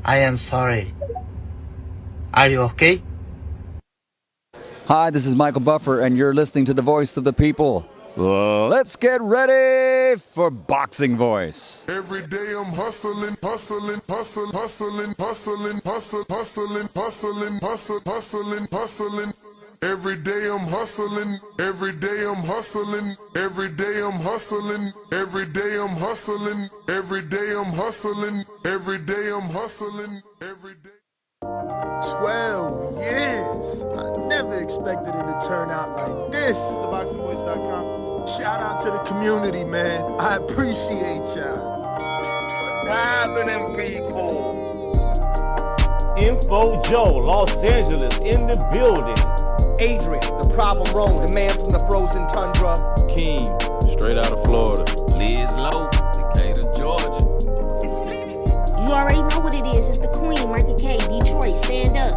I am sorry. Are you okay? Hi, this is Michael Buffer, and you're listening to the voice of the people. Let's get ready for Boxing Voice. Every day I'm hustling, hustling, hustling, hustling, hustling, hustling, hustling, hustling, hustling, hustling, hustling. Every day I'm hustling, every day I'm hustling, every day I'm hustling, every day I'm hustling, every day I'm hustling, every day I'm hustling, every day. 12 years. I never expected it to turn out like this. TheBoxingVoice.com. Shout out to the community, man. I appreciate y'all. What's happening, people? Info Joe, Los Angeles, in the building. Adrian, the problem Rome, the man from the frozen tundra. Keem, straight out of Florida. Liz Lowe, Decatur, Georgia. You already know what it is. It's the Queen, Martha K, Detroit, stand up.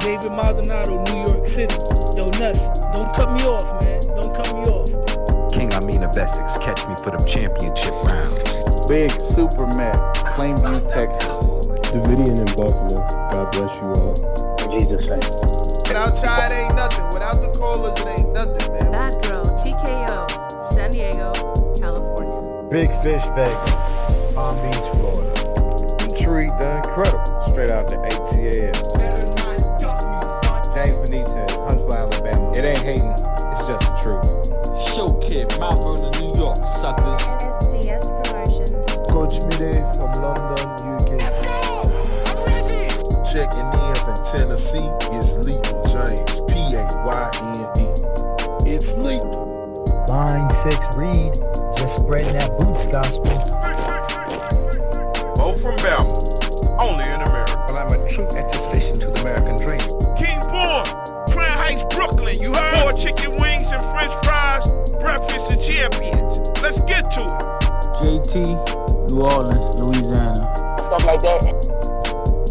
David Maldonado, New York City. Yo, Nuts, don't cut me off, man. Don't cut me off. King Amina of Essex, catch me for them championship rounds. Big Super Mac, Plainview, Texas. Davidian in Buffalo. God bless you all. In Jesus' name. Without Chai, it ain't nothing. Without the callers, it ain't nothing, man. Bad Girl, TKO, San Diego, California. Big Fish, Vegas, Palm Beach, Florida. Intrigue, the Incredible, straight out the ATL. James Benitez, Huntsville, Alabama. It ain't hating, it's just the truth. Show Kid, Mount Vernon, New York, suckers. SDS Promotions. Coach Mide from London, UK. Let's go! I'm ready! Checking in from Tennessee, it's Lethal James, P-A-Y-N-E. It's lethal. Line 6 Reed, just spreading that boots gospel. Bo from Bama, only in America. Well, I'm a true attestation to the American dream. King Born, Crown Heights, Brooklyn. You heard? 4 chicken wings and french fries, breakfast and champions. Let's get to it. JT, New Orleans, Louisiana. Stuff like that.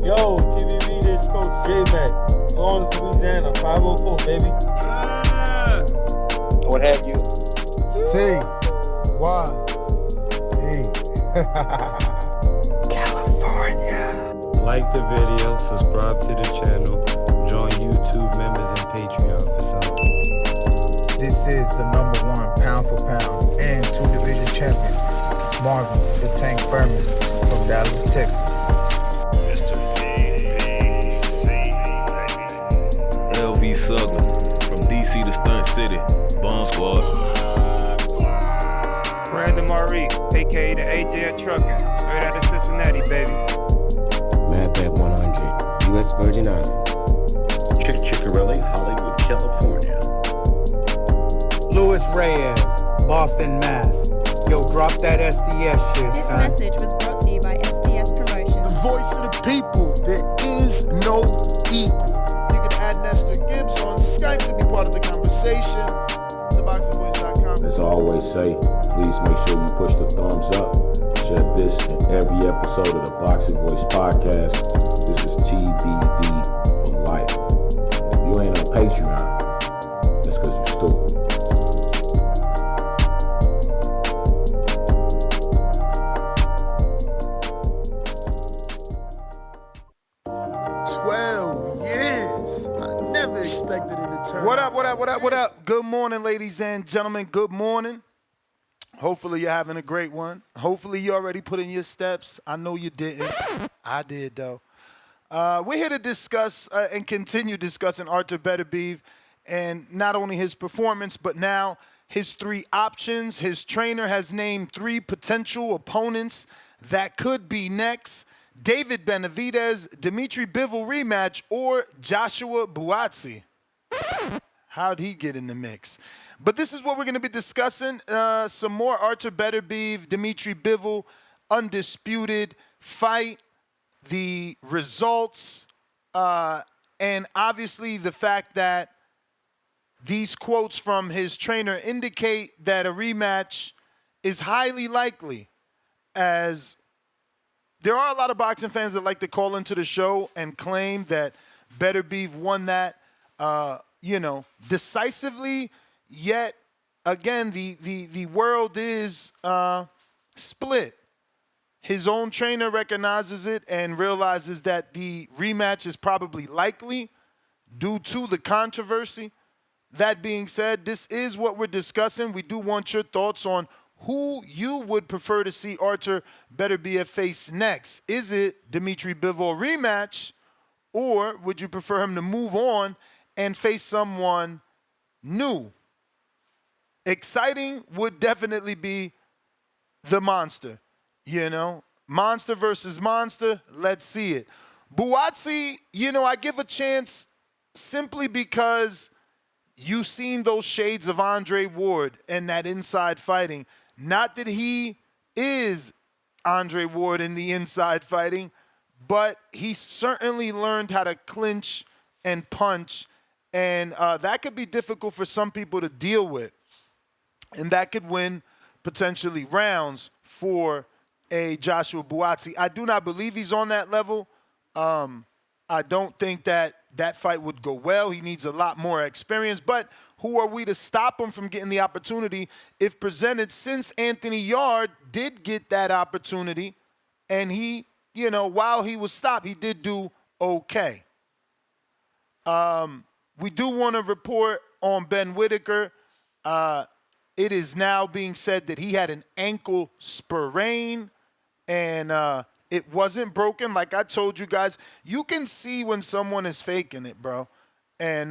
Yo, TVV, this Coach J-Mac. New Orleans, Louisiana, 504, baby. What have you? C, Y, E. California. Like the video, subscribe to the channel, join YouTube members and Patreon for some. This is the #1 pound for pound and 2-division champion, Marvin the Tank Furman from Dallas, Texas. LV Sugler, from DC to Stunt City, Bomb Squad. Brandon Marie, aka the AJ Trucking, straight out of Cincinnati, baby. Madbad 100, U.S. Virgin Islands. Chick Chickarelli, Hollywood, California. Luis Reyes, Boston, Mass. Yo, drop that SDS shit, This son. message was brought to you by SDS Promotions. The voice of the people. There is no equal. You can add Nestor Gibbs on Skype to be part of the conversation. TheBoxingVoice.com. As I always say, please make sure you push the thumbs up. Share this in every episode of the Boxing Voice podcast. This is TBV for life. If you ain't on Patreon, that's because you're stupid. What up? Good morning, ladies and gentlemen. Good morning. Hopefully you're having a great one. Hopefully you already put in your steps. I know you didn't. I did, though. We're here to discuss and continue discussing Artur Beterbiev and not only his performance, but now his 3 options. His trainer has named 3 potential opponents that could be next. David Benavidez, Dmitry Bivol Rematch, or Joshua Buatsi. How'd he get in the mix? But this is what we're going to be discussing. Some more Artur Beterbiev, Dmitry Bivol, undisputed fight, the results, and obviously the fact that these quotes from his trainer indicate that a rematch is highly likely, as there are a lot of boxing fans that like to call into the show and claim that Beterbiev won that decisively, yet, again, the world is split. His own trainer recognizes it and realizes that the rematch is probably likely due to the controversy. That being said, this is what we're discussing. We do want your thoughts on who you would prefer to see Artur Beterbiev face next. Is it Dmitry Bivol rematch, or would you prefer him to move on and face someone new? Exciting would definitely be the monster. You know, monster versus monster, let's see it. Buatsi, you know, I give a chance simply because you've seen those shades of Andre Ward and that inside fighting. Not that he is Andre Ward in the inside fighting, but he certainly learned how to clinch and punch, and that could be difficult for some people to deal with. And that could win potentially rounds for a Joshua Buatsi. I do not believe he's on that level. I don't think that fight would go well. He needs a lot more experience. But who are we to stop him from getting the opportunity if presented, since Anthony Yarde did get that opportunity, and he, you know, while he was stopped, he did do okay. We do want to report on Ben Whitaker. It is now being said that he had an ankle sprain, and it wasn't broken. Like I told you guys, you can see when someone is faking it, bro. And,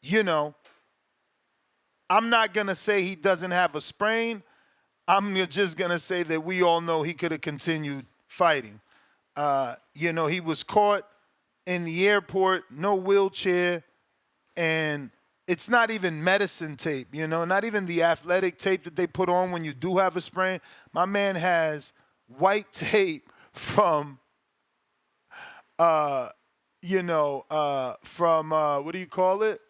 you know, I'm not going to say he doesn't have a sprain. I'm just going to say that we all know he could have continued fighting. You know, he was caught in the airport, no wheelchair, and it's not even medicine tape, you know, not even the athletic tape that they put on when you do have a sprain. My man has white tape from, what do you call it?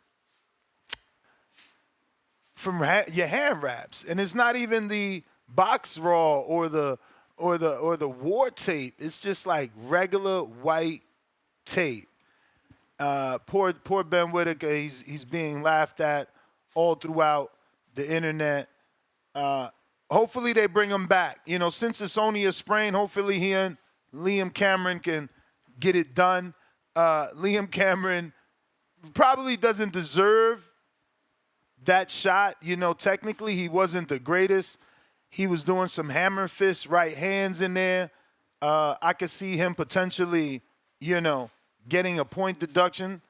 From your hand wraps. And it's not even the box raw or the war tape. It's just like regular white tape. Poor Ben Whitaker, he's being laughed at all throughout the internet. Hopefully they bring him back. You know, since it's only a sprain, hopefully he and Liam Cameron can get it done. Liam Cameron probably doesn't deserve that shot. You know, technically he wasn't the greatest. He was doing some hammer fist right hands in there. I could see him potentially, you know, getting a point deduction.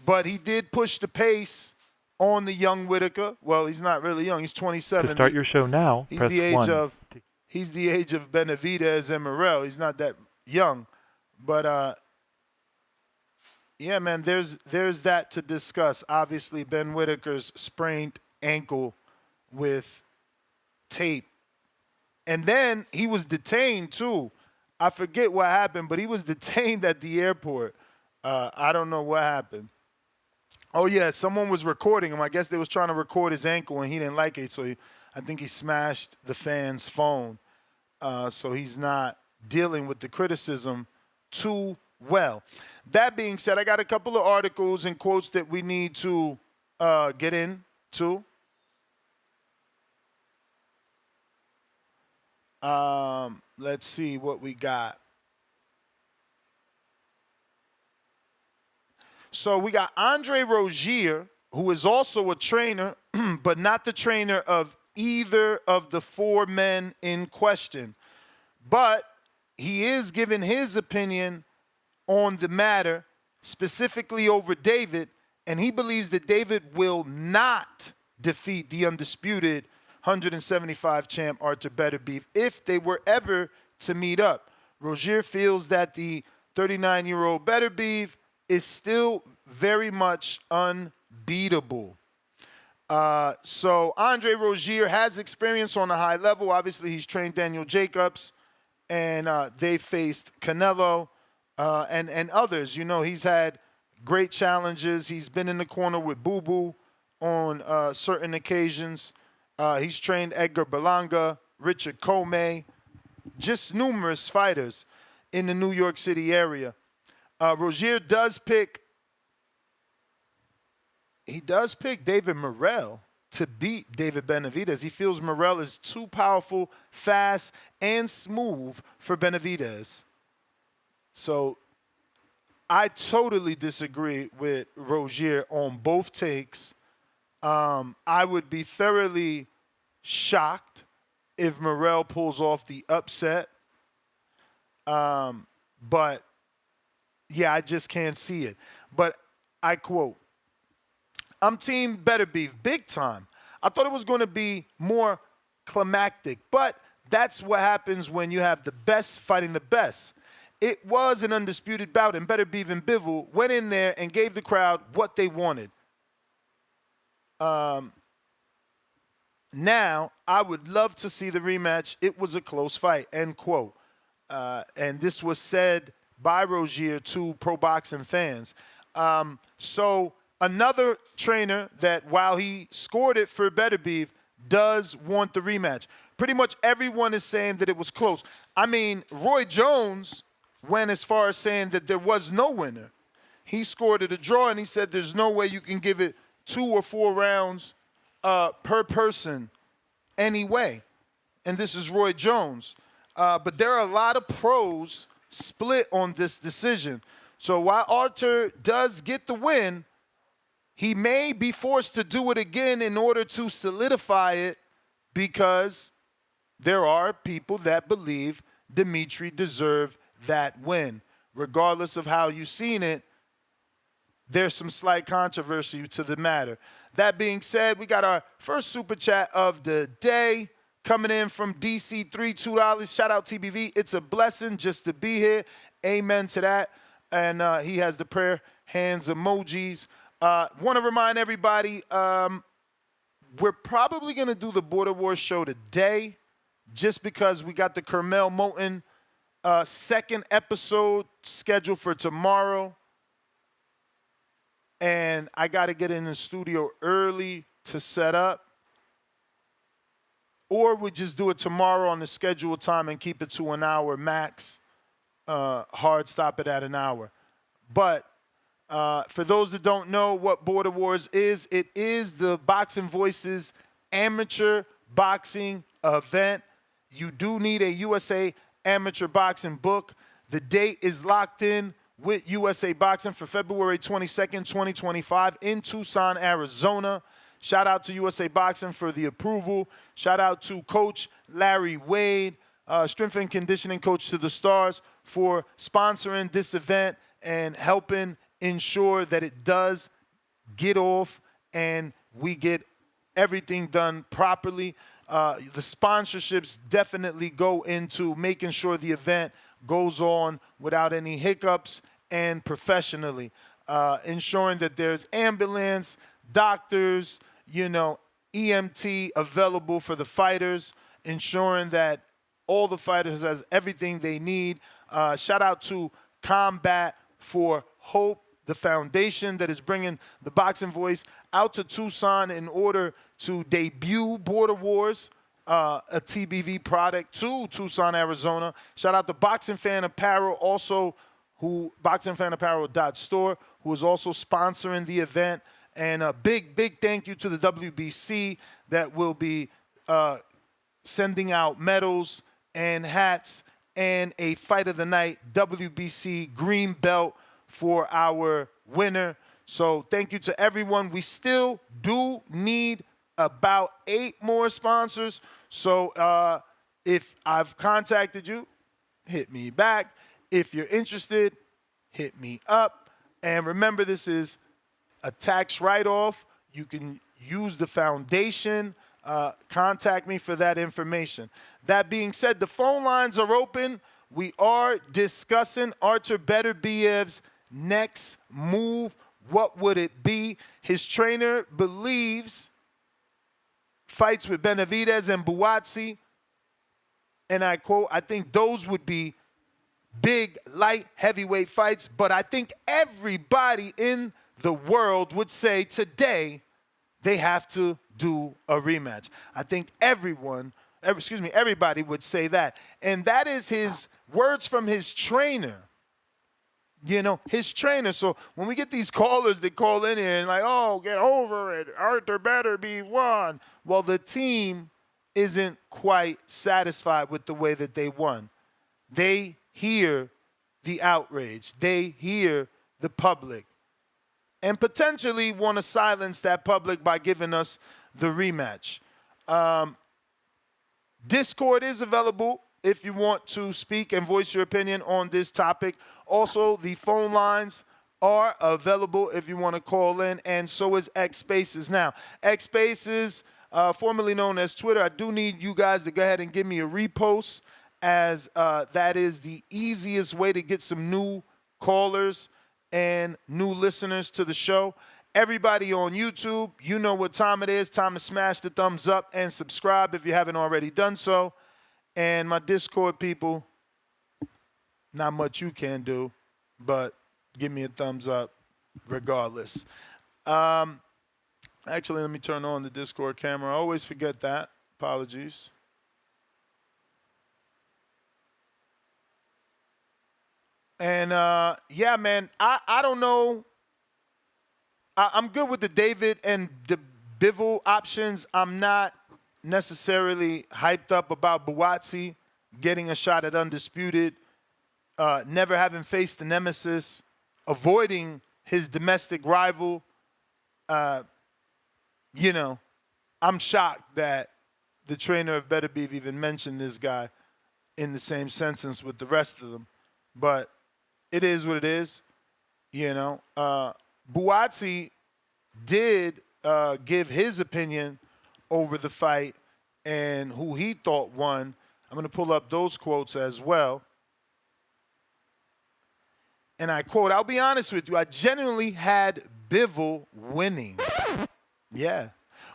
But he did push the pace on the young Whitaker. Well, he's not really young. He's 27. To start your show now, he's press the age 1. He's the age of Benavidez and Morrell. He's not that young. But, yeah, man, there's that to discuss. Obviously, Ben Whitaker's sprained ankle with tape. And then he was detained, too. I forget what happened, but he was detained at the airport. I don't know what happened. Oh, yeah, someone was recording him. I guess they was trying to record his ankle, and he didn't like it, so I think he smashed the fan's phone. So he's not dealing with the criticism too well. That being said, I got a couple of articles and quotes that we need to get into. Let's see what we got. So we got Andre Rozier, who is also a trainer, but not the trainer of either of the four men in question. But he is giving his opinion on the matter, specifically over David, and he believes that David will not defeat the undisputed 175 champ Artur Beterbiev if they were ever to meet up. Rozier feels that the 39-year-old Beterbiev is still very much unbeatable. So Andre Rozier has experience on a high level. Obviously, he's trained Daniel Jacobs, and they faced Canelo and others. You know, he's had great challenges. He's been in the corner with Boo Boo on certain occasions. He's trained Edgar Berlanga, Richard Comey, just numerous fighters in the New York City area. Rozier does pick David Morrell. to beat David Benavidez. He feels Morrell is too powerful, fast, and smooth for Benavidez. So I totally disagree with Rozier on both takes. I would be thoroughly shocked if Morrell pulls off the upset. But, yeah, I just can't see it. But I quote, I'm Team Beterbiev, big time. I thought it was going to be more climactic, but that's what happens when you have the best fighting the best. It was an undisputed bout, and Beterbiev and Bivol went in there and gave the crowd what they wanted. Now, I would love to see the rematch. It was a close fight, end quote. And this was said by Rozier to pro boxing fans. So another trainer that, while he scored it for Beterbiev, does want the rematch. Pretty much everyone is saying that it was close. I mean, Roy Jones went as far as saying that there was no winner. He scored it a draw, and he said there's no way you can give it 2 or 4 rounds per person anyway. And this is Roy Jones. But there are a lot of pros split on this decision. So while Artur does get the win, he may be forced to do it again in order to solidify it, because there are people that believe Dmitry deserved that win. Regardless of how you've seen it, there's some slight controversy to the matter. That being said, we got our first super chat of the day coming in from DC3, $2. Shout out TBV. It's a blessing just to be here. Amen to that. And he has the prayer hands emojis. Want to remind everybody, we're probably going to do the Border Wars show today, just because we got the Carmel Moulton second episode scheduled for tomorrow. And I got to get in the studio early to set up. Or we just do it tomorrow on the scheduled time and keep it to an hour max. Hard stop it at an hour. But for those that don't know what Border Wars is, it is the Boxing Voices amateur boxing event. You do need a USA amateur boxing book. The date is locked in with USA Boxing for February 22nd, 2025 in Tucson, Arizona. Shout out to USA Boxing for the approval. Shout out to Coach Larry Wade, strength and conditioning coach to the Stars, for sponsoring this event and helping ensure that it does get off and we get everything done properly. The sponsorships definitely go into making sure the event goes on without any hiccups and professionally, ensuring that there's ambulance, doctors, EMT available for the fighters, ensuring that all the fighters has everything they need. Shout out to Combat for Hope, the foundation that is bringing the Boxing Voice out to Tucson in order to debut Border Wars, a TBV product, to Tucson, Arizona. Shout out to Boxing Fan Apparel, also BoxingFanApparel.store, who is also sponsoring the event. And a big, big thank you to the WBC that will be sending out medals and hats and a Fight of the Night WBC green belt for our winner. So thank you to everyone. We still do need about 8 more sponsors. So if I've contacted you, hit me back. If you're interested, hit me up. And remember, this is a tax write-off. You can use the foundation. Contact me for that information. That being said, the phone lines are open. We are discussing Artur Beterbiev's next move. What would it be? His trainer believes fights with Benavidez and Buatsi. And I quote, I think those would be big, light, heavyweight fights. But I think everybody in the world would say today they have to do a rematch. I think everybody would say that. And that is his words from his trainer. his trainer. So when we get these callers that call in here and like, oh, get over it, Artur Beterbiev won. Well, the team isn't quite satisfied with the way that they won. They hear the outrage. They hear the public and potentially want to silence that public by giving us the rematch. Discord is available if you want to speak and voice your opinion on this topic. Also, the phone lines are available if you want to call in, and so is X Spaces. Now, X Spaces, formerly known as Twitter, I do need you guys to go ahead and give me a repost, as that is the easiest way to get some new callers and new listeners to the show. Everybody on YouTube, you know what time it is. Time to smash the thumbs up and subscribe if you haven't already done so. And my Discord people, not much you can do, but give me a thumbs up regardless. Actually, let me turn on the Discord camera. I always forget that. Apologies. And, yeah, man, I don't know. I'm good with the David and the Bivol options. I'm not necessarily hyped up about Buatsi getting a shot at Undisputed, never having faced the nemesis, avoiding his domestic rival. I'm shocked that the trainer of Beterbiev even mentioned this guy in the same sentence with the rest of them. But it is what it is, Buatsi did give his opinion over the fight and who he thought won. I'm going to pull up those quotes as well. And I quote, "I'll be honest with you, I genuinely had Bivol winning." Yeah.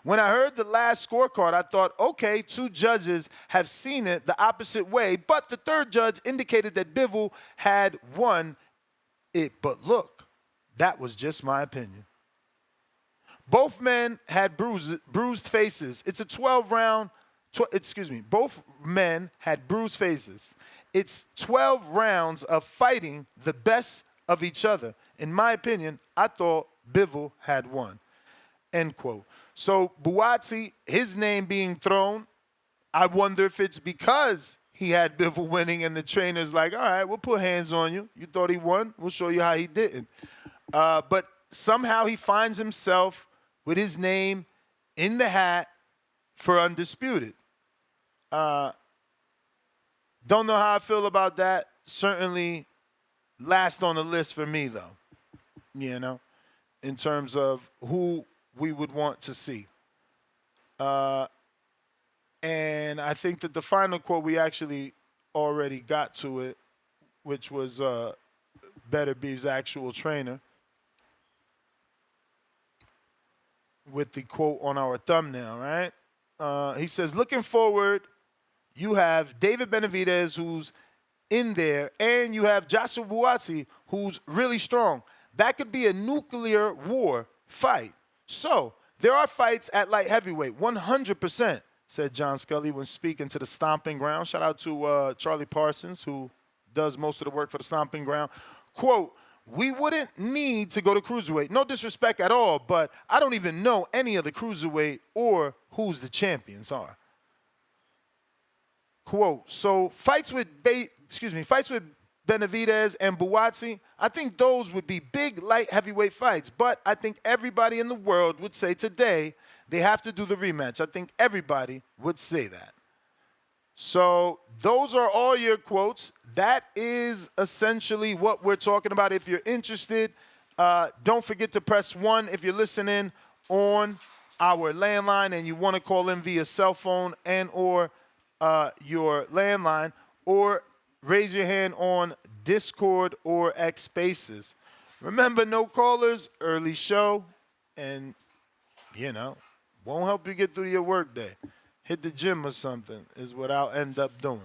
When I heard the last scorecard, I thought, okay, 2 judges have seen it the opposite way, but the 3rd judge indicated that Bivol had won it. But look, that was just my opinion. Both men had bruised faces. It's a 12-round, both men had bruised faces. It's 12 rounds of fighting the best of each other. In my opinion, I thought Bivol had won. End quote. So Buatsi, his name being thrown, I wonder if it's because he had Bivol winning and the trainer's like, all right, we'll put hands on you. You thought he won? We'll show you how he didn't. But somehow he finds himself with his name in the hat for Undisputed. Don't know how I feel about that. Certainly last on the list for me, though, in terms of who we would want to see. And I think that the final quote, we actually already got to it, which was Beterbiev's actual trainer, with the quote on our thumbnail, right? He says, looking forward, you have David Benavidez, who's in there, and you have Joshua Buatsi, who's really strong. That could be a nuclear war fight. So there are fights at light heavyweight, 100%, said John Scully when speaking to the Stomping Ground. Shout out to Charlie Parsons, who does most of the work for the Stomping Ground. Quote, we wouldn't need to go to cruiserweight. No disrespect at all, but I don't even know any of the cruiserweight or who's the champions are. Quote, so fights with Benavidez and Buatsi, I think those would be big light heavyweight fights, but I think everybody in the world would say today they have to do the rematch. I think everybody would say that. So those are all your quotes. That is essentially what we're talking about. If you're interested, don't forget to press 1 if you're listening on our landline and you want to call in via cell phone and or your landline, or raise your hand on Discord or X Spaces. Remember, no callers, early show, and, won't help you get through your workday. Hit the gym or something is what I'll end up doing.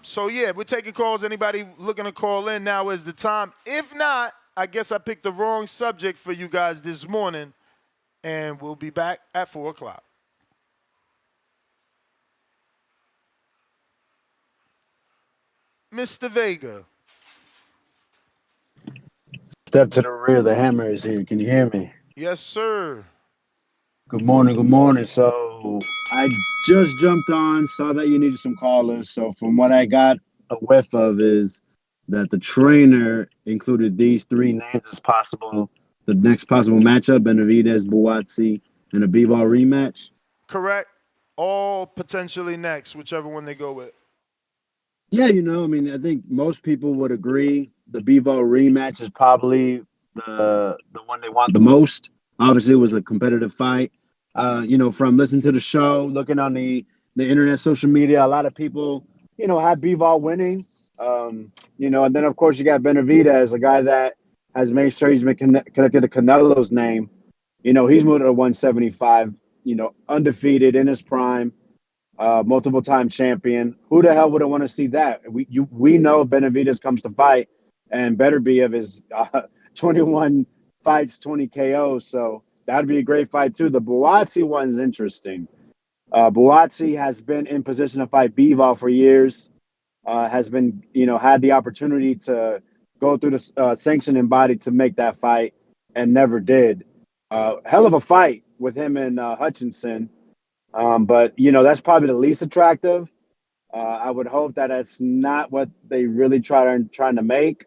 So, yeah, we're taking calls. Anybody looking to call in, now is the time. If not, I guess I picked the wrong subject for you guys this morning, and we'll be back at 4 o'clock. Mr. Vega, Step to the rear. The hammer is here. Can you hear me? Yes, sir. Good morning. Good morning. So I just jumped on, saw that you needed some callers. So from what I got a whiff of is that the trainer included these three names as possible, the next possible matchup: Benavidez, Buatsi, and a Bivol rematch. Correct. All potentially next, whichever one they go with. Yeah, I mean, I think most people would agree the Bivol rematch is probably the one they want the most. Obviously, it was a competitive fight. From listening to the show, looking on the internet, social media, a lot of people, had Bivol winning. And then of course you got Benavidez, a guy that has made sure he's been connected to Canelo's name. He's moved to 175. Undefeated in his prime. Multiple time champion. Who the hell wouldn't want to see that? We know Benavidez comes to fight, and Beterbiev is 21 fights, 20 KOs. So that'd be a great fight too. The Buatsi one's interesting. Buatsi has been in position to fight Bivol for years. Has been had the opportunity to go through the sanctioning body to make that fight and never did. Hell of a fight with him and Hutchinson. But that's probably the least attractive. I would hope that that's not what they really trying to make.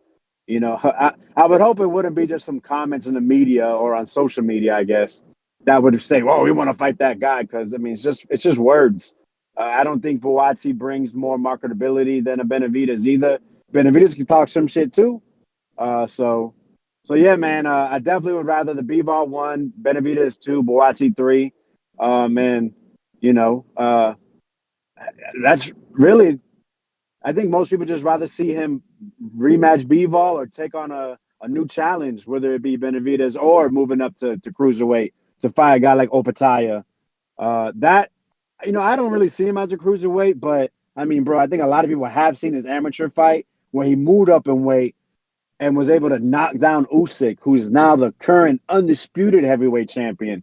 I would hope it wouldn't be just some comments in the media or on social media, I guess, that would say, "Well, we want to fight that guy," because I mean, it's just words. I don't think Buatsi brings more marketability than a Benavidez either. Benavidez can talk some shit too. So yeah, man. I definitely would rather the Bivol 1, Benavidez 2, Buatsi 3. And that's really, I think most people just rather see him rematch Bivol or take on a new challenge, whether it be Benavidez or moving up to cruiserweight to fight a guy like Opataya. I don't really see him as a cruiserweight, but I mean, bro, I think a lot of people have seen his amateur fight where he moved up in weight and was able to knock down Usyk, who's now the current undisputed heavyweight champion.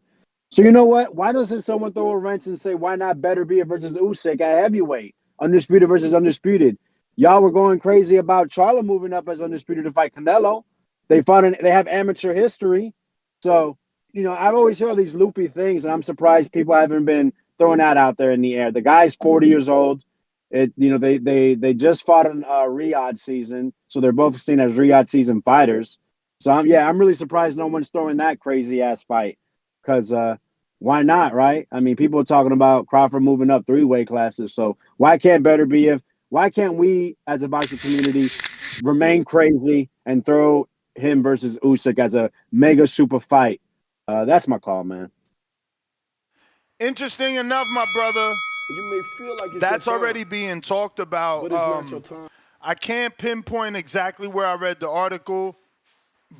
So you know what? Why doesn't someone throw a wrench and say, why not Beterbiev versus Usyk at heavyweight? Undisputed versus undisputed. Y'all were going crazy about Charlo moving up as undisputed to fight Canelo. They have amateur history. So, I've always heard these loopy things, and I'm surprised people haven't been throwing that out there in the air. The guy's 40 years old. They just fought in Riyadh season, so they're both seen as Riyadh season fighters. So I'm really surprised no one's throwing that crazy ass fight. Because why not, right? I mean, people are talking about Crawford moving up 3 weight classes. So why can't why can't we as a boxing community remain crazy and throw him versus Usyk as a mega super fight? That's my call, man. Interesting enough, my brother. You may feel like it's That's your time, already being talked about. but it's not your time. I can't pinpoint exactly where I read the article,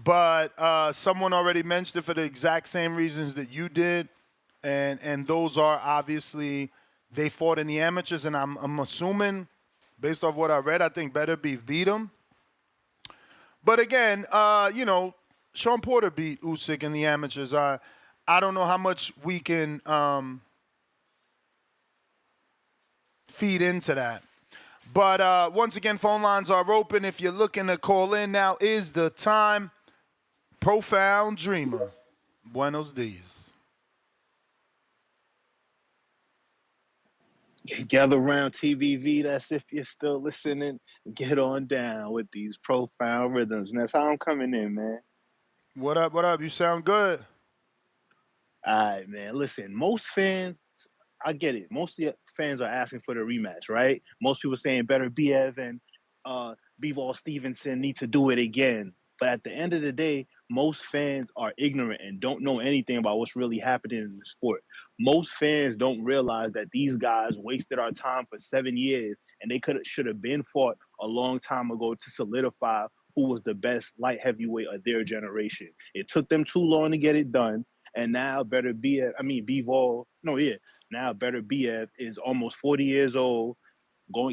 but someone already mentioned it for the exact same reasons that you did. And those are obviously they fought in the amateurs, and I'm assuming, based off what I read, I think Beterbiev beat him. But again, Sean Porter beat Usyk in the amateurs. I don't know how much we can feed into that. But once again, phone lines are open. If you're looking to call in, now is the time. Profound Dreamer. Buenos dias. Gather around TVV, that's if you're still listening. Get on down with these profound rhythms. And that's how I'm coming in, man. What up, what up? You sound good. All right, man. Listen, most fans, I get it. Most of the fans are asking for the rematch, right? Most people saying Beterbiev and Bivol Stevenson need to do it again. But at the end of the day, most fans are ignorant and don't know anything about what's really happening in the sport. Most fans don't realize that these guys wasted our time for 7 years, and they should have been fought a long time ago to solidify who was the best light heavyweight of their generation. It took them too long to get it done, and now now Beterbiev is almost 40 years old,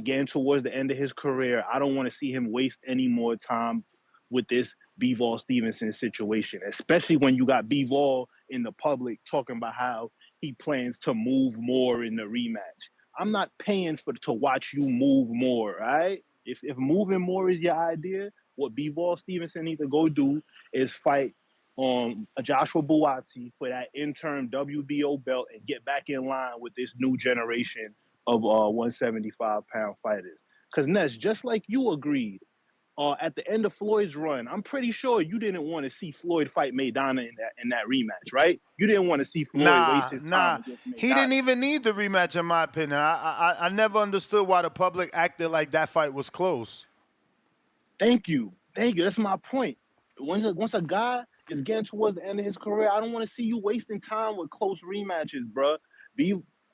getting towards the end of his career. I don't want to see him waste any more time with this Bivol Stevenson situation, especially when you got Bivol in the public talking about how he plans to move more in the rematch. I'm not paying to watch you move more, right? If moving more is your idea, what Bivol Stevenson needs to go do is fight Joshua Buatsi for that interim WBO belt and get back in line with this new generation of 175-pound fighters. Because Ness, just like you agreed, at the end of Floyd's run, I'm pretty sure you didn't want to see Floyd fight Maidana in that rematch, right? You didn't want to see Floyd waste his time against Maidana. He didn't even need the rematch, in my opinion. I never understood why the public acted like that fight was close. Thank you. That's my point. Once a guy is getting towards the end of his career, I don't want to see you wasting time with close rematches, bruh.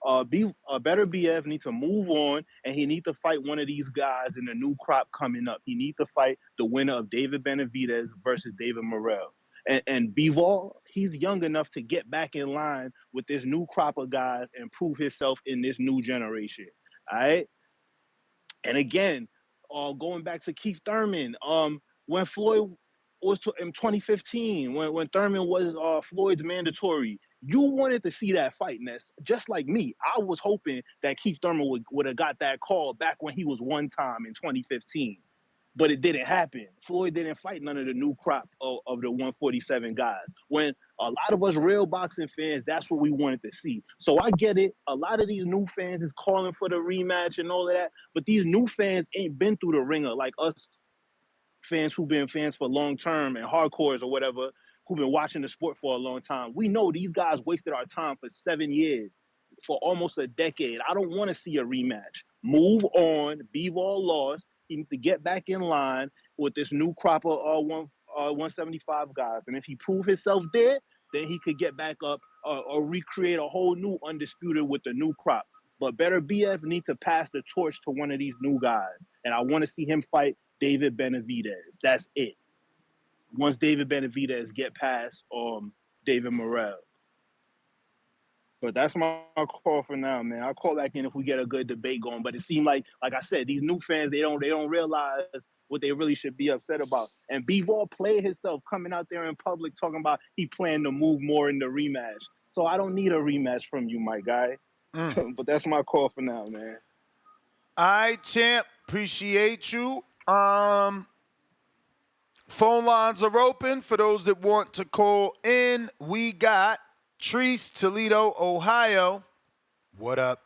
Beterbiev needs to move on, and he needs to fight one of these guys in the new crop coming up. He needs to fight the winner of David Benavidez versus David Morrell. And Bivol, he's young enough to get back in line with this new crop of guys and prove himself in this new generation. All right. And again, going back to Keith Thurman, when Floyd was in 2015, when Thurman was Floyd's mandatory, you wanted to see that fight, Ness. Just like me, I was hoping that Keith Thurman would have got that call back when he was one time in 2015. But it didn't happen. Floyd didn't fight none of the new crop of the 147 guys. When a lot of us real boxing fans, that's what we wanted to see. So I get it. A lot of these new fans is calling for the rematch and all of that. But these new fans ain't been through the ringer like us fans who've been fans for long term and hardcores or whatever, who've been watching the sport for a long time. We know these guys wasted our time for 7 years, for almost a decade. I don't want to see a rematch. Move on. Bivol lost. He needs to get back in line with this new crop of 175 guys. And if he prove himself there, then he could get back up or recreate a whole new undisputed with the new crop. But Beterbiev needs to pass the torch to one of these new guys. And I want to see him fight David Benavidez. That's it. Once David Benavidez get past David Morrell. But that's my call for now, man. I'll call back in if we get a good debate going. But it seemed like I said, these new fans, they don't realize what they really should be upset about. And Bivol played himself coming out there in public talking about he planned to move more in the rematch. So I don't need a rematch from you, my guy. But that's my call for now, man. All right, champ. Appreciate you. Phone lines are open for those that want to call in. We got Treese, Toledo, Ohio. What up?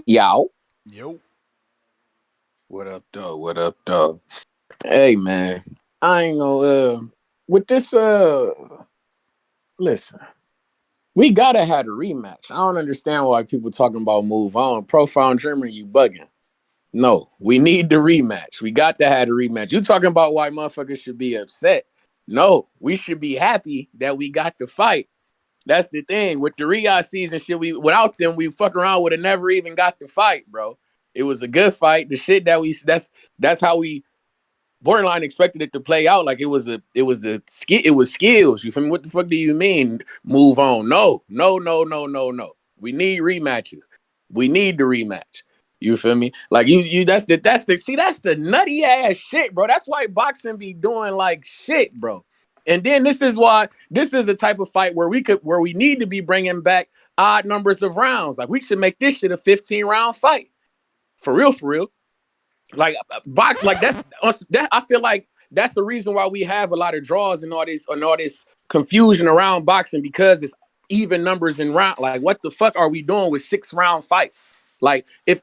Yo. Yo. What up, dog? What up, dog? Hey, man. I ain't gonna, with this, listen. We gotta have a rematch. I don't understand why people talking about move on. Profile German, you bugging. No, we need the rematch. We got to have a rematch. You talking about why motherfuckers should be upset. No, we should be happy that we got the fight. That's the thing. With the Riyadh season shit, without them, we fuck around would have never even got the fight, bro. It was a good fight. The shit that that's how we borderline expected it to play out. Like it was skills. You feel me? What the fuck do you mean move on? No. We need rematches. We need the rematch. You feel me? Like that's the nutty ass shit, bro. That's why boxing be doing like shit, bro. And then this is a type of fight where we need to be bringing back odd numbers of rounds. Like we should make this shit a 15-round fight. For real. Like box, like that. I feel like that's the reason why we have a lot of draws and all this confusion around boxing, because it's even numbers in round. Like, what the fuck are we doing with 6-round fights? Like, if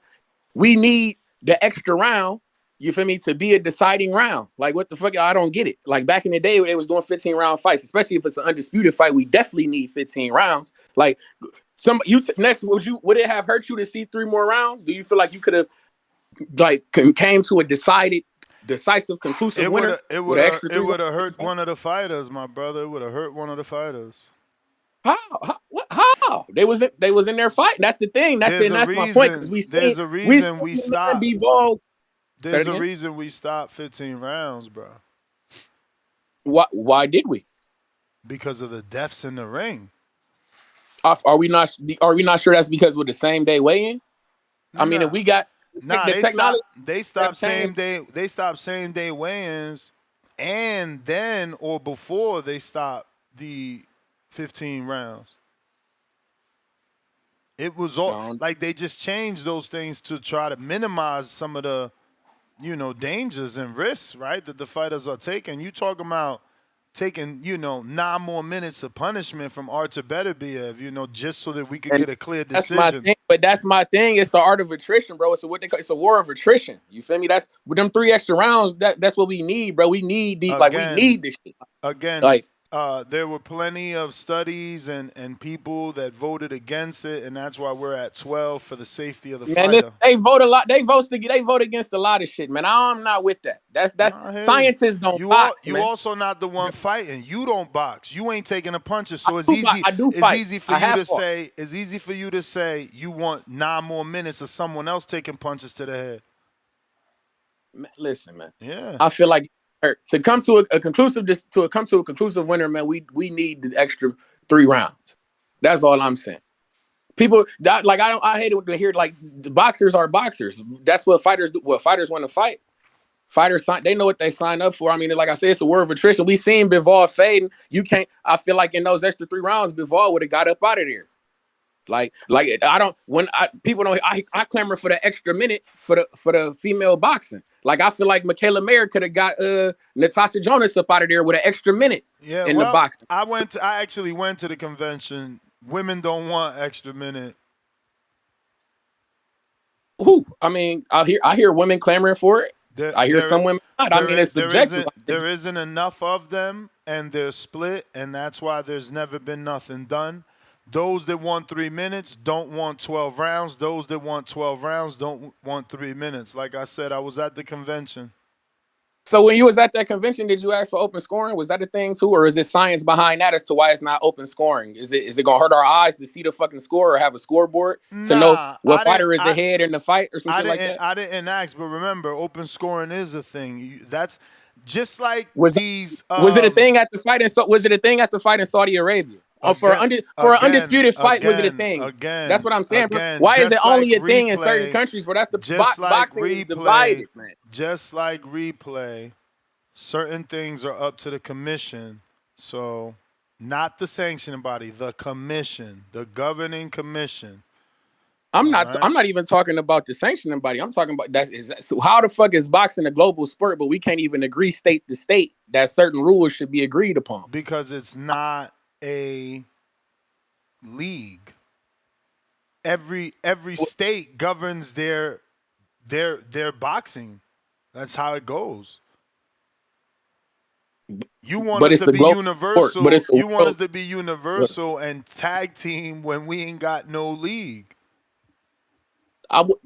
we need the extra round, you feel me, to be a deciding round. Like, what the fuck? I don't get it. Like back in the day, they was doing 15-round fights, especially if it's an undisputed fight. We definitely need 15 rounds. Like, would it have hurt you to see 3 more rounds? Do you feel like you could have came to a decisive, conclusive winner? It would have hurt one of the fighters, my brother. It would have hurt one of the fighters. How? They was in their fight. That's the thing. That's my point. Because there's a reason we stopped. There's a reason we stopped 15 rounds, bro. Why did we? Because of the deaths in the ring. Are we not sure that's because we're the same day weigh-in? I mean, if we got they stopped same day. They stopped same day weigh-ins, and then or before they stopped the 15 rounds. It was all like they just changed those things to try to minimize some of the, dangers and risks, right, that the fighters are taking. You talking about taking, 9 more minutes of punishment from Artur Beterbiev, just so that we could get a clear That's my decision. thing. But that's my thing. It's the art of attrition, bro. It's what they call. It's a war of attrition. You feel me? That's with them 3 extra rounds. That's what we need, bro. We need we need this shit. Again, there were plenty of studies and people that voted against it, and that's why we're at 12 for the safety of the fighter. They vote a lot. They vote against a lot of shit, man. I'm not with that. That's scientists don't box, You man. also not the one fighting. You don't box. You ain't taking the punches. So it's easy for you to say you want 9 more minutes of someone else taking punches to the head. Listen, man. Yeah. I feel like to come to a conclusive winner, man. We need the extra 3 rounds. That's all I'm saying. People I hate it to hear the boxers are boxers. That's what fighters do. What fighters want to fight. Fighters they know what they sign up for. I mean, like I said, it's a war of attrition. We seen Bivol fading. You can't. I feel like in those extra 3 rounds, Bivol would have got up out of there. I clamor for the extra minute for the female boxing. Like I feel like Michaela Mayer could have got Natasha Jonas up out of there with an extra minute in the boxing. I actually went to the convention. Women don't want extra minute. Who? I mean, I hear women clamoring for it. I hear some women not. I mean, it's subjective. There isn't enough of them, and they're split, and that's why there's never been nothing done. Those that want 3 minutes don't want 12 rounds. Those that want 12 rounds don't want 3 minutes. Like I said, I was at the convention. So when you was at that convention, did you ask for open scoring? Was that a thing too, or is there science behind that as to why it's not open scoring? Is it gonna hurt our eyes to see the fucking score or have a scoreboard to know what fighter is ahead in the fight or something like that? I didn't ask, but remember, open scoring is a thing. That's just like was it a thing at the fight? Was it a thing at the fight in Saudi Arabia? For an undisputed fight, was it a thing? That's what I'm saying, bro. Why is it only a thing in certain countries? But that's the boxing is divided, man. Just like replay, certain things are up to the commission. So, not the sanctioning body, the commission, the governing commission. I'm not even talking about the sanctioning body. I'm talking about so how the fuck is boxing a global sport, but we can't even agree state to state that certain rules should be agreed upon? Because it's not a league. Every state governs their boxing. That's how it goes. You want us to be universal. You want us to be universal and tag team when we ain't got no league.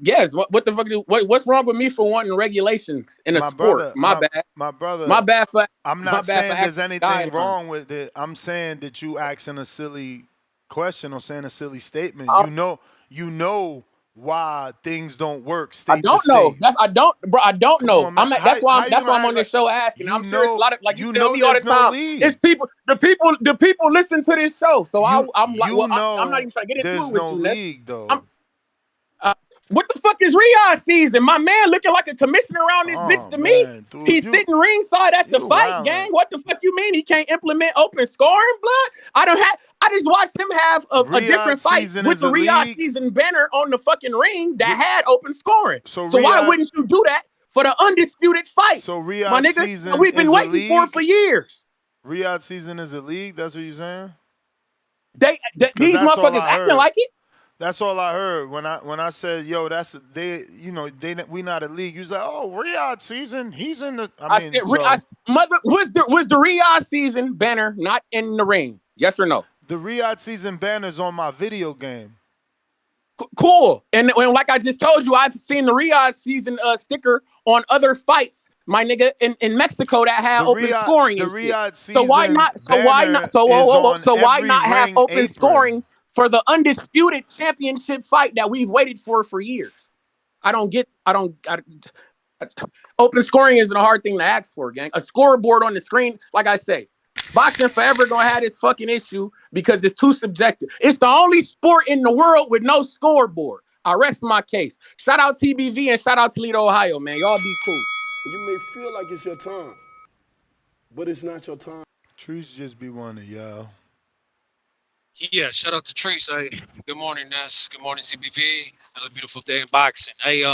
Yes. What the fuck? What's wrong with me for wanting regulations in a sport? My bad. My brother. My bad for. I'm not saying there's anything wrong with it. I'm saying that you asking a silly question or saying a silly statement. You know why things don't work. I don't know. I don't know. On, that's why I'm on this show asking. I'm sure it's a lot of you tell me all the time. It's people. The people listen to this show. So I'm not even trying to get into it with you. There's no league though. What the fuck is Riyadh season? My man looking like a commissioner around this bitch to me. Dude, he's sitting ringside at the fight, gang. What the fuck you mean he can't implement open scoring, blood? I just watched him have a different fight with the Riyadh season banner on the fucking ring that had open scoring. So why wouldn't you do that for the undisputed fight? So Riyadh my nigga, season we've been waiting for it for years. Riyadh season is a league. That's what you're saying? These motherfuckers acting like it. That's all I heard when I said, "Yo, we not a league." You was like, "Oh, Riyadh season, he's in the." Was the Riyadh season banner not in the ring? Yes or no? The Riyadh season banner's on my video game. Cool. And like I just told you, I've seen the Riyadh season sticker on other fights, my nigga, in Mexico that had open scoring. The Riyadh season. So why not? So why not have open scoring for the undisputed championship fight that we've waited for years? Open scoring isn't a hard thing to ask for, gang. A scoreboard on the screen, like I say, boxing forever gonna have this fucking issue because it's too subjective. It's the only sport in the world with no scoreboard. I rest my case. Shout out TBV and shout out Toledo, Ohio, man. Y'all be cool. You may feel like it's your time, but it's not your time. Trees just be one of y'all. Yeah, shout out to Trace. Hey, good morning, Ness. Good morning, CBV. Another beautiful day in boxing. Hey,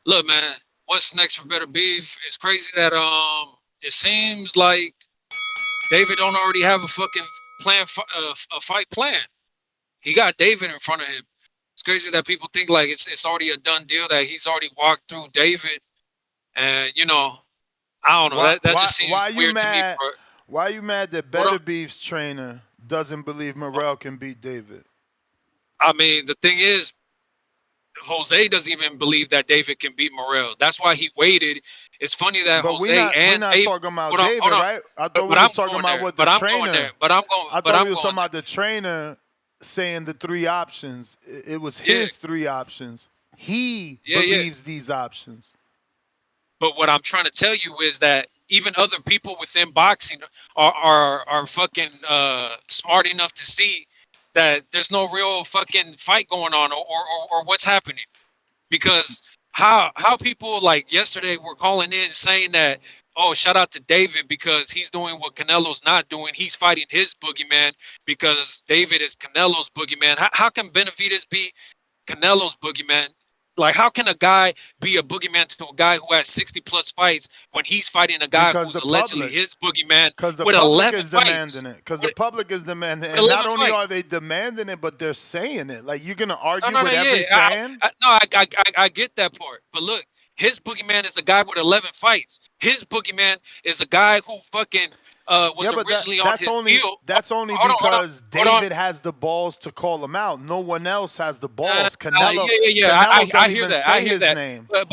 look, man, what's next for Better Beef? It's crazy that it seems like David don't already have a fucking plan, a fight plan. He got David in front of him. It's crazy that people think like it's already a done deal, that he's already walked through David, and I don't know. That just Why seems you weird to me, mad? bro. Why you mad that What Better up? Beef's trainer doesn't believe Morrell can beat David? I mean, the thing is, Jose doesn't even believe that David can beat Morrell. That's why he waited. It's funny that But Jose we're and not Dave. talking about Hold on, David, hold on. right? I thought we But was I'm talking going about there. what the But I'm going trainer. there. But I'm going. I But thought we I'm was going talking there. about the trainer saying the three options. It was his three options. He Yeah. believes these options. But what I'm trying to tell you is that even other people within boxing are fucking smart enough to see that there's no real fucking fight going on, or what's happening. Because how people like yesterday were calling in saying that, oh, shout out to David because he's doing what Canelo's not doing. He's fighting his boogeyman because David is Canelo's boogeyman. How can Benavidez be Canelo's boogeyman? Like, how can a guy be a boogeyman to a guy who has 60 plus fights when he's fighting a guy Because who's the allegedly public. his boogeyman Because the with public 11 is demanding fights? it. Because the public is demanding it. With And 11 not only fights. are they demanding it, but they're saying it. Like, you're going to argue No, with every yeah. fan? I get that part. But look, his boogeyman is a guy with 11 fights. His boogeyman is a guy who fucking was Yeah, but originally on that's his only deal. that's only Hold on. because David has the balls to call him out. No one else has the balls. Yeah. Canelo I don't hear even that. I say hear his that. name. But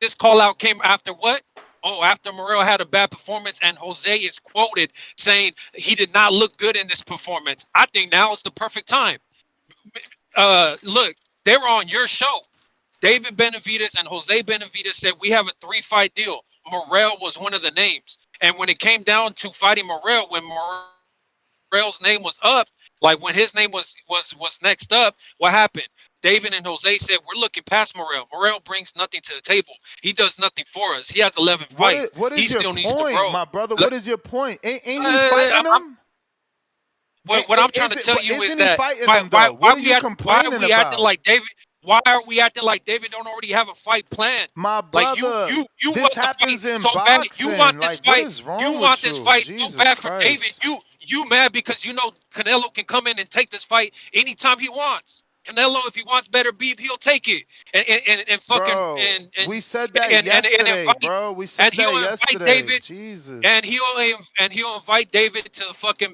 this call out came after what? Oh, after Morrell had a bad performance, and Jose is quoted saying he did not look good in this performance. I think now is the perfect time. Look, they were on your show. David Benavidez and Jose Benavidez said we have a 3-fight deal. Morrell was one of the names, and when it came down to fighting Morrell, when Morrell's name was up, like when his name was next up, what happened? David and Jose said we're looking past Morrell. Morrell brings nothing to the table. He does nothing for us. He has 11 fights. What He is your still needs to point, grow. my brother? Look, What is your point? Ain't he fighting him? what I'm trying to tell you is Isn't he that fighting him though? What are you complaining about? Why are we acting like David don't already have a fight planned? My Like brother, you this want the happens fight in so bad. You want boxing. this Like, what fight. is You wrong want with this you? fight so Jesus bad for David. Christ. You mad because you know Canelo can come in and take this fight anytime he wants. Canelo, if he wants better beef, he'll take it and fucking Bro, and we said that and yesterday, invite, bro. We said and that he'll invite yesterday. David and Jesus. he'll invite David to the fucking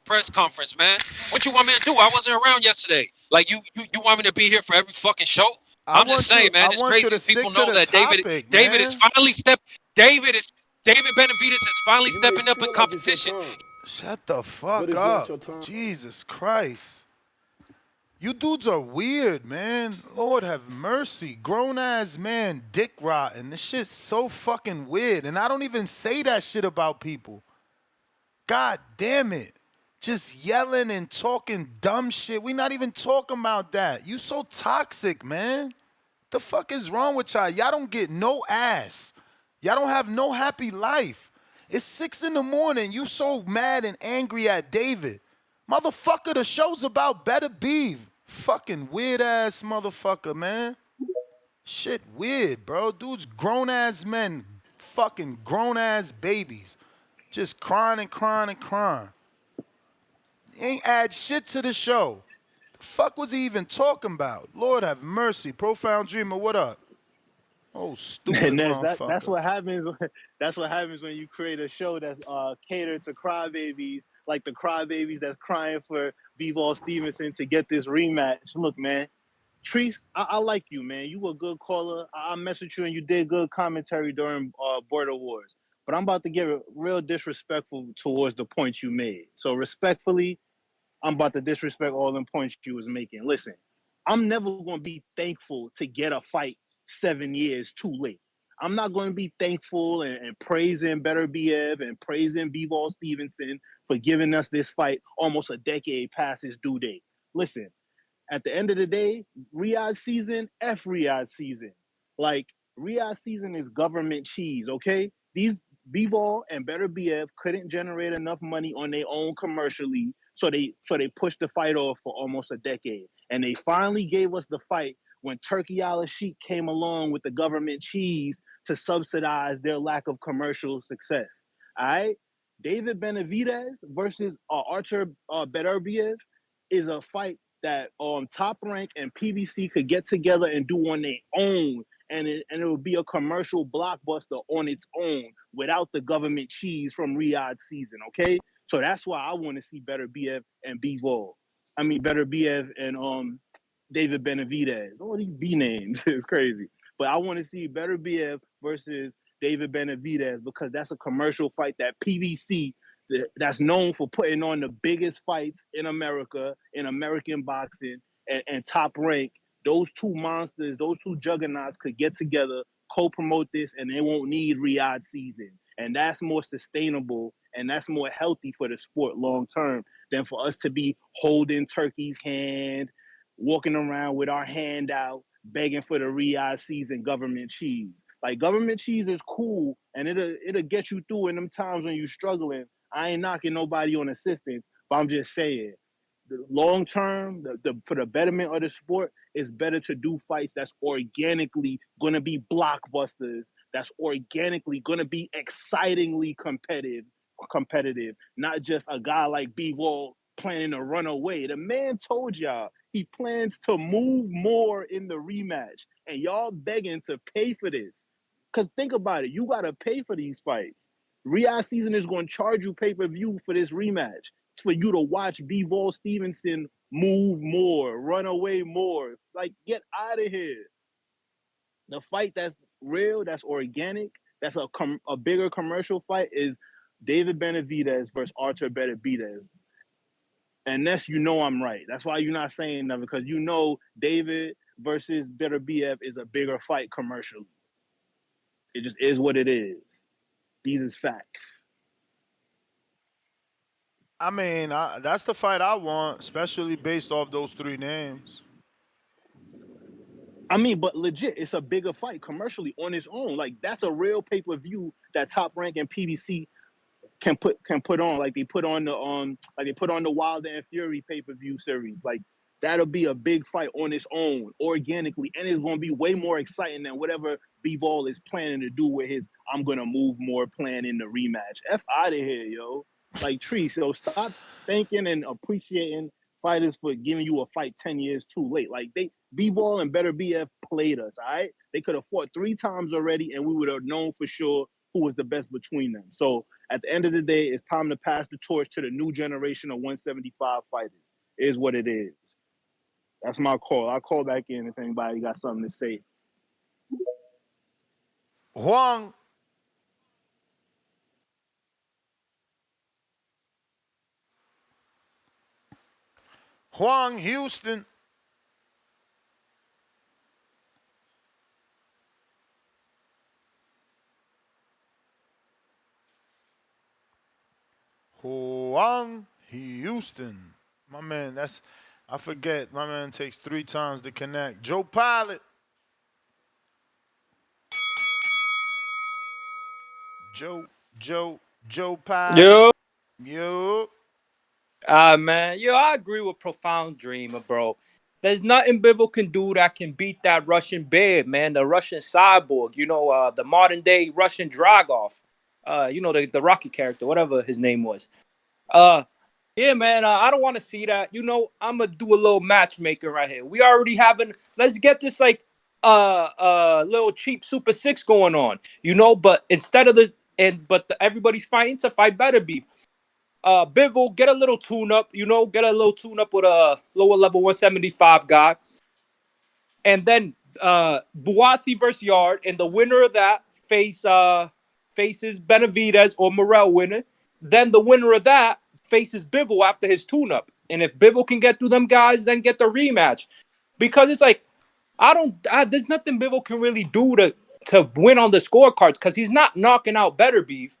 press conference, man. What you want me to do? I wasn't around yesterday. Like you want me to be here for every fucking show? I'm just saying, man. I It's want you crazy. to People stick to know the that topic, David is man. finally David Benavidez is finally You may stepping up in feel like it's your competition. time, Shut the but fuck it's not up. your time. Jesus Christ. You dudes are weird, man. Lord have mercy. Grown ass man, dick rotten. This shit's so fucking weird. And I don't even say that shit about people. God damn it. Just yelling and talking dumb shit. We not even talking about that. You so toxic, man. The fuck is wrong with y'all? Y'all don't get no ass. Y'all don't have no happy life. It's 6 a.m. You so mad and angry at David. Motherfucker, the show's about Better Beef. Fucking weird ass motherfucker, man. Shit weird, bro. Dudes grown ass men, fucking grown ass babies. Just crying and crying and crying. Ain't add shit to the show. The fuck was he even talking about? Lord have mercy. Profound Dreamer, what up? Oh, stupid And motherfucker. that's what happens. That's what happens when you create a show that's catered to crybabies, like the crybabies that's crying for Bivol Stevenson to get this rematch. Look, man, Treese, I like you, man. You a good caller. I mess with you, and you did good commentary during Border Wars. But I'm about to get real disrespectful towards the points you made. So respectfully, I'm about to disrespect all them points you was making. Listen, I'm never going to be thankful to get a fight 7 years too late. I'm not going to be thankful and praising Beterbiev and praising Bivol Stevenson for giving us this fight almost a decade past his due date. Listen, at the end of the day, Riyadh season, F Riyadh season. Like, Riyadh season is government cheese, okay? Bivol and Beterbiev couldn't generate enough money on their own commercially, so they pushed the fight off for almost a decade. And they finally gave us the fight when Turkey Al-Sheikh came along with the government cheese to subsidize their lack of commercial success. All right? David Benavidez versus Artur Beterbiev is a fight that Top Rank and PBC could get together and do on their own, and it will be a commercial blockbuster on its own without the government cheese from Riyadh season. Okay, so that's why I want to see Beterbiev and Bivol. I mean Beterbiev and David Benavidez. All these B names is crazy, but I want to see Beterbiev versus David Benavidez because that's a commercial fight that PBC that's known for putting on the biggest fights in America, in American boxing, and Top Rank. Those two monsters, those two juggernauts could get together, co-promote this, and they won't need Riyadh season. And that's more sustainable and that's more healthy for the sport long term than for us to be holding Turkey's hand, walking around with our hand out, begging for the Riyadh season government cheese. Like government cheese is cool and it'll get you through in them times when you're struggling. I ain't knocking nobody on assistance, but I'm just saying, the long term, for the betterment of the sport, it's better to do fights that's organically gonna be blockbusters, that's organically gonna be excitingly competitive, not just a guy like Bivol planning to run away. The man told y'all he plans to move more in the rematch, and y'all begging to pay for this. Because think about it, you gotta pay for these fights. Riyadh season is going to charge you pay-per-view for this rematch. It's for you to watch Bivol Stevenson move more, run away more. Like, get out of here. The fight that's real, that's organic, that's a bigger commercial fight is David Benavidez versus Artur Beterbiev. And that's, you know, I'm right. That's why you're not saying nothing, because you know David versus Beterbiev is a bigger fight commercially. It just is what it is. These is facts. I mean, that's the fight I want, especially based off those three names. I mean, but legit, it's a bigger fight commercially on its own. Like that's a real pay-per-view that Top Rank and PBC can put on. Like they put on the Wilder and Fury pay-per-view series. Like that'll be a big fight on its own, organically, and it's gonna be way more exciting than whatever Bivol is planning to do with his "I'm gonna move more" plan in the rematch. F out of here, yo. Like Tree, so stop thanking and appreciating fighters for giving you a fight 10 years too late. Like Bivol and Beterbiev played us, all right? They could have fought 3 times already, and we would have known for sure who was the best between them. So at the end of the day, it's time to pass the torch to the new generation of 175 fighters. It is what it is. That's my call. I'll call back in if anybody got something to say. Huang. Huang Houston. Huang Houston. My man, I forget. My man takes 3 times to connect. Joe Pilot. Joe Pilot. Yo. Man, I agree with Profound Dreamer, bro. There's nothing Bivol can do that can beat that Russian bear, man. The Russian cyborg, the modern day Russian Dragov. The Rocky character, whatever his name was. Yeah, man, I don't want to see that. I'm gonna do a little matchmaking right here. We already having. Let's get this little cheap Super 6 going on, But instead of everybody's fighting to fight better beef. Bivol, get a little tune-up, get a little tune-up with a lower level 175 guy. And then Buatsi versus Yard, and the winner of that faces Benavidez or Morel winner. Then the winner of that faces Bivol after his tune-up. And if Bivol can get through them guys, then get the rematch. Because it's like, there's nothing Bivol can really do to win on the scorecards because he's not knocking out Better Beef.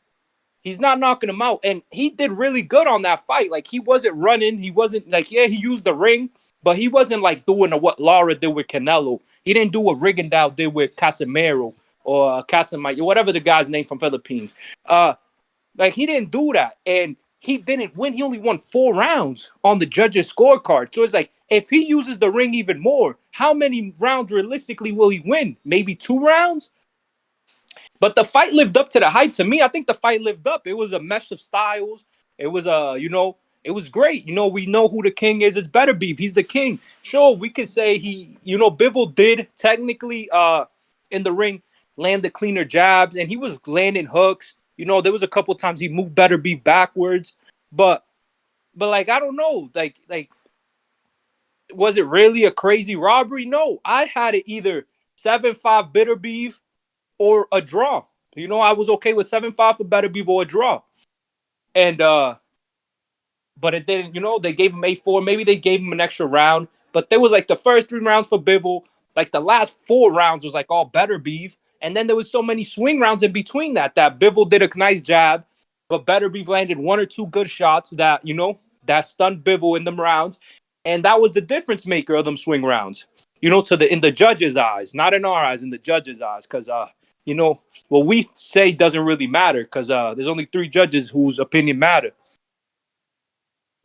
He's not knocking him out. And he did really good on that fight. Like, he wasn't running. He wasn't, he used the ring, but he wasn't, doing what Lara did with Canelo. He didn't do what Rigondeaux did with Casemiro or Casamite, whatever the guy's name from Philippines. Like he didn't do that, and he didn't win. He only won 4 rounds on the judges' scorecard. So it's like if he uses the ring even more, how many rounds realistically will he win? Maybe 2 rounds. But the fight lived up to the hype. To me, I think the fight lived up. It was a mesh of styles. It was it was great. We know who the king is. It's Beterbiev. He's the king. Sure, we could say Bivol did technically in the ring land the cleaner jabs, and he was landing hooks. There was a couple times he moved Beterbiev backwards, but like I don't know, like was it really a crazy robbery? No, I had it either 7-5 Beterbiev or a draw. I was okay with 7-5 for Beterbiev or a draw. And but it didn't, they gave him 8-4. Maybe they gave him an extra round. But there was like the first 3 rounds for Bivol. Like the last 4 rounds was like all Beterbiev. And then there was so many swing rounds in between that Bivol did a nice jab, but Beterbiev landed 1 or 2 good shots that stunned Bivol in them rounds. And that was the difference maker of them swing rounds. In the judges' eyes, not in our eyes, in the judges' eyes, because what we say doesn't really matter because there's only 3 judges whose opinion matter.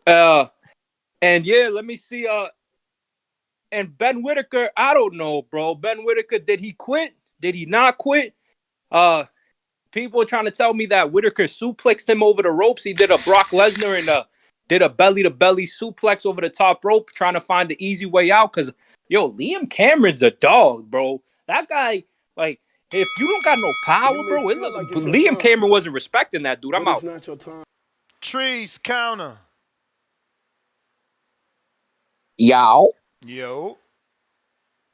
And yeah, let me see. And Ben Whitaker, I don't know, bro. Ben Whitaker, did he quit? Did he not quit? People are trying to tell me that Whitaker suplexed him over the ropes. He did a Brock Lesnar and did a belly-to-belly suplex over the top rope, trying to find the easy way out. Because, Liam Cameron's a dog, bro. That guy, like, if you don't got no power, bro, Liam Cameron wasn't respecting that dude. I'm out. It's not your time. Trees counter. Yo.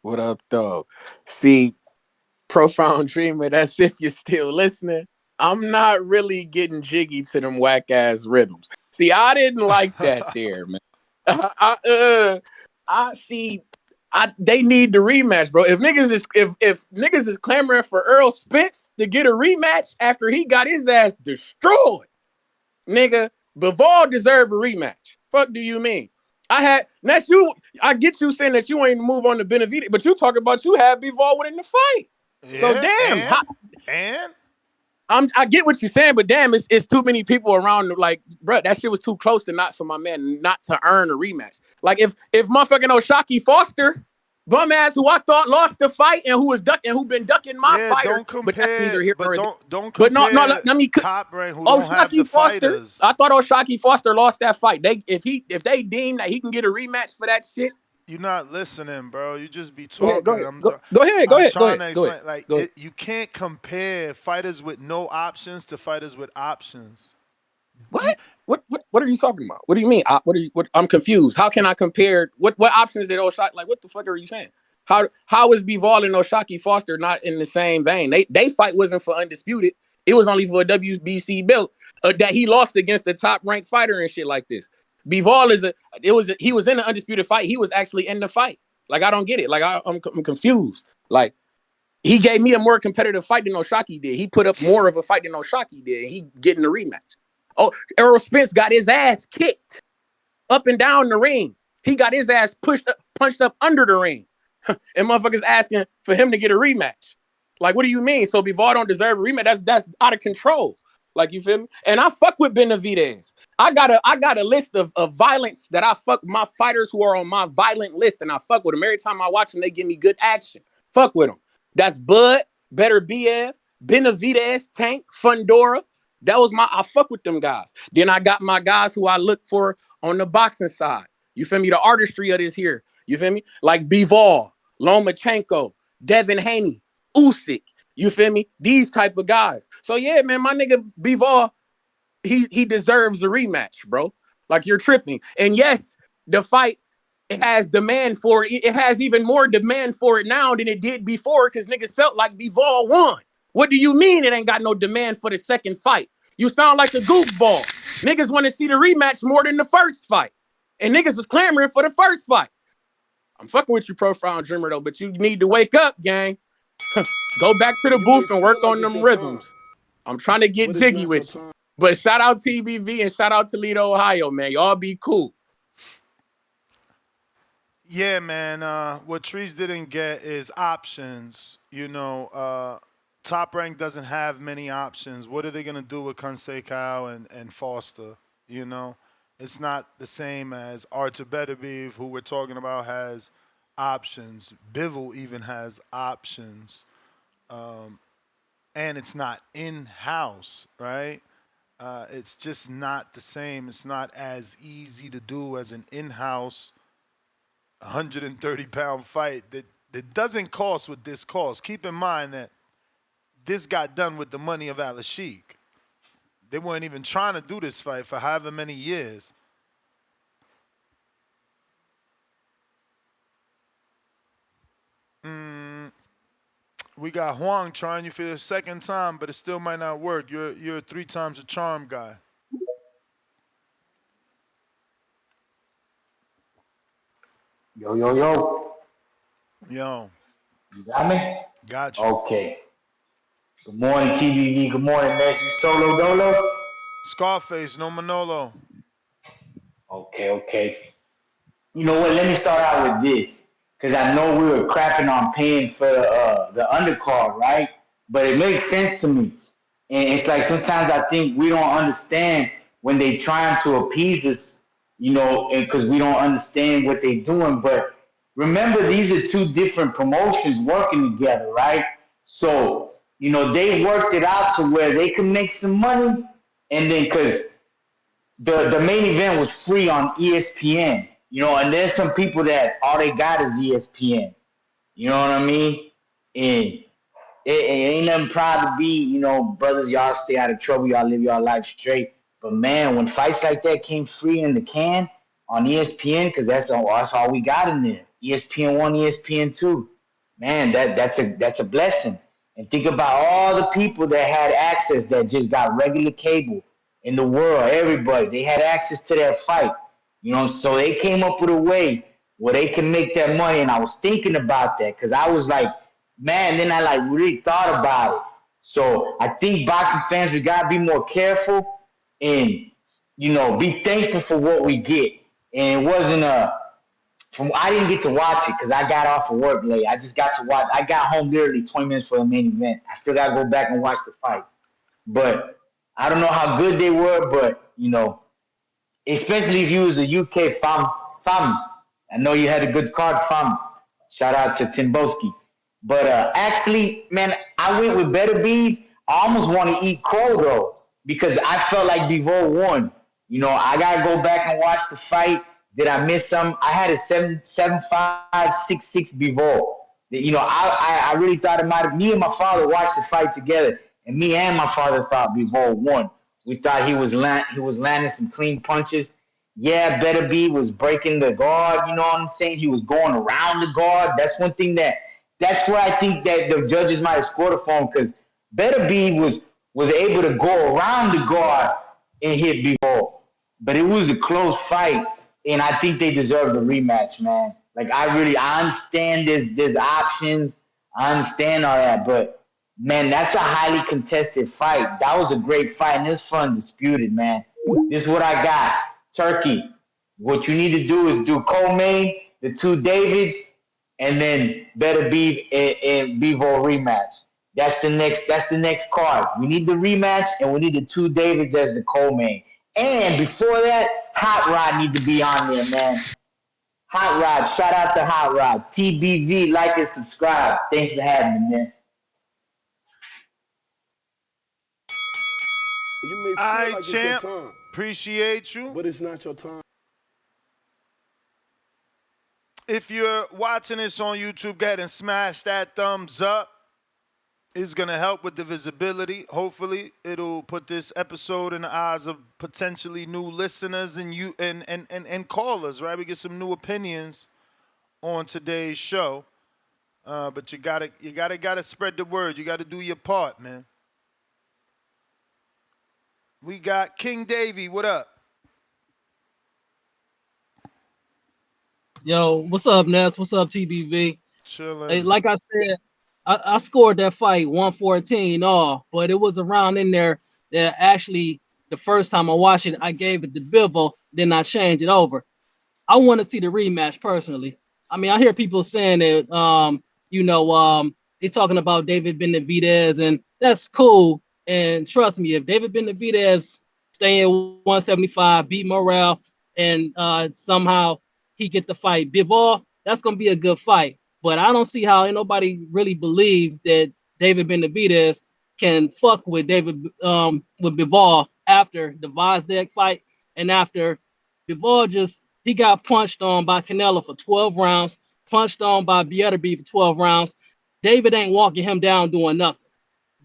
What up, though? See, Profound Dreamer, that's if you're still listening. I'm not really getting jiggy to them whack-ass rhythms. See, I didn't like that there, man. They need the rematch, bro. If niggas is clamoring for Earl Spence to get a rematch after he got his ass destroyed, nigga, Bivol deserved a rematch. Fuck do you mean? I get you saying that you ain't move on to Benavidez, but you talk about you had Bivol winning the fight. Yeah, so damn. I get what you're saying, but damn, it's too many people around. Like, bro, that shit was too close to not for my man not to earn a rematch. Like, if motherfucking O'Shaquie Foster, bum ass, who I thought lost the fight and who been ducking my fighter, don't compare. But that's neither here nor there. Don't compare. But no, let me. Top rank who don't have the Foster, fighters. I thought O'Shaquie Foster lost that fight. If they deem that he can get a rematch for that shit. You're not listening, bro. You just be talking. Go ahead. I'm trying to explain. Like, you can't compare fighters with no options to fighters with options. What? What are you talking about? What do you mean? I'm confused. How can I compare? What options did O'Shaquie? Like, what the fuck are you saying? How is Bivol and O'Shaquie Foster not in the same vein? They fight wasn't for undisputed. It was only for a WBC belt that he lost against the top ranked fighter and shit like this. Bivol he was in an undisputed fight. He was actually in the fight. Like, I don't get it. Like, I'm confused. Like, he gave me a more competitive fight than O'Shaquie did. He put up more of a fight than O'Shaquie did. He getting the rematch. Oh, Errol Spence got his ass kicked up and down the ring. He got his ass punched up under the ring. And motherfuckers asking for him to get a rematch. Like, what do you mean? So Bivol don't deserve a rematch? That's out of control. Like, you feel me? And I fuck with Benavidez. I got a list of violence that I fuck my fighters who are on my violent list, and I fuck with them. Every time I watch them, they give me good action. Fuck with them. That's Bud, Beterbiev, Benavidez, Tank, Fundora. I fuck with them guys. Then I got my guys who I look for on the boxing side. You feel me? The artistry of this here. You feel me? Like Bivol, Lomachenko, Devin Haney, Usyk. You feel me? These type of guys. So yeah, man, my nigga Bivol, he deserves a rematch, bro. Like, you're tripping. And yes, the fight, it has demand for it. It has even more demand for it now than it did before because niggas felt like Bivol won. What do you mean it ain't got no demand for the second fight? You sound like a goofball. Niggas want to see the rematch more than the first fight. And niggas was clamoring for the first fight. I'm fucking with you, Profound Dreamer, though, but you need to wake up, gang. Go back to the booth and work on them rhythms. I'm trying to get jiggy with you. But shout out TBV and shout out Toledo, Ohio, man. Y'all be cool. Yeah, man. What Trees didn't get is options. Top Rank doesn't have many options. What are they gonna do with Consecal and Foster? You know, it's not the same as Artur Beterbiev, who we're talking about, has options. Bivol even has options, and it's not in house, right? It's just not the same. It's not as easy to do as an in-house 130-pound fight that doesn't cost what this costs. Keep in mind that this got done with the money of Al-Sheikh. They weren't even trying to do this fight for however many years. We got Huang trying you for the second time, but it still might not work. You're 3 times a charm guy. Yo, yo, yo. Yo. You got me? Got you. Okay. Good morning, TVV. Good morning, Messi Solo Dolo. Scarface, no Manolo. Okay. You know what? Let me start out with this. Because I know we were crapping on paying for the undercard, right? But it makes sense to me. And it's like sometimes I think we don't understand when they trying to appease us, you know, because we don't understand what they're doing. But remember, these are 2 different promotions working together, right? So, you know, they worked it out to where they can make some money. And then because the main event was free on ESPN, you know, and there's some people that all they got is ESPN. You know what I mean? And it ain't nothing proud to be, you know, brothers, y'all stay out of trouble, y'all live y'all life straight. But man, when fights like that came free in the can on ESPN, because that's all we got in there. ESPN1, ESPN2. Man, that's a blessing. And think about all the people that had access that just got regular cable in the world, everybody. They had access to that fight. You know, so they came up with a way where they can make that money. And I was thinking about that because I was like, man, then I like really thought about it. So I think boxing fans, we gotta be more careful and, you know, be thankful for what we get. And it wasn't I didn't get to watch it because I got off of work late. I just got to watch. I got home literally 20 minutes for the main event. I still gotta go back and watch the fights. But I don't know how good they were, but you know, especially if you was a UK fam. I know you had a good card, fam. Shout out to Timboski. But actually, man, I went with Better Be. I almost want to eat crow though because I felt like Bivol won. You know, I gotta go back and watch the fight. Did I miss some? I had a 7.566 Bivol. You know, I really thought it might have. Me and my father watched the fight together, and me and my father thought Bivol won. We thought he was landing some clean punches. Yeah, Better Be was breaking the guard. You know what I'm saying? He was going around the guard. That's one thing that's where I think that the judges might have scored it for him because Better Be was able to go around the guard and hit Bivol. But it was a close fight, and I think they deserve the rematch, man. Like I understand there's options. I understand all that, but man, that's a highly contested fight. That was a great fight, and this fun disputed, man. This is what I got. Turkey. What you need to do is do co-main, the 2 Davids, and then Better Be and Bivol rematch. That's the next card. We need the rematch, and we need the 2 Davids as the co-main. And before that, Hot Rod need to be on there, man. Hot Rod, shout out to Hot Rod. TBV, like and subscribe. Thanks for having me, man. You may feel All right, like champ. it's your time. Appreciate you. But it's not your time. If you're watching this on YouTube, go ahead and smash that thumbs up. It's going to help with the visibility. Hopefully, it'll put this episode in the eyes of potentially new listeners and callers, right? We get some new opinions on today's show. But you gotta spread the word. You gotta do your part, man. We got King Davey. What up? Yo, what's up, Ness? What's up, TBV? Chilling. Hey, like I said, I scored that fight 114 off, but it was around in there that actually the first time I watched it, I gave it to Bivol, then I changed it over. I want to see the rematch personally. I mean, I hear people saying that, He's talking about David Benavidez, and that's cool. And trust me, if David Benavidez stay at 175, beat Morrell, and somehow he get the fight Bivol, that's gonna be a good fight. But I don't see how ain't nobody really believe that David Benavidez can fuck with with Bivol after the Vazdeck fight and after Bivol just he got punched on by Canelo for 12 rounds, punched on by Beterbiev for 12 rounds. David ain't walking him down doing nothing.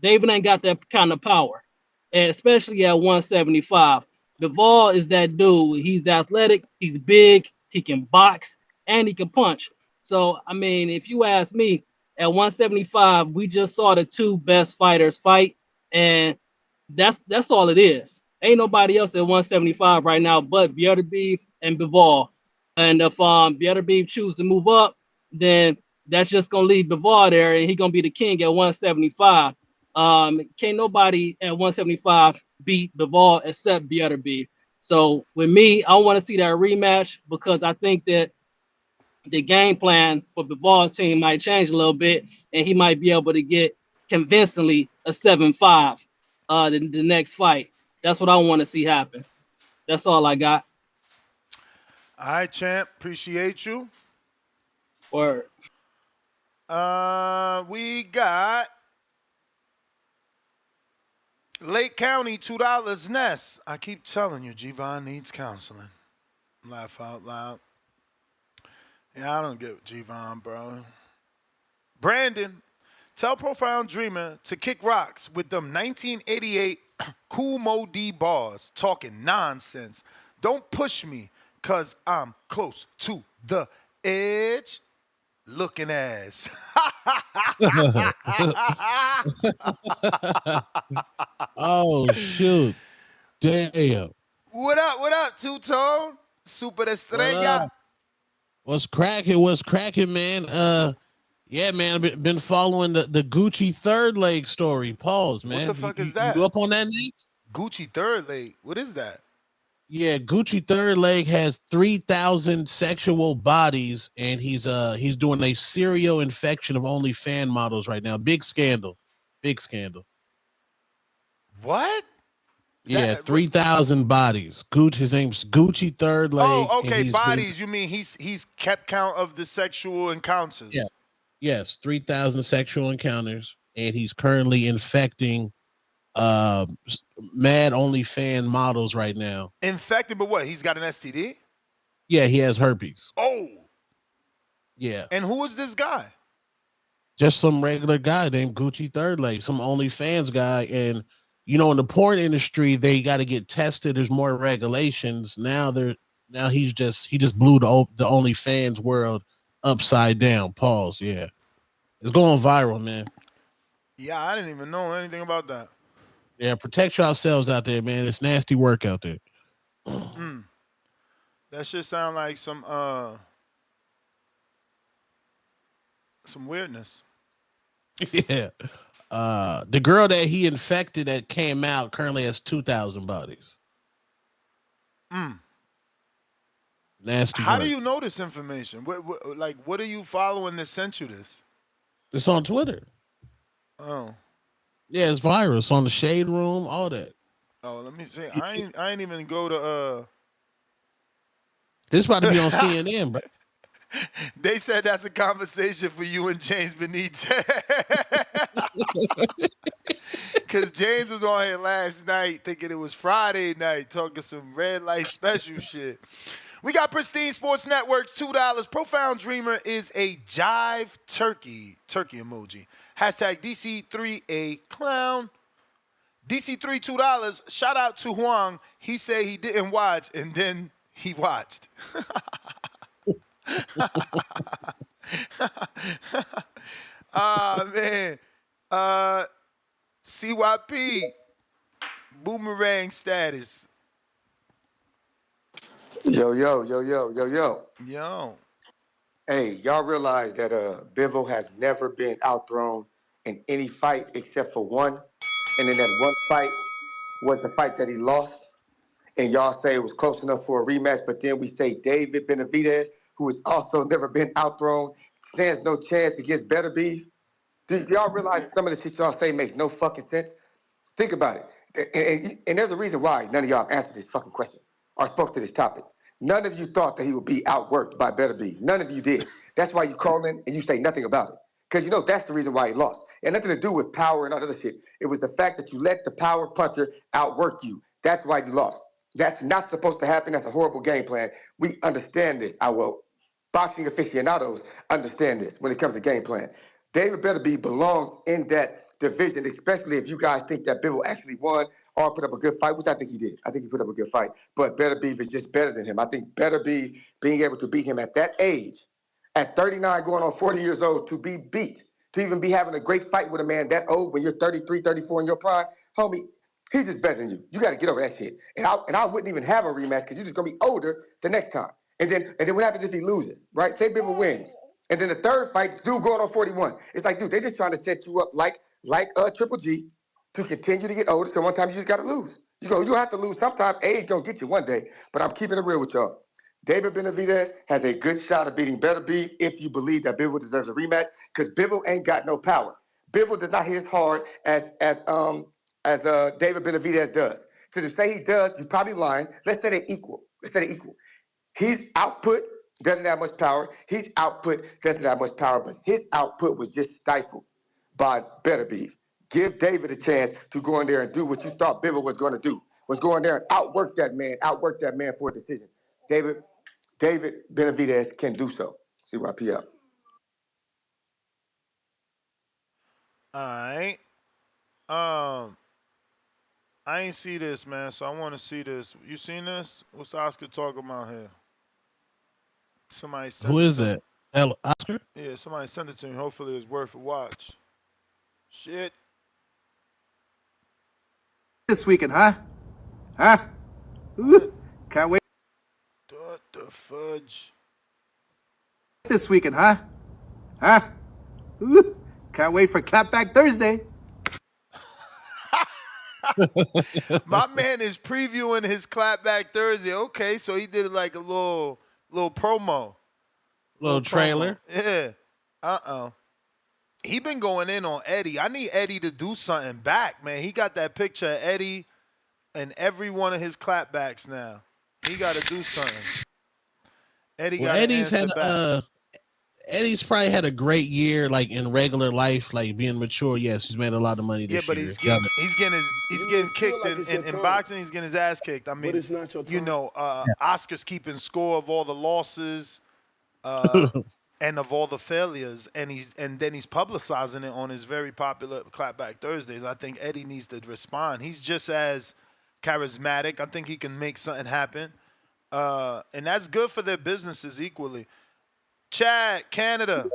David ain't got that kind of power, and especially at 175. Bivol is that dude. He's athletic, he's big, he can box, and he can punch. So, I mean, if you ask me, at 175, we just saw the two best fighters fight, and that's all it is. Ain't nobody else at 175 right now but Beterbiev and Bivol. And if Beterbiev choose to move up, then that's just gonna leave Bivol there, and he gonna be the king at 175. Can't nobody at 175 beat Bivol except Beterbiev. So with me, I want to see that rematch because I think that the game plan for Bivol's team might change a little bit, and he might be able to get convincingly a 7-5 the next fight. That's what I want to see happen. That's all I got. All right, champ. Appreciate you. Word. We got Lake County, $2 Ness. I keep telling you, Javon needs counseling. Laugh out loud. Yeah, I don't get Javon, bro. Brandon, tell Profound Dreamer to kick rocks with them 1988 Cool Mo D bars, talking nonsense. Don't push me, cause I'm close to the edge. Looking ass. Oh shoot. Damn. What up, Two-Tone? Super What Estrella. up? What's cracking, man? Yeah, man, I've been following the Gucci third leg story. Pause, man. What the fuck You, is that? you up on that, Nate? Gucci third leg. What is that? Yeah, Gucci third leg has 3,000 sexual bodies, and he's doing a serial infection of only fan models right now. Big scandal. Big scandal. What? Yeah, 3,000 bodies. Gucci, his name's Gucci third leg. Oh, and okay, he's bodies. You mean he's kept count of the sexual encounters? Yeah. Yes, 3,000 sexual encounters, and he's currently infecting uh mad only fan models right now. Infected, but what? He's got an STD? Yeah, he has herpes. Oh. Yeah. And who is this guy? Just some regular guy named Gucci third leg, some OnlyFans guy. And you know, in the porn industry, they got to get tested. There's more regulations. Now he just blew the OnlyFans world upside down. Pause. Yeah. It's going viral, man. Yeah, I didn't even know anything about that. Yeah, protect yourselves out there, man. It's nasty work out there. That shit sound like some weirdness. Yeah. The girl that he infected that came out currently has 2,000 bodies. Nasty How work. do you know this information? What are you following that sent you this? It's on Twitter. Oh. Yeah, it's viral. It's on the Shade Room, all that. Oh, let me see. I ain't even go to This about to be on CNN, bro. They said that's a conversation for you and James Benitez. Because James was on here last night thinking it was Friday night, talking some red light special shit. We got Pristine Sports Network, $2. Profound Dreamer is a jive turkey emoji. Hashtag DC3A clown. DC3 $2. Shout out to Huang. He said he didn't watch and then he watched. Man. CYP. Boomerang status. Yo. Hey, y'all realize that Bivol has never been outthrown in any fight except for one. And in that one fight was the fight that he lost. And y'all say it was close enough for a rematch, but then we say David Benavidez, who has also never been outthrown, stands no chance against Beterbiev. Do y'all realize some of the shit y'all say makes no fucking sense? Think about it. And there's a reason why none of y'all answered this fucking question or spoke to this topic. None of you thought that he would be outworked by Beterbiev. None of you did. That's why you call in and you say nothing about it. Because you know that's the reason why he lost. It had nothing to do with power and all that other shit. It was the fact that you let the power puncher outwork you. That's why you lost. That's not supposed to happen. That's a horrible game plan. We understand this. I will. Boxing aficionados understand this when it comes to game plan. David Beterbiev belongs in that division, especially if you guys think that Bivol actually won or put up a good fight, which I think he did. I think he put up a good fight. But Beterbiev is just better than him. I think Beterbiev being able to beat him at that age, at 39 going on 40 years old, to be beat, to even be having a great fight with a man that old when you're 33, 34 in your prime, homie, he's just better than you. You got to get over that shit. And I wouldn't even have a rematch because you're just going to be older the next time. And then what happens if he loses, right? Say Bivol wins. And then the third fight, dude going on 41. It's like, dude, they're just trying to set you up like Triple G to continue to get older. So one time you just got to lose. You have to lose. Sometimes age gonna get you one day. But I'm keeping it real with y'all. David Benavidez has a good shot of beating Beterbiev if you believe that Bivol deserves a rematch, because Bivol ain't got no power. Bivol does not hit as hard as David Benavidez does. So to say he does, you're probably lying. Let's say they're equal. His output doesn't have much power. His output doesn't have much power, but his output was just stifled by Beterbiev. Give David a chance to go in there and do what you thought Bivol was going to do. Was go in there and outwork that man for a decision. David Benavidez can do so. CYP out. All right. I ain't see this, man, so I want to see this. You seen this? What's Oscar talking about here? Somebody sent Who it is to me. that? Oscar? Yeah, somebody sent it to me. Hopefully it's worth a watch. Shit. This weekend, huh? Huh? Ooh, can't wait What the fudge? this weekend, huh? Huh? Ooh, can't wait for Clapback Thursday. My man is previewing his clapback Thursday. Okay, so he did like a little promo. Little trailer. Yeah. He been going in on Eddie. I need Eddie to do something back, man. He got that picture of Eddie in every one of his clapbacks now. He got to do something. Eddie got to answer back. Eddie's probably had a great year, like in regular life, like being mature. Yes, he's made a lot of money this But year. he's getting kicked in boxing. He's getting his ass kicked. I mean, it's not your time. Oscar's keeping score of all the losses and of all the failures, and then he's publicizing it on his very popular Clapback Thursdays. I think Eddie needs to respond. He's just as charismatic. I think he can make something happen, and that's good for their businesses equally. Chad, Canada.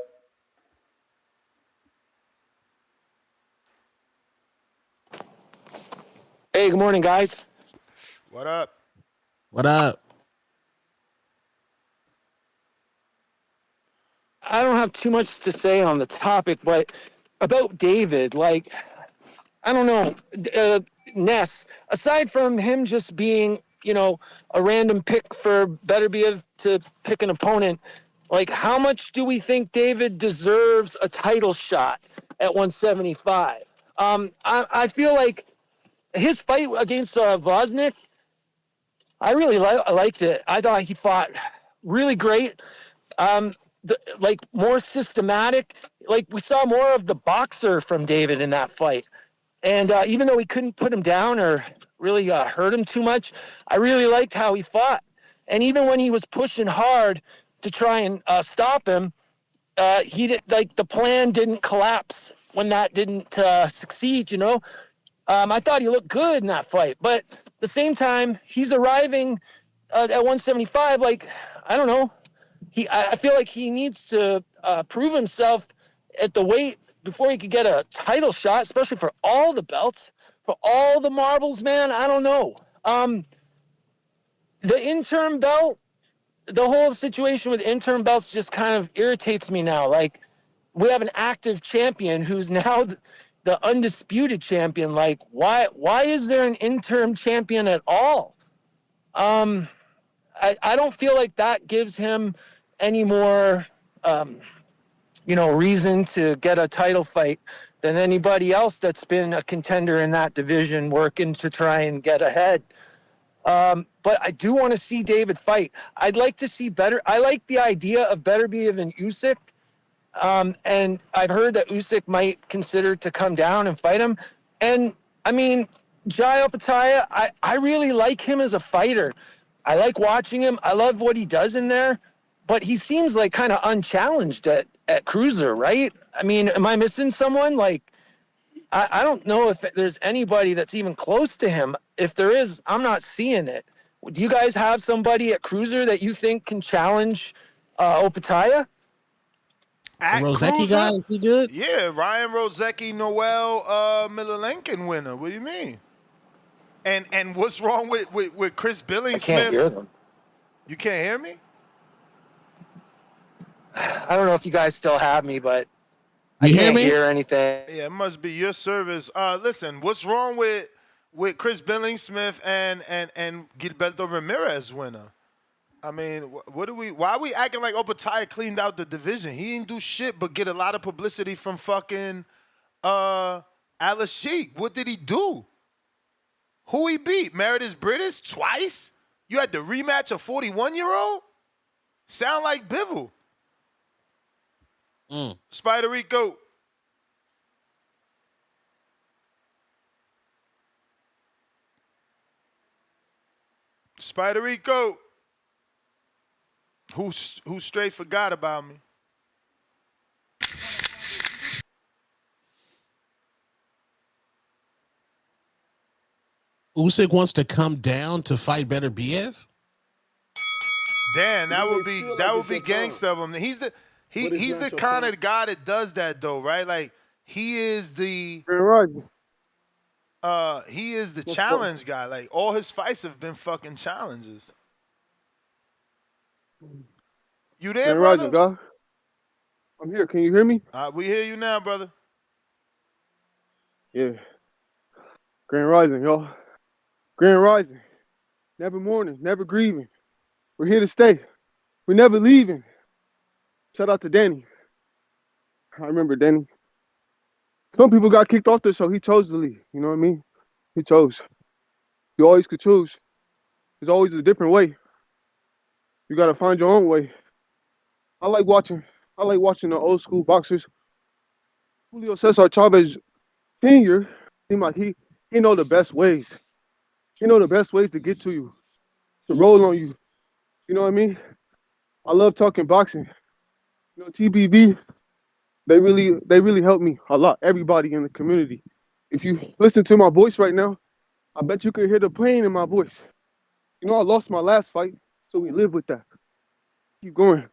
Hey, good morning, guys. What up? What up? I don't have too much to say on the topic, but about David, like, I don't know, Ness, aside from him just being, a random pick for Beterbiev to pick an opponent, like, how much do we think David deserves a title shot at 175? I feel like his fight against Wozniak, I really liked it. I thought he fought really great. Like more systematic. Like we saw more of the boxer from David in that fight. And even though he couldn't put him down or really hurt him too much, I really liked how he fought. And even when he was pushing hard to try and stop him, he did, like the plan didn't collapse when that didn't succeed. I thought he looked good in that fight, but at the same time, he's arriving at 175. Like I don't know. I feel like he needs to prove himself at the weight before he could get a title shot, especially for all the belts, for all the marbles, man. I don't know. The interim belt, the whole situation with interim belts just kind of irritates me now. Like, we have an active champion who's now the undisputed champion. Like, why is there an interim champion at all? I don't feel like that gives him any more reason to get a title fight than anybody else that's been a contender in that division working to try and get ahead. But I do want to see David fight. I'd like to see better. I like the idea of Beterbiev and Usyk. And I've heard that Usyk might consider to come down and fight him. And I mean, Jai Opetaia, I really like him as a fighter. I like watching him. I love what he does in there, but he seems like kind of unchallenged at cruiser, right? I mean, am I missing someone? Like, I don't know if there's anybody that's even close to him. If there is, I'm not seeing it. Do you guys have somebody at cruiser that you think can challenge Opetaia? At Rozecki cruiser? guy, is he good? Yeah, Ryan Rozecki, Noel Milalenkin winner. What do you mean? And what's wrong with Chris Billingsmith? I can't hear them. You can't hear me? I don't know if you guys still have me, but You I hear can't me? hear anything. Yeah, it must be your service. Listen, what's wrong with Chris Billingsmith and Gilberto Ramirez winner? I mean, why are we acting like Opetaia cleaned out the division? He didn't do shit but get a lot of publicity from fucking Alice Sheik. What did he do? Who he beat? Meredith British twice? You had the rematch of 41-year-old? Sound like Bivol. Spider Rico. Spider Rico. Who straight forgot about me? Usyk wants to come down to fight Beterbiev? Damn, that You would may be feel that like would it's be your time. gangsta of him. He's the But it's he's not the your kind time. of guy that does that though, right? Like he is the challenge guy. Like all his fights have been fucking challenges. You there, Grand brother? Rising, God. I'm here. Can you hear me? We hear you now, brother. Yeah. Grand Rising, y'all. Grand Rising. Never mourning, never grieving. We're here to stay. We're never leaving. Shout out to Danny. I remember Danny. Some people got kicked off the show. He chose to leave. You know what I mean? He chose. You always could choose. There's always a different way. You gotta find your own way. I like watching the old school boxers. Julio Cesar Chavez Sr. seemed like he know the best ways. He know the best ways to get to you, to roll on you. You know what I mean? I love talking boxing. You know, TBV, they really helped me a lot. Everybody in the community. If you listen to my voice right now, I bet you could hear the pain in my voice. You know, I lost my last fight, so we live with that. Keep going.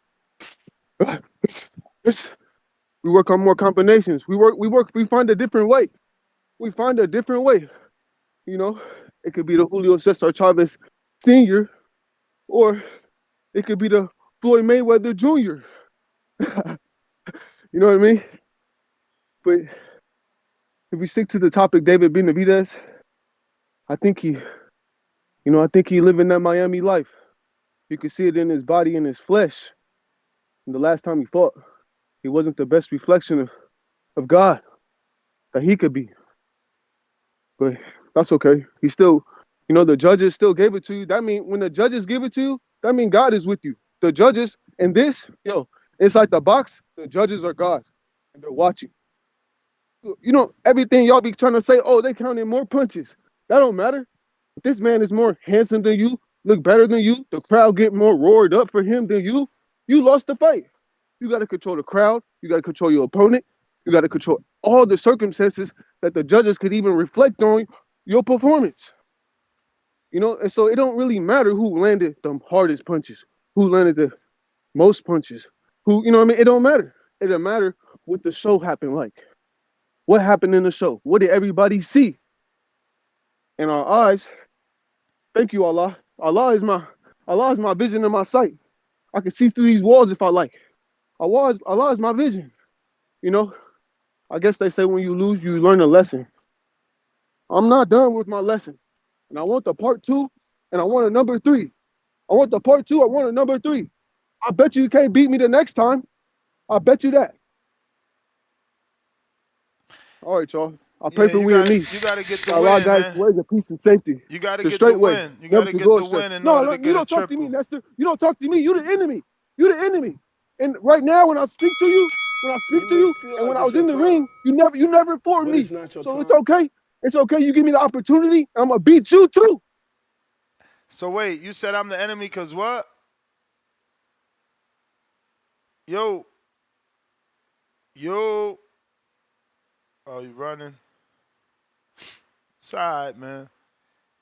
We work on more combinations. We find a different way. We find a different way. You know, it could be the Julio Cesar Chavez Sr. or it could be the Floyd Mayweather Jr. You know what I mean? But if we stick to the topic, David Benavidez, I think he living that Miami life. You can see it in his body and his flesh. And the last time he fought, he wasn't the best reflection of God that he could be. But that's okay. He still, the judges still gave it to you. That means when the judges give it to you, that means God is with you. The judges in this, inside the box, the judges are God. And they're watching. Everything y'all be trying to say, oh, they counted more punches. That don't matter. If this man is more handsome than you, look better than you, the crowd get more roared up for him than you lost the fight. You got to control the crowd. You got to control your opponent. You got to control all the circumstances that the judges could even reflect on your performance. And so it don't really matter who landed the hardest punches, who landed the most punches, it don't matter. It don't matter what the show happened like. What happened in the show? What did everybody see? In our eyes, thank you, Allah. Allah is my vision and my sight. I can see through these walls if I like. Allah is my vision. I guess they say when you lose, you learn a lesson. I'm not done with my lesson. And I want the part 2, and I want a number 3. I want the part 2, I want a number 3. I bet you can't beat me the next time. I bet you that. All right, y'all. I'll pray Yeah, for we and me. you gotta get the Got a lot of win, guys man. ways of peace and safety. You gotta The get the straight way. win. You Never gotta to get go the astray. win in No, order no, to you get a don't talk to me, triple. Nestor. You don't talk to me. You the enemy. You the enemy. And right now, when I speak to you, You may feel and when like I it's was your in the time, ring, you never fought but me. it's not your So it's time. okay. It's okay. You give me the opportunity, and I'm gonna beat you too. So wait, you said I'm the enemy because what? Yo. Yo. Oh, you running? It's all right, man.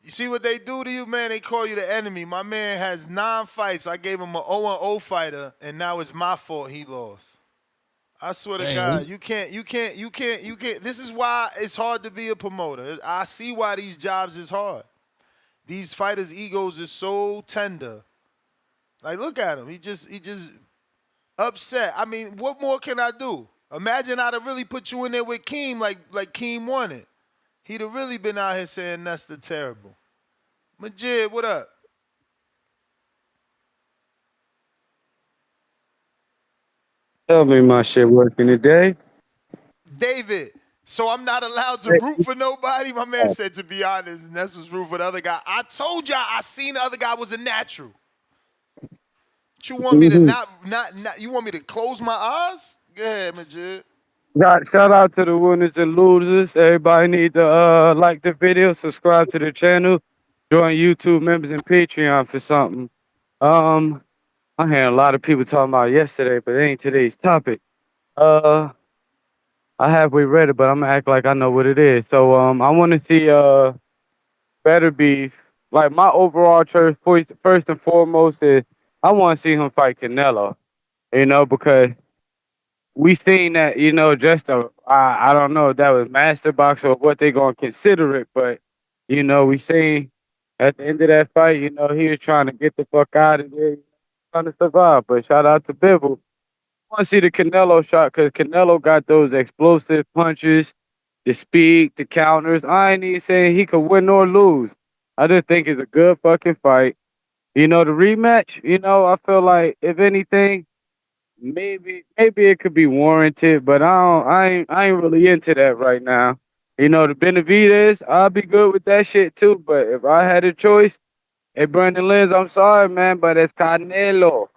You see what they do to you, man? They call you the enemy. My man has 9 fights. I gave him an 0-0 fighter, and now it's my fault he lost. I swear to Damn. God, you can't. This is why it's hard to be a promoter. I see why these jobs is hard. These fighters' egos is so tender. Like, look at him. He just upset. I mean, what more can I do? Imagine I'd have really put you in there with Keem like Keem wanted. He'd have really been out here saying Nesta terrible. Majid, what up? Tell me my shit working today. David, so I'm not allowed to root for nobody? My man said, to be honest, Ness was root for the other guy. I told y'all I seen the other guy was a natural. But you want me to not you want me to close my eyes? Go ahead, Majid. Shout out to the winners and losers. Everybody need to like the video, subscribe to the channel, join YouTube members and Patreon for something. I heard a lot of people talking about yesterday, but it ain't today's topic. I halfway read it, but I'm gonna act like I know what it is. So I wanna see Better Beef. Like my overall choice first and foremost is I wanna see him fight Canelo. Because we seen that, just I don't know if that was master box or what they gonna consider it, but we seen at the end of that fight, he was trying to get the fuck out of there, trying to survive. But shout out to Bivol. I want to see the Canelo shot because Canelo got those explosive punches, the speed, the counters. I ain't even saying he could win or lose. I just think it's a good fucking fight. The rematch, I feel like if anything, maybe it could be warranted, but I ain't really into that right now. The Benavidez, I'll be good with that shit too. But if I had a choice, hey Brandon Lenz, I'm sorry, man, but it's Canelo.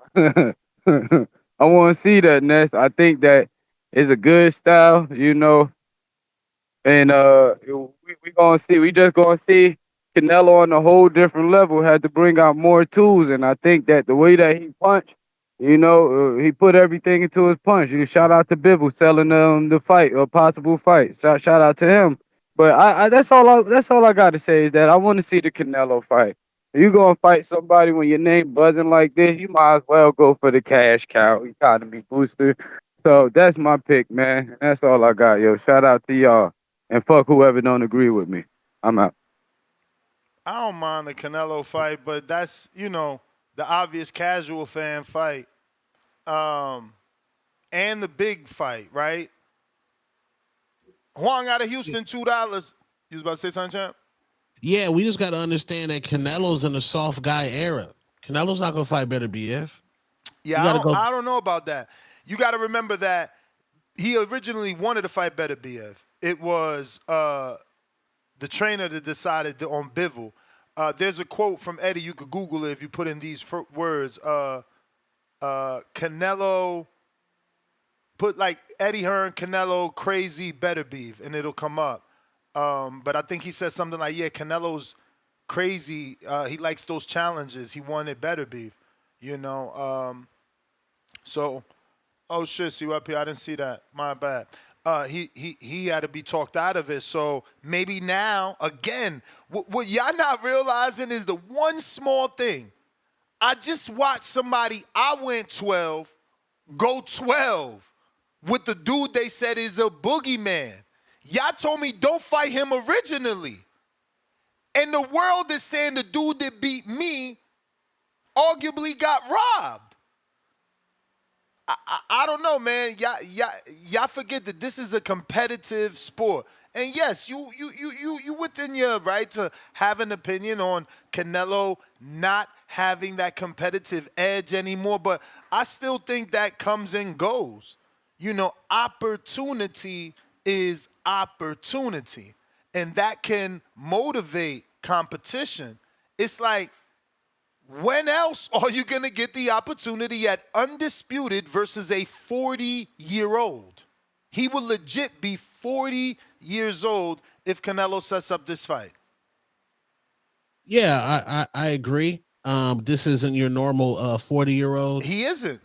I want to see that, Ness. I think that is a good style, and we gonna see. We just gonna see Canelo on a whole different level. Had to bring out more tools, and I think that the way that he punched, he put everything into his punch. Shout out to Bibble selling the fight, a possible fight. Shout out to him. But I that's all I got to say is that I want to see the Canelo fight. If you gonna fight somebody when your name buzzing like this, you might as well go for the cash cow economy booster. So that's my pick, man. That's all I got, yo. Shout out to y'all. And fuck whoever don't agree with me. I'm out. I don't mind the Canelo fight, but that's, the obvious casual fan fight. And the big fight, right? Huang out of Houston, $2. You was about to say something, champ? Yeah, we just got to understand that Canelo's in the soft guy era. Canelo's not gonna fight Better BF. Yeah, You got to go. I don't know about that. You got to remember that he originally wanted to fight Beterbiev. It was the trainer that decided on Bivol. There's a quote from Eddie. You could Google it if you put in these words. Canelo, put like Eddie Hearn, Canelo, crazy Beterbiev, and it'll come up. But I think he said something like, yeah, Canelo's crazy. He likes those challenges. He wanted Beterbiev, So, oh shit, see up here? I didn't see that. My bad. He had to be talked out of it. So maybe now, again, what y'all not realizing is the one small thing. I just watched somebody, I went 12, go 12 with the dude they said is a boogeyman. Y'all told me don't fight him originally. And the world is saying the dude that beat me arguably got robbed. I don't know, man. Y'all forget that this is a competitive sport. And yes, you within your right to have an opinion on Canelo not having that competitive edge anymore, but I still think that comes and goes. Opportunity is opportunity, and that can motivate competition. It's like, when else are you going to get the opportunity at undisputed versus a 40-year-old? He will legit be 40 years old if Canelo sets up this fight. Yeah, I agree. This isn't your normal 40-year-old. He isn't.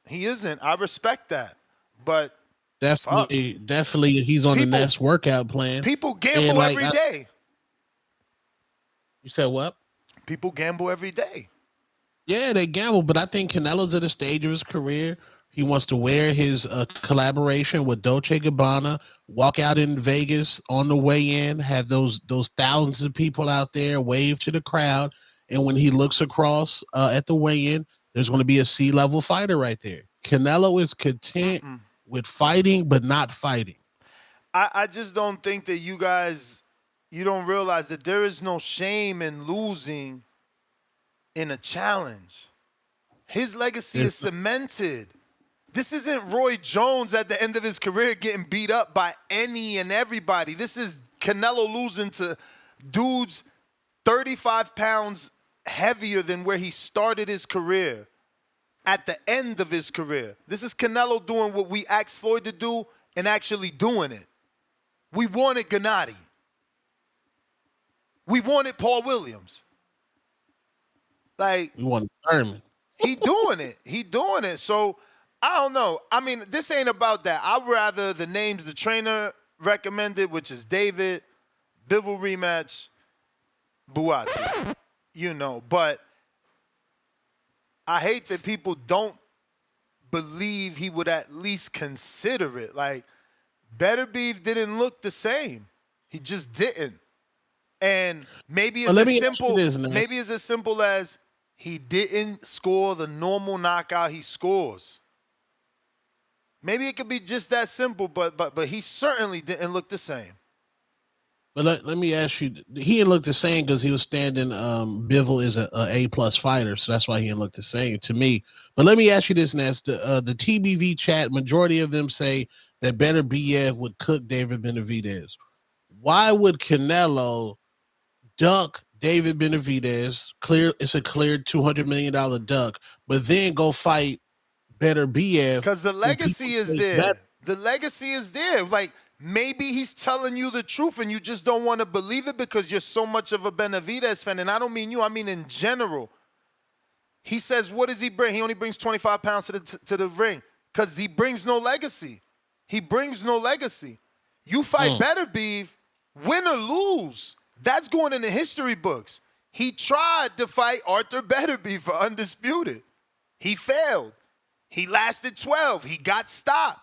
He isn't. I respect that. But definitely he's on the next workout plan. People gamble And every day. You said what? People gamble every day. Yeah, they gamble, but I think Canelo's at a stage of his career. He wants to wear his collaboration with Dolce & Gabbana, walk out in Vegas on the way in, have those thousands of people out there, wave to the crowd, and when he looks across at the weigh-in, there's going to be a C-level fighter right there. Canelo is content with fighting, but not fighting. I just don't think that you don't realize that there is no shame in losing in a challenge. His legacy is cemented. This isn't Roy Jones at the end of his career getting beat up by any and everybody. This is Canelo losing to dudes 35 pounds heavier than where he started his career at the end of his career. This is Canelo doing what we asked Floyd to do and actually doing it. We wanted Gennady. We wanted Paul Williams. Like, we wanted Thurman. He doing it. He doing it. So, I don't know. I mean, this ain't about that. I'd rather the names the trainer recommended, which is David, Bivol Rematch, Buatsi. But I hate that people don't believe he would at least consider it. Like, Beterbiev didn't look the same. He just didn't. And maybe it's as simple as he didn't score the normal knockout he scores. Maybe it could be just that simple, but he certainly didn't look the same. But let me ask you, he didn't look the same because he was standing. Bivol is a A+ fighter, so that's why he didn't look the same to me. But let me ask you this, Ness. The TBV chat, majority of them say that Beterbiev would cook David Benavidez. Why would Canelo duck David Benavidez? It's a clear $200 million duck, but then go fight Beterbiev because the legacy is there. The legacy is there. Like, maybe he's telling you the truth and you just don't want to believe it because you're so much of a Benavidez fan. And I don't mean you, I mean in general. He says, what does he bring? He only brings 25 pounds to the ring because he brings no legacy. He brings no legacy. You fight Beterbiev, win or lose, that's going in the history books. He tried to fight Artur Beterbiev for undisputed. He failed. He lasted 12. He got stopped.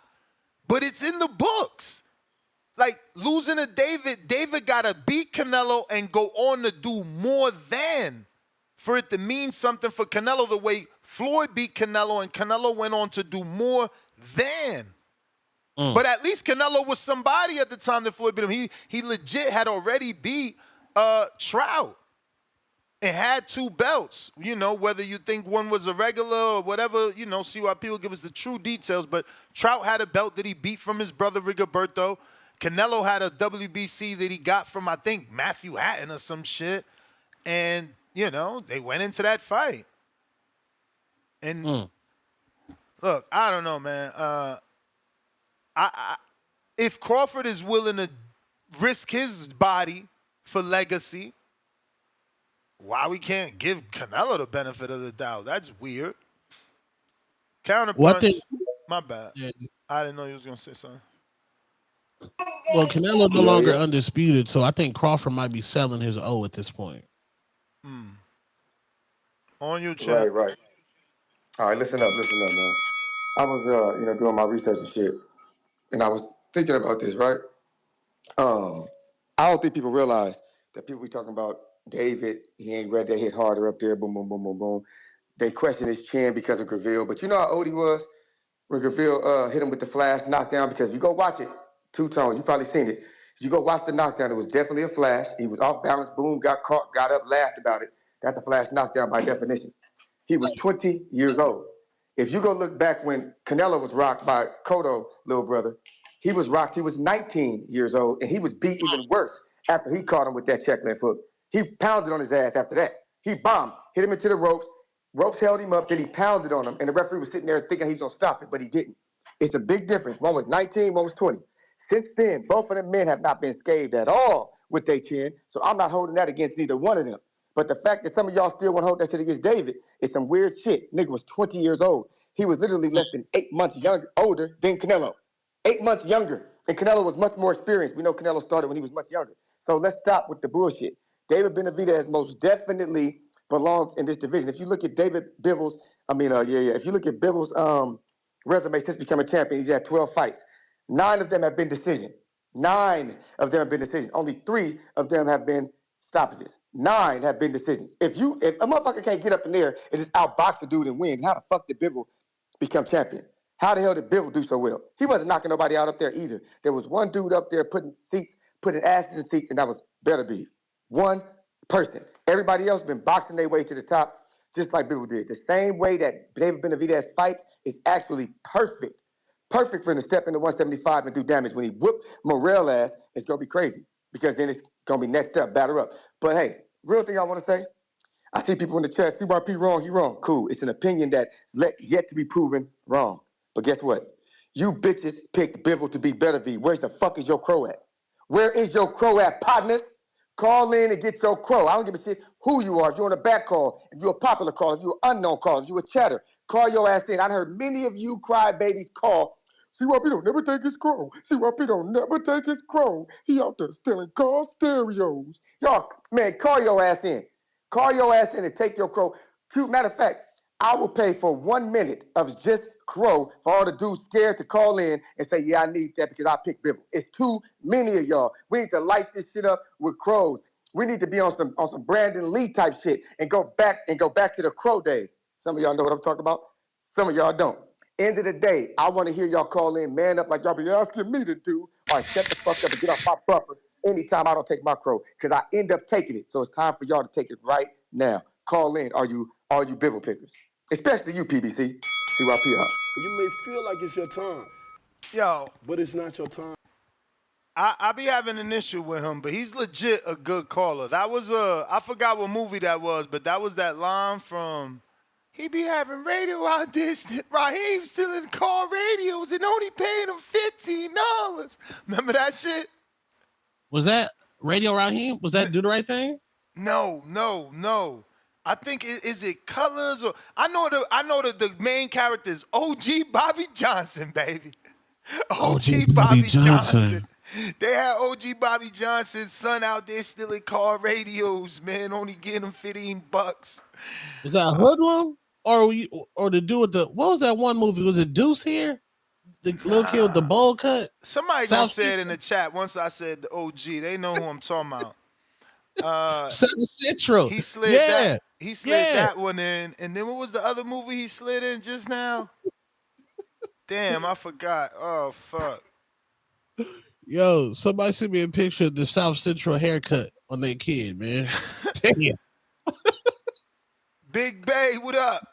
But it's in the books. Like, losing to David got to beat Canelo and go on to do more than for it to mean something for Canelo the way Floyd beat Canelo and Canelo went on to do more than. But at least Canelo was somebody at the time that Floyd beat him. He legit had already beat Trout and had 2 belts. Whether you think one was a regular or whatever, see why people give us the true details. But Trout had a belt that he beat from his brother Rigoberto. Canelo had a WBC that he got from, I think, Matthew Hatton or some shit. And, they went into that fight. And, look, I don't know, man. If Crawford is willing to risk his body for legacy, why we can't give Canelo the benefit of the doubt? That's weird. Counterpunch. My bad. Yeah. I didn't know you was going to say something. Well, Canelo no longer undisputed, so I think Crawford might be selling his O at this point. On your chat. Right. All right, listen up, man. I was, doing my research and shit, and I was thinking about this, right? I don't think people realize that people be talking about David, he ain't read that hit harder up there, boom, boom, boom, boom, boom. They question his chin because of Graville, but you know how old he was when Graville hit him with the flash knockdown? Because if you go watch it, Two Tones, you probably seen it. If you go watch the knockdown, it was definitely a flash. He was off balance, boom, got caught, got up, laughed about it. That's a flash knockdown by definition. He was 20 years old. If you go look back when Canelo was rocked by Cotto, little brother, He was rocked. He was 19 years old, and he was beat even worse after he caught him with that check left hook. He pounded on his ass after that. He bombed, hit him into the ropes. Ropes held him up, then he pounded on him, and the referee was sitting there thinking he was going to stop it, but he didn't. It's a big difference. One was 19, one was 20. Since then, both of them men have not been scathed at all with their chin, so I'm not holding that against neither one of them. But the fact that some of y'all still want to hold that shit against David, it's some weird shit. Nigga was 20 years old. He was literally less than 8 months older than Canelo. 8 months younger. And Canelo was much more experienced. We know Canelo started when he was much younger. So let's stop with the bullshit. David Benavidez most definitely belongs in this division. If you look at if you look at Bivol's resume since becoming champion, he's had 12 fights. 9 of them have been decision. 9 of them have been decision. Only 3 of them have been stoppages. 9 have been decisions. If a motherfucker can't get up in there and just outbox the dude and win, how the fuck did Bivol become champion? How the hell did Bivol do so well? He wasn't knocking nobody out up there either. There was one dude up there putting asses in seats, and that was Beterbiev. One person. Everybody else been boxing their way to the top, just like Bivol did. The same way that David Benavidez fights is actually perfect. Perfect for him to step into 175 and do damage. When he whoop Morrell ass, it's going to be crazy because then it's going to be next up, batter up. But hey, real thing I want to say, I see people in the chat, CYP wrong, he wrong. Cool. It's an opinion that yet to be proven wrong. But guess what? You bitches picked Bivol to be Beterbiev. Where's the fuck is your crow at? Where is your crow at, partners? Call in and get your crow. I don't give a shit who you are. If you're on a back call, if you're a popular caller, if you're an unknown caller, if you're a chatter, call your ass in. I heard many of you crybabies call. CYP don't never take his crow. CYP don't never take his crow. He out there stealing car stereos. Y'all, man, call your ass in. Call your ass in and take your crow. Matter of fact, I will pay for 1 minute of just crow for all the dudes scared to call in and say, yeah, I need that because I picked Bivol. It's too many of y'all. We need to light this shit up with crows. We need to be on some Brandon Lee type shit and go back to the crow days. Some of y'all know what I'm talking about. Some of y'all don't. End of the day, I want to hear y'all call in, man up like y'all be asking me to do. All right, shut the fuck up and get off my buffer anytime I don't take my crow because I end up taking it. So it's time for y'all to take it right now. Call in. Are you Bivol pickers? Especially you, PBC. CYP up. You may feel like it's your time, Yo, but it's not your time. I be having an issue with him, but he's legit a good caller. That was I forgot what movie that was, but that was that line from, he be having radio out there, Raheem stealing car radios and only paying him $15. Remember that shit? Was that Radio Raheem? Was that Do the Right Thing? No. I think is it Colors or I know the main character is OG Bobby Johnson, baby. OG Bobby Johnson. They had OG Bobby Johnson's son out there stealing car radios, man, only getting him $15. Was that Hoodlum? Or the dude with the, what was that one movie? Was it Deuce here? The little kid with the bowl cut? Somebody gonna say it in the chat once I said the OG. They know who I'm talking about. South Central. He slid Yeah. that one in. And then what was the other movie he slid in just now? Damn, I forgot. Oh, fuck. Yo, somebody sent me a picture of the South Central haircut on their kid, man. Damn. Big Bay, what up?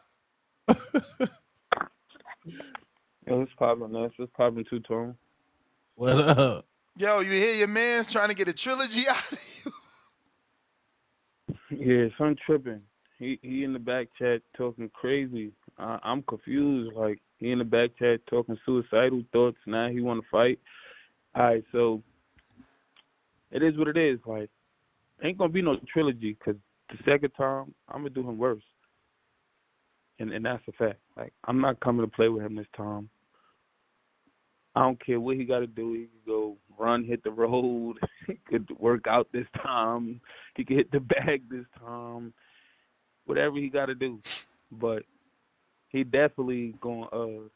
Yo, it's popping, man. It's popping two-tone. What up? Yo, you hear your man's trying to get a trilogy out of you? Yeah, son tripping. He in the back chat talking crazy. I'm confused. Like, he in the back chat talking suicidal thoughts. Now he want to fight. All right, so it is what it is. Like, ain't going to be no trilogy because the second time, I'm going to do him worse. And that's a fact. Like, I'm not coming to play with him this time. I don't care what he got to do. He could go run, hit the road. He could work out this time. He could hit the bag this time. Whatever he got to do. But he definitely going to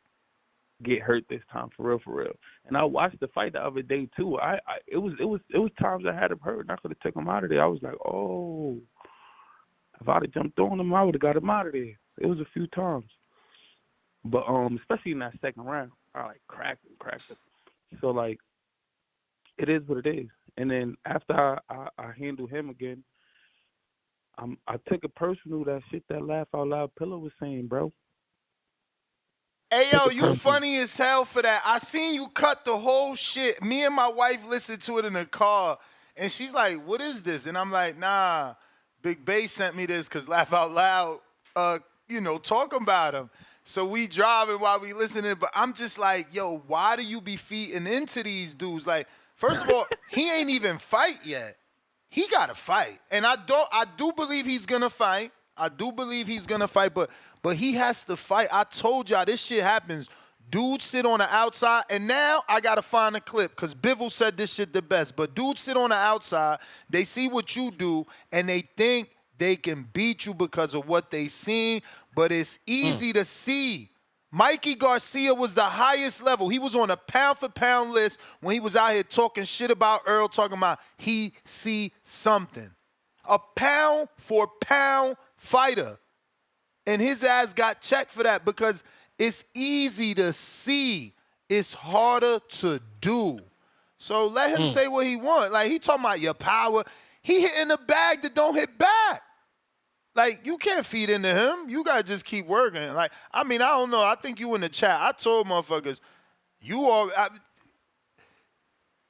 get hurt this time, for real. And I watched the fight the other day, too. It was times I had him hurt, and I could have taken him out of there. I was like, oh, if I'd have jumped on him, I would have got him out of there. It was a few times. But especially in that second round, I like cracked him. So like, it is what it is. And then after I handled him again, I took it personal, that shit that Laugh Out Loud Pillow was saying, bro. Hey, yo, you funny as hell for that. I seen you cut the whole shit. Me and my wife listened to it in the car, and she's like, what is this? And I'm like, nah, Big Bay sent me this because Laugh Out Loud, talking about him. So we driving while we listening, but I'm just like, yo, why do you be feeding into these dudes? Like, first of all, he ain't even fight yet. He got to fight. And I do believe he's going to fight. But he has to fight. I told y'all this shit happens. Dudes sit on the outside, and now I got to find a clip because Bivol said this shit the best. But dudes sit on the outside, they see what you do, and they think they can beat you because of what they seen, but it's easy to see. Mikey Garcia was the highest level. He was on a pound-for-pound list when he was out here talking shit about Earl, talking about he see something. A pound-for-pound fighter. And his ass got checked for that because it's easy to see. It's harder to do. So let him say what he wants. Like, he talking about your power. He hitting a bag that don't hit back. Like, you can't feed into him. You got to just keep working. Like, I mean, I don't know. I think you in the chat. I told motherfuckers,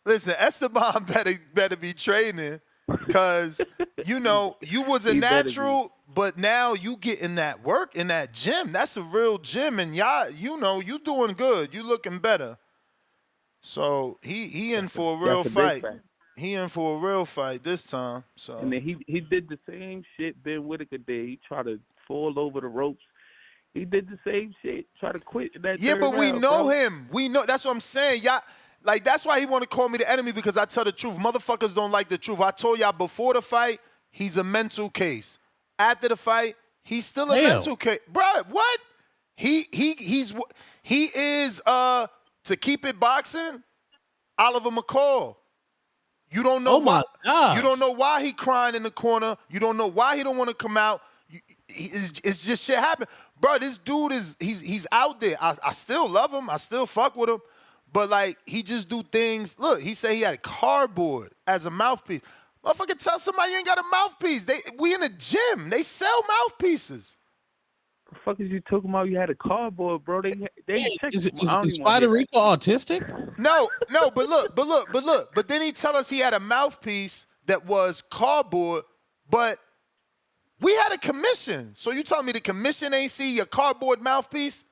listen, Esteban better be training because, you was a natural, but now you getting that work in that gym. That's a real gym, and y'all, you doing good. You looking better. So he in for a real fight. He in for a real fight this time. So and then he did the same shit Ben Whitaker did. He tried to fall over the ropes. He did the same shit. Try to quit in that third but we round, know bro. him. We know. That's what I'm saying. Y'all, like, that's why he want to call me the enemy because I tell the truth. Motherfuckers don't like the truth. I told y'all before the fight, he's a mental case. After the fight, he's still a mental case. Bro, what? He is to keep it boxing, Oliver McCall. You don't know why. You don't know why he crying in the corner. You don't know why he don't want to come out. It's just shit happen. Bro, this dude he's out there. I still love him. I still fuck with him. But, like, he just do things. Look, he said he had a cardboard as a mouthpiece. Motherfucker, tell somebody you ain't got a mouthpiece. We in a gym. They sell mouthpieces. The fuck is you talking about? You had a cardboard, bro. They checked. Is Spider Rico autistic? No, but look. But then he tell us he had a mouthpiece that was cardboard, but we had a commission. So you telling me the commission ain't see your cardboard mouthpiece?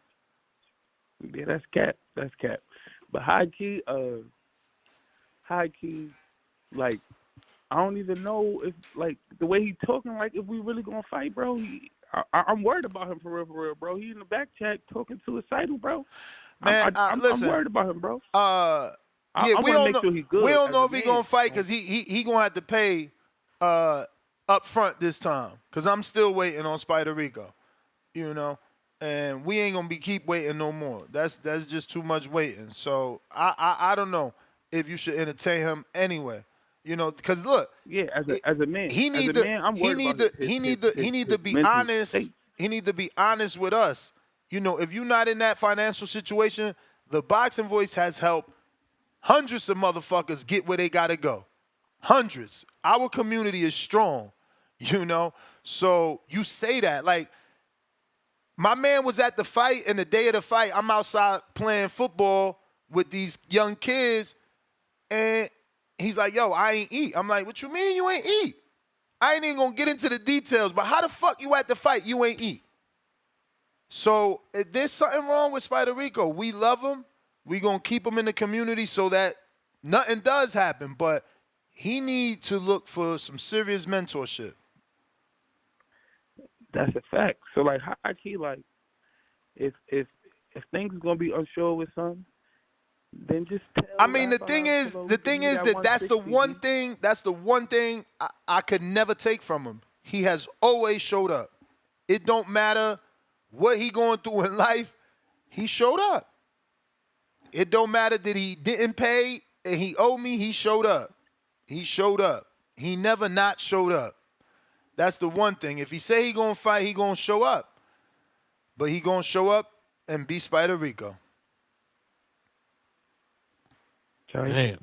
Yeah, that's cap. But high key, like, I don't even know if, like, the way he talking, like, if we really gonna fight, bro. I'm worried about him for real, bro. He in the back chat talking suicidal, bro. Man, I'm listen, worried about him, bro. Yeah, we don't know. Sure he's good we don't know if he gonna fight because he gonna have to pay up front this time. Because I'm still waiting on Spider Rico, and we ain't gonna keep waiting no more. That's just too much waiting. So I don't know if you should entertain him anyway. Because look, yeah, as a man, he need to be honest. State. He need to be honest with us. If you're not in that financial situation, the Boxing Voice has helped hundreds of motherfuckers get where they gotta go. Hundreds. Our community is strong. So you say that, like, my man was at the fight, and the day of the fight, I'm outside playing football with these young kids, and he's like, yo, I ain't eat. I'm like, what you mean you ain't eat? I ain't even gonna get into the details, but how the fuck you at the fight, you ain't eat? So if there's something wrong with Spider Rico, we love him. We gonna keep him in the community so that nothing does happen, but he need to look for some serious mentorship. That's a fact. So, like, high key, like, if things are gonna be unsure with something, then just tell. I mean, the thing is that's the one thing I could never take from him. He has always showed up. It don't matter what he going through in life, he showed up. It don't matter that he didn't pay and he owed me, he showed up. He showed up. He never not showed up. That's the one thing. If he say he gonna fight, he gonna show up. But he gonna show up and beat Spider Rico. Damn.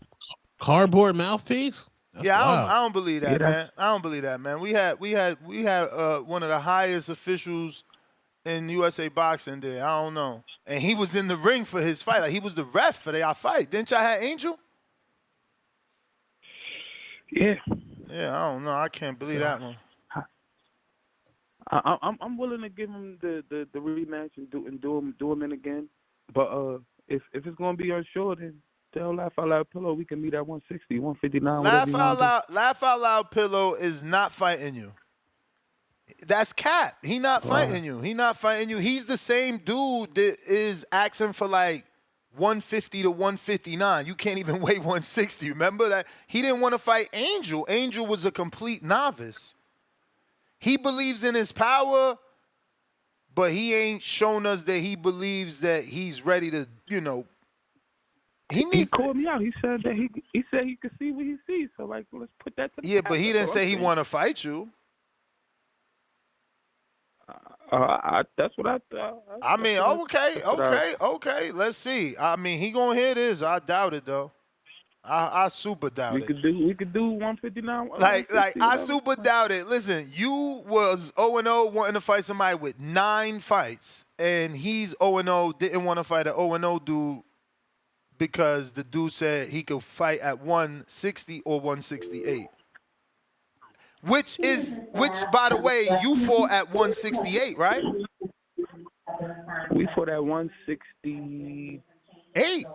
Cardboard mouthpiece? That's wild. I don't believe that, man. I don't believe that, man. We had one of the highest officials in USA Boxing did. I don't know. And he was in the ring for his fight. Like, he was the ref for their fight. Didn't y'all have Angel? Yeah. Yeah, I don't know. I can't believe that one. I'm willing to give him the rematch and do him in again. But if it's gonna be unsure, then tell Laugh Out Loud Pillow we can meet at 160, 159, whatever you want to do. Laugh Out Loud Pillow is not fighting you. That's cap. He not fighting you. He not fighting you. He's the same dude that is asking for like 150 to 159. You can't even weigh 160. Remember that? He didn't want to fight Angel. Angel was a complete novice. He believes in his power, but he ain't shown us that he believes that he's ready to, He called me out. He said that he said he could see what he sees. So like, let's put that to the but he didn't say he want to fight you. That's what I thought. I mean, okay. Let's see. I mean, he gonna hear this. I doubt it though. I super doubt it. We could do 159. Like I super doubt it. Listen, you was 0-0 wanting to fight somebody with 9 fights, and he's 0-0 didn't want to fight an 0-0 dude because the dude said he could fight at 160 or 168. Which, by the way, you fought at 168, right? We fought at 168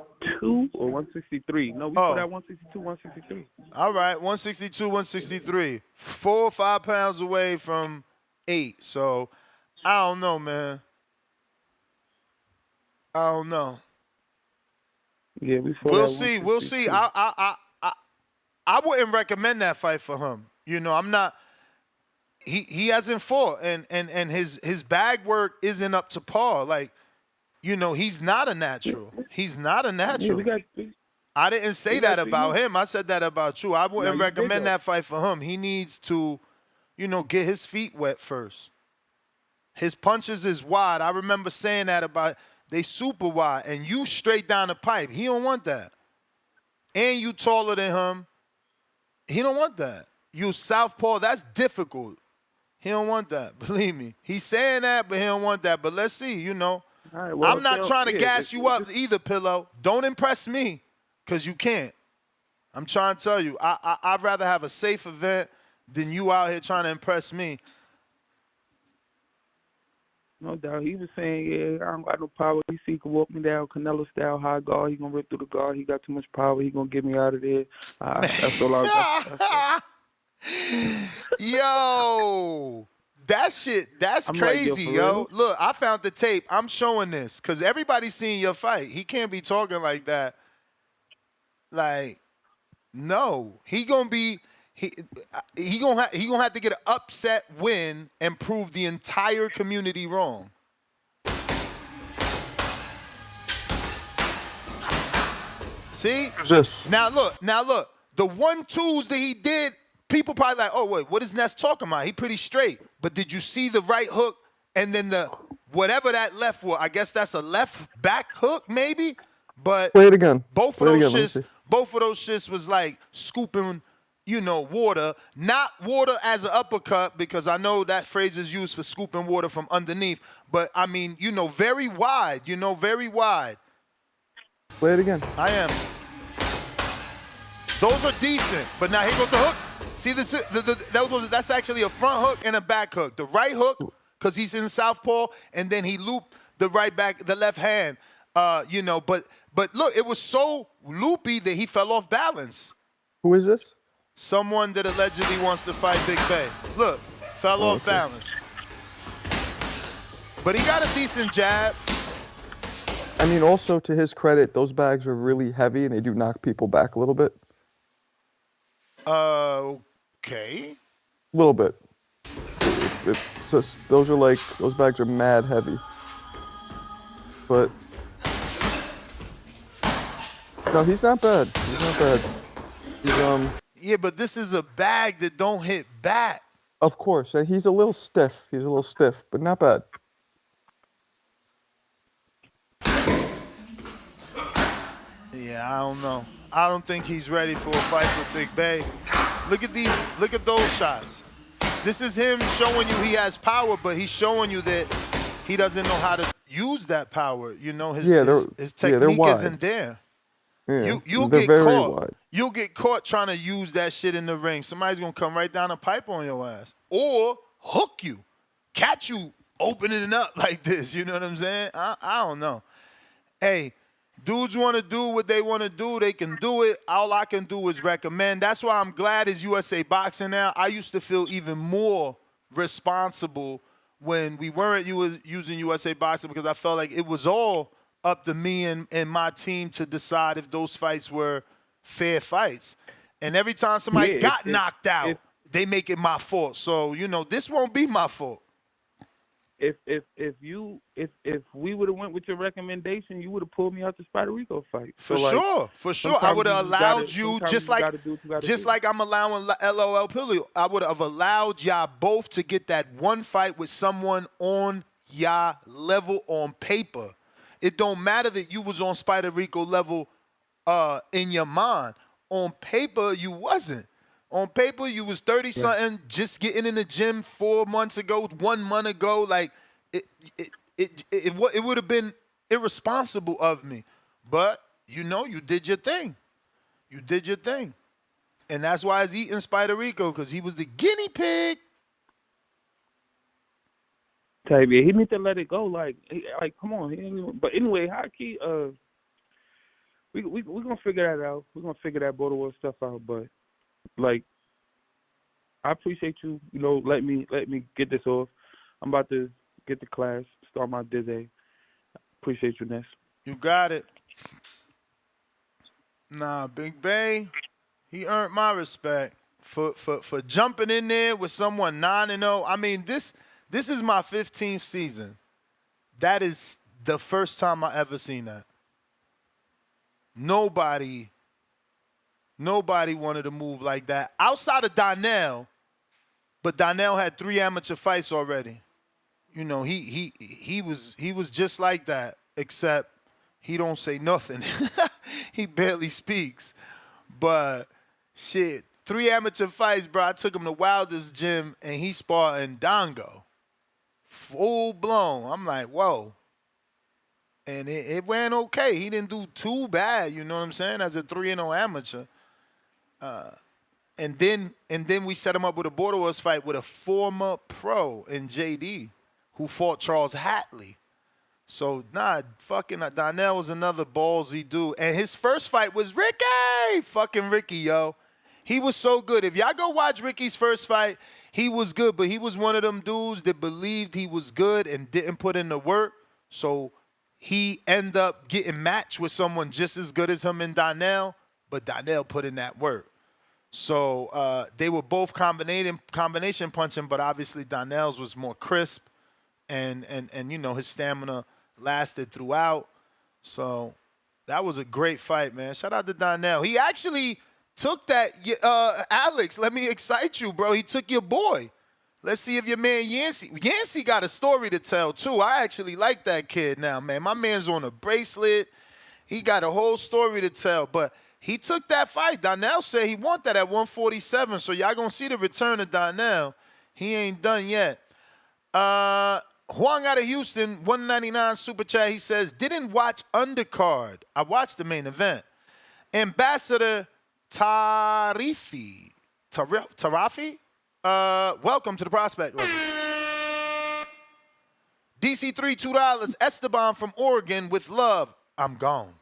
or 163. No, we fought at 162, 163. All right, 162, 163. 4 or 5 pounds away from 8. So, I don't know, man. I don't know. Yeah, we'll see. We'll see. I wouldn't recommend that fight for him. I'm not. He hasn't fought, and his bag work isn't up to par. Like, he's not a natural. He's not a natural. I didn't say that about him. I said that about you. I wouldn't recommend that fight for him. He needs to, get his feet wet first. His punches is wide. I remember saying that about they super wide, and you straight down the pipe. He don't want that. And you taller than him. He don't want that. You southpaw, that's difficult. He don't want that. Believe me. He's saying that, but he don't want that. But let's see, All right, well, I'm not trying to gas you up either, Pillow. Don't impress me, because you can't. I'm trying to tell you, I'd rather have a safe event than you out here trying to impress me. No doubt. He was saying, yeah, I don't got no power. He see he can walk me down, Canelo style, high guard. He going to rip through the guard. He got too much power. He going to get me out of there. That's all I Yo, that shit, that's crazy, like, yo. Look, I found the tape. I'm showing this because everybody's seeing your fight. He can't be talking like that. Like, no. He gonna have to get an upset win and prove the entire community wrong. See? Who's this? Now look. The 1-2s that he did, people probably like, oh wait, what is Ness talking about? He pretty straight. But did you see the right hook and then the whatever that left was? I guess that's a left back hook, maybe. But play it again. Both of those shits was like scooping, water. Not water as an uppercut, because I know that phrase is used for scooping water from underneath. But I mean, very wide. Very wide. Play it again. I am. Those are decent, but now here goes the hook. See, that's actually a front hook and a back hook. The right hook, because he's in southpaw, and then he looped the right back, the left hand. But look, it was so loopy that he fell off balance. Who is this? Someone that allegedly wants to fight Big Bay. Look, fell off balance. But he got a decent jab. I mean, also to his credit, those bags are really heavy and they do knock people back a little bit. Okay. A little bit. Those bags are mad heavy. But no, he's not bad. Yeah, but this is a bag that don't hit back. Of course, and he's a little stiff. But not bad. Yeah, I don't know. I don't think he's ready for a fight with Big Bay. Look at those shots. This is him showing you he has power, but he's showing you that he doesn't know how to use that power. You know, his Yeah, his, they're his yeah, they're technique wide. isn't there. Yeah, You'll they're get very caught. wide. You'll get caught trying to use that shit in the ring. Somebody's gonna come right down a pipe on your ass. Or hook you. Catch you opening it up like this. You know what I'm saying? I don't know. Hey, dudes want to do what they want to do. They can do it. All I can do is recommend. That's why I'm glad it's USA Boxing now. I used to feel even more responsible when we weren't using USA Boxing because I felt like it was all up to me and my team to decide if those fights were fair fights. And every time somebody Yeah, got knocked out, they make it my fault. So, you know, this won't be my fault. if we would have went with your recommendation, you would have pulled me out the Spider Rico fight. For So, like, sure, for sure. I sometimes would have you just gotta- allowed you, sometimes just you like gotta do what you gotta just do. like I'm allowing LOL Pilly. I would have allowed y'all both to get that one fight with someone on y'all level on paper. It don't matter that you was on Spider Rico level in your mind. On paper, you wasn't. On paper, you was 30-something, just getting in the gym 4 months ago, 1 month ago. Like, it would have been irresponsible of me. But, you know, you did your thing. You did your thing. And that's why he's eating Spider Rico, because he was the guinea pig. Type, yeah, he need to let it go. Like, come on. But anyway, Hockey, we gonna figure that out. We're gonna figure that border war stuff out. But like, I appreciate you. You know, let me get this off. I'm about to get to class, start my dizzy. Appreciate you, Ness. You got it. Nah, Big Bay, he earned my respect for jumping in there with someone 9-0. I mean, this is my 15th season. That is the first time I ever seen that. Nobody wanted to move like that outside of Donnell, but Donnell had 3 amateur fights already. You know, he was just like that, except he don't say nothing. He barely speaks. But shit, 3 amateur fights, bro. I took him to Wilder's gym and he sparred in Dongo. Full blown. I'm like, whoa. And it went okay. He didn't do too bad, you know what I'm saying, as a 3-0 amateur. And then we set him up with a Border Wars fight with a former pro in JD who fought Charles Hatley. So, fucking Donnell was another ballsy dude. And his first fight was Ricky. Fucking Ricky, yo. He was so good. If y'all go watch Ricky's first fight, he was good. But he was one of them dudes that believed he was good and didn't put in the work. So he ended up getting matched with someone just as good as him in Donnell. But Donnell put in that work. So they were both combination punching, but obviously Donnell's was more crisp. And you know, his stamina lasted throughout. So that was a great fight, man. Shout out to Donnell. He actually took that, Alex, let me excite you, bro. He took your boy. Let's see if your man Yancey got a story to tell, too. I actually like that kid now, man. My man's on a bracelet. He got a whole story to tell. But he took that fight. Donnell said he want that at 147. So y'all going to see the return of Donnell. He ain't done yet. Huang out of Houston, 199 super chat. He says, didn't watch undercard. I watched the main event. Ambassador Tarafi, welcome to the prospect level. DC3, $2. Esteban from Oregon with love. I'm gone.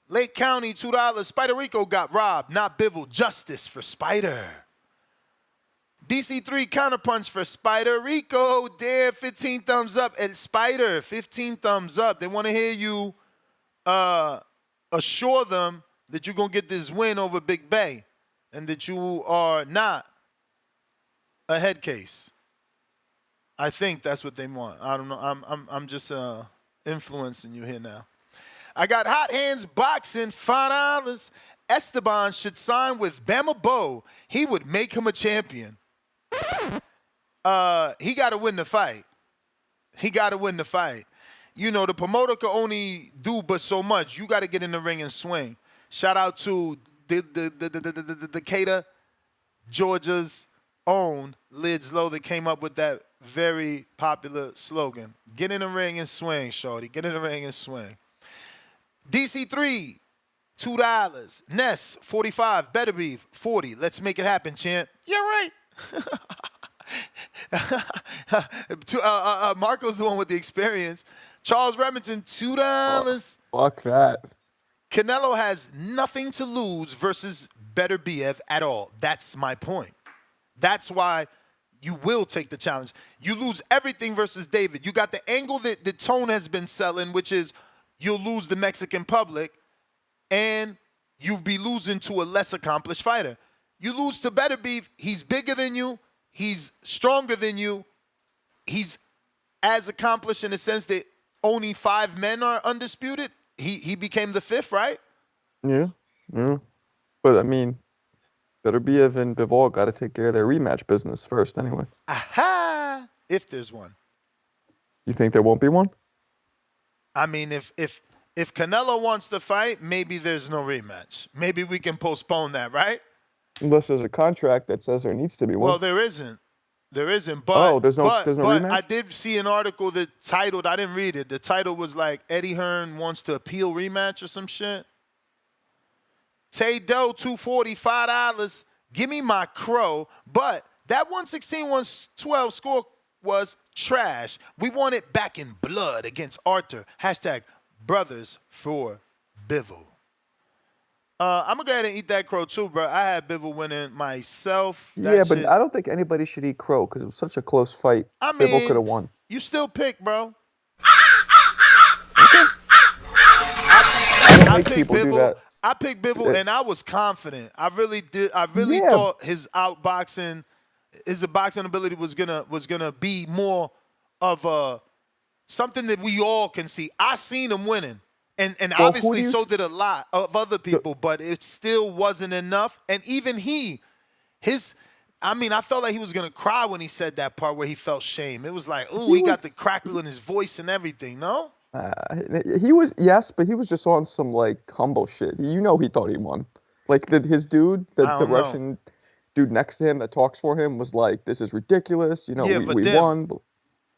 Lake County, $2. Spider Rico got robbed. Not Bivol. Justice for Spider. DC3 counterpunch for Spider Rico. Damn, 15 thumbs up. And Spider, 15 thumbs up. They want to hear you assure them that you're going to get this win over Big Bay and that you are not a head case. I think that's what they want. I don't know. I'm just influencing you here now. I got Hot Hands Boxing, $5. Esteban should sign with Bama Bo. He would make him a champion. He got to win the fight. He got to win the fight. You know, the promoter can only do but so much. You got to get in the ring and swing. Shout out to the Decatur, Georgia's own Lids Low that came up with that very popular slogan. Get in the ring and swing, shorty. Get in the ring and swing. DC3, $2. Ness, 45. Beterbiev, 40. Let's make it happen, champ. Yeah, right. Marco's the one with the experience. Charles Remington, $2. Fuck that. Canelo has nothing to lose versus Beterbiev at all. That's my point. That's why you will take the challenge. You lose everything versus David. You got the angle that the Tone has been selling, which is you'll lose the Mexican public, and you'll be losing to a less accomplished fighter. You lose to Beterbiev, he's bigger than you, he's stronger than you, he's as accomplished in the sense that only 5 men are undisputed. He became the 5th, right? Yeah. But I mean, Beterbiev and Bivol got to take care of their rematch business first, anyway. Aha! If there's one. You think there won't be one? I mean, if Canelo wants to fight, maybe there's no rematch. Maybe we can postpone that, right? Unless there's a contract that says there needs to be one. Well, there isn't. There isn't. But there's no but rematch? I did see an article that titled, I didn't read it. The title was like Eddie Hearn wants to appeal rematch or some shit. Tay Doe, $240, $5. Give me my crow. But that 116-112 score was trash. We want it back in blood against Artur. Hashtag brothers for Bivol. I'm going to go ahead and eat that crow too, bro. I had Bivol winning myself. Yeah, but I don't think anybody should eat crow because it was such a close fight. I mean, Bivol could have won. You still pick, bro. I picked people Bivol. Do that. I picked Bivol, and I was confident. I really did. I really thought his boxing ability was gonna be more of something that we all can see. I seen him winning, and obviously so did a lot of other people, but it still wasn't enough. And even I felt like he was gonna cry when he said that part where he felt shame. It was like, ooh, he got the crackle in his voice and everything. No. He was, yes, but he was just on some like humble shit. He thought he won. Like his dude, the Russian dude next to him that talks for him was like, "This is ridiculous." We won.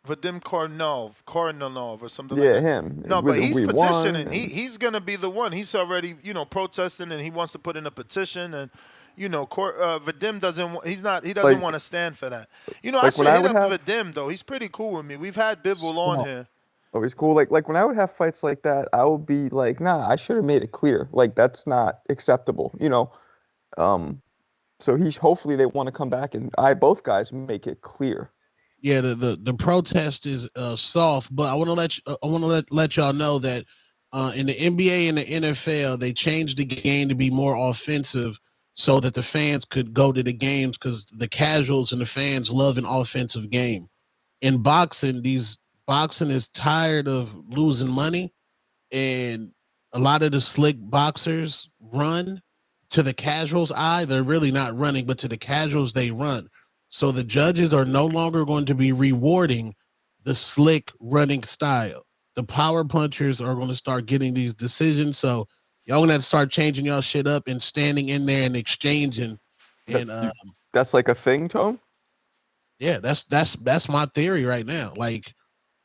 Vadim Kornilov or something like that. Yeah, him. No, but he's petitioning. He's gonna be the one. He's already protesting, and he wants to put in a petition. And Vadim doesn't. He doesn't want to stand for that. I should hit up Vadim though. He's pretty cool with me. We've had Bivol on here. Oh, he's cool. Like when I would have fights like that, I would be like, nah, I should have made it clear. Like that's not acceptable, So hopefully they want to come back and both guys make it clear. Yeah, the protest is soft, but I want to let y'all know that in the NBA and the NFL they changed the game to be more offensive, so that the fans could go to the games because the casuals and the fans love an offensive game. In boxing, boxing is tired of losing money, and a lot of the slick boxers run. To the casuals' eye, they're really not running, but to the casuals, they run. So the judges are no longer going to be rewarding the slick running style. The power punchers are going to start getting these decisions. So y'all gonna have to start changing y'all shit up and standing in there and exchanging. And that's like a thing, Tone? Yeah, that's my theory right now. Like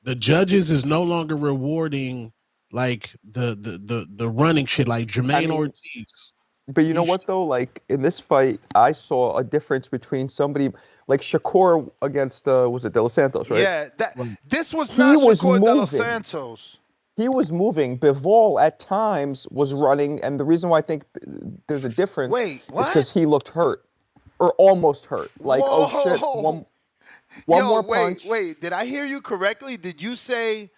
the judges is no longer rewarding like the running shit like Jermaine Ortiz. But you know what though? Like in this fight, I saw a difference between somebody like Shakur against was it De Los Santos, right? Yeah, this was not Shakur De Los Santos. He was moving. Bivol at times was running, and the reason why I think there's a difference is because he looked hurt or almost hurt. Like oh shit, one more punch. Wait, did I hear you correctly? Did you say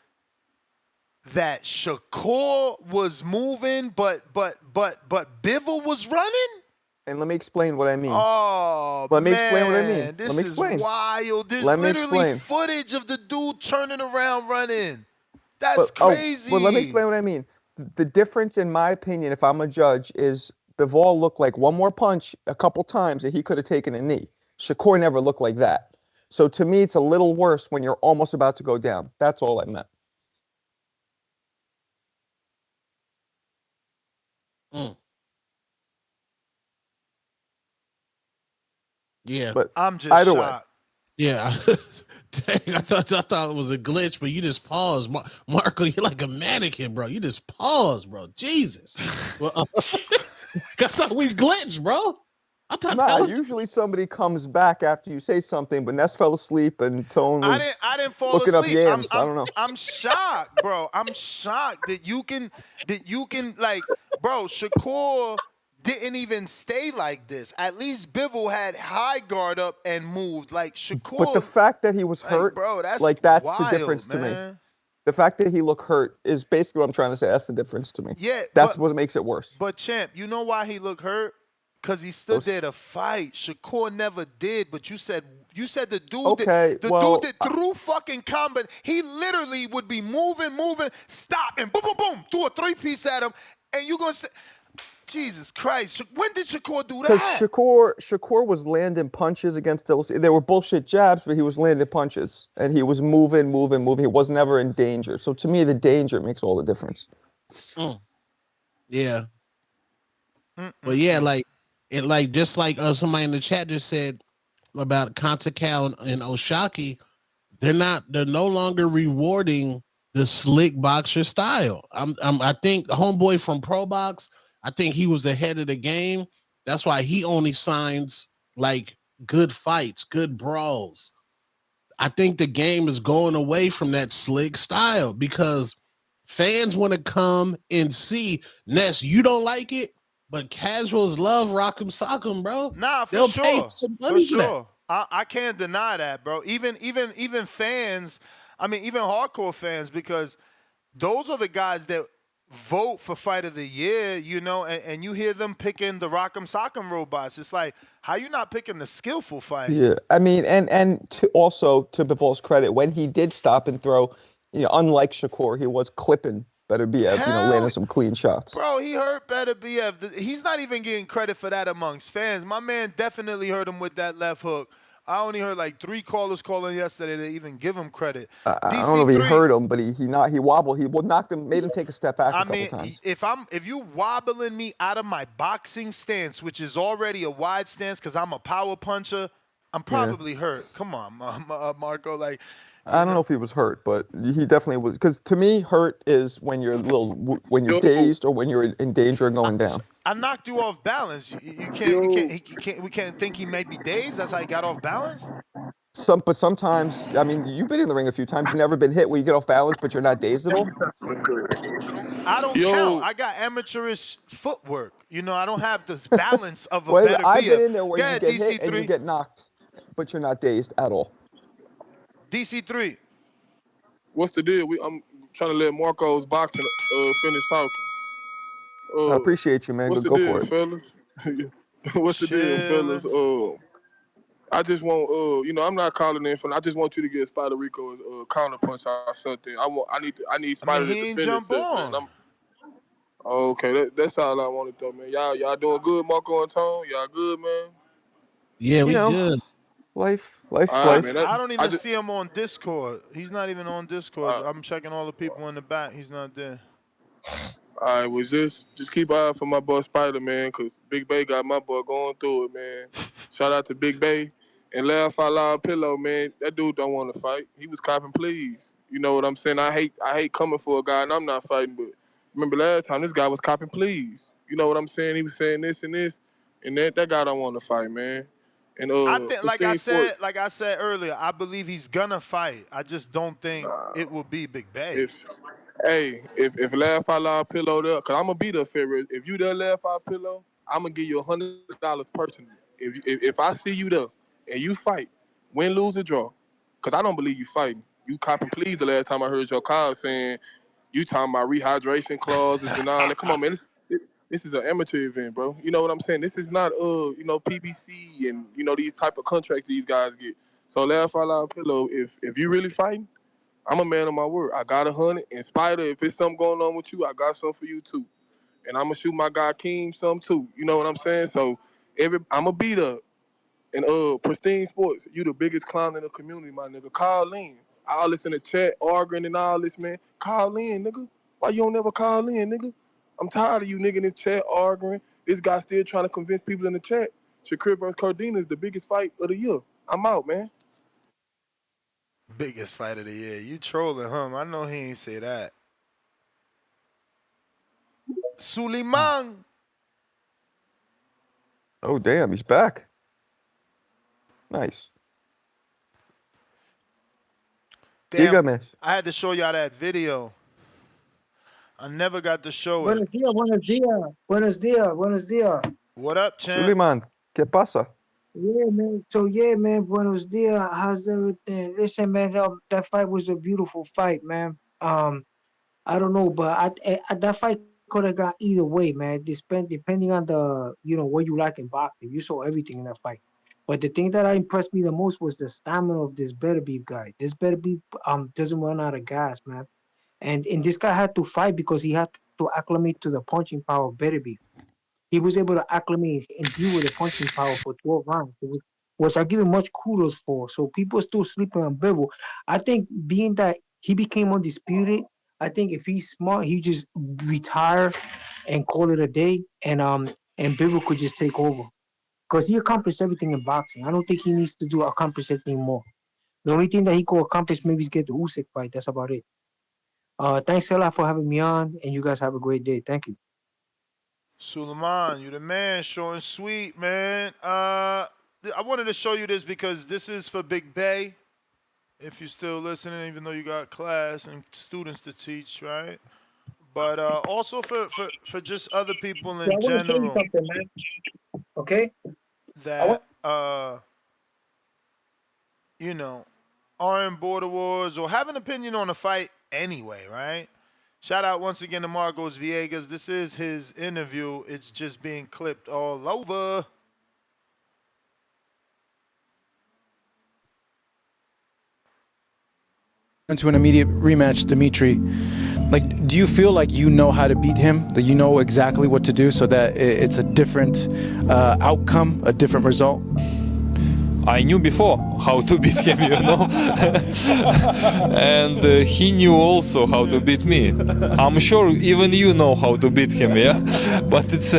that Shakur was moving, but Bivol was running? And let me explain what I mean. Oh, let me explain what I mean. This is wild. There's literally footage of the dude turning around running. That's crazy. But let me explain what I mean. The difference, in my opinion, if I'm a judge, is Bivol looked like one more punch a couple times that he could have taken a knee. Shakur never looked like that. So to me, it's a little worse when you're almost about to go down. That's all I meant. Yeah, but I'm just shocked. Yeah, Dang, I thought it was a glitch, but you just paused. Marco, you're like a mannequin, bro. You just paused, bro. Jesus. Well, I thought we glitched, bro. I thought that Nah, was. usually somebody comes back after you say something, but Ness fell asleep and Tone was I didn't fall looking up asleep. yams. I don't know. I'm shocked, bro. I'm shocked that you can like, bro, Shakur didn't even stay like this. At least Bivol had high guard up and moved. Like But the Shakur, fact that he was like, hurt, bro, that's like that's the wild, difference to me. man. The fact that he looked hurt is basically what I'm trying to say. That's the difference to me. Yeah, That's what makes it worse. but champ, you know why he looked hurt? Cause he stood Those- there to fight. Shakur never did, but you said the dude Okay, the dude well, that threw fucking combat, he literally would be moving, stop, and boom, boom, boom, do a three-piece at him, and you gonna say, Jesus Christ, when did Shakur do because that? Shakur was landing punches against those. They were bullshit jabs, but he was landing punches and he was moving. He was never in danger. So to me, the danger makes all the difference. Yeah. But yeah, like it, like just like somebody in the chat just said about Contecal and Oshaki, they're no longer rewarding the slick boxer style. I think the homeboy from Pro Box, I think he was ahead of the game. That's why he only signs like good fights, good brawls. I think the game is going away from that slick style because fans want to come and see. Ness, you don't like it, but casuals love Rock'em Sock'em, bro. Nah, for They'll pay sure. some For money for that. sure. I can't deny that, bro. Even fans, I mean, even hardcore fans, because those are the guys that vote for Fight of the Year, you know, and you hear them picking the Rock'em Sock'em robots. It's like, how you not picking the skillful fight? Yeah, I mean, and also to Bivol's credit, when he did stop and throw, unlike Shakur, he was clipping Beterbiev, landing some clean shots. Bro, he hurt Beterbiev. He's not even getting credit for that amongst fans. My man definitely hurt him with that left hook. I only heard like 3 callers calling yesterday to even give him credit. I don't know if he hurt him, but he wobbled. He knocked him, made him take a step back a couple times. If you wobbling me out of my boxing stance, which is already a wide stance because I'm a power puncher, I'm probably hurt. Come on, Marco. Like, I don't know if he was hurt, but he definitely was. Because to me, hurt is when you're dazed or when you're in danger of going down. I knocked you off balance. We can't think he may be dazed. That's how he got off balance. But sometimes, I mean, you've been in the ring a few times. You've never been hit where you get off balance, but you're not dazed at all. I don't count. I got amateurish footwork. I don't have the balance of a better I've been in there where you get DC3. hit and you get knocked, but you're not dazed at all. DC3. What's the deal? I'm trying to let Marco's boxing finish talking. I appreciate you, man. What's the Go deal, for it. fellas? What's the deal, fellas? I just want, I'm not calling in for. I just want you to get Spider Rico's counter punch or something. I need Spider to defend himself, man. Okay, that's all I wanted though, man. Y'all doing good, Marco and Tone? Y'all good, man? Yeah, we good. Life. Man, I don't even see him on Discord. He's not even on Discord. I'm checking all the people in the back. He's not there. All right, well, just keep an eye out for my boy Spider, man, because Big Bay got my boy going through it, man. Shout out to Big Bay. And Laugh Out Loud Pillow, man, that dude don't want to fight. He was copping please. You know what I'm saying? I hate coming for a guy and I'm not fighting, but remember last time this guy was copping please. You know what I'm saying? He was saying this, and that guy don't want to fight, man. And I think, like I said earlier, I believe he's gonna fight. I just don't think it will be Big Bay. If Laugh Out Loud Pillow there, cause I'm gonna be there, Ferris. If you there, Laugh Out Pillow, I'm gonna give you $100 personally. If I see you there and you fight, win, lose, or draw, cause I don't believe you fighting. You copping please the last time I heard your call saying you talking about rehydration clauses and all that. Come on, man. This is an amateur event, bro. You know what I'm saying? This is not PBC and these type of contracts these guys get. So Laugh Out Loud Pillow, if you really fighting, I'm a man of my word. I got 100. And Spider, if it's something going on with you, I got something for you too. And I'm gonna shoot my guy King some too. You know what I'm saying? So I'm gonna be there. And Pristine Sports, you the biggest clown in the community, my nigga. Call in. All this in the chat, arguing and all this, man. Call in, nigga. Why you don't never call in, nigga? I'm tired of you nigga in this chat arguing. This guy still trying to convince people in the chat. Shakur versus Cardina is the biggest fight of the year. I'm out, man. Biggest fight of the year. You trolling him. I know he ain't say that. Suleiman. Oh, damn, he's back. Nice. Damn, Dígame. I had to show y'all that video. I never got to show it. Buenos días, buenos días, buenos días, buenos días. What up, champ? Suleiman, ¿qué pasa? Yeah, man. So yeah, man. Buenos dias. How's everything? Listen, man. That fight was a beautiful fight, man. I don't know, but that fight could have got either way, man. Depending on the what you like in boxing. You saw everything in that fight. But the thing that impressed me the most was the stamina of this Beterbiev guy. This Beterbiev doesn't run out of gas, man. And this guy had to fight because he had to acclimate to the punching power of Beterbiev. He was able to acclimate and deal with the punching power for 12 rounds, which I give him much kudos for. So people are still sleeping on Bivol. I think being that he became undisputed, I think if he's smart, he just retire and call it a day, and Bivol could just take over because he accomplished everything in boxing. I don't think he needs to do accomplish anything more. The only thing that he could accomplish maybe is get the Usyk fight. That's about it. Thanks a lot for having me on, and you guys have a great day. Thank you. Suleiman, you the man, short and sweet, man. I wanted to show you this because this is for Big Bay. If you're still listening, even though you got class and students to teach, right? But also for just other people Yeah, I in want to show you general something, man. Okay? that are in border wars or have an opinion on a fight anyway, right? Shout out once again to Marcos Villegas. This is his interview. It's just being clipped all over. Into an immediate rematch, Dmitry. Like, do you feel like you know how to beat him? That you know exactly what to do so that it's a different outcome, a different result? I knew before how to beat him, and he knew also how to beat me. I'm sure even you know how to beat him, yeah? But it's,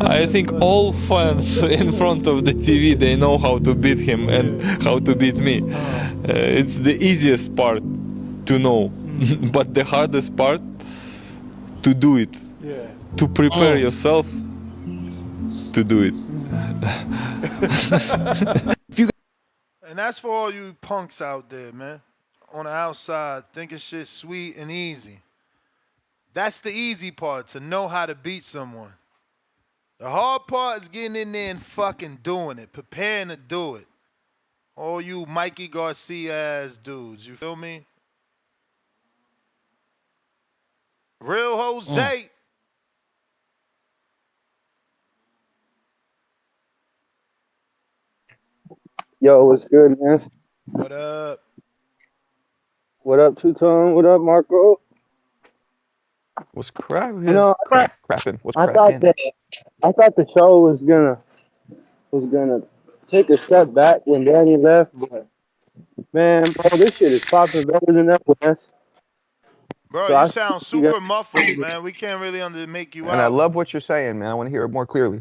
I think all fans in front of the TV, they know how to beat him and how to beat me. It's the easiest part to know, but the hardest part, to do it. To prepare yourself to do it. And that's for all you punks out there, man. On the outside, thinking shit sweet and easy. That's the easy part, to know how to beat someone. The hard part is getting in there and fucking doing it, preparing to do it. All you Mikey Garcia ass dudes, you feel me? Real Jose. Yo, what's good, man? What up? What up, Two Tone? What up, Marco? What's cracking? You know, Crapping. What's I thought cracking? the show was gonna take a step back when Danny left, but man, bro, this shit is popping better than ever, man. Bro, So you I sound you guys. super muffled, man. We can't really make you And I out. love what you're saying, man. I want to hear it more clearly.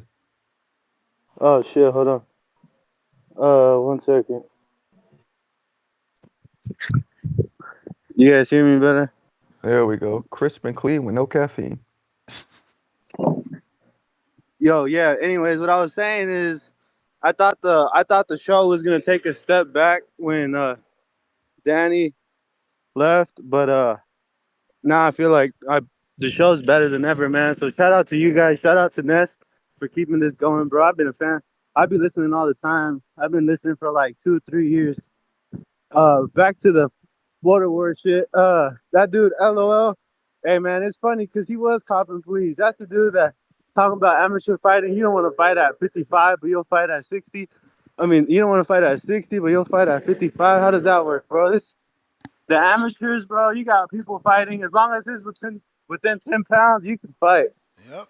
Oh shit, hold on. 1 second. You guys hear me better? There we go. Crisp and clean with no caffeine. Yo, yeah. Anyways, what I was saying is, I thought the show was gonna take a step back when Danny left, but now I feel like the show's better than ever, man. So shout out to you guys. Shout out to Ness for keeping this going, bro. I've been a fan. I've been listening all the time. I've been listening for like 2-3 years. Back to the border war shit. That dude, LOL. Hey man, it's funny because he was copping fleas. That's the dude that talking about amateur fighting. You don't want to fight at 55, but you'll fight at 60. I mean, you don't want to fight at 60, but you'll fight at 55. How does that work, bro? The amateurs, bro. You got people fighting as long as it's within 10 pounds, you can fight. Yep.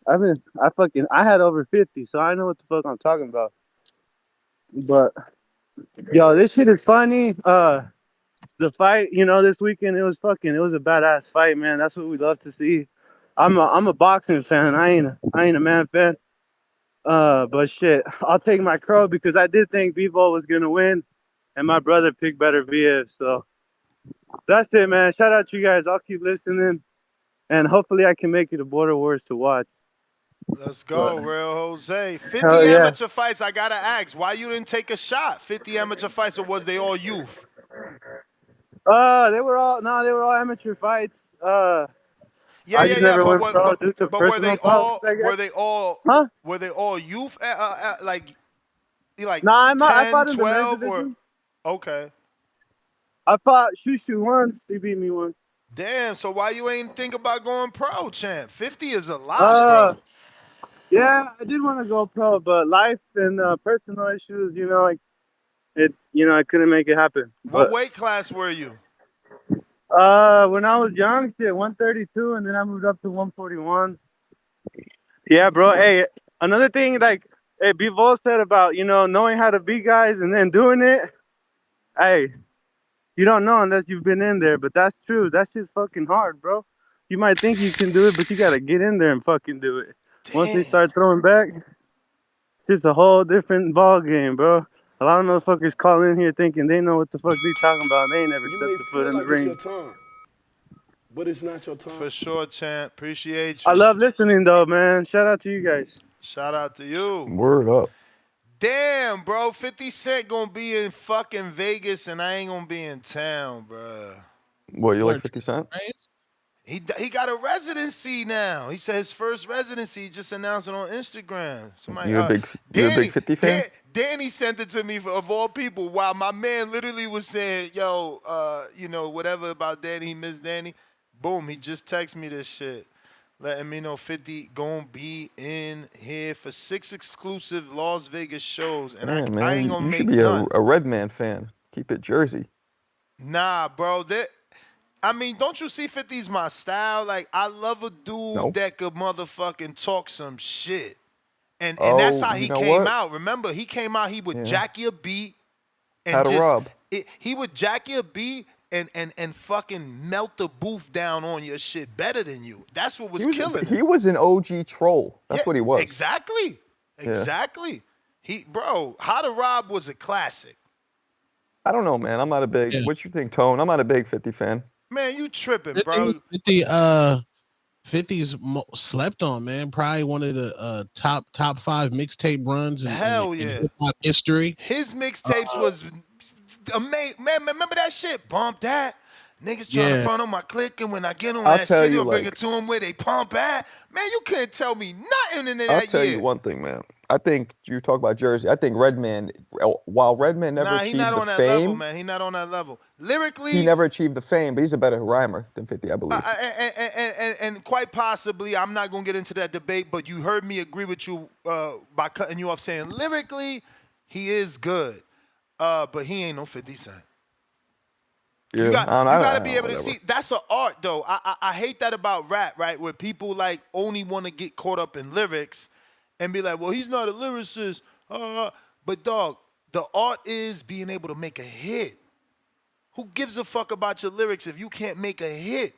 I had over 50, so I know what the fuck I'm talking about. But yo, this shit is funny. The fight, this weekend, it was a badass fight, man. That's what we love to see. I'm a boxing fan. I ain't a man fan. But shit, I'll take my crow because I did think Bivol was gonna win. and my brother picked Beterbiev. So that's it, man. Shout out to you guys. I'll keep listening, and hopefully I can make it to Border Wars to watch. Let's But go, Real Jose. 50 hell yeah. amateur fights. I gotta ask, why you didn't take a shot? 50 amateur fights, or was they all youth? They were all amateur fights. Yeah, I yeah, just yeah. never went pro due to But were they personal problems, all I guess. were they all youth? Like Nah, I 10, fought in the men's 12, or division. okay. I fought Shushu once. He beat me once. Damn. So why you ain't think about going pro, champ? 50 is a lot, Uh, bro. yeah, I did want to go pro, but life and personal issues, I couldn't make it happen. What But weight class were you? when I was young, 132, and then I moved up to 141. Yeah, bro. Hey, another thing, like, hey, Bivol said about, knowing how to beat guys and then doing it. Hey, you don't know unless you've been in there, but that's true. That shit's fucking hard, bro. You might think you can do it, but you gotta get in there and fucking do it. Once they start throwing back, it's a whole different ball game, bro. A lot of motherfuckers call in here thinking they know what the fuck they talking about, and they ain't never You stepped may a foot feel in the like it's your ring. time, but it's not your time. For sure, champ. Appreciate I you. love listening though, man. Shout out to you guys. Shout out to you. Word up. Damn, bro. 50 Cent gonna be in fucking Vegas, and I ain't gonna be in town, bro. What, you like 50 Cent? He got a residency now. He said his first residency. He just announced it on Instagram. Somebody, You a big 50 fan? Danny sent it to me of all people. While my man literally was saying, "Yo, whatever about Danny, he missed Danny." Boom, he just texted me this shit, letting me know 50 gonna be in here for 6 exclusive Las Vegas shows, and Yeah, I man. ain't gonna You should make be none. a Redman fan. Keep it Jersey. Nah, bro. I mean, don't you see 50's my style? Like, I love a dude No. that could motherfucking talk some shit. And that's Oh, how you he know came what? out. Remember, he came out, he would Yeah. jack you a beat and How to just rob. he would jack you a beat and fucking melt the booth down on your shit better than you. That's what was killing him. He was an OG troll. That's what he was. Exactly. Yeah. Exactly. How to Rob was a classic. I don't know, man. I'm not a big. What you think, Tone? I'm not a big 50 fan. Man, you tripping, bro. 50's slept on, man. Probably one of the top 5 mixtape runs in hip hop history. His mixtapes was amazing. Man, remember that shit? Bump that. Niggas trying to front on my click, and when I get on I'll that tell city, you, I'll bring like- it to them where they pump at. Man, you couldn't tell me nothing in I'll that tell year. you one thing, man. I think you talk about Jersey. I think Redman, while Redman never Nah, he achieved not the on that fame, level, man. He not on that level. Lyrically, he never achieved the fame, but he's a better rhymer than 50, I believe. and quite possibly, I'm not gonna get into that debate, but you heard me agree with you by cutting you off, saying lyrically, he is good, but he ain't no 50 Cent. Yeah, You got to be able to whatever. see. That's an art, though. I hate that about rap, right? Where people like only want to get caught up in lyrics and be like, well, he's not a lyricist. But dog, the art is being able to make a hit. Who gives a fuck about your lyrics if you can't make a hit?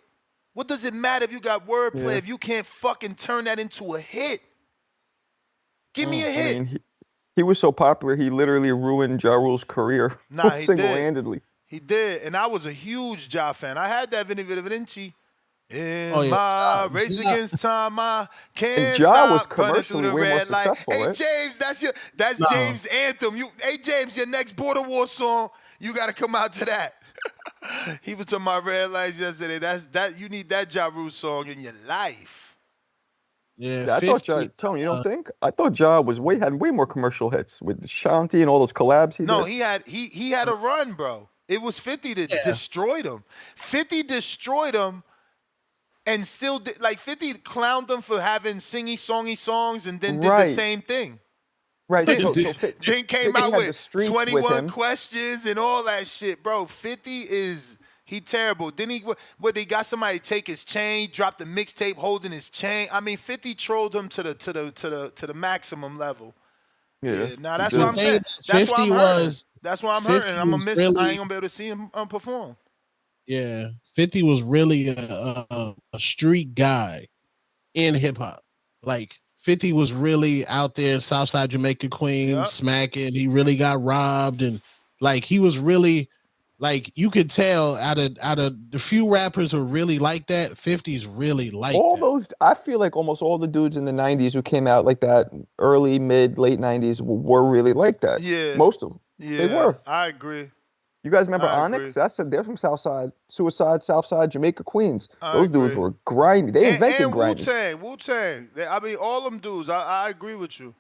What does it matter if you got wordplay Yeah. if you can't fucking turn that into a hit? Give me a hit. I mean, he was so popular, he literally ruined Ja Rule's career Nah, he did. single-handedly. He did, and I was a huge Ja fan. I had that Vinny Vinci. In Oh, yeah. my Ja- race Ja- against time, I can't And Ja was stop running through commercially the way more red light. successful, Hey right? James, that's No. James' anthem. Hey James, your next Border War song, you got to come out to that. He was on my red lights yesterday. You need that Ja Rule song in your life. Yeah, I thought Ja, Tony, you don't think? I thought Ja had way more commercial hits with Shanti and all those collabs he No, did. he had a run, bro. It was 50 that destroyed him. 50 destroyed him and still did, like 50 clowned him for having songy songs and then did the Right. same thing. Right. Then, So then 50 came had out the with streets with 21 him. questions and all that shit, bro. 50 he terrible. Then they got somebody take his chain, drop the mixtape holding his chain. I mean, 50 trolled him to the maximum level. Yeah. Nah, that's he what I'm did. saying. That's why I'm hurting. That's why I'm 50 hurting. I'm gonna was miss. I really- ain't gonna be able to see him perform. Yeah, 50 was really a street guy in hip hop. Like 50 was really out there in Southside Jamaica, Queens, smacking. He really got robbed, and Like he was really, like you could tell out of the few rappers who really like that, 50's really like All that. those, I feel like almost all the dudes in the 90s who came out like that, early, mid, late 90s, were really like that. Yeah. Most of them. They Yeah, were. I agree. You guys remember I agree. Onyx? They're from Southside, Suicide, Southside, Jamaica, Queens. I Those dudes agree. were grimy. They invented And Wu grimy. Tang, Wu Tang. I mean, all them dudes. I agree with you.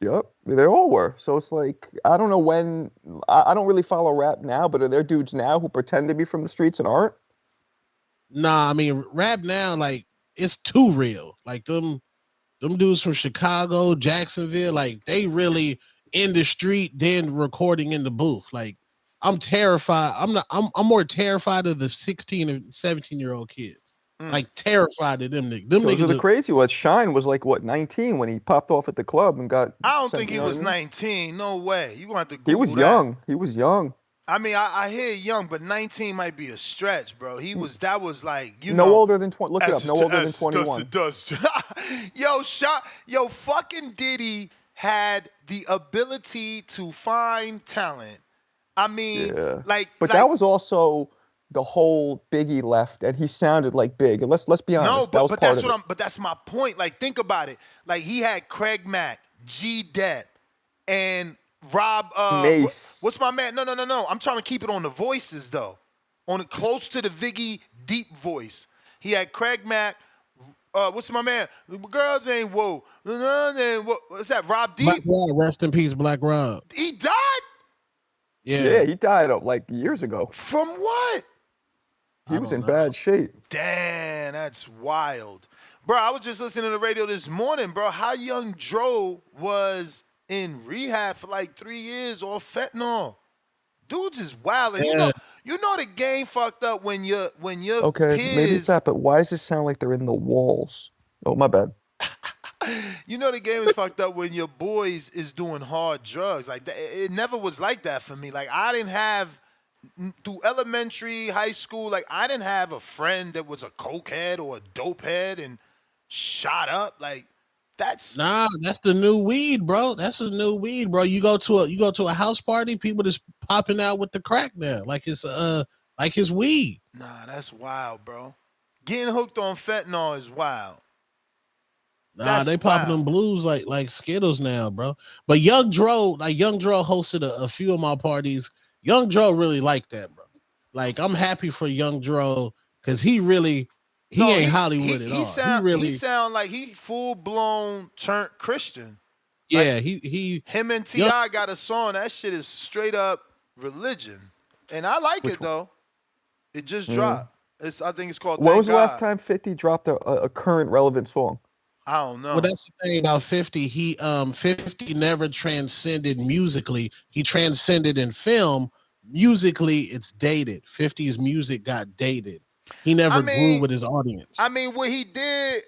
Yep, they all were. So it's like I don't know when. I don't really follow rap now, but are there dudes now who pretend to be from the streets and aren't? Nah, I mean rap now, like it's too real. Like them dudes from Chicago, Jacksonville, like they really in the street, then recording in the booth. Like I'm terrified. I'm more terrified of the 16 and 17-year-old kids. Like terrified of them niggas. Them Those are niggas the are, crazy ones. Shine was like what 19 when he popped off at the club and got. I don't sent, think you he know what was I mean? 19. No way. You gonna have to He Google was that. young. He was young. I mean, I hear young, but 19 might be a stretch, bro. That was like, you No know. older than 20. Look it up. No older than As does 21. the dust. Yo, fucking Diddy had the ability to find talent. I mean, Yeah. like, But that was also the whole Biggie left, and he sounded like Big. And let's be honest. no, that was but part that's of it. but that's my point. Like, think about it. Like, he had Craig Mack, G Det, and Rob Mace. what's my man? No. I'm trying to keep it on the voices though. On close to the Viggy deep voice. He had Craig Mack. What's my man? Girls ain't whoa. What's that? Rob D. Black Rob, rest in peace, Black Rob. He died? Yeah, he died like years ago. From what? He was in bad shape. Damn, that's wild. Bro, I was just listening to the radio this morning, bro. How young Dro was in rehab for like 3 years off fentanyl. Dudes is wild. And you know the game fucked up when your Okay, peers, maybe it's that, but why does it sound like they're in the walls? Oh, my bad. you know the game is fucked up when your boys is doing hard drugs. Like that, it never was like that for me. Like I didn't have through elementary, high school, like I didn't have a friend that was a cokehead or a dope head and shot up. Like that's the new weed, bro. That's the new weed, bro. You go to a house party, people just popping out with the crack now, like it's weed. Nah, that's wild, bro. Getting hooked on fentanyl is wild. Nah, they popping them blues like Skittles now, bro. But Young Dro hosted a few of my parties. Young Dro really liked that, bro. Like I'm happy for Young Dro because he ain't Hollywood at all. He sound like he full blown turned Christian. Yeah, like, him and T.I. got a song. That shit is straight up religion. And I like it though. It just dropped. I think it's called When Thank was the God. last time 50 dropped a current relevant song? I don't know. Well, that's the thing about 50. 50 never transcended musically. He transcended in film. Musically, it's dated. 50's music got dated. He never grew with his audience. I mean, what he did,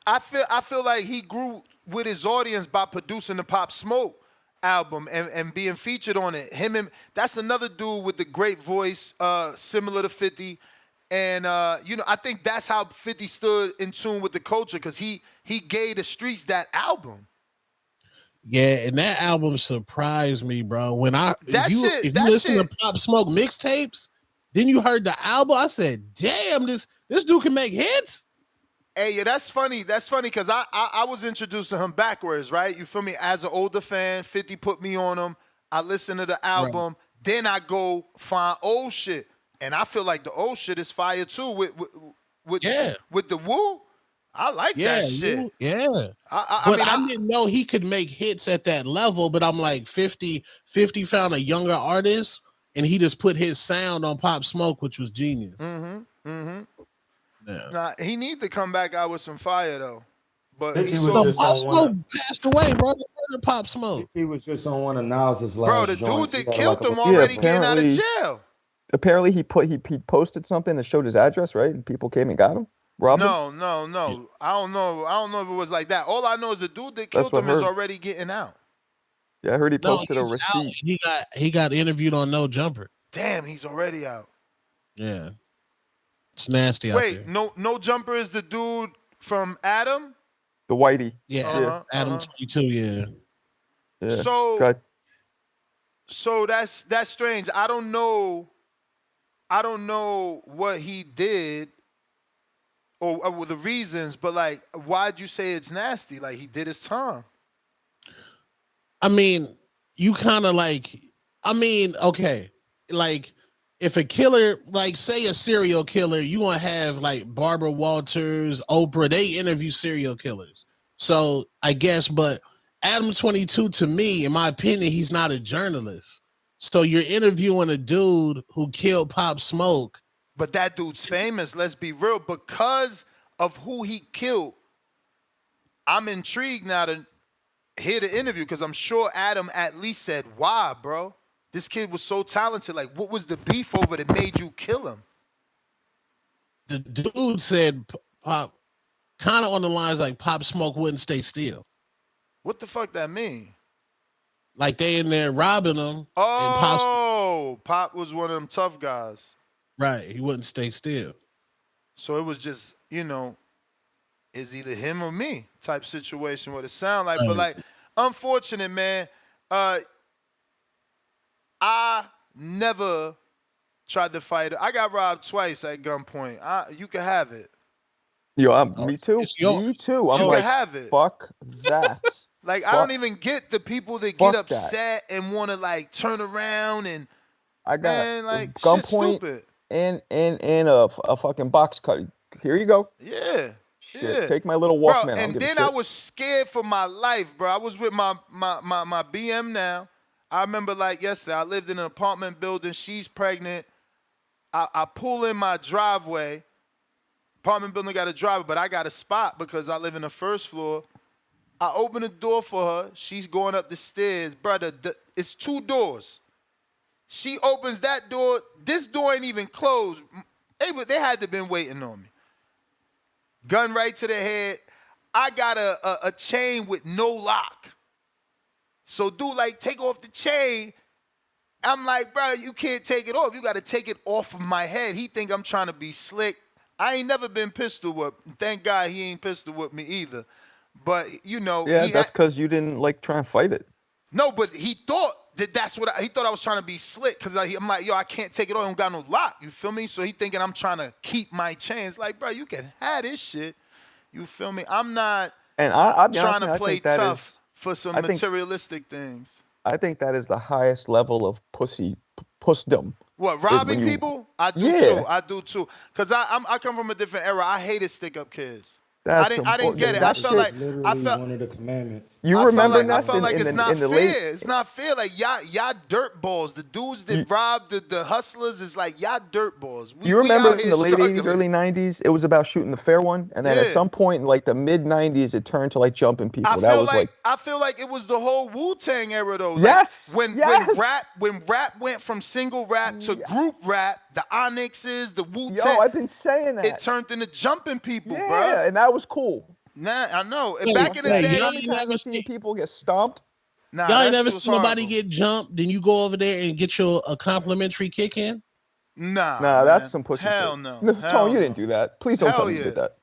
I feel like he grew with his audience by producing the Pop Smoke album and being featured on it. That's another dude with the great voice, similar to 50. And I think that's how 50 stood in tune with the culture because he gave the streets that album. Yeah, and that album surprised me, bro. If you listen to Pop Smoke mixtapes, then you heard the album. I said, "Damn, this dude can make hits." Hey, yeah, that's funny. That's funny because I was introduced to him backwards, right? You feel me? As an older fan, 50 put me on him. I listen to the album, then I go find old shit, and I feel like the old shit is fire too. With the Woo, I like that shit. Yeah. I didn't know he could make hits at that level, but I'm like 50 found a younger artist and he just put his sound on Pop Smoke, which was genius. Yeah. Nah, he need to come back out with some fire though. But Pop Smoke passed away, bro. Pop Smoke. He was just on one of Nas's last Bro, the joints. dude that killed him already getting out of jail. Apparently he posted something that showed his address, right? And people came and got him. Robbed him? No. I don't know if it was like that. All I know is the dude that killed what him I is heard. already getting out. Yeah, I heard he posted a he's receipt. out. He got interviewed on No Jumper. Damn, he's already out. Yeah. It's nasty out there. Wait, no Jumper is the dude from Adam? The Whitey. Yeah, Adam 22, yeah. Yeah. So, God. So that's strange. I don't know what he did or the reasons, but like, why'd you say it's nasty? Like, he did his time. I mean, you kind of like, I mean, okay, like if a killer, like say a serial killer, you want to have like Barbara Walters, Oprah, they interview serial killers. So I guess, but Adam 22, to me, in my opinion, he's not a journalist. So you're interviewing a dude who killed Pop Smoke. But that dude's famous, let's be real. Because of who he killed, I'm intrigued now to hear the interview because I'm sure Adam at least said, why, bro? This kid was so talented. Like, what was the beef over that made you kill him? The dude said Pop, kind of on the lines like Pop Smoke wouldn't stay still. What the fuck that mean? Like they in there robbing him. Oh, Pop was one of them tough guys. Right, he wouldn't stay still. So it was just, it's either him or me type situation, what it sound like. But like, unfortunate, man. I never tried to fight. I got robbed twice at gunpoint. You can have it. Yo, me too. Me too. I'm You like, can have it. fuck that. Like, Fuck. I don't even get the people that Fuck get upset and want to like turn around and I got man, like shit gunpoint stupid. and a fucking box cut. Here you go. Yeah. Shit, Yeah. take my little Bro, Walkman. and then I was scared for my life, bro. I was with my BM now. I remember like yesterday, I lived in an apartment building. She's pregnant. I pull in my driveway. Apartment building got a driveway, but I got a spot because I live in the first floor. I open the door for her. She's going up the stairs. Brother, it's 2 doors. She opens that door. This door ain't even closed. They had to have been waiting on me. Gun right to the head. I got a chain with no lock. So dude, like, take off the chain. I'm like, bro, you can't take it off. You got to take it off of my head. He think I'm trying to be slick. I ain't never been pistol whipped. Thank God he ain't pistol whipped me either. But, Yeah, that's because you didn't like try and fight it. No, but he thought that's what he thought I was trying to be slick because I'm like, yo, I can't take it off. I don't got no lock. You feel me? So he thinking I'm trying to keep my chains. Like, bro, you can have this shit. You feel me? I'm not trying to play tough for some materialistic things. I think that is the highest level of pussdom. What, robbing people? I do too. I do too. Because I come from a different era. I hated stick-up kids. I didn't get it. I felt like one of the commandments. You remember that? I felt like it's not fair. It's not fair. Like y'all dirt balls. The dudes that robbed the hustlers is like y'all dirt balls. You remember in the late 80s, early 90s, it was about shooting the fair one, and then at some point in like the mid 90s, it turned to like jumping people. I feel like it was the whole Wu-Tang era though. Like, yes. When rap went from single rap to group rap, the Onyxes, the Wu-Tang. Yo, I've been saying that. It turned into jumping people, bro. Yeah, and that was cool. Nah, I know. Back in the day, y'all ain't never seen people get stomped. Nah, y'all ain't never seen nobody get jumped. Then you go over there and get your a complimentary kick in. Nah, that's some pussy. Hell shit. no. Tone, you didn't do that. Please don't tell me you did that.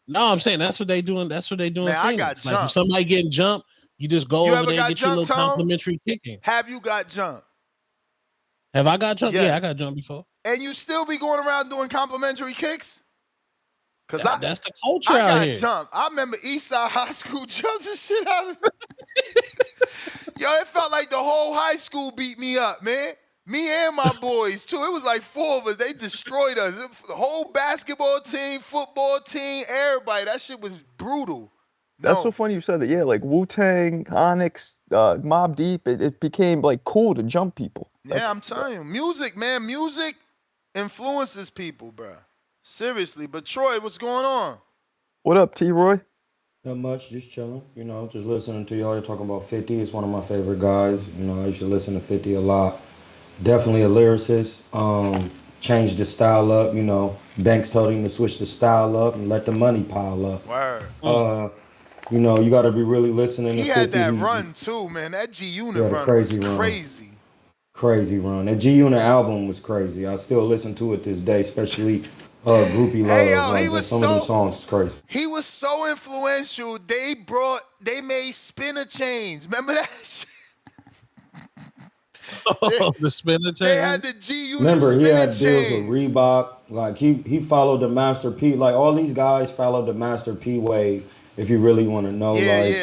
No, I'm saying that's what they doing. That's what they doing. Man, I got like, if jumped. somebody getting jumped, you just go over there and get your little complimentary kick in. Have you got jumped? Have I got jumped? Yeah, I got jumped before. And you still be going around doing complimentary kicks? Cause that's the culture out got here. Jumped. I remember Eastside High School jumped the shit out of me. Yo, it felt like the whole high school beat me up, man. Me and my boys too. It was like 4 of us. They destroyed us. The whole basketball team, football team, everybody. That shit was brutal. That's so funny you said that. Yeah, like Wu-Tang, Onyx, Mobb Deep. It became like cool to jump people. I'm telling you, music, man, music influences people, bro. Seriously. But Troy, what's going on? What up, T-Roy? Not much, just chilling. You know, just listening to y'all. You're talking about 50. It's one of my favorite guys. You know, I used to listen to 50 a lot. Definitely a lyricist. Changed the style up. You know, Banks told him to switch the style up and let the money pile up. Word. You know, you got to be really listening to 50. He had that run too, man. That G-Unit run was crazy. Crazy run. That G-Unit album was crazy. I still listen to it this day, especially Groupie Love. Hey, yo, like, some of them songs is crazy. He was so influential. They made spinner chains. Remember that shit? The spinner They had chain. the G Unit Remember, he spinning had deals with chains. Reebok. Like he followed the Master P. Like all these guys followed the Master P wave. If you really want to know,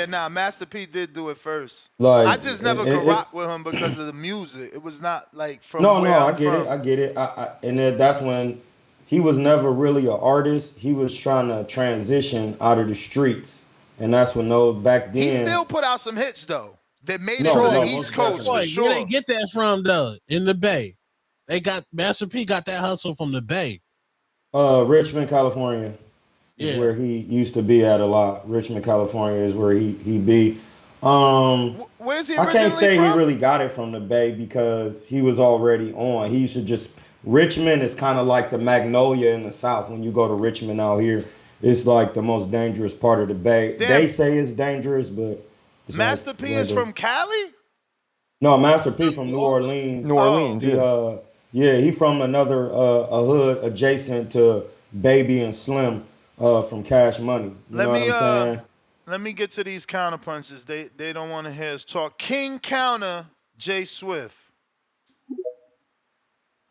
Nah, Master P did do it first. I like just and never could rock with him because of the music. It was not like from no, where no, I I'm get it, from. I get it. And then that's when he was never really an artist. He was trying to transition out of the streets, and that's when those back He then. still put out some hits though that made it to No, the Detroit, no, East most Coast for definitely. Detroit. Where they sure. get that from though? In the Bay. They got Master P got that hustle from the Bay. Richmond, California is Yeah. where he used to be at a lot. Richmond, California is where he be. Um, Where's he I can't originally say he from? really got it from the Bay because he was already on. He used to just Richmond is kind of like the Magnolia in the South. When you go to Richmond out here, it's like the most dangerous part of the Bay. They Damn, say it's dangerous, but it's like Master P is regular. from Cali? No, Master P from New Orleans. New Oh. Orleans, He yeah. yeah, he from another a hood adjacent to Baby and Slim from Cash Money. You Let know what me I'm saying? let me get to these counter punches. They don't want to hear us talk. King counter, Jay Swift.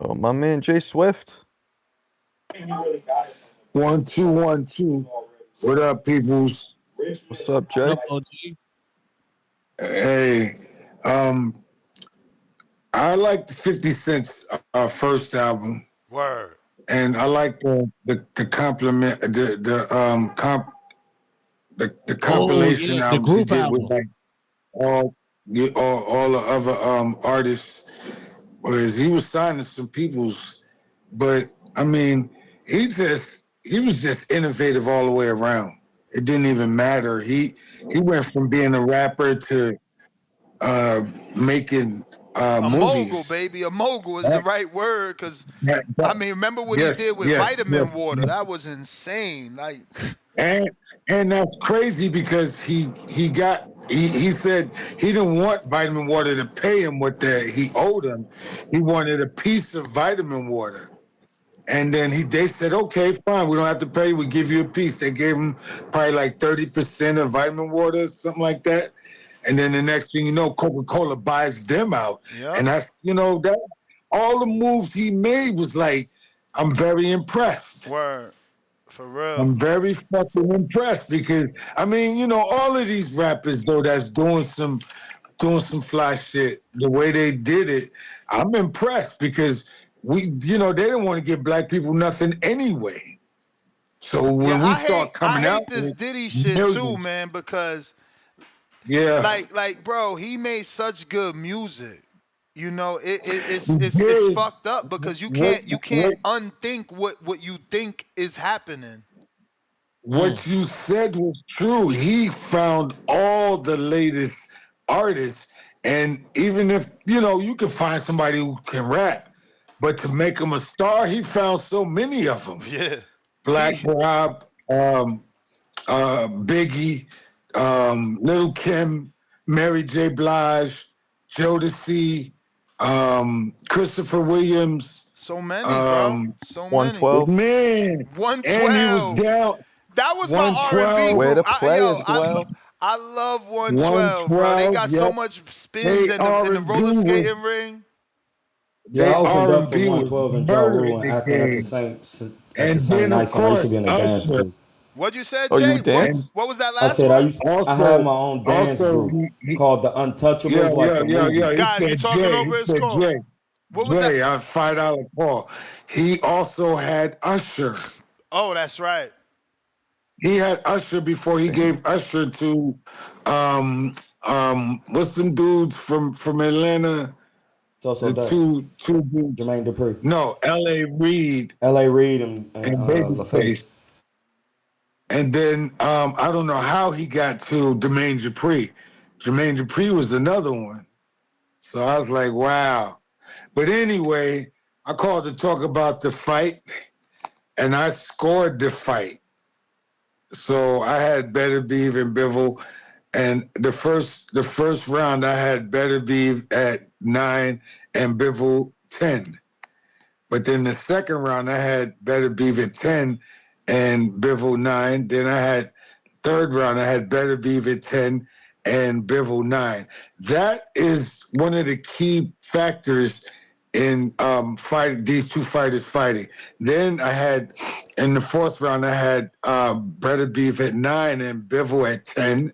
Oh, my man Jay Swift. 1 2 1 2. What up, peoples? What's up, What Jay? up, OG? Hey, I like the 50 Cent's first album, Word. and I like the compliment the Oh compilation yeah, the albums he group did with album. like all the other artists. Whereas he was signing some peoples, but I mean, he was just innovative all the way around. It didn't even matter. He went from being a rapper to making A mogul, movies. baby. A mogul is the That- right word because I that- mean, remember what he yes, did with yes, vitamin yes, water? yes. That was insane. Like, And and that's crazy because he said he didn't want vitamin water to pay him what he owed him. He wanted a piece of vitamin water. And then they said, okay, fine, we don't have to pay. We give you a piece. They gave him probably like 30% of vitamin water, something like that. And then the next thing you know, Coca-Cola buys them out. yeah, And that's, that all the moves he made was like, I'm very impressed. word. For real. I'm very fucking impressed because I mean, all of these rappers though that's doing some fly shit, the way they did it, I'm impressed because they didn't want to give black people nothing anyway. So Yeah, when we start I coming out hate this with Diddy shit too, millions, man, because yeah, bro, he made such good music. he It's did. fucked up because What you can't what unthink what you think is happening. what you said was true. He found all the latest artists, and even if you can find somebody who can rap, but to make him a star, he found so many of them. Yeah. Black Rob, Biggie, Little Kim, Mary J. Blige, Jodeci, Christopher Williams. So many, bro. So many. 112. Man, and he was 112. down That was my R&B 112. Where group. the players dwell. I love 112, bro. They 112, got so yep. much spins They in the R&B roller was skating ring. Yeah, they I opened up for R&B was 112 and Ja Rule murdering and the acting at the game. same And then of nights, and I used course to be in a dance Usher. group. What'd you say, Oh, you Jay? dance? What was that I last said one? I had my Also, own dance also group called the Untouchables, like the yeah. movie. He Guys, you said talking Jay. He over his said call. Jay. What was that? Jay, a $5 call. He also had Usher. Oh, that's right. He had Usher before he gave Usher to what's some dudes from Atlanta? So The that two dudes. Jermaine Dupri, No, L.A. Reid L.A. Reid, and and LaFace. Babyface. And then I don't know how he got to Jermaine Dupri. Jermaine Dupri was another one. So I was like, wow. But anyway, I called to talk about the fight, and I scored the fight. So I had Beterbiev and Bivol, and the first round I had Beterbiev at 9 and Bivol 10. But then the second round I had Beterbiev at 10 and Bivol 9. Then I had third round I had Beterbiev at 10 and Bivol 9. That is one of the key factors in these two fighters fighting. Then I had, in the fourth round, I had Beterbiev at 9 and Bivol at 10.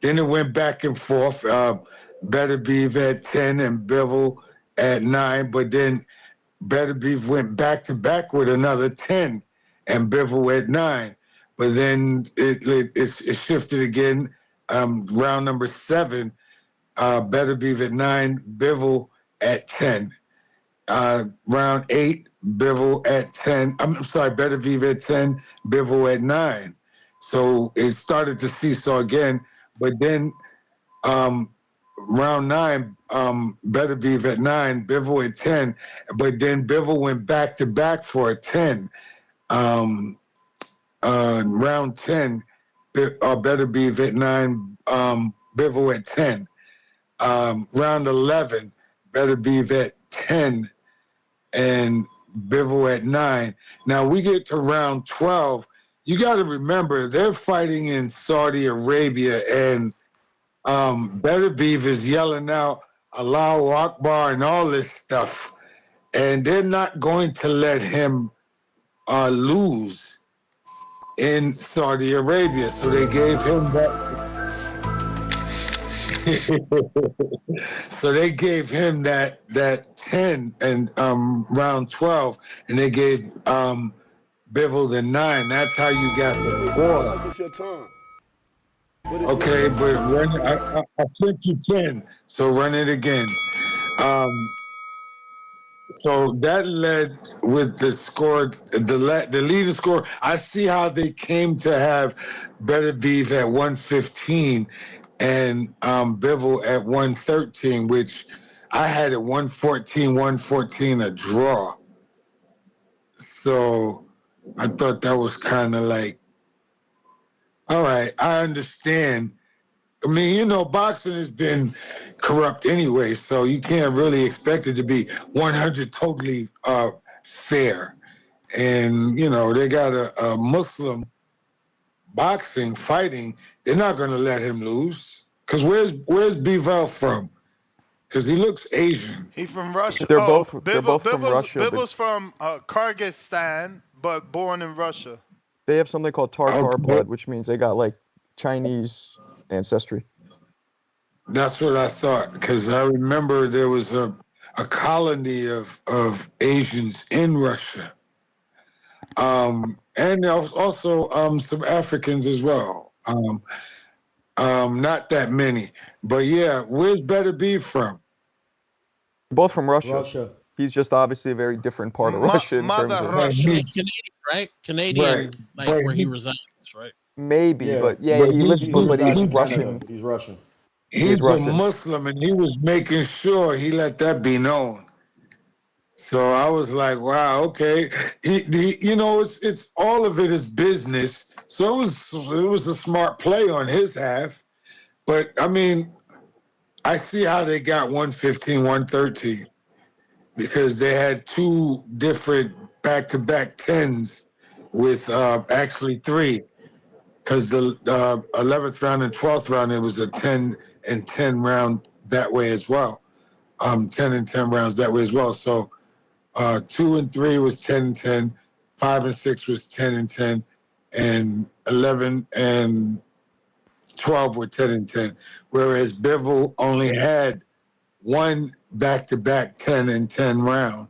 Then it went back and forth. Beterbiev at 10 and Bivol at 9, but then Beterbiev went back to back with another 10 and Bivol at 9. But then it shifted again. Round number 7, Beterbiev at 9, Bivol at 10. Round 8, Bivol at 10. I'm sorry, Beterbiev at 10, Bivol at 9. So it started to seesaw again. But then round 9, Beterbiev at 9, Bivol at 10. But then Bivol went back to back for a 10. Round 10, Beterbiev at 9, Bivol at 10. Round 11, Beterbiev at 10 and Bivol at 9. Now we get to round 12. You got to remember, they're fighting in Saudi Arabia, and Beterbiev is yelling out Allahu Akbar and all this stuff. And they're not going to let him lose in Saudi Arabia. So they gave him so they gave him that 10 and round 12, and they gave Bivol the 9. That's how you got the You feel 4. like it's your time. But it's Okay, not your but time. I sent you 10, so run it again. So that led with the score, the leading score. I see how they came to have Beterbiev at 115 and Bivol at 113, which I had at 114, a draw. So I thought that was kind of like, all right, I understand. I mean, you know, boxing has been corrupt anyway, so you can't really expect it to be 100 totally fair. And, you know, they got a Muslim boxing fighting. They're not going to let him lose. Because where's Bivol from? Because he looks Asian. He from Russia. They're Oh, both they're both from Russia. but Bivol's from Kyrgyzstan, but born in Russia. They have something called Tartar Okay. blood, which means they got like Chinese ancestry. That's what I thought, because I remember there was a colony of Asians in Russia. And there was also some Africans as well. Not that many. But yeah, where's Beterbiev from? Both from Russia. Russia. He's just obviously a very different part of Russia in terms Mother of Russia. Canadian, right? Canadian, like But where he resides, right? maybe, Yeah. but yeah, But he lives, He but resides he's in Canada. Russian. He's Russian. he's a Russian. Muslim, and he was making sure he let that be known. So I was like, wow, okay. You know, it's all of it is business. So it was a smart play on his half. But I mean, I see how they got 115, 113, because they had two different back-to-back 10s with actually 3, because the 11th round and 12th round, it was a 10 and 10 round that way as well. 10 and 10 rounds that way as well. So 2 and 3 was 10 and 10, 5 and 6 was 10 and 10, and 11 and 12 were 10 and 10. Whereas Bivol only had one back-to-back 10 and 10 round.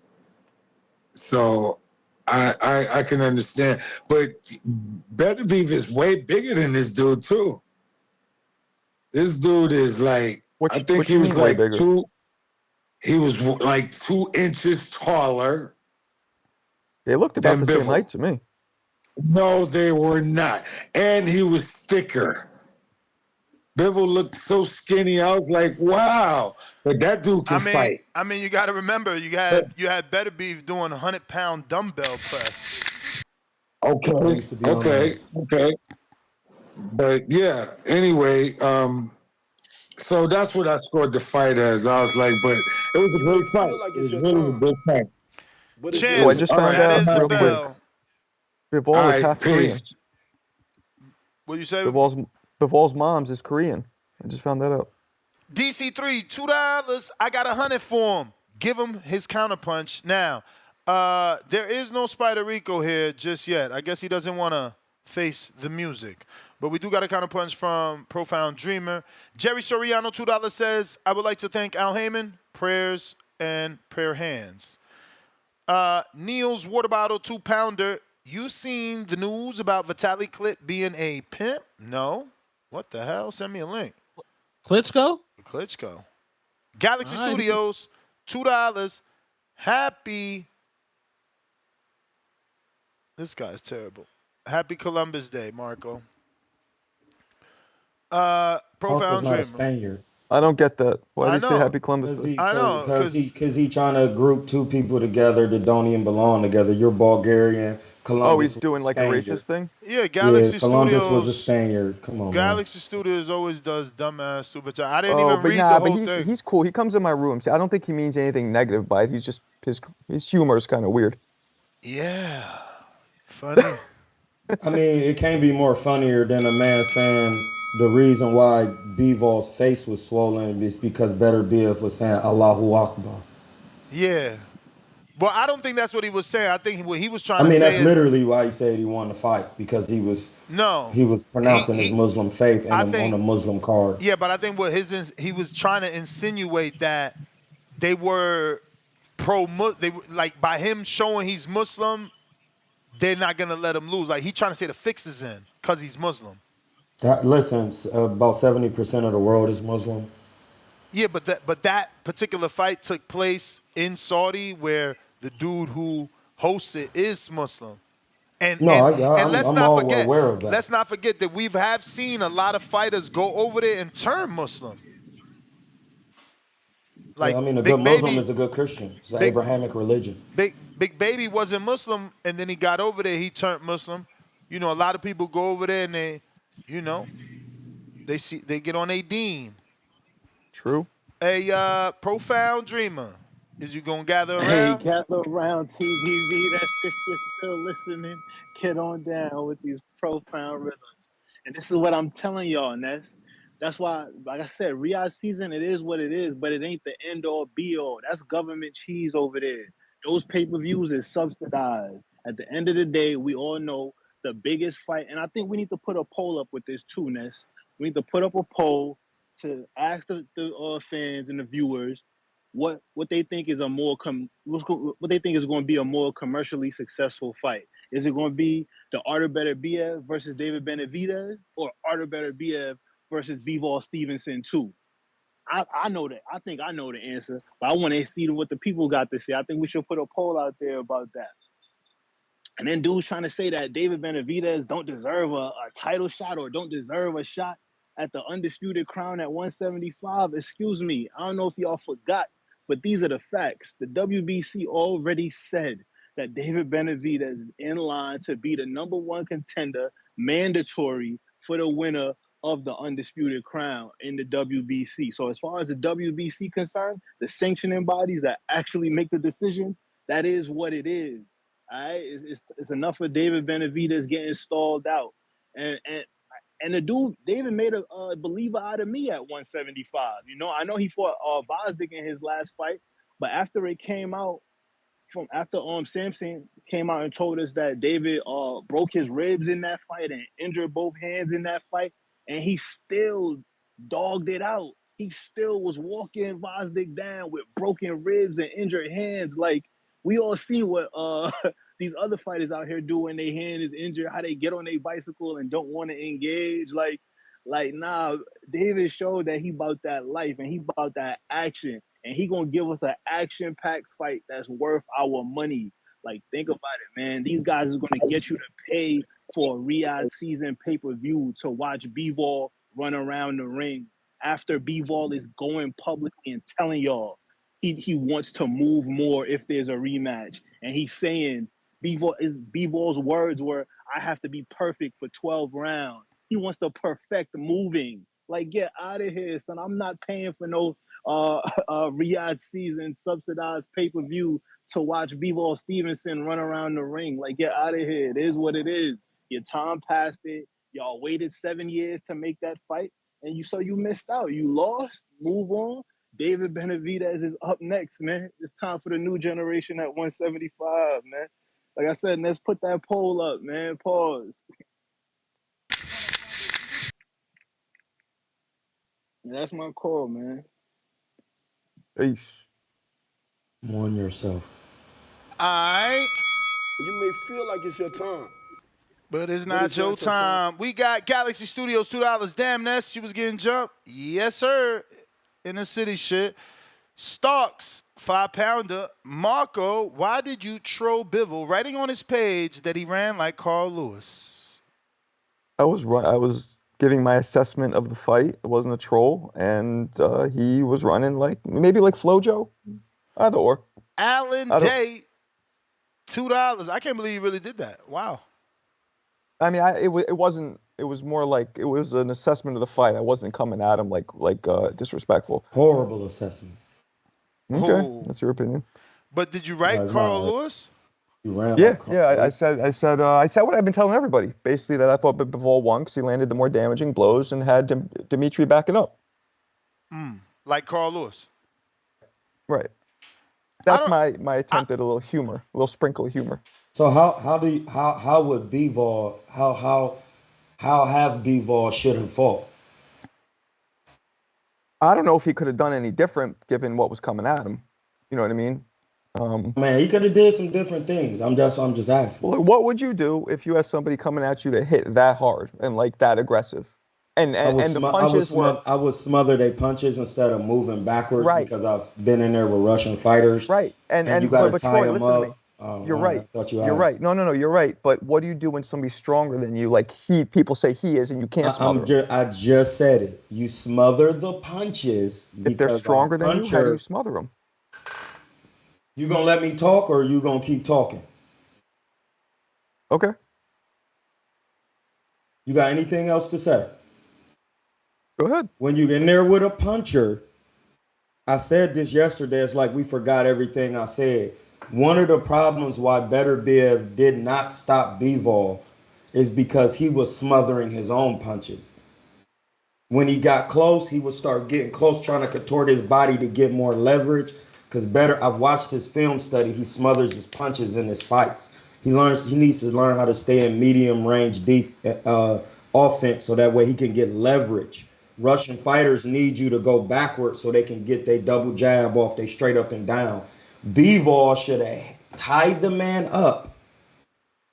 So I can understand. But Beterbiev is way bigger than this dude too. This dude is like, I think he was like he was like 2 inches taller. They looked about the than same Bivol. height to me. No, they were not. And he was thicker. Bivol looked so skinny. I was like, wow. But that dude can fight. I mean, you got to remember, you had Beterbiev doing 100-pound dumbbell press. Okay. But yeah, anyway, so that's what I scored the fight as. I was like, but it was a great fight. like It it's was your really a time. good fight. But it's So I your just time. found out real quick. Bivol All is right, half peace. Korean. What you say? Bivol's mom's is Korean. I just found that out. DC3, $2. I got 100 for him. Give him his counterpunch now. There is no Spider Rico here just yet. I guess he doesn't want to face the music. But we do got a counterpunch from Profound Dreamer. Jerry Soriano, $2 says, I would like to thank Al Heyman, prayers and prayer hands. Neil's water bottle, 2-pounder. You seen the news about Vitaly Klitschko being a pimp? No. What the hell? Send me a link. Klitschko? Klitschko. Galaxy All right. Studios, $2. Happy. This guy's terrible. Happy Columbus Day, Marco. Marco's Profound not a Dreamer. Spaniard. I don't get that. Why do I you say know. Happy Columbus Day? I know, Because he trying to group two people together that don't even belong together. You're Bulgarian. Columbus Oh, he's was doing like a Spaniard. racist thing? Yeah, Galaxy Columbus was a Studios. Spaniard. Come on, man. Galaxy Studios always does dumbass super chat. I didn't Oh, even but read nah, the but whole thing. he's cool. He comes in my room. See, I don't think he means anything negative by it. He's just his humor is kind of weird. Yeah. Funny. I mean, it can't be more funnier than a man saying the reason why Bivol's face was swollen is because Beterbiev was saying Allahu Akbar. Yeah. Well, I don't think that's what he was saying. I think what he was trying I to mean, say that's is literally why he said he won the fight, because he was pronouncing his Muslim faith on a Muslim card. Yeah, but I think what he was trying to insinuate that they were they like by him showing he's Muslim, they're not gonna let him lose. Like he's trying to say the fix is in because he's Muslim. Listen, about 70% of the world is Muslim. Yeah, but that particular fight took place in Saudi where the dude who hosts it is Muslim. And let's I'm not all forget, aware of that. let's not forget that we have seen a lot of fighters go over there and turn Muslim. Like I mean, a Big good Muslim Baby, is a good Christian. It's an Big- Abrahamic religion. Big Baby wasn't Muslim, and then he got over there, he turned Muslim. You know, a lot of people go over there and they, you know, they get on a deen. True. A Profound Dreamer. Is you gonna gather Hey, around? gather around TVV. That's if you're still listening. Get on down with these profound rhythms. And this is what I'm telling y'all, Ness. That's why, like I said, Riyadh season, it is what it is, but it ain't the end all be all. That's government cheese over there. Those pay-per-views is subsidized. At the end of the day, we all know the biggest fight, and I think we need to put a poll up with this too, Ness. We need to put up a poll to ask the fans and the viewers what they think is what they think is going to be a more commercially successful fight. Is it going to be the Artur Beterbiev versus David Benavidez, or Artur Beterbiev versus Bivol Stevenson 2? I know that. I think I know the answer, but I want to see what the people got to say. I think we should put a poll out there about that. And then dudes trying to say that David Benavidez don't deserve a title shot or don't deserve a shot at the undisputed crown at 175. Excuse me. I don't know if y'all forgot, but these are the facts. The WBC already said that David Benavidez is in line to be the number one contender, mandatory for the winner of the undisputed crown in the WBC. So as far as the WBC concerned, the sanctioning bodies that actually make the decisions, that is what it is. All right, it's enough of David Benavidez getting stalled out, and the dude David made a believer out of me at 175. You know, I know he fought Bosdick in his last fight, but after it came out after Samson came out and told us that David broke his ribs in that fight and injured both hands in that fight, and he still dogged it out. He still was walking Bosdick down with broken ribs and injured hands. Like, we all see what these other fighters out here do when their hand is injured, how they get on their bicycle and don't want to engage. Like, nah, David showed that he about that life and he about that action. And he gonna give us an action-packed fight that's worth our money. Like, think about it, man. These guys is gonna get you to pay for a Riyadh season pay-per-view to watch Bivol run around the ring after Bivol is going publicly and telling y'all he wants to move more if there's a rematch. And he's saying Bivol's words were, I have to be perfect for 12 rounds. He wants to perfect moving. Like, get out of here, son. I'm not paying for no Riyadh season subsidized pay-per-view to watch Bivol Stevenson run around the ring. Like, get out of here. It is what it is. Your time passed it. Y'all waited 7 years to make that fight. and you missed out. You lost. Move on. David Benavidez is up next, man. It's time for the new generation at 175, man. Like I said, let's put that poll up, man. Pause. And that's my call, man. Peace. Warn yourself. All right. You may feel like it's your time, But it's but not it's your not your time. time. We got Galaxy Studios, $2. Damn, Ness, she was getting jumped. Yes, sir. In the city shit. Starks, 5-pounder. Marco, why did you troll Bivol writing on his page that he ran like Carl Lewis? I was giving my assessment of the fight. It wasn't a troll, and he was running maybe like FloJo, either or. Alan Day, $2. I can't believe you really did that. Wow. I mean, it wasn't. It was more like it was an assessment of the fight. I wasn't coming at him like disrespectful. Horrible assessment. Okay, Oh. that's your opinion. But did you write Carl Lewis? You ran Yeah, like Carl yeah. I Lewis. said what I've been telling everybody. Basically, that I thought Bivol won because he landed the more damaging blows and had Dmitry backing up. Like Carl Lewis. Right. That's my attempt at a little humor, a little sprinkle of humor. So how would Bivol how have Bivol should have fought? I don't know if he could have done any different given what was coming at him. You know what I mean? Man, he could have did some different things. I'm just asking. Well, what would you do if you had somebody coming at you that hit that hard and like that aggressive? And the punches were. I would smother their punches instead of moving backwards because I've been in there with Russian fighters. Right. And you got to tie Troy, them listen up. to me. Oh, You're right. right. I thought you You're right. No, you're right. But what do you do when somebody's stronger than you? Like people say he is, and you can't smother him. I just said it. You smother the punches. If they're stronger than you, how do you smother them? You gonna let me talk, or you gonna keep talking? Okay. You got anything else to say? Go ahead. When you in there with a puncher, I said this yesterday. It's like we forgot everything I said. One of the problems why Beterbiev did not stop Bivol is because he was smothering his own punches. When he got close, he would start getting close, trying to contort his body to get more leverage. Because I've watched his film study. He smothers his punches in his fights. He needs to learn how to stay in medium range offense so that way he can get leverage. Russian fighters need you to go backwards so they can get their double jab off, they straight up and down. Bivol should have tied the man up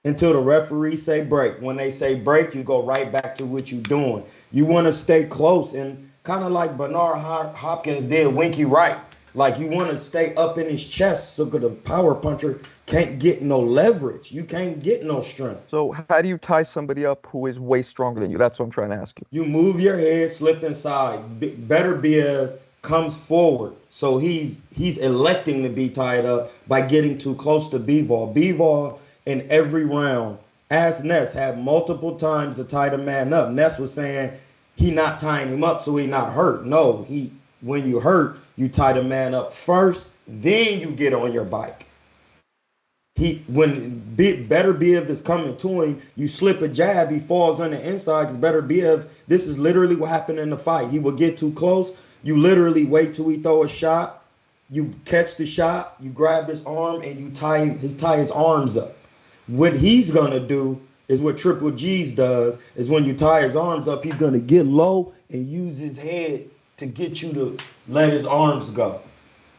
until the referee say break. When they say break, you go right back to what you're doing. You want to stay close and kind of like Bernard Hopkins did Winky Wright. Like you want to stay up in his chest so that the power puncher can't get no leverage. You can't get no strength. So how do you tie somebody up who is way stronger than you? That's what I'm trying to ask you. You move your head, slip inside. Beterbiev comes forward. So he's electing to be tied up by getting too close to Bivol. Bivol in every round, as Ness had multiple times to tie the man up. Ness was saying he not tying him up so he not hurt. No, when you hurt, you tie the man up first, then you get on your bike. When Beterbiev is coming to him, you slip a jab, he falls on the inside because Beterbiev, this is literally what happened in the fight. He will get too close. You literally wait till he throw a shot. You catch the shot, you grab his arm, and you tie his arms up. What he's going to do is what Triple G's does, is when you tie his arms up, he's going to get low and use his head to get you to let his arms go.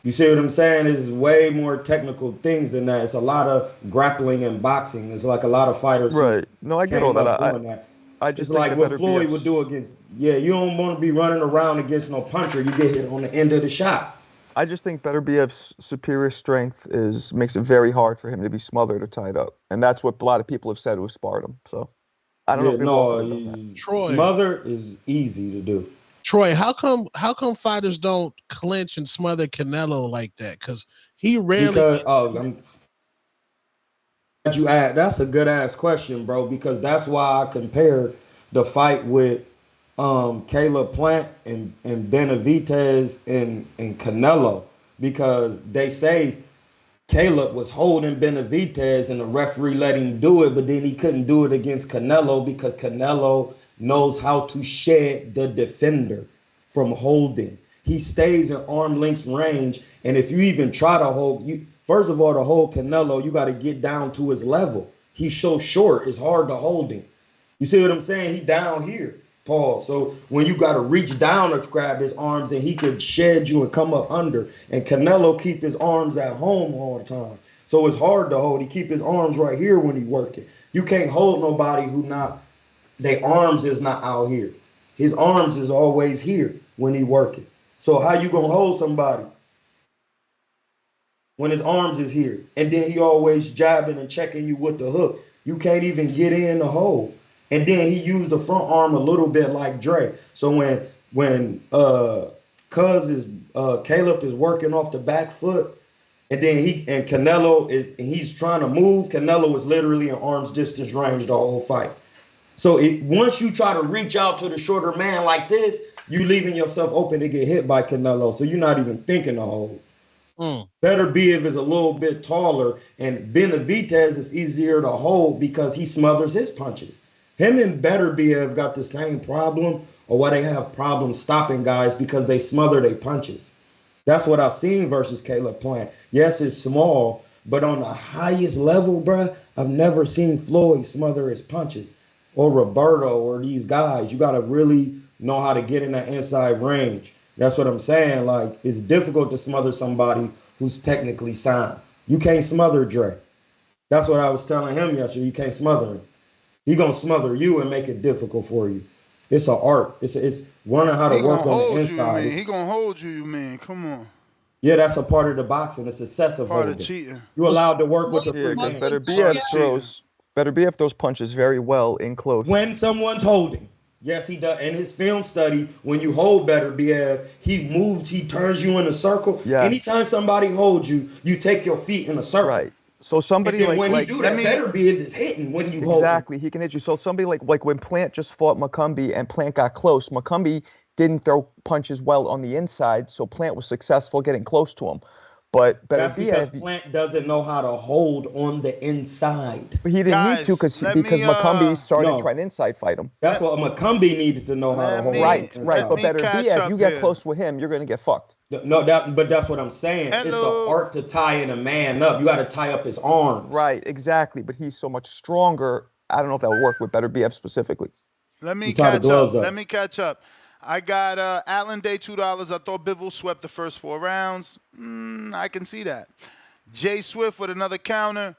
You see what I'm saying? It's way more technical things than that. It's a lot of grappling and boxing. It's like a lot of fighters. Right. No, I get all that. I just it's like what Floyd would do against. Yeah, you don't want to be running around against no puncher. You get hit on the end of the shot. I just think Beterbiev's superior strength makes it very hard for him to be smothered or tied up, and that's what a lot of people have said who sparred him. So I don't know. Troy, smother is easy to do. Troy, how come fighters don't clinch and smother Canelo like that? Because he rarely. That's a good ass question, bro. Because that's why I compare the fight with Caleb Plant and Benavidez and Canelo, because they say Caleb was holding Benavidez and the referee let him do it, but then he couldn't do it against Canelo because Canelo knows how to shed the defender from holding. He stays in arm length range, and if you even try to hold, you first of all to hold Canelo, you got to get down to his level. He's so short; it's hard to hold him. You see what I'm saying? He down here, Paul. So when you got to reach down to grab his arms, and he could shed you and come up under. And Canelo keep his arms at home all the time, so it's hard to hold. He keep his arms right here when he working. You can't hold nobody who not, their arms is not out here. His arms is always here when he working. So how you gonna hold somebody when his arms is here? And then he always jabbing and checking you with the hook. You can't even get in the hole. And then he used the front arm a little bit like Dre. So when Caleb is working off the back foot, and then Canelo he's trying to move, Canelo is literally in arm's distance range the whole fight. So once you try to reach out to the shorter man like this, you leaving yourself open to get hit by Canelo. So you're not even thinking to hold. Beterbiev is a little bit taller, and Benavidez is easier to hold because he smothers his punches. Him and Beterbiev got the same problem, or why they have problems stopping guys, because they smother their punches. That's what I've seen versus Caleb Plant. Yes, it's small, but on the highest level, bruh, I've never seen Floyd smother his punches, or Roberto, or these guys. You got to really know how to get in that inside range. That's what I'm saying. Like, it's difficult to smother somebody who's technically sound. You can't smother Dre. That's what I was telling him yesterday. You can't smother him. He gonna smother you and make it difficult for you. It's an art. It's learning how to work on the inside. He gonna hold you, man. Come on. Yeah, that's a part of the boxing. It's excessive Part holding. of cheating. You allowed to work with the Yeah, free because hand. Beterbiev throws punches very well in close. When someone's holding. Yes, he does. In his film study, when you hold Beterbiev, he moves, he turns you in a circle. Yeah. Anytime somebody holds you, you take your feet in a circle. Right. So somebody and then like when he do that, Beterbiev is hitting when you hold him. Exactly, he can hit you. So somebody like when Plant just fought McCumbee and Plant got close, McCumbee didn't throw punches well on the inside, so Plant was successful getting close to him. But That's because Beterbiev, Plant doesn't know how to hold on the inside. but he didn't need to because McCumbee started trying to inside fight him. That's what McCumbie needed to know how to hold. Right. inside. But Beterbiev, you get close with him, you're going to get fucked. No, but that's what I'm saying. It's an art to tying a man up. You got to tie up his arms. Right, exactly. But he's so much stronger. I don't know if that would work with Beterbiev specifically. Let me catch up. Let me catch up. I got Allen Day $2. I thought Bivol swept the first 4 rounds. I can see that. Jay Swift with another counter.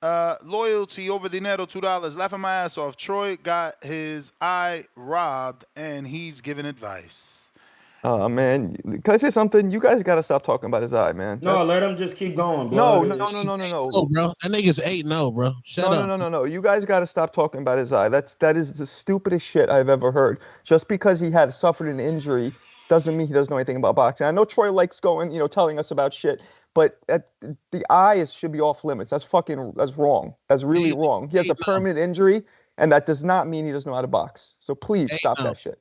Loyalty over dinero $2. Laughing my ass off. Troy got his eye robbed, and he's giving advice. Man, can I say something? You guys got to stop talking about his eye, man. No, let him just keep going, No, bro. No, bro. That nigga's 8-0, bro. Shut up. No. You guys got to stop talking about his eye. That is the stupidest shit I've ever heard. Just because he had suffered an injury doesn't mean he doesn't know anything about boxing. I know Troy likes going, telling us about shit, but the eye should be off limits. That's wrong. That's really wrong. He has a permanent injury, and that does not mean he doesn't know how to box. So please stop that shit.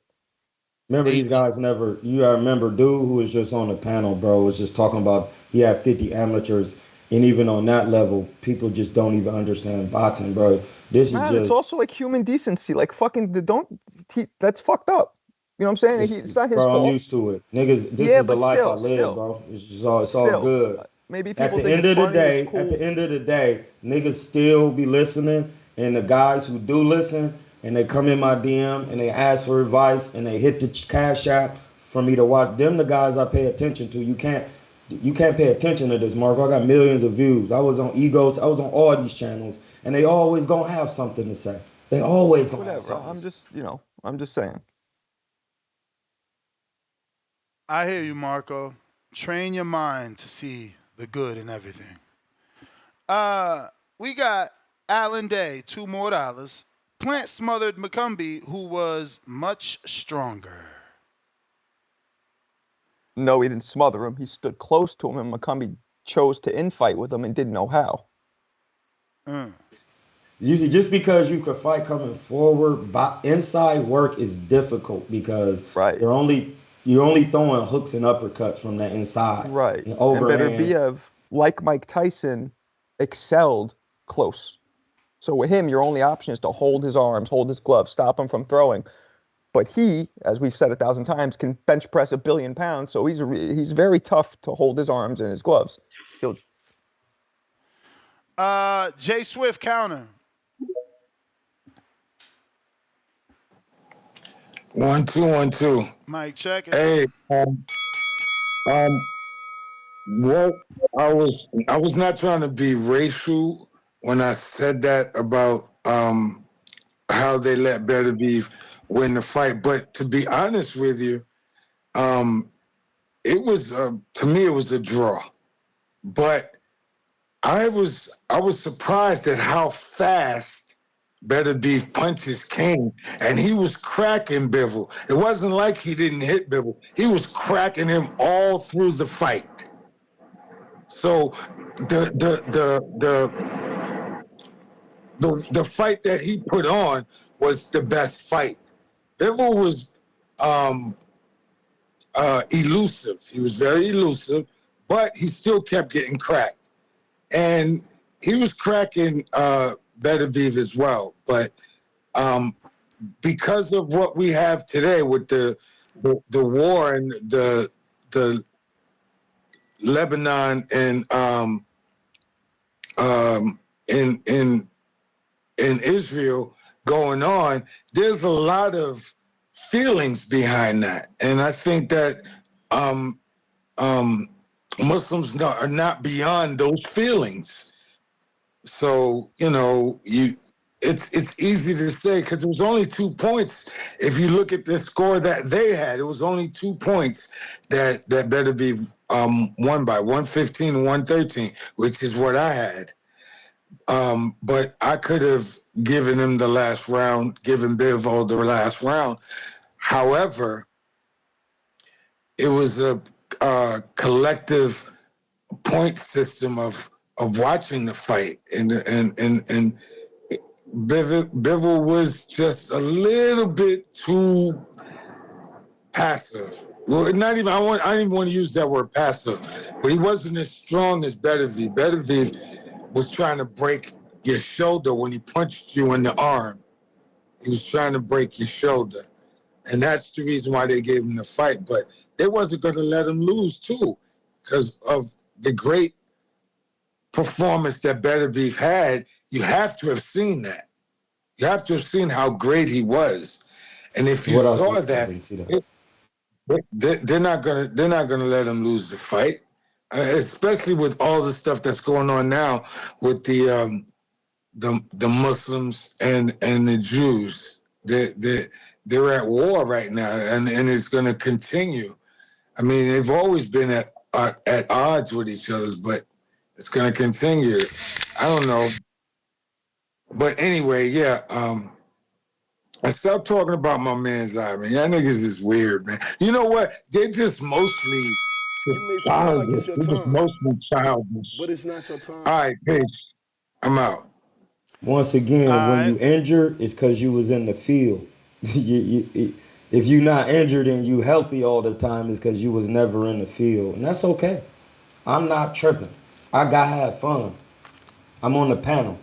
Remember, these guys never. You gotta remember, dude who was just on the panel, bro, was just talking about he had 50 amateurs, and even on that level, people just don't even understand boxing, bro. This is just. It's also like human decency. Like fucking that's fucked up. You know what I'm saying? It's not his bro, fault. I'm used to it, niggas. This is the life I live, bro. It's just all good. Maybe at people the end of the day, cool. at the end of the day, niggas still be listening, and the guys who do listen. And they come in my DM and they ask for advice and they hit the cash app for me to watch. Them the guys I pay attention to. You can't pay attention to this, Marco. I got millions of views. I was on Egos. I was on all these channels, and they always gonna have something to say. They always gonna have something. I'm just saying. I hear you, Marco. Train your mind to see the good in everything. We got Allen Day, $2 more. Plant smothered McCumbee, who was much stronger. No, he didn't smother him. He stood close to him, and McCumbee chose to infight with him and didn't know how. Usually, just because you could fight coming forward, inside work is difficult because you're only throwing hooks and uppercuts from that inside. Right. And overhand. And Beterbiev, like Mike Tyson, excelled close. So with him, your only option is to hold his arms, hold his gloves, stop him from throwing. But he, as we've said 1,000 times, can bench press 1 billion pounds. So he's very tough to hold his arms and his gloves. He'll Jay Swift counter. 1 2 1 2. Mike, check it. Hey, um, what I was not trying to be racial when I said that about how they let Beterbiev win the fight, but to be honest with you, it was to me it was a draw, but I was surprised at how fast Beterbiev punches came, and he was cracking Bivol. It wasn't like he didn't hit Bivol; he was cracking him all through the fight. So the fight that he put on was the best fight. Bivol was elusive. He was very elusive, but he still kept getting cracked. And he was cracking Beterbiev as well. But because of what we have today with the war and the Lebanon and in Israel going on, there's a lot of feelings behind that, and I think that Muslims are not beyond those feelings. So it's easy to say because it was only 2 points. If you look at the score that they had, it was only 2 points that better be won by 115 and 113, which is what I had. But I could have given him the last round, given Bivol the last round. However, it was a collective point system of watching the fight, and Bivol was just a little bit too passive. Well, not even I didn't even want to use that word passive, but he wasn't as strong as Beterbiev. Beterbiev was trying to break your shoulder when he punched you in the arm. He was trying to break your shoulder. And that's the reason why they gave him the fight. But they wasn't going to let him lose, too, because of the great performance that Beterbiev had. You have to have seen that. You have to have seen how great he was. And if you saw that, they're not gonna let him lose the fight, especially with all the stuff that's going on now with the Muslims and the Jews. They're at war right now, and it's going to continue. I mean, they've always been at odds with each other, but it's going to continue. I don't know, but anyway, yeah. I stopped talking about my man's eye, man. Y'all niggas is weird, man. You know what? They're just mostly You may feel like childish. it's your They're just time, mostly childish. but it's not your All time. right, peace. I'm out. Once again, when you injured, it's because you was in the field. If you not injured and you healthy all the time, it's because you was never in the field, and that's okay. I'm not tripping. I gotta have fun. I'm on the panel.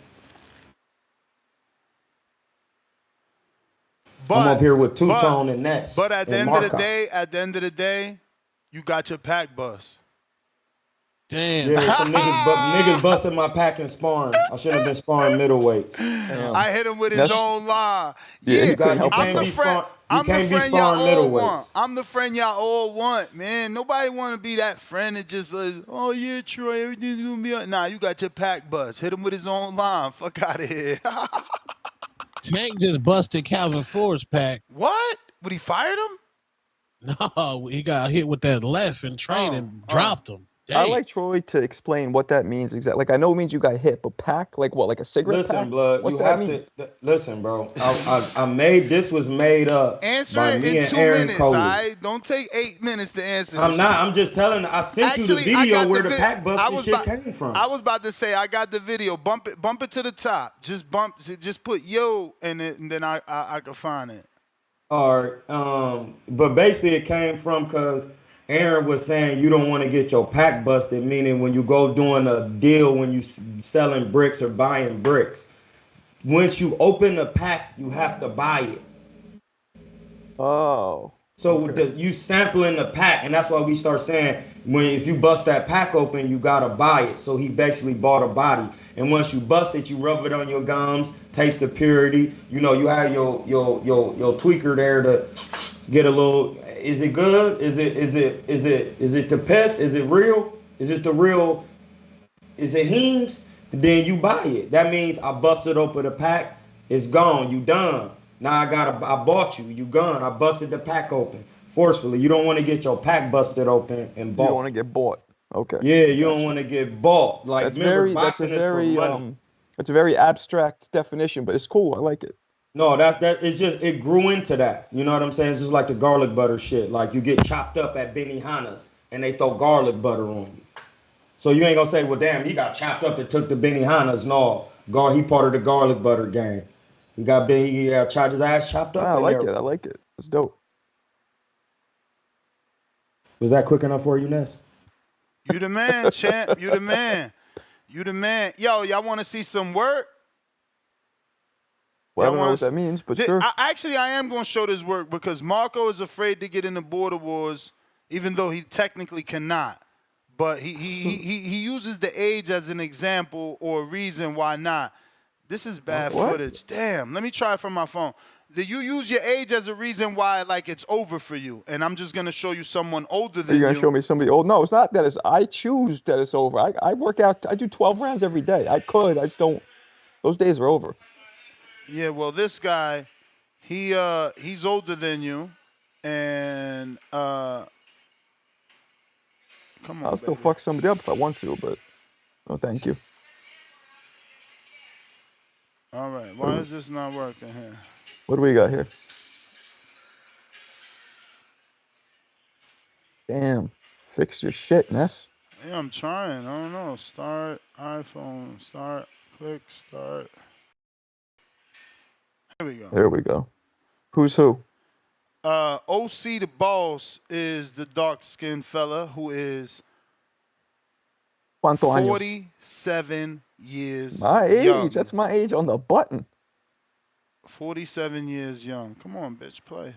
I'm up here with Two-Tone and Ness But at the and end of the Markov. day, you got your pack bust. Damn. Yeah, some niggas busted my pack in sparring. I shouldn't have been sparring middleweights. I hit him with his own line. Yeah, Yeah, you can't be sparring. You can't be sparring middleweights. I'm the friend y'all all want, man. Nobody want to be that friend that just says, "Oh yeah, Troy, everything's gonna be up." Nah, you got your pack bust. Hit him with his own line. Fuck out of here. Tank just busted Calvin Ford's pack. What? Would he fired him? No, he got hit with that left in training, dropped him. I like Troy to explain what that means exactly. Like, I know it means you got hit, but pack, like what, like a cigarette pack? Listen, blood. What's You that have mean? to listen, bro. I made this was made up Answer by it me in and 2 Aaron minutes, Coley. all right? Don't take 8 minutes to answer I'm this not. shit. I'm just telling. I sent you the video where the pack busted shit came from. I was about to say I got the video. Bump it to the top. Just put yo and then I could find it. All right. But basically it came from because Aaron was saying you don't want to get your pack busted, meaning when you go doing a deal when you selling bricks or buying bricks. Once you open the pack, you have to buy it. Oh. So Okay. you sampling the pack, and that's why we start saying if you bust that pack open, you gotta buy it. So he basically bought a body, and once you bust it, you rub it on your gums, taste the purity. You know, you have your tweaker there to get a little. Is it good? Is it the pith? Is it real? Is it the real? Is it Heems? Then you buy it. That means I busted open the pack. It's gone. You done. Now I bought you. You gone. I busted the pack open forcefully. You don't want to get your pack busted open and You don't want bought. to get bought. Okay. Yeah, you don't Gotcha. want to get bought. Like remember, That's a boxing is for very money. it's a very abstract definition, but it's cool. I like it. No, that it's just it grew into that. You know what I'm saying? It's just like the garlic butter shit. Like you get chopped up at Benihana's and they throw garlic butter on you. So you ain't gonna say, well, damn, he got chopped up and took the Benihana's. No, he part of the garlic butter gang. He got chopped his ass chopped up I in like there. it. I like it. It's dope. Was that quick enough for you, Ness? You the man, champ. You the man. You the man. Yo, y'all want to see some work? Well, I Y'all don't know want what to? that means, but sure. I am going to show this work because Marco is afraid to get in the border wars, even though he technically cannot. But he uses the age as an example or a reason why not. This is bad footage. Damn. Let me try it from my phone. You use your age as a reason why like it's over for you, and I'm just gonna show you someone older than Are you you. gonna show me somebody old? No, it's not that. It's I choose that it's over. I work out. I do 12 rounds every day. I could. I just don't. Those days are over. Yeah, well, this guy, he's older than you, and come on, I'll still baby. fuck somebody up if I want to, but no, thank you. All right, why is this not working here? What do we got here? Damn. Fix your shit, Ness. Yeah, I'm trying. I don't know. Start iPhone. Start. Click. Start. Here we go. There we go. Who's who? OC the boss is the dark-skinned fella who is ¿Cuántos años? 47 years My age. young. That's my age on the button. 47 years young. Come on, bitch, play.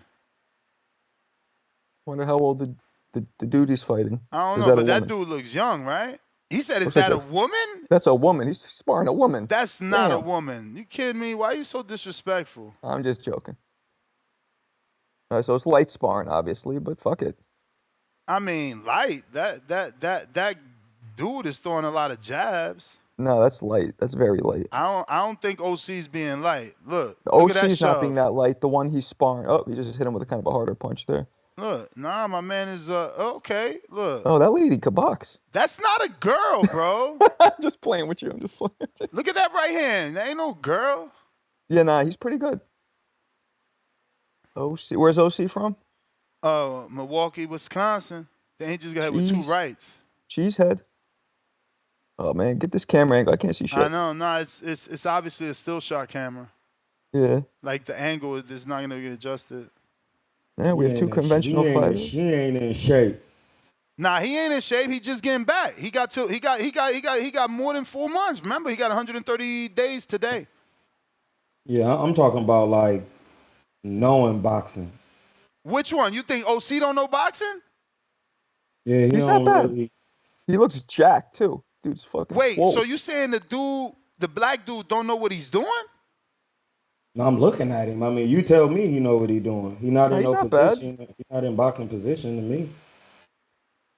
Wonder how old the dude he's fighting. I don't Is know, that but a that woman? dude looks young, right? He said, "Is Looks like that a woman?" That's a woman. He's sparring a woman. That's not a Damn. woman. You kidding me? Why are you so disrespectful? I'm just joking. All right, so it's light sparring, obviously, but fuck it. I mean, light. That dude is throwing a lot of jabs. No, that's light. That's very light. I don't think OC's being light. Look The at that OC's not being shove. that light. The one he's sparring. Oh, he just hit him with a kind of a harder punch there. Look, nah, my man is okay. Look, Oh, that lady could box. that's not a girl, bro. I'm just playing with you. I'm just playing. Look at that right hand. That ain't no girl. Yeah, nah, he's pretty good. OC, where's OC from? Milwaukee, Wisconsin. Then he just got hit with 2 Jeez. rights. Cheesehead. Oh man, get this camera angle. I can't see shit. I know. Nah, it's obviously a still shot camera. Yeah. Like the angle is not gonna get adjusted. Yeah, we have 2 conventional fighters. She ain't in shape. Nah, he ain't in shape. He just getting back. He got more than 4 months. Remember, he got 130 days today. Yeah, I'm talking about like knowing boxing. Which one? You think OC don't know boxing? Yeah, He's not bad. He looks jacked too. Dude's fucking Wait, swole. so you saying the black dude don't know what he's doing? No, I'm looking at him. I mean, you tell me you know what he's doing. He's not in He's no not bad. position. He's not in boxing position to me.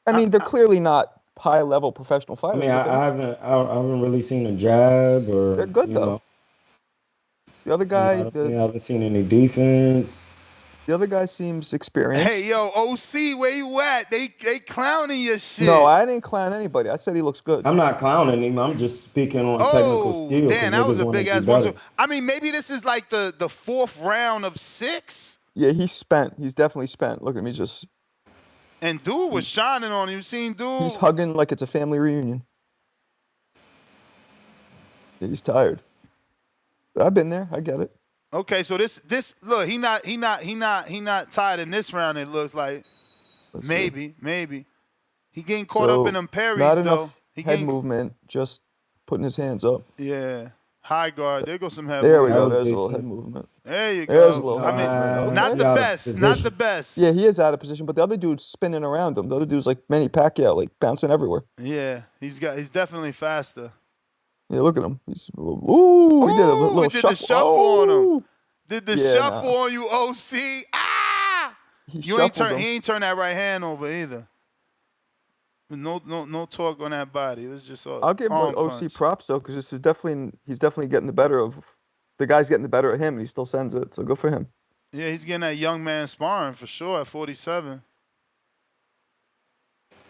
I mean, they're clearly not high-level professional I fighters. mean, but I haven't really seen a jab or. they're good you though. know, The other guy, I haven't seen any defense. the other guy seems experienced. Hey, yo, OC, where you at? They clowning your shit. No, I didn't clown anybody. I said he looks good. I'm not clowning him. I'm just speaking on technical skill. Damn, that was a big ass one. one. I mean, maybe this is like the 4th round of 6. Yeah, he's spent. He's definitely spent. Look at me, just. And dude was shining on him. You seen dude? He's hugging like it's a family reunion. Yeah, he's tired. But I've been there. I get it. Okay, so this look, he not tired in this round. It looks like maybe. He getting caught up in them parries not though. enough head movement. Just putting his hands up. Yeah. High guard. There goes some head There we movement. go. was There's a little head decent. movement. There you There's a go. little I head mean, movement. not Okay. the He out of best. Not the position. best. Yeah, he is out of position, but the other dude's spinning around him. The other dude's like Manny Pacquiao, like bouncing everywhere. Yeah, he's definitely faster. Yeah, look at him. He's he did a Ooh, little he did the shuffle. shuffle on him. Oh, Did the yeah, shuffle nah. on you, OC? Ah! He You ain't shuffled turn. him. He ain't turn that right hand over either. No talk on that body. It was just a I'll give arm OC punch. props though, because he's definitely getting the better of the guy's getting the better of him, and he still sends it. So good for him. Yeah, he's getting that young man sparring for sure at 47.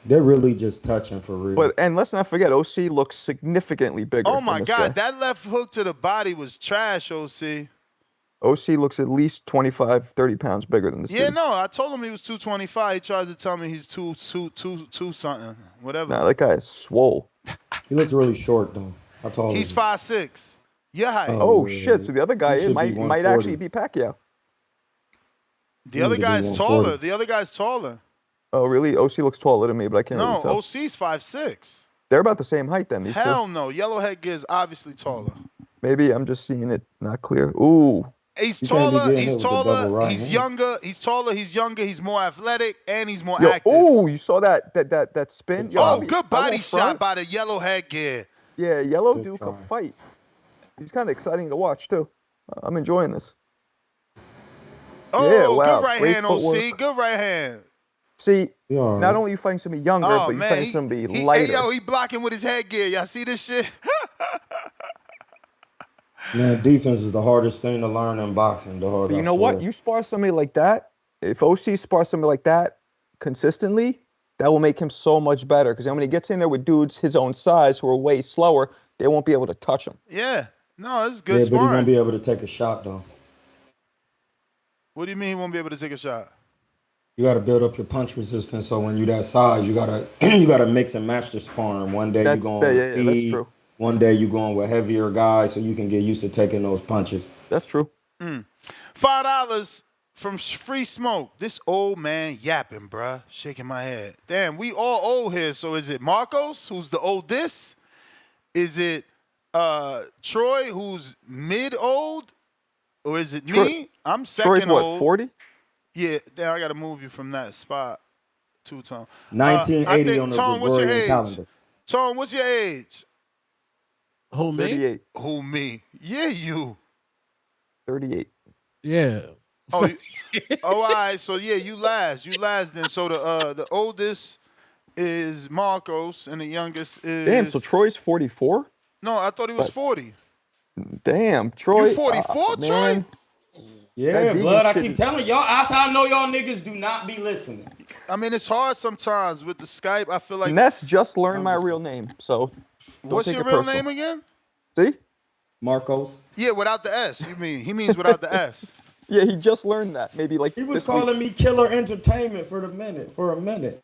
They're really just touching for real. And let's not forget, OC looks significantly bigger Oh my than this God, guy. that left hook to the body was trash, OC. OC looks at least 25, 30 pounds bigger than this Yeah, dude. no, I told him he was 225. He tries to tell me he's two something, whatever. Nah, that guy is swole. He looks really short though. How tall He's is he? 5'6". Yeah, height. Oh shit! So the other guy He should might be might actually 140. be Pacquiao. The other need to be guy's 140. taller. The other guy's taller. Oh really? OC looks taller than me, but I can't No, really tell. OC's 5'6". They're about the same height then. These Hell two. no. Yellow headgear is obviously taller. Maybe I'm just seeing it not clear. Ooh. He's You can't be taller. getting He's hit with the double taller. right He's hand. younger. He's taller. He's younger. He's more athletic, and he's more Yo, active. ooh, you saw that spin? Good Yo, try. Oh, good I body won't shot front. by the yellow headgear. Yeah, Yellow Good Duke try. a fight. He's kind of exciting to watch too. I'm enjoying this. Oh, Yeah, wow, good right great hand, footwork. OC. Good right hand. See, He all not right. only are you fighting somebody younger, Oh but you're man, fighting somebody hey lighter. yo, he blocking with his headgear. Y'all see this shit? Man, defense is the hardest thing to learn in boxing, dog. But you I know what? swear. You spar somebody like that. If OC spars somebody like that consistently, that will make him so much better. Because when he gets in there with dudes his own size who are way slower, they won't be able to touch him. Yeah. No, this is good Yeah, but he sparring. won't be able to take a shot though. What do you mean he won't be able to take a shot? You got to build up your punch resistance. So when you that size, you gotta you gotta mix and match the sparring. One day you going with yeah, that's speed. true. One day you going with heavier guys, so you can get used to taking those punches. That's true. $5 from Free Smoke. This old man yapping, bruh. Shaking my head. Damn, we all old here. So is it Marcos, who's the oldest? Is it Troy, who's mid-old? Or is it me? I'm second Troy's what, old. 40? Yeah, damn, I got to move you from that spot. Two-tone. 1980 on the Tone, what's your Gregorian age? calendar. Tone, what's your age? Who, me? 38. Who, me? Yeah, you. 38. Yeah. Oh, all right. So yeah, you last. You last then. So the oldest is Marcos, and the youngest is. Damn, so Troy's 44? No, I thought he was 40. Damn, Troy. You 44, Troy? Man, Yeah, that vegan blood. I shit keep is- telling y'all. That's how I know y'all niggas do not be listening. I mean, it's hard sometimes with the Skype. I feel like. Ness just learned my real name, so don't What's take your it real personal. name again? See? Marcos. Yeah, without the S. You mean he means without the S. Yeah, he just learned that. Maybe like He was this calling week. me Killer Entertainment for a minute.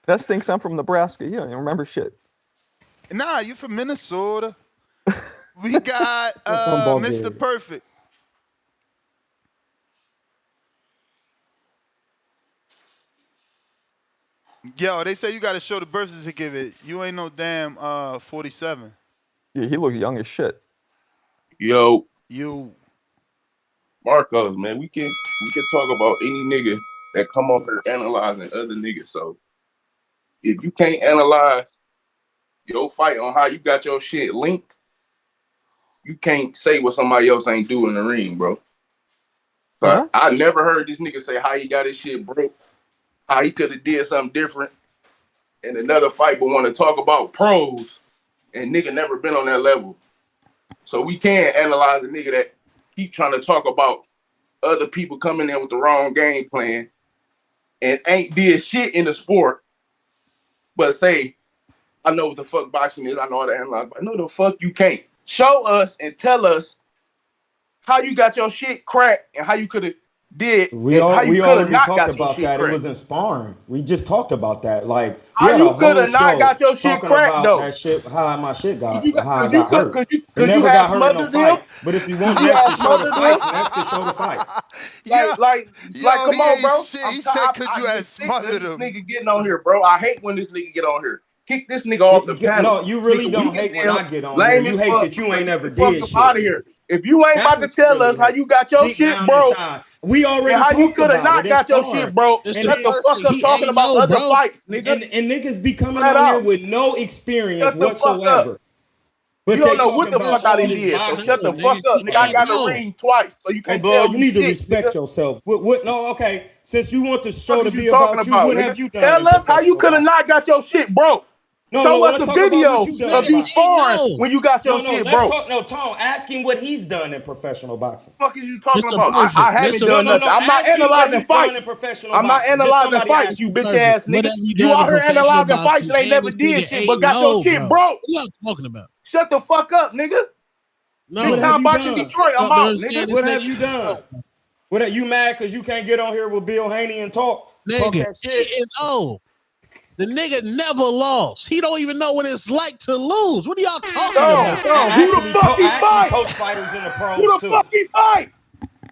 Ness thinks I'm from Nebraska. You don't even remember shit. Nah, you from Minnesota. We got I'm from Mr. Bulgaria. Perfect. Yo, they say you got to show the birth certificate. You ain't no damn 47. Yeah, he looks young as shit. Yo, You. Marcos, man, we can talk about any nigga that come up here analyzing other niggas. So if you can't analyze your fight on how you got your shit linked, you can't say what somebody else ain't doing in the ring, bro. But I never heard this nigga say how he got his shit broke, how he could have did something different in another fight, but want to talk about pros, and nigga never been on that level. So we can't analyze a nigga that keep trying to talk about other people coming in with the wrong game plan and ain't did shit in the sport, but say, I know what the fuck boxing is, I know how to analyze, but no the fuck you can't. Show us and tell us how you got your shit cracked and how you could have did We and how you could have already not talked got your about shit that. cracked. It was in sparring. We just talked about that. Like we How had a you could whole have not show got your shit talking cracked about though? that shit, how my shit got, Cause how I you got could, hurt. cause It you never have got hurt in no smothered him. fight. But if you want You Ness have to show the smothered fights, him. Ness can show the fights. Like, come he on, ain't bro. shit. He said, could you have smothered this him? nigga getting on here, bro. I hate when this nigga get on here. Kick this nigga off the panel. No, you really Nigga don't weak as hate when hell, I get on here. lame You as hate fuck. that you But ain't get never the fuck did up out shit. of here. If you ain't That's about to what you tell really us how hate. you got your Deep shit down broke inside. We and already how you talked could have about it not in got your shit sparring. broke, Mr. shut the fuck Buatsi, up he talking ain't about know, other bro. fights, nigga. And niggas be coming Flat on here out. with no experience Shut the fuck up. whatsoever. You But don't they know what talking the about fuck I all done He this did, so ain't boxing. shut know, the nigga. fuck up. He Nigga, I ain't got the know. ring twice, so you Hey, can't tell blood, you me need to shit, nigga. respect yourself. No, okay. Since you want the show Fuck to is you be talking about you, about, what nigga? have you done in Tell us how you professional could have boxing? not got your shit broke. No, Show us let's the talk about what video you This done nigga of you about. ain't sparring know. when you got your No, shit let's broke. talk. No, Tom, ask him what he's done in professional boxing. Fuck is you talking Mr. about? I Perfect. haven't Mr. No, done no, nothing. no. I'm not Ask him what analyzing he's done in fights. professional I'm not boxing. Just analyzing somebody fights, asked you Mr. him. bitch Perfect. ass What nigga. have you You done in out here professional analyzing fights boxing? and ain't And never this did nigga shit, ain't but got your know, shit bro. broke. What y'all talking about? Shut the fuck up, nigga. Big What No. have time you boxing done? Detroit. You I'm have to out, understand nigga. this What nigga have you ain't done? know. What are you mad because you can't get on here with Bill Haney and talk Nigga, that shit? 8-0. The nigga never lost. He don't even know what it's like to lose. What are y'all talking about? Who the fuck I he actually fight? coach fighters in the Who pros the too. fuck he fight?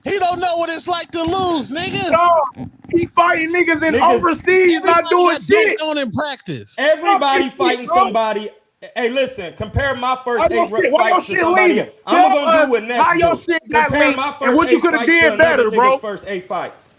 He don't know what it's like to lose, nigga. Dog, he fighting niggas in Niggas, overseas not Everybody doing got dunked shit. on in practice. Fuck everybody this shit, fighting bro. somebody. Hey, listen, compare my How first your eight shit, why your fights to shit somebody else. leaning? I'm Tell gonna do us what Ness how your do. shit got Compare lean my and first what you eight could have fights to did another better, nigga's bro. first eight fights.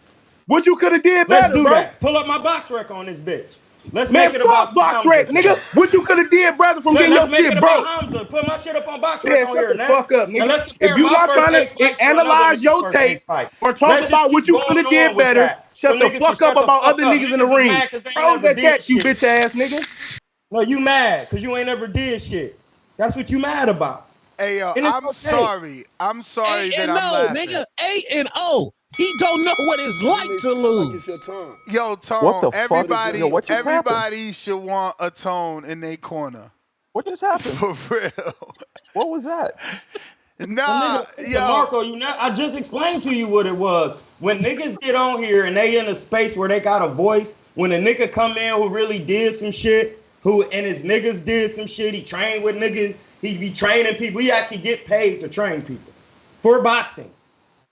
What you could have did Let's better, do bro. that. Pull up my box rec on this bitch. Let's Man, make it fuck about box Hamza rec, nigga. today. What you could have did better from getting Let's your make shit it about broke. Hamza. Put my shit up on box rec Yeah, on shut here, the Ness. fuck up, And nigga. let's If compare you my not first trying to eight fights to another analyze nigga's your first tape eight fights. or talk Let's just about what keep you could going have on did with better, that. So shut the niggas can fuck up shut the about fuck other up. niggas in the Niggas is ring. mad because they ain't Pros never that did catch you, shit. bitch ass nigga. No, you mad because you ain't never did shit. That's what you mad about. Hey yo, And it's I'm okay. sorry. I'm sorry that I'm 8-0, laughing. nigga. 8-0. He don't know what it's Bro, you like may to feel like it's your lose. turn. Yo, What Tone, the What fuck? is your Yo, everybody, what just turn? happened? everybody should want a Tone in their corner. What just happened? For real. What was that? Well, nigga, Nah, listen, yo. Marco, I just explained to you what it was. When niggas get on here and they in a space where they got a voice, when a nigga come in who really did some shit, who and his niggas did some shit, he trained with niggas, he be training people, he actually get paid to train people for boxing.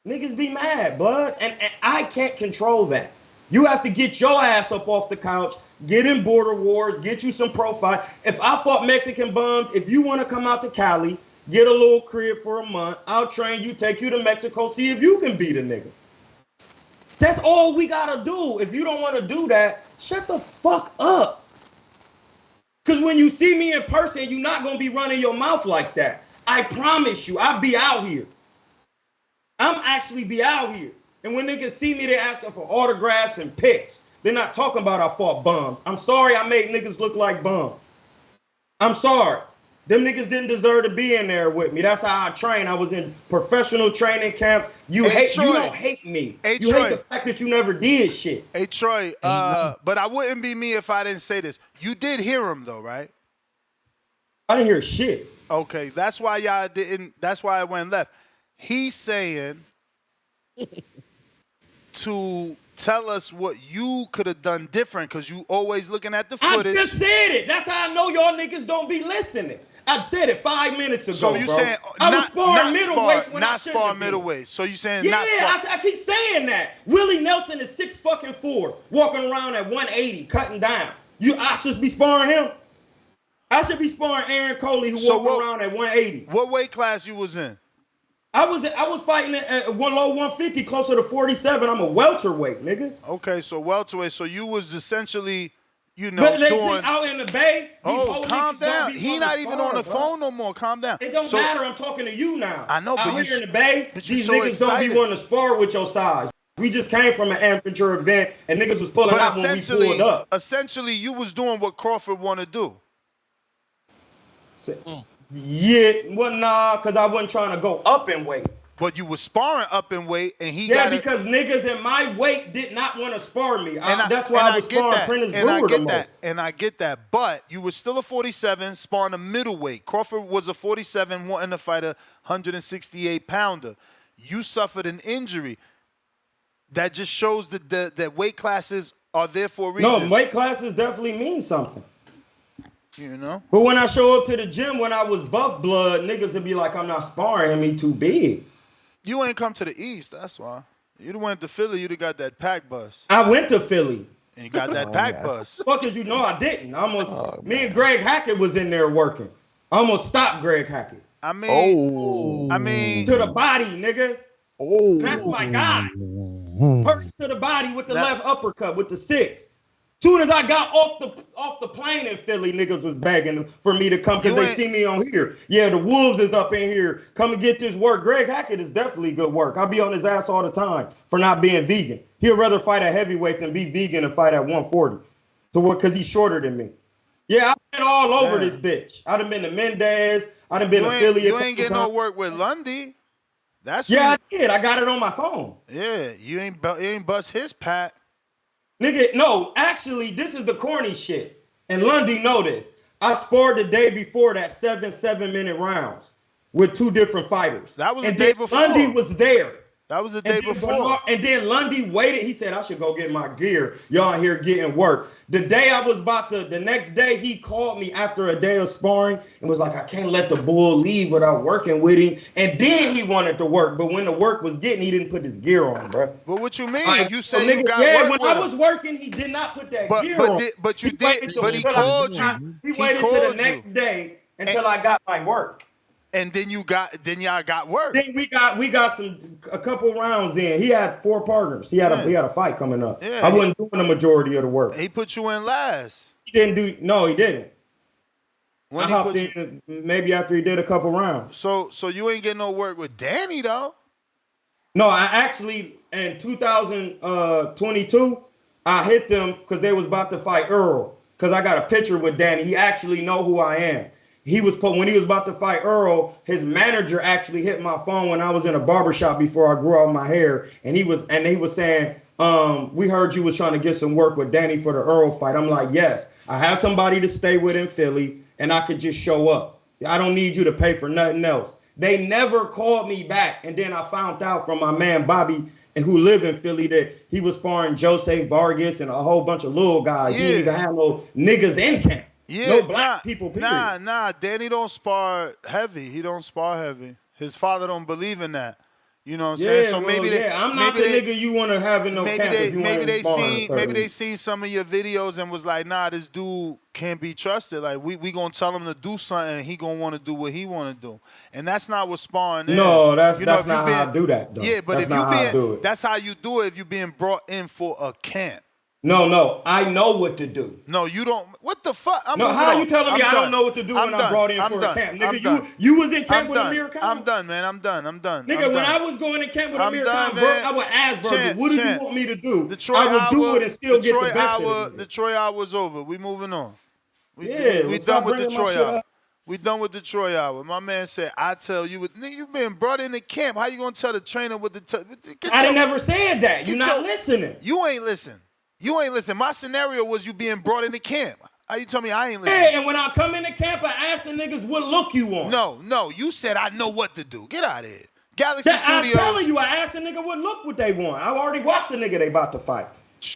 Niggas be mad, blood, and I can't control that. You have to get your ass up off the couch, get in border wars, get you some profile. If I fought Mexican bums, if you want to come out to Cali, get a little crib for a month, I'll train you, take you to Mexico, see if you can beat a nigga. That's all we gotta do. If you don't want to do that, shut the fuck up. Because when you see me in person, you're not gonna be running your mouth like that. I promise you, I'll be out here. I'm actually be out here. And when niggas see me, they asking for autographs and pics. They're not talking about I fought bums. I'm sorry I made niggas look like bums. I'm sorry. Them niggas didn't deserve to be in there with me. That's how I train. I was in professional training camps. You don't hate me. You hate the fact that you never did shit. Hey Troy, but I wouldn't be me if I didn't say this. You did hear him though, right? I didn't hear shit. Okay, that's why y'all didn't. That's why I went left. He's saying to tell us what you could have done different because you always looking at the I footage. just said it. That's how I know y'all niggas don't be listening. I said it 5 minutes ago, So you bro. saying I was sparring middleweight when I not shouldn't spar have been. middleweight. So you saying Yeah, not spar? I keep saying that. Willie Nelson is 6'4", walking around at 180, cutting down. I should be sparring him. I should be sparring Aaron Coley, who walking around at 180. What weight class you was in? I was fighting at one low 150, closer to 47. I'm a welterweight, nigga. Okay, so welterweight. So you was essentially, But they doing. say out in the Bay. Calm down. He not even on the phone no more. Calm down. It don't matter. I'm talking to you now. I know, but out here in the Bay, these so niggas excited. don't be wanting to spar with your size. We just came from an amateur event, and niggas was pulling out when we pulled up. Essentially, you was doing what Crawford want to do. Yeah, well, nah, because I wasn't trying to go up in weight. But you was sparring up in weight, and he because niggas in my weight did not want to spar me. That's why I was sparring Prentice and I Brewer the get most. that, and I get that. But you was still a 47 sparring a middleweight. Crawford was a 47 wanting to fight a 168 pounder. You suffered an injury. That just shows that weight classes are there for a reason. No, weight classes definitely mean something. You know? But when I show up to the gym when I was buff blood, niggas would be like, I'm not sparring him, he too big. You ain't come to the East, that's why. You'd have went to Philly, you'd have got that pack bus. I went to Philly. And you got that back bust. Fuckers, you know I didn't. Me and Greg Hackett was in there working. I almost stopped Greg Hackett. I mean, to the body, nigga. And that's my guy. First to the body with the left uppercut with the 6. Soon as I got off the plane in Philly, niggas was begging for me to come because they see me on here. Yeah, the Wolves is up in here. Come and get this work. Greg Hackett is definitely good work. I'll be on his ass all the time for not being vegan. He'll rather fight at heavyweight than be vegan and fight at 140. So what? Because he's shorter than me. Yeah, I've been all over this bitch. I done been to Mendez. I done been to Philly. You ain't getting no work with Lundy. That's I did. I got it on my phone. Yeah, you ain't bust his pack. Nigga, no, actually, this is the corny shit. And Lundy know this. I sparred the day before that 7-minute rounds with 2 different fighters. That was the day before. Lundy was there. That was the day before. And then Lundy waited. He said, I should go get my gear. Y'all here getting work. The next day, he called me after a day of sparring and was like, I can't let the bull leave without working with him. And then he wanted to work. But when the work was getting, he didn't put his gear on, bro. But what you mean? You said you got work when I was working, he did not put that gear on. But you did. But he called you. He waited till the next day until I got my work. And then y'all got work. Then we got a couple rounds in. He had 4 partners. He had a fight coming up. Yeah, I wasn't doing the majority of the work. He put you in last. He didn't. I hopped in maybe after he did a couple rounds. So you ain't getting no work with Danny though. No, I actually in 2022 I hit them because they was about to fight Earl. Because I got a picture with Danny. He actually know who I am. When he was about to fight Earl, his manager actually hit my phone when I was in a barbershop before I grew out my hair. And he was saying, we heard you was trying to get some work with Danny for the Earl fight. I'm like, yes, I have somebody to stay with in Philly and I could just show up. I don't need you to pay for nothing else. They never called me back. And then I found out from my man, Bobby, who live in Philly, that he was sparring Jose Vargas and a whole bunch of little guys. He didn't even have no niggas in camp. Yeah, no black people, period. Nah. Danny don't spar heavy. He don't spar heavy. His father don't believe in that. You know what I'm saying? So I'm not the nigga you want to have in no camp. Maybe they seen some of your videos and was like, nah, this dude can't be trusted. Like we gonna tell him to do something, and he gonna want to do what he want to do. And that's not what sparring is. No, that's not how I do that, though. Yeah, but that's how you do it if you're being brought in for a camp. No, I know what to do. No, you don't. What the fuck? How you telling me I don't know what to do when I'm brought in for a camp? Nigga, you was in camp with Amir Khan? I'm done, man. I'm done. Nigga, when I was going to camp with Amir Khan, bro, I would ask Burger, what do you want me to do? I would do it and still get the best of it. The Troy hour's over. We moving on. We done with the Troy hour. We done with the Troy hour. My man said, I tell you, nigga, you been brought in the camp. How you gonna tell the trainer what the I never said that. You're not listening. You ain't listen. My scenario was you being brought into camp. How you tell me I ain't listening? Hey, and when I come into camp, I ask the niggas what look you want. No. You said I know what to do. Get out of here. Galaxy Studios. I'm telling you, I asked the nigga what they want. I already watched the nigga they about to fight.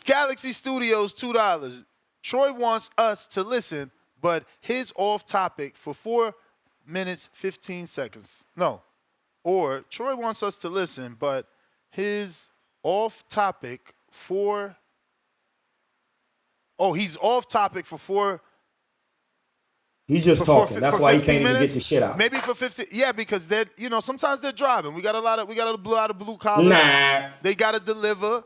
Galaxy Studios, $2. Troy wants us to listen, but his off topic for 4 minutes, 15 seconds. No. Or Troy wants us to listen, but his off topic for... Oh, he's off topic for 4. He's just talking. That's why he can't even get the shit out. Maybe for 15. Yeah, because they're, sometimes they're driving. We got a lot of blue collars. Nah. They gotta deliver.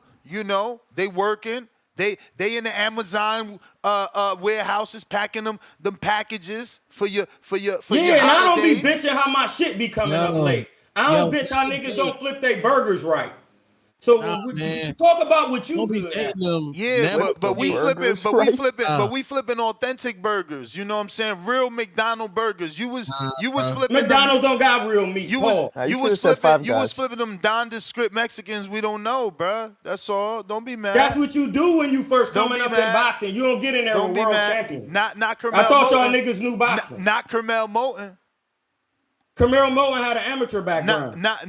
They working. They in the Amazon warehouses packing them packages for your and holidays. I don't be bitching how my shit be coming up late. I don't bitch how niggas don't flip their burgers right. So talk about what you do. Yeah, but we flipping authentic burgers. You know what I'm saying? Real McDonald's burgers. You was flipping. McDonald's don't got real meat. You was flipping them nondescript Mexicans we don't know, bruh. That's all. Don't be mad. That's what you do when you first coming up in boxing. You don't get in there with world champion. Not Carmel. I thought y'all niggas knew boxing. Not Carmel Moulton. Carmel Moulton had an amateur background. Not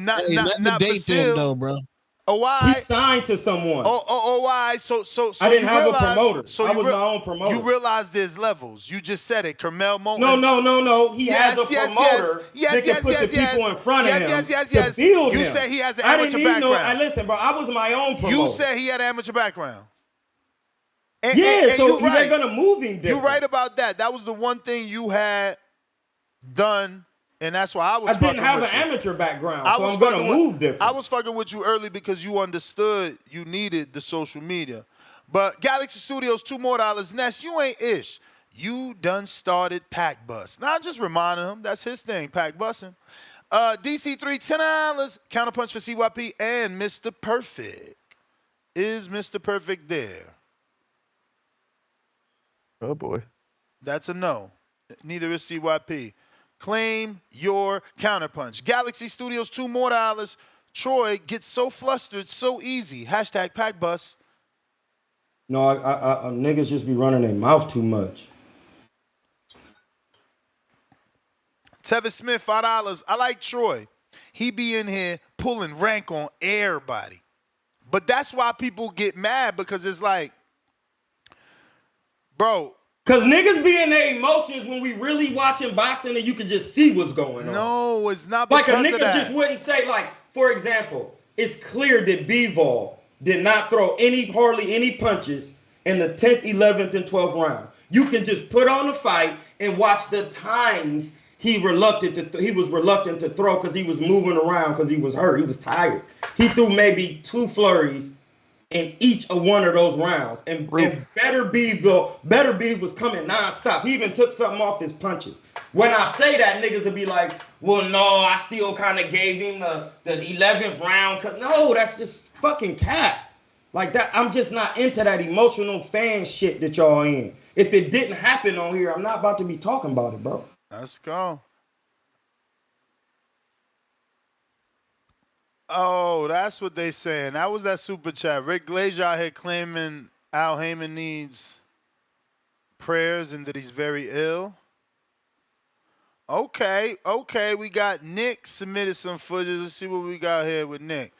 Basil, though, bro. Oh, why? He signed to someone. Oh, why? So I didn't have a promoter. So I was my own promoter. You realize there's levels. You just said it. Carmel Moulton. No. He has a promoter that can put the people in front of him to build him. You said he has an amateur background. Listen, bro, I was my own promoter. You said he had an amateur background. Yeah, so you're they're right. gonna move him different. You're right about that. That was the one thing you had done, and that's why I was. I didn't have with an you. amateur background, I so was I'm gonna fucking move with, different. I was fucking with you early because you understood you needed the social media. But Galaxy Studios, $2 more. Ness, you ain't ish. You done started Pack Bus. Now I'm just reminding him that's his thing, Pack Bussin'. DC3, $10. Counterpunch for CYP and Mr. Perfect. Is Mr. Perfect there? Oh boy. That's a no. Neither is CYP. Claim your counterpunch. Galaxy Studios, $2 more. Troy gets so flustered so easy. Hashtag Pack Bus. No, I niggas just be running their mouth too much. Tevin Smith, $5. I like Troy. He be in here pulling rank on everybody. But that's why people get mad because it's like, bro. Cause niggas be in their emotions when we really watching boxing and you can just see what's going on. No, it's not like because a nigga of that. just wouldn't say, like, for example, it's clear that Bivol did not throw hardly any punches in the 10th, 11th, and 12th round. You can just put on the fight and watch the times he was reluctant to throw because he was moving around because he was hurt. He was tired. He threw maybe 2 flurries in each of one of those rounds. And Beterbiev was coming nonstop. He even took something off his punches. When I say that, niggas will be like, well, no, I still kind of gave him the 11th round. No, that's just fucking cap. Like that, I'm just not into that emotional fan shit that y'all in. If it didn't happen on here, I'm not about to be talking about it, bro. Let's go. Oh, that's what they saying. That was that super chat. Rick Glazier out here claiming Al Heyman needs prayers and that he's very ill. Okay. We got Nick submitted some footage. Let's see what we got here with Nick.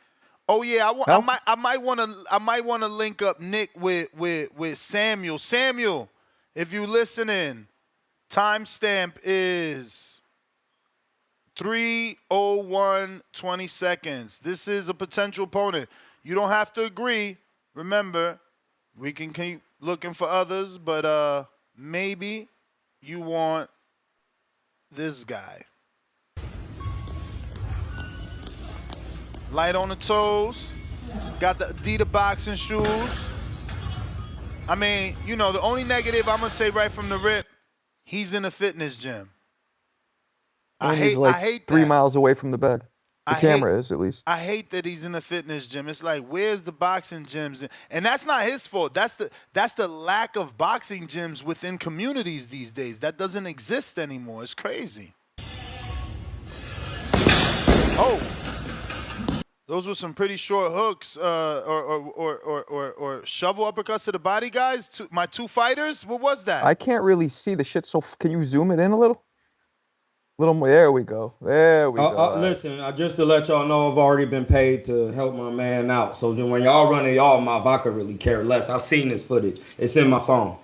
Oh yeah, I might want to link up Nick with Samuel. Samuel, if you listening, timestamp is 3:01 20 seconds. This is a potential opponent. You don't have to agree. Remember, we can keep looking for others, but maybe you want this guy. Light on the toes. Got the Adidas boxing shoes. I mean, you know, the only negative I'm going to say right from the rip, he's in a fitness gym. And he's like I hate 3 that. miles away from the bed. The camera is, at least. I hate that he's in a fitness gym. It's like, where's the boxing gyms? And that's not his fault. That's the lack of boxing gyms within communities these days. That doesn't exist anymore. It's crazy. Oh. Those were some pretty short hooks or shovel uppercuts to the body, guys. My 2 fighters. What was that? I can't really see the shit. So can you zoom it in a little? Little more. There we go. There we go. Listen, just to let y'all know, I've already been paid to help my man out. So then when y'all running y'all mouth, I could really care less. I've seen this footage. It's in my phone.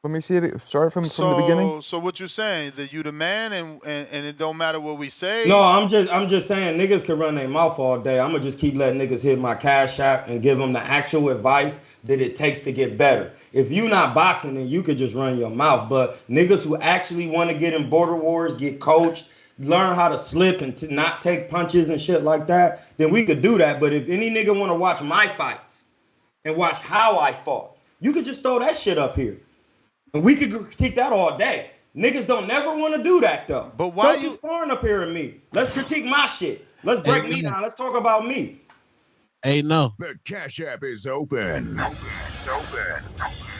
Let me see it. Start from the beginning. So what you saying? That you the man, and it don't matter what we say. No, I'm just saying niggas can run their mouth all day. I'm gonna just keep letting niggas hit my cash app and give them the actual advice that it takes to get better. If you not boxing, then you could just run your mouth. But niggas who actually want to get in border wars, get coached, learn how to slip and to not take punches and shit like that, then we could do that. But if any nigga want to watch my fights and watch how I fought, you could just throw that shit up here. And we could critique that all day. Niggas don't never want to do that though. But why you sparring up here at me? Let's critique my shit. Let's break me down. Let's talk about me. Hey, no. The Cash App is open.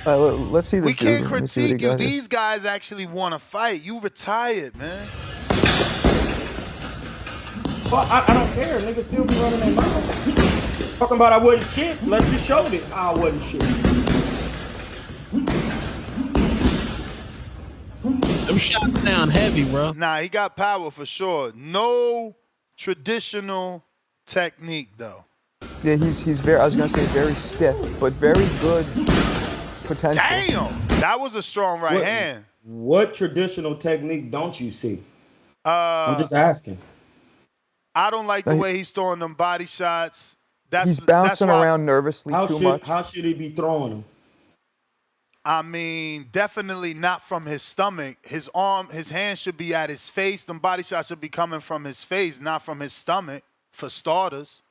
Let's see this. We can't dude. critique you. These guys actually want to fight. You retired, man. Well, I don't care. Niggas still be running their mouth. Talking about I wasn't shit. Let's just show it how I wasn't shit. Them shots down heavy, bro. Nah, he got power for sure. No traditional technique, though. Yeah, he's very. I was gonna say very stiff, but very good potential. Damn, that was a strong right hand. What traditional technique don't you see? I'm just asking. I don't like the way he's throwing them body shots. He's bouncing around nervously too much. How should he be throwing them? I mean, definitely not from his stomach. His arm, his hand should be at his face. Them body shots should be coming from his face, not from his stomach, for starters.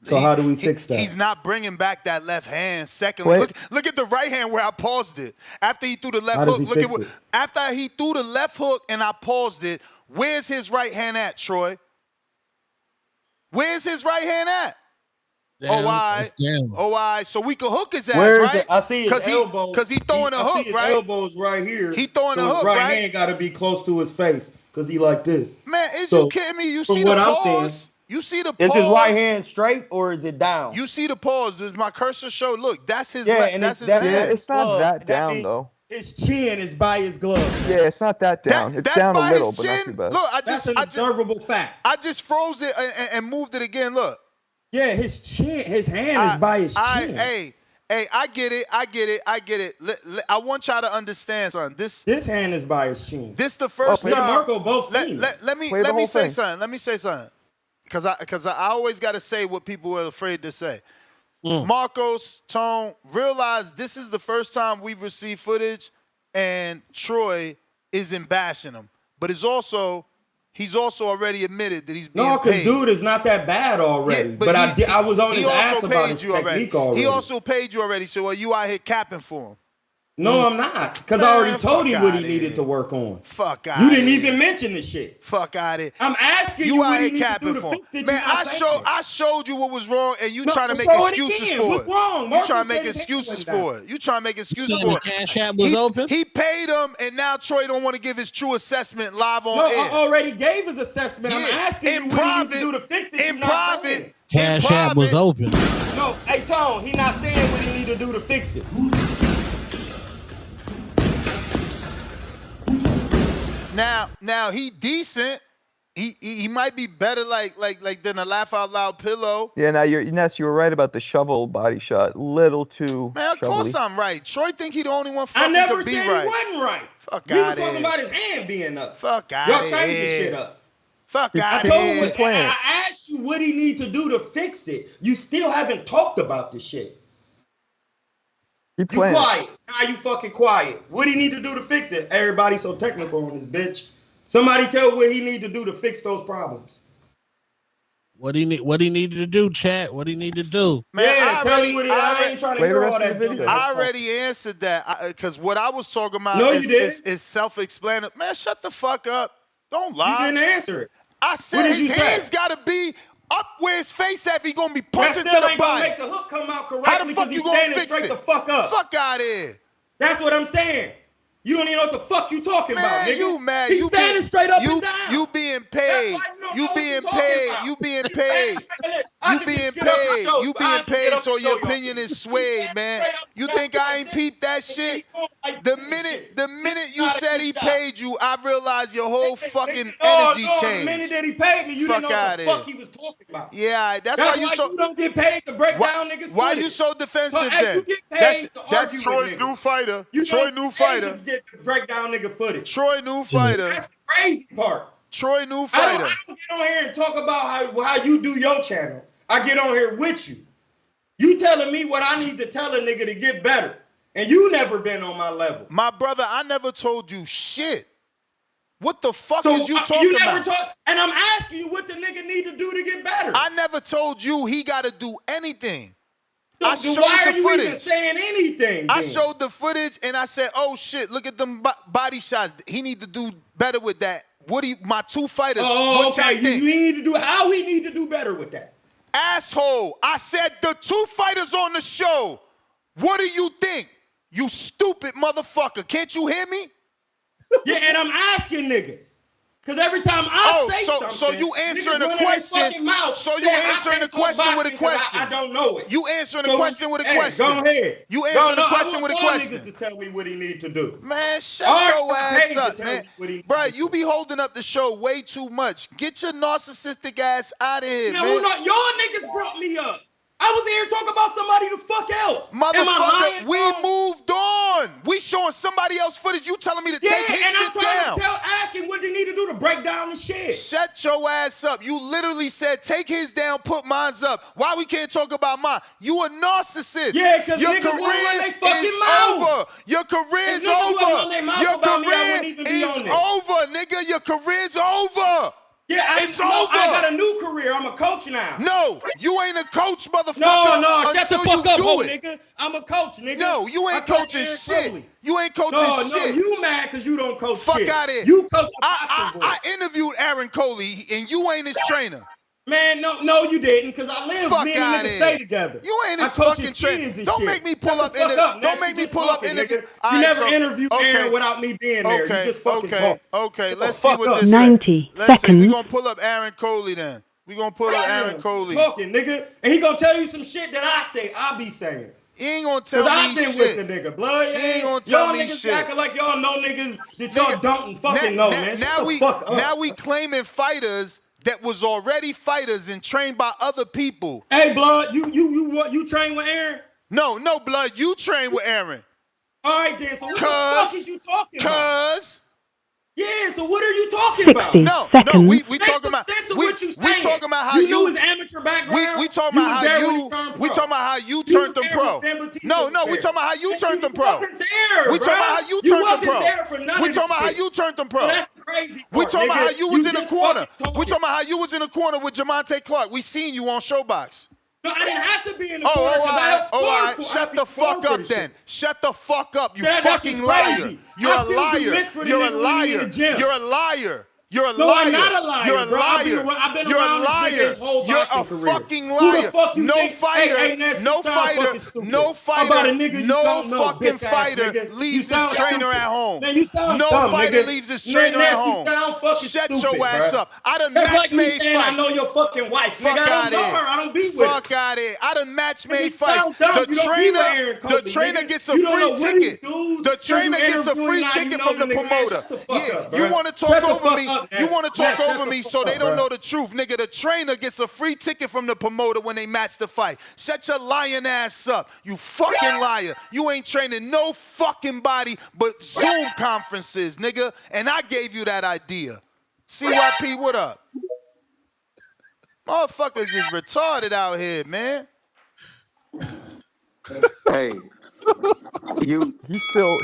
So how do we fix that? He's not bringing back that left hand. Secondly, look at the right hand where I paused it. After he threw the left hook, look at what. After he threw the left hook and I paused it, where's his right hand at, Troy? Where's his right hand at? Down, all right. So we could hook his ass, Where is right? it? I see his elbow. Because he throwing a hook, I see his right? elbows right here. He throwing so a hook, his right right? hand got to be close to his face because he like this. Man, is you kidding me? You see the pause? You see the pause? Is his right hand straight or is it down? You see the pause? Does my cursor show? Look, that's his. That's his Yeah, hand. it's not that down though. His chin is by his glove. Yeah, it's not that down. It's down a little, but not too bad. Look, That's an observable fact. I just froze it and moved it again. Look. Yeah, his hand is by his chin. Hey, I get it. I want y'all to understand, son. This hand is by his chin. This the first time. Marco both let me say something. Let me say something. Because I always got to say what people are afraid to say. Marcos, Tone, realize this is the first time we've received footage and Troy isn't bashing him. But he's also already admitted that he's being paid. No, because dude is not that bad already. Yeah, but I was on his ass about his technique already. He also paid you already, so you out here capping for him. No, I'm not. Because I already told him what he needed to work on. Fuck out. You didn't even mention the shit. Fuck out it. I'm asking you what he needs to do to fix it. Man, I showed you what was wrong, and you trying to make excuses for it. What's wrong? You trying to make excuses for it. You trying to make excuses for it. Cash App was open. He paid him, and now Troy don't want to give his true assessment live on air. I already gave his assessment. I'm asking you what he needs to do to fix it. In private. Cash App was open. No, hey Tone, he not saying what he need to do to fix it. Now he decent. He might be better like than a laugh out loud pillow. Yeah, now you were right about the shovel body shot. Little too. Man, of course I'm right. Troy think he the only one fucking I never could be said right. he wasn't right. Fuck you out was talking here. about his hand being up. Fuck out Y'all here. changed this shit up. Fuck out I told here. you, I asked you what he need to do to fix it. You still haven't talked about this shit. You quiet. Now you fucking quiet. What he need to do to fix it? Everybody so technical on this bitch. Somebody tell what he need to do to fix those problems. What he needed to do, chat. What he need to do. Man, yeah, tell me what I ain't trying to hear all that video. I already answered that because what I was talking about is self-explanatory. Man, shut the fuck up. Don't lie. You didn't answer it. I said his hands got to be up where his face at if he gonna be punching to the body. Gonna make the hook come out correctly. How the fuck you gonna fix it? The fuck up. Fuck out of here. That's what I'm saying. You don't even know what the fuck you talking about, nigga. You mad? He's standing straight up and down. You being paid. You being paid. You being paid. You being paid. You being paid. So your opinion is swayed, man. You think I ain't peeped that shit? The minute you said he paid you, I realized your whole fucking energy changed. The minute that he paid me, you didn't know what the fuck he was talking about. Yeah, that's why you so. You don't get paid to break down niggas. Why you so defensive then? That's Troy's new fighter. Troy new fighter. To break down nigga footage. Troy new fighter. That's the crazy part. Troy new fighter. I don't get on here and talk about how you do your channel. I get on here with you. You telling me what I need to tell a nigga to get better. And you never been on my level. My brother, I never told you shit. What the fuck is you talking about? And I'm asking you what the nigga need to do to get better. I never told you he got to do anything. I showed why are you footage. Even saying anything? I showed the footage and I said, "Oh shit, look at them body shots. He need to do better with that." My two fighters? Oh, okay. You need to do how we need to do better with that. Asshole! I said the two fighters on the show. What do you think? You stupid motherfucker! Can't you hear me? Yeah, and I'm asking niggas. Because every time I say something, so you answering a question. So you answering the question with a question. I don't know it. You answering the question with a question. Go ahead. You answering the question with a question. Niggas to tell me what he need to do. Man, shut your ass up, man. Bro, you be holding up the show way too much. Get your narcissistic ass out of here, man. Y'all niggas brought me up. I was here talking about somebody the fuck else. Motherfucker, we moved on. We showing somebody else footage. You telling me to take his shit down. Ask asking what they need to do to break down the shit. Shut your ass up. You literally said, take his down, put mine up. Why we can't talk about mine? You a narcissist. Yeah, because your niggas won't run career their fucking is mouth. over. Your career's If niggas wouldn't over. run their mouth Your about me, I career wouldn't even be is on there. over, nigga. Your career's over. Yeah, it's no, over. I got a new career. I'm a coach now. No, you ain't a coach, motherfucker. No, shut the fuck up, ho, it. nigga. I'm a coach, nigga. No, you ain't coaching shit. You ain't coaching shit. No, you mad because you don't coach Fuck shit. out here. You coach the I interviewed Aaron Coley, and you ain't his trainer. Man, no, you didn't, because I live Fuck me and out niggas here. stay together. You ain't his I coach fucking his trainer. kids and Don't shit. make me pull up Shut the fuck up, Don't make me pull up interview. You never interviewed Aaron without me being there. You just fucking talk. Okay. Let's see what this 90 is. Let's see. seconds. We're gonna pull up Aaron Coley then. We're gonna pull up Aaron Coley. Talking, nigga. And he gonna tell you some shit that I be saying. He ain't gonna tell me I've been shit. with the nigga, blood. He ain't gonna tell me niggas shit. acting like y'all know niggas that y'all don't fucking know, man. Now we claiming fighters that was already fighters and trained by other people. Hey, blood, you train with Aaron? No, blood, you train with Aaron. All right, then. So what the fuck is you talking about? Yeah, so what are you talking about? No, we talking about we talking about how you knew his amateur background. We talking about how you turned them pro. No, we talking about how you turned them pro. We talking about how you turned them pro. We talking about how you turned them pro. That's crazy. We talking about how you was in the corner. We talking about how you was in the corner with Jamonte Clark. We seen you on Showbox. No, I didn't have to be in the corner because I helped all right. Shut the fuck up then. Shut the fuck up, you fucking liar. You're a liar. You're a liar. You're a liar. You're a liar. No, I'm not a liar. You're a bro. liar. I've been You're around a liar. this whole You're a boxing career. fucking Who the liar. fuck you No think? fighter. Hey, Ness, No you sound fighter. fucking stupid. No How about a fighter. nigga you No don't know, fucking bitch-ass fighter nigga? leaves You his sound trainer stupid. at home. Man, you sound No dumb, fighter nigga. leaves his Man, trainer at Ness, home. You sound fucking Shut stupid, your ass bro. up. I done That's match like me made saying fights. I know your fucking wife. Fuck nigga, I out don't know here. her. I don't be with her. Fuck out here. I done match Nigga, made you fights. sound dumb. The You don't be with Aaron Coley, trainer nigga. gets a You don't free know what he ticket. do. The trainer You gets a interviewing free not even ticket know from the the nigga. Man, promoter. shut the fuck Yeah, up, bro. you want to talk Shut the over fuck me? up, You Ness. want to talk Ness, over shut me the so fuck they up, don't bro. know the truth, nigga. The trainer gets a free ticket from the promoter when they match the fight. Shut your lying ass up, you fucking liar. You ain't training no fucking body but Zoom conferences, nigga. And I gave you that idea. CYP, what up? Motherfuckers is retarded out here, man. Hey, He's still.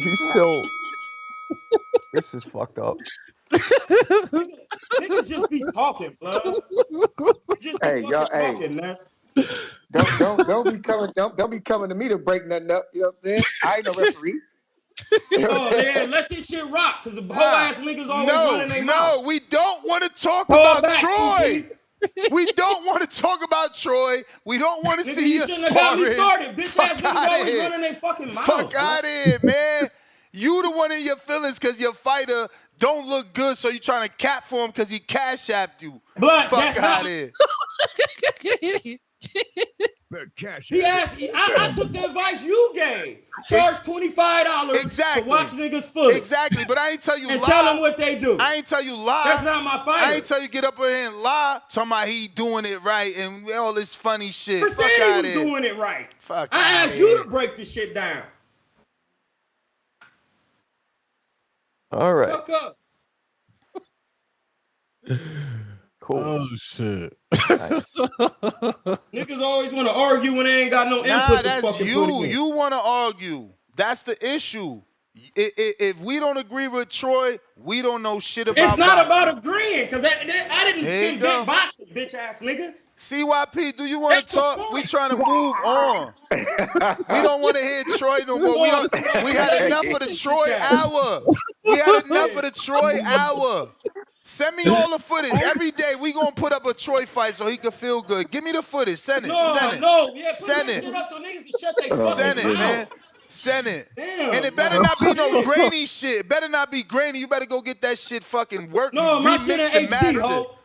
This is fucked up. Niggas just be talking, blood. Just hey, be y'all, fucking talking, Ness. don't be coming to me to break nothing up. You know what I'm saying? I ain't no referee. Oh, man, let this shit rock, because the whole ass niggas always running their mouth. No, we don't want to talk Call about back, Troy. CP. We don't want to talk about Troy. We don't want to Nigga, see you you shouldn't have got me sparring. started. Bitch ass niggas always here. running their fucking mouth. Fuck out of here, man. You the one in your feelings because your fighter don't look good, so you trying to cap for him because he cash apped you. Blood, fuck out of here. He asked, I took the advice you gave. Charge $25 to watch niggas fully. Exactly, but I ain't tell you and lie. tell them what they do. I ain't tell you lie. That's not my fighter. I ain't tell you get up in here and lie. Talking about he doing it right and all this funny shit. For Fuck saying out he of was here. doing it right. Fuck I outta asked you here. to break the shit down. All right. Fuck up. Cool. Oh shit. Nice. Niggas always want to argue when they ain't got no Nah, input to that's fucking you. put in. You want to argue. That's the issue. If we don't agree with Troy, we don't know shit about It's not boxing. about agreeing, because I didn't There you go. invent boxing, bitch ass nigga. CYP, do you want to talk? We trying to move on. We don't want to hear Troy no more. We had enough of the Troy hour. We had enough of the Troy hour. Send me all the footage. Every day we gonna put up a Troy fight so he can feel good. Give me the footage. Send it. Send it. Yeah, put Send that it. shit up so niggas can shut their Send fucking it, mouth. man. Send it. Damn, and it better man. not be no grainy shit. It better not be grainy. You better go get that shit fucking work. No, my shit remixed in and HD, mastered. ho.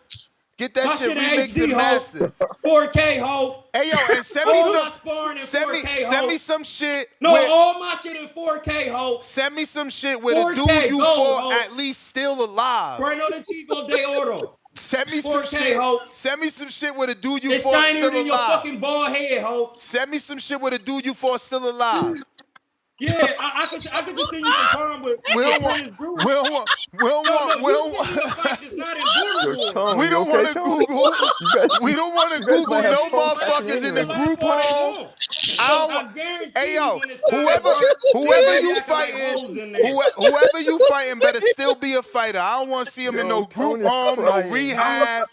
Get that My shit shit in remixed HD, and ho. mastered. 4K, ho. Hey yo, and send me All some. my sparring in Send 4K, me some shit. No, with, all my shit in 4K, ho. Send me some shit with a 4K, dude you gold, fought ho. at least still alive. Bueno de Chico de Oro. Send me some 4K, shit. ho. Send me some shit with a dude you It's fought shinier still than your alive. fucking bald head, ho. Send me some shit with a dude you fought still alive. Yeah, I could just see you comparing with Prentice Brewer. We don't want. If you send me a fight that's not in Border Yo, Wars. Tone, We you don't okay, want to Tony? Google. We don't want to You guys Google might have no Tone crashing motherfuckers in in the here. group home. I guarantee Hey yo, when it's time to work, whoever they you acting like fighting, hoes in there. whoever you fighting better still be a fighter. I don't want to see him in Yo, no group Tone is home, no crying. rehab.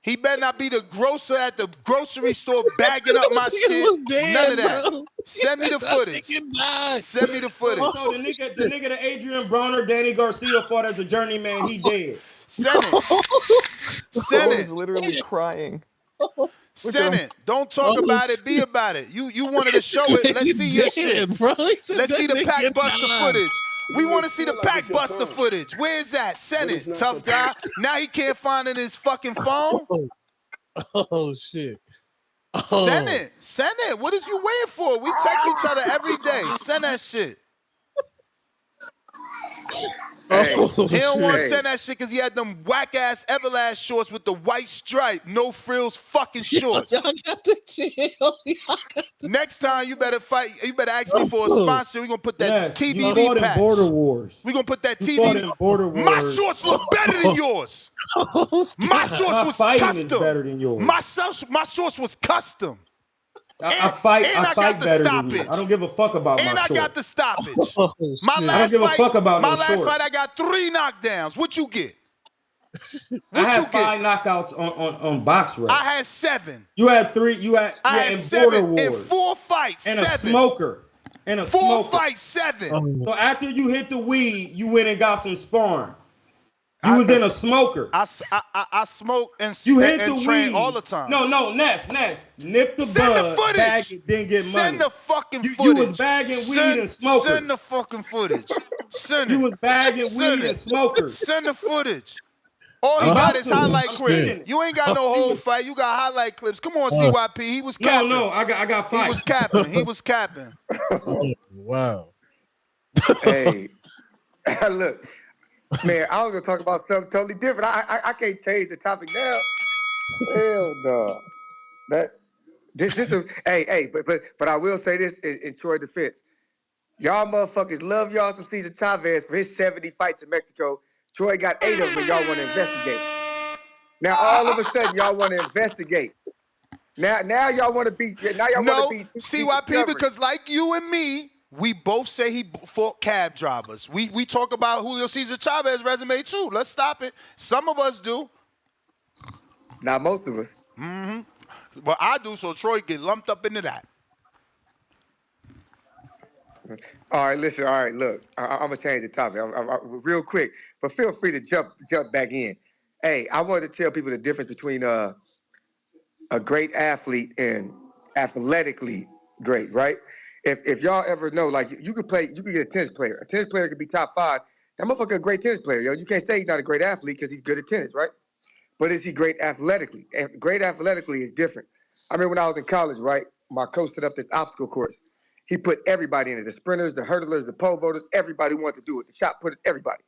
He better not be the grocer at the grocery store bagging up my shit. was dead, None of that. bro. Send me the footage. Send me the footage. So the nigga that Adrian Broner, Danny Garcia fought as a journeyman, he dead. Send it. Send Tone it. is literally crying. Send him. it. Don't talk Oh, about it. Be about it. You wanted to show it. Let's see your shit. Bro. He said Let's that see the nigga pack buster died. footage. We want to see the pack buster footage. Where is that? Send it, tough guy. Now he can't find it in his fucking phone. Oh shit. Send it. Send it. What is you waiting for? We text each other every day. Send that shit. Hey, He don't want to hey. send that shit because he had them whack ass Everlast shorts with the white stripe, no frills fucking shorts. Y'all got the chill. Next time you better fight. You better ask me for a sponsor. We gonna put that Yes, you TBV fought in patch. Border Wars. We gonna put that You fought TBV. in Border Wars. My shorts look better than yours. My shorts was fighting custom. is better than yours. My shorts was custom. I fight got the better than you. stoppage. I don't give a fuck about my And I shorts. got the stoppage. Oh, My shit. last I don't give a fight, fuck about my no last shorts. fight, I got 3 knockdowns. What you get? I had 5 knockouts on box rec. I had 7. You had 3. You had I had in 7 Border in Wars. 4 fights. And 7. a smoker. And a 4 smoker. fights, 7. So after you hit the weed, you went and got some sparring. You was in a smoker. I smoke and You hit the train weed all the time. No, Ness. Nip the Send bud, the footage. bag it, then get money. Send the fucking footage. You was bagging weed and smokers. Send the fucking footage. Send it. You was bagging Send weed it. and smokers. Send the footage. All he I'm got about is to. highlight I'm clips. sending it. You ain't got no whole fight. You got highlight clips. Come on, CYP. He was capping. No, I got fights. He was capping. He was capping. Oh, wow. Hey, look, man, I was gonna talk about something totally different. I can't change the topic now. Hell no. This is but I will say this in Troy defense. Y'all motherfuckers love y'all some Cesar Chavez for his 70 fights in Mexico. Troy got 8 of them and y'all want to investigate. Now all of a sudden y'all want to investigate. Now y'all want to be want to be CYP, because like you and me, we both say he fought cab drivers. We talk about Julio Cesar Chavez resume too. Let's stop it. Some of us do. Not most of us. Mm-hmm. But I do, so Troy get lumped up into that. All right, listen. All right, look. I'm gonna change the topic real quick, but feel free to jump back in. Hey, I wanted to tell people the difference between a great athlete and athletically great, right? If y'all ever know, like you could get a tennis player. A tennis player could be top 5. That motherfucker a great tennis player, yo. You can't say he's not a great athlete because he's good at tennis, right? But is he great athletically? And great athletically is different. I remember when I was in college, right? My coach set up this obstacle course. He put everybody in it, the sprinters, the hurdlers, the pole vaulters, everybody wanted to do it. The shot putters, everybody.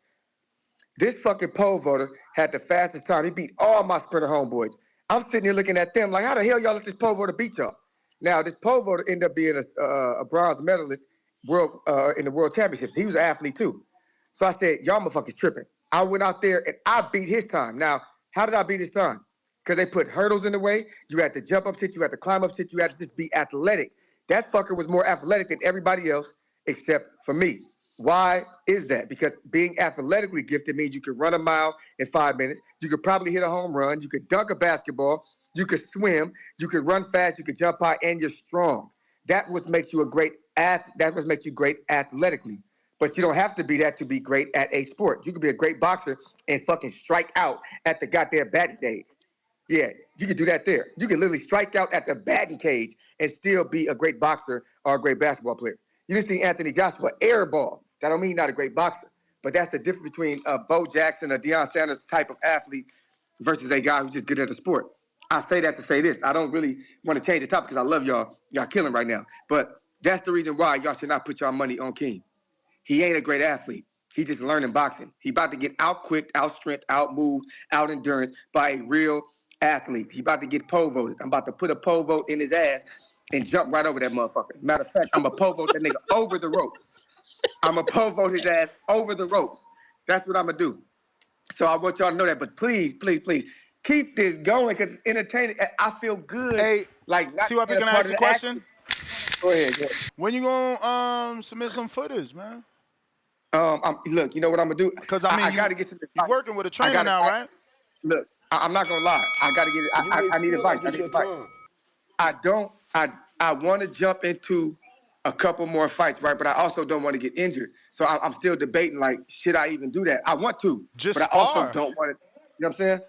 This fucking pole vaulter had the fastest time. He beat all my sprinter homeboys. I'm sitting here looking at them like, how the hell y'all let this pole vaulter beat y'all? Now, this pole vaulter ended up being a bronze medalist in the world championships. He was an athlete too. So I said, y'all motherfuckers tripping. I went out there and I beat his time. Now, how did I beat his time? Because they put hurdles in the way. You had to jump up shit. You had to climb up shit. You had to just be athletic. That fucker was more athletic than everybody else except for me. Why is that? Because being athletically gifted means you could run a mile in 5 minutes. You could probably hit a home run. You could dunk a basketball. You could swim. You could run fast. You could jump high, and you're strong. That what makes you a great That what makes you great athletically. But you don't have to be that to be great at a sport. You could be a great boxer and fucking strike out at the goddamn batting cage. Yeah, you could do that there. You could literally strike out at the batting cage and still be a great boxer or a great basketball player. You didn't see Anthony Joshua airball. That don't mean he's not a great boxer. But that's the difference between Bo Jackson or Deion Sanders type of athlete versus a guy who's just good at the sport. I say that to say this. I don't really want to change the topic because I love y'all. Y'all killing right now. But that's the reason why y'all should not put y'all money on King. He ain't a great athlete. He just learning boxing. He about to get out-quicked, out-strength, out-moved, out-endurance by a real athlete. He about to get pole voted. I'm about to put a pole vote in his ass and jump right over that motherfucker. Matter of fact, I'm a pole vote that nigga over the ropes. I'm going to pole vault his ass over the ropes. That's what I'm going to do. So I want y'all to know that. But please, please, please, keep this going because it's entertaining. I feel good. Hey, like not see what being can a I part ask of you a the action. question? Go ahead, go ahead. When you gonna submit some footage, man? Look, you know what I'm gonna do? Because I mean, I got to get some you're advice. working with a trainer now, right? Look, I'm not gonna lie. I got to get it. You may I need feel advice. like I it's need your advice. time. I want to jump into a couple more fights, right? But I also don't want to get injured. So I'm still debating, like, should I even do that? I want to, Just but I also spar. don't want to. You know what I'm saying?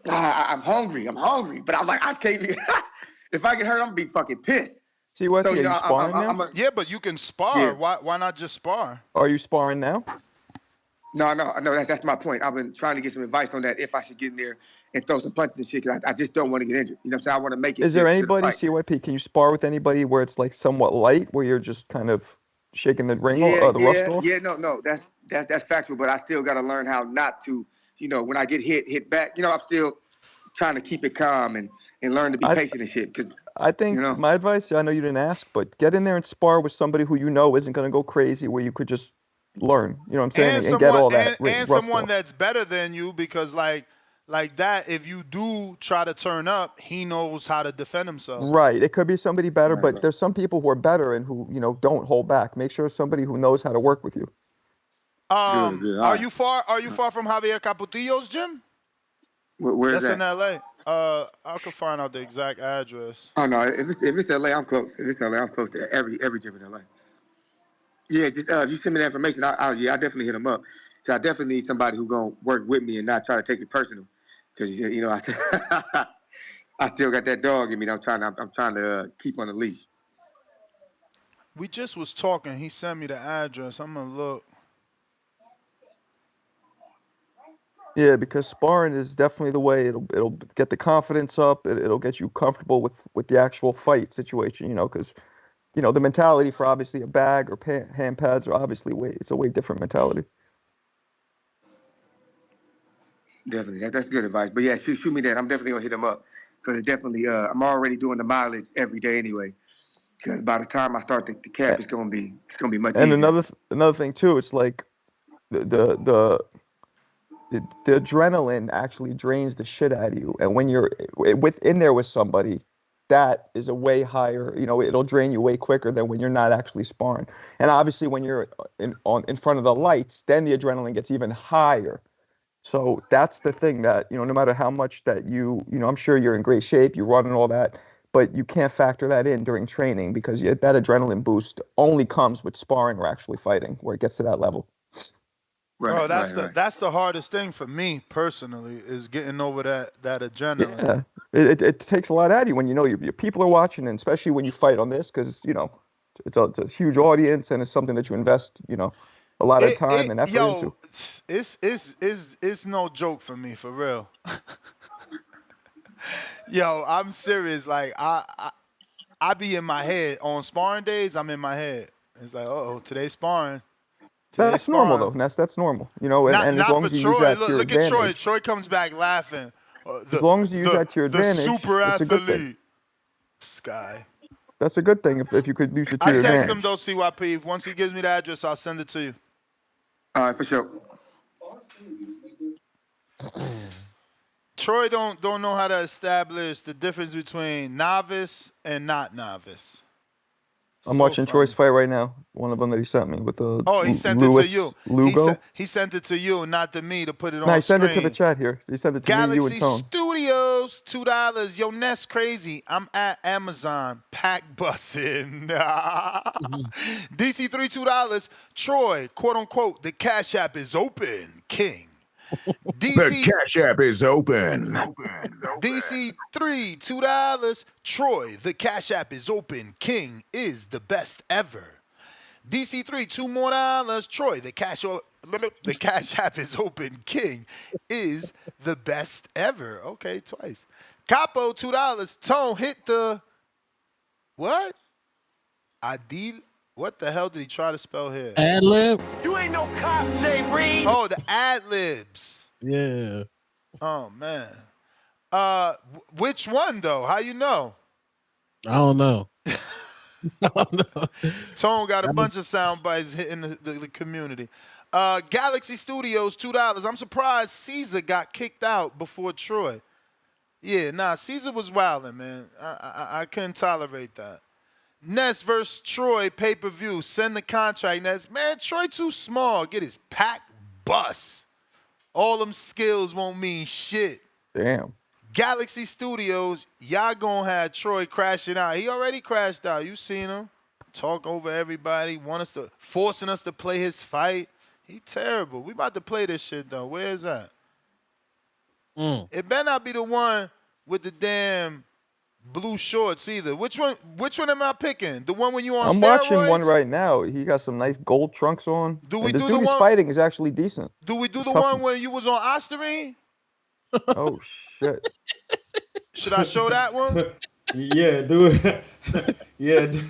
I'm hungry. I'm hungry, but I'm like, I can't be. If I get hurt, I'm gonna be fucking pissed. See what? So Are you know, you sparring now? Yeah, but you can spar. Yeah. Why not just spar? Are you sparring now? No, that's my point. I've been trying to get some advice on that. If I should get in there and throw some punches and shit, because I just don't want to get injured. You know what I'm saying? I want to make it Is there to the anybody, fight. CYP, can you spar with anybody where it's like somewhat light, where you're just kind of shaking the ring Yeah, the rust off? no, that's factual. But I still got to learn how not to. You know, when I get hit back. You know, I'm still trying to keep it calm and learn to be patient and shit. Because I think my advice, I know you didn't ask, but get in there and spar with somebody who you know isn't going to go crazy, where you could just learn. You know what I'm saying? And get all that and rust someone off. that's better than you, because like that, if you do try to turn up, he knows how to defend himself. Right. It could be somebody better, Right, but right. there's some people who are better and who, don't hold back. Make sure it's somebody who knows how to work with you. Good. Are you far from Javier Caputillo's gym? Where's That's that? in LA. I could find out the exact address. Oh no, if it's LA, I'm close. If it's LA, I'm close to every gym in LA. Yeah, just if you send me that information, I definitely hit him up. So I definitely need somebody who's gonna work with me and not try to take it personal, because you know I still got that dog in me. That I'm trying to keep on the leash. We just was talking. He sent me the address. I'm gonna look. Yeah, because sparring is definitely the way. It'll get the confidence up. It'll get you comfortable with the actual fight situation. Because the mentality for obviously a bag or hand pads are obviously it's a way different mentality. Definitely, that's good advice. But yeah, shoot me that. I'm definitely gonna hit him up, because it's definitely I'm already doing the mileage every day anyway. Because by the time I start the camp, it's gonna be much And easier. another thing too, it's like the adrenaline actually drains the shit out of you, and when you're within there with somebody, that is a way higher. It'll drain you way quicker than when you're not actually sparring. And obviously, when you're in front of the lights, then the adrenaline gets even higher. So that's the thing that, no matter how much that I'm sure you're in great shape, you run and all that, but you can't factor that in during training, because that adrenaline boost only comes with sparring or actually fighting, where it gets to that level. Bro, that's the hardest thing for me personally, is getting over that adrenaline. Yeah, it takes a lot out of you when your people are watching, and especially when you fight on this, because it's a huge audience and it's something that you invest a lot of time and effort into. It's no joke for me, for real. Yo, I'm serious. Like I be in my head on sparring days. I'm in my head. It's like, today's sparring. That's normal though. That's normal. And as Not long for as you use Troy. that to your Look at Troy. advantage. Troy comes back laughing. As long as you use that to your the advantage, super it's a good thing. athlete. Sky. That's a good thing if you could use it to I your text him advantage. though, CYP. Once he gives me the address, I'll send it to you. All right, for sure. Troy don't know how to establish the difference between novice and not novice. I'm watching Troy's fight right now. One of them that he sent me with the he sent Louis it to you. Lugo. He sent it to you, not to me, to put it No, on he sent screen. it to the chat here. He sent it to Galaxy me, you, and Tone. Studios, $2. Yo, Nest crazy. I'm at Amazon. Pack bussin'. DC3, $2. Troy, quote unquote, the Cash App is open. King. The Cash App is open. DC3, $2. Troy, the Cash App is open. King is the best ever. DC3, $2 more. Troy, the Cash App is open. King is the best ever. Okay, twice. Capo, $2. Tone, hit the what? Adil. What the hell did he try to spell here? Ad lib. You ain't no cop, Jay Reed. Oh, the ad libs. Yeah. Oh man. Which one though? How you know? I don't know. Tone got a bunch of sound bites hitting the community. Galaxy Studios, $2. I'm surprised Caesar got kicked out before Troy. Yeah, nah, Caesar was wilding, man. I couldn't tolerate that. Ness versus Troy pay-per-view. Send the contract, Ness. Man, Troy too small. Get his pack bust. All them skills won't mean shit. Damn. Galaxy Studios, y'all gonna have Troy crashing out. He already crashed out. You seen him. Talk over everybody. Forcing us to play his fight. He terrible. We about to play this shit, though. Where is that? It better not be the one with the damn blue shorts either. Which one am I picking? The one when you on I'm steroids? watching one right now. He got some nice gold trunks on. This dude he's fighting is actually decent. Do we do the one when you was on Osterine? Oh, shit. Should I show that one? Yeah, dude. Yeah, do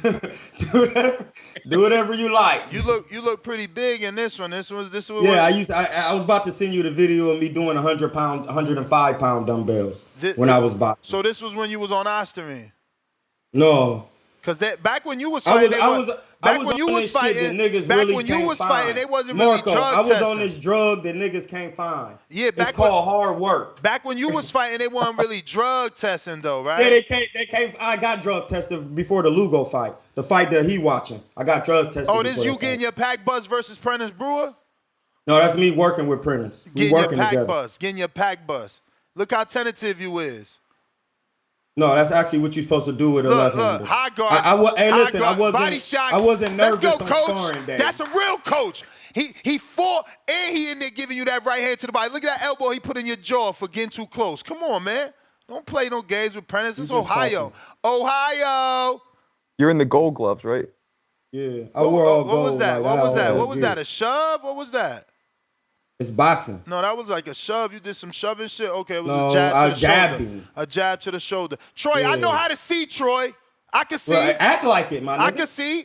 whatever you like. You look pretty big in this one. This was. Yeah, I was about to send you the video of me doing 105-pound dumbbells when I was boxing. So this was when you was on Osterine. No. Cause back when you was fighting, back when you was fighting, they wasn't really drug I was testing. on this drug that niggas can't find. Yeah, it's called hard work. Back when you was fighting, they weren't really drug testing though, right? Yeah, they came. I got drug tested before the Lugo fight, the fight that he watching. I got drug tested. Oh, this you getting your pack buzz versus Prentice Brewer? No, that's me working with Prentice. Getting your pack buzz. Look how tentative you is. No, that's actually what you're supposed to do with a left hand. High guard. I wasn't. Body shot. I wasn't nervous. Let's go, coach. On sparring day. That's a real coach. He fought and he in there giving you that right hand to the body. Look at that elbow he put in your jaw for getting too close. Come on, man. Don't play no games with Prentice. It's Ohio. Ohio. You're in the gold gloves, right? Yeah. I wore all gold. What was that? Like, what was that? A shove? What was that? It's boxing. No, that was like a shove. You did some shoving shit. Okay, it was a jab to the shoulder. A jab to the shoulder. Troy, I know how to see, Troy. I can see. Well, act like it, my nigga. I can see.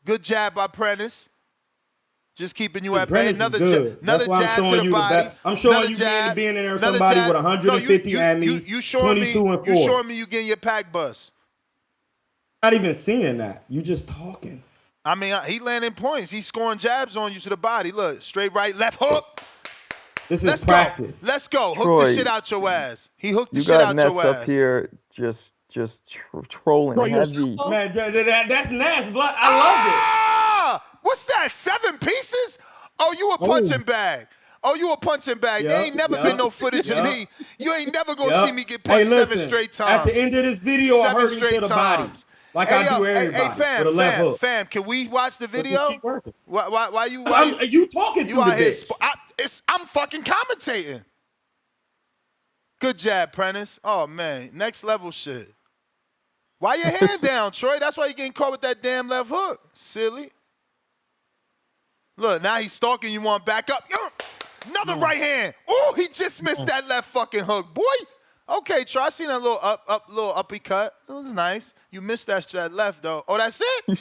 Good jab by Prentice. Just keeping you at bay. Another jab to the body. I'm showing you being in there somebody with 150 at me, 22 and 4. You showing me you getting your pack bust. Not even seeing that. You just talking. I mean, he landing points. He's scoring jabs on you to the body. Look, straight right, left hook. This is practice. Let's go. Troy, hook the shit out your ass. He hooked the shit out your ass. You got Ness up here just trolling heavy. Man, that's Ness, blood. I love it. What's that, 7 pieces? Oh, you a punching bag. Oh, you a punching bag. There ain't never been no footage of me. You ain't never gonna see me get punched 7 straight times. At the end of this video, I hurt him to the body. Like I do everybody. Fam, can we watch the video? Why you talking to the bitch? I'm fucking commentating. Good jab, Prentice. Oh, man. Next level shit. Why your hand down, Troy? That's why you getting caught with that damn left hook. Silly. Look, now he's stalking you on back up. Another right hand. Oh, he just missed that left fucking hook, boy. Okay, Troy, I seen that little uppy cut. It was nice. You missed that left, though. Oh, that's it? You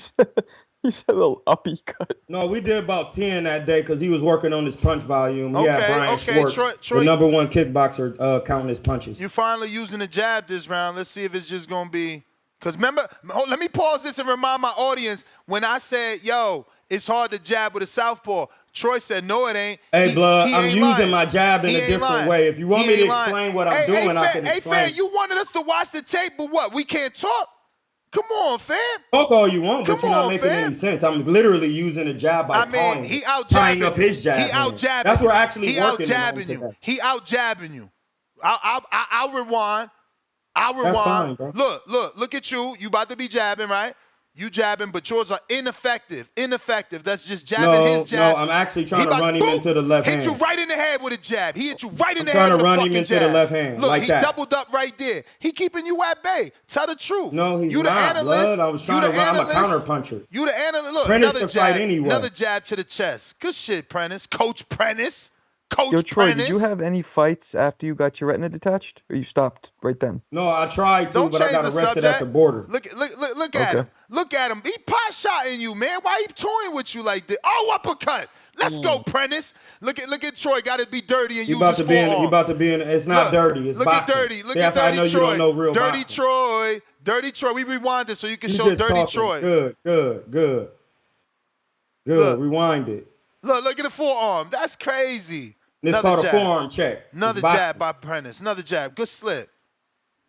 said a little uppy cut. No, we did about 10 that day because he was working on his punch volume. We had Brian Schwartz, Troy, the #1 kickboxer, counting his punches. You finally using the jab this round. Let's see if it's just going to be. Because remember, let me pause this and remind my audience. When I said, yo, it's hard to jab with a southpaw, Troy said, no, it ain't. Hey, blood, I'm using my jab in a different way. If you want me to explain what I'm doing, I can explain. Hey, fam, you wanted us to watch the tape, but what? We can't talk? Come on, fam. Talk all you want, but you're not making any sense. I'm literally using a jab by tying up his jab. He out-jabbing. That's where actually he out-jabbing you. He out-jabbing you. I'll rewind. That's fine, bro. Look at you. You about to be jabbing, right? You jabbing, but yours are ineffective. That's just jabbing his jab. No, I'm actually trying to run him into the left hand. Hit you right in the head with a jab. He hit you right in the head with a fucking jab. trying to run him into the left hand, Look, like that. He doubled up right there. He keeping you at bay. Tell the truth. No, he's you not, the analyst. blood. I was trying to run. I'm a counter puncher. You the analyst. Look, Prentice another to jab. fight anyway. Another jab to the chest. Good shit, Prentice. Coach Prentice. Yo, Troy, did you have any fights after you got your retina detached, or you stopped right then? No, I tried to, but I got arrested at the border. Look at him. Look at him. He pot shotting you, man. Why he toying with you like this? Oh, uppercut. Let's go, Prentice. Look at Troy. Got to be dirty and He use about his to be in. He forearm. about to be in. It's not dirty. It's Look boxing. at dirty. Look See, at that's how I dirty know Troy. you don't know real Dirty boxing. Troy. Dirty Troy. We rewind it so you can You show just Dirty talking. Troy. Good. Look. Rewind it. Look at the forearm. That's crazy. It's Another called a jab. forearm check. Another jab by Prentice. Another jab. Good slip.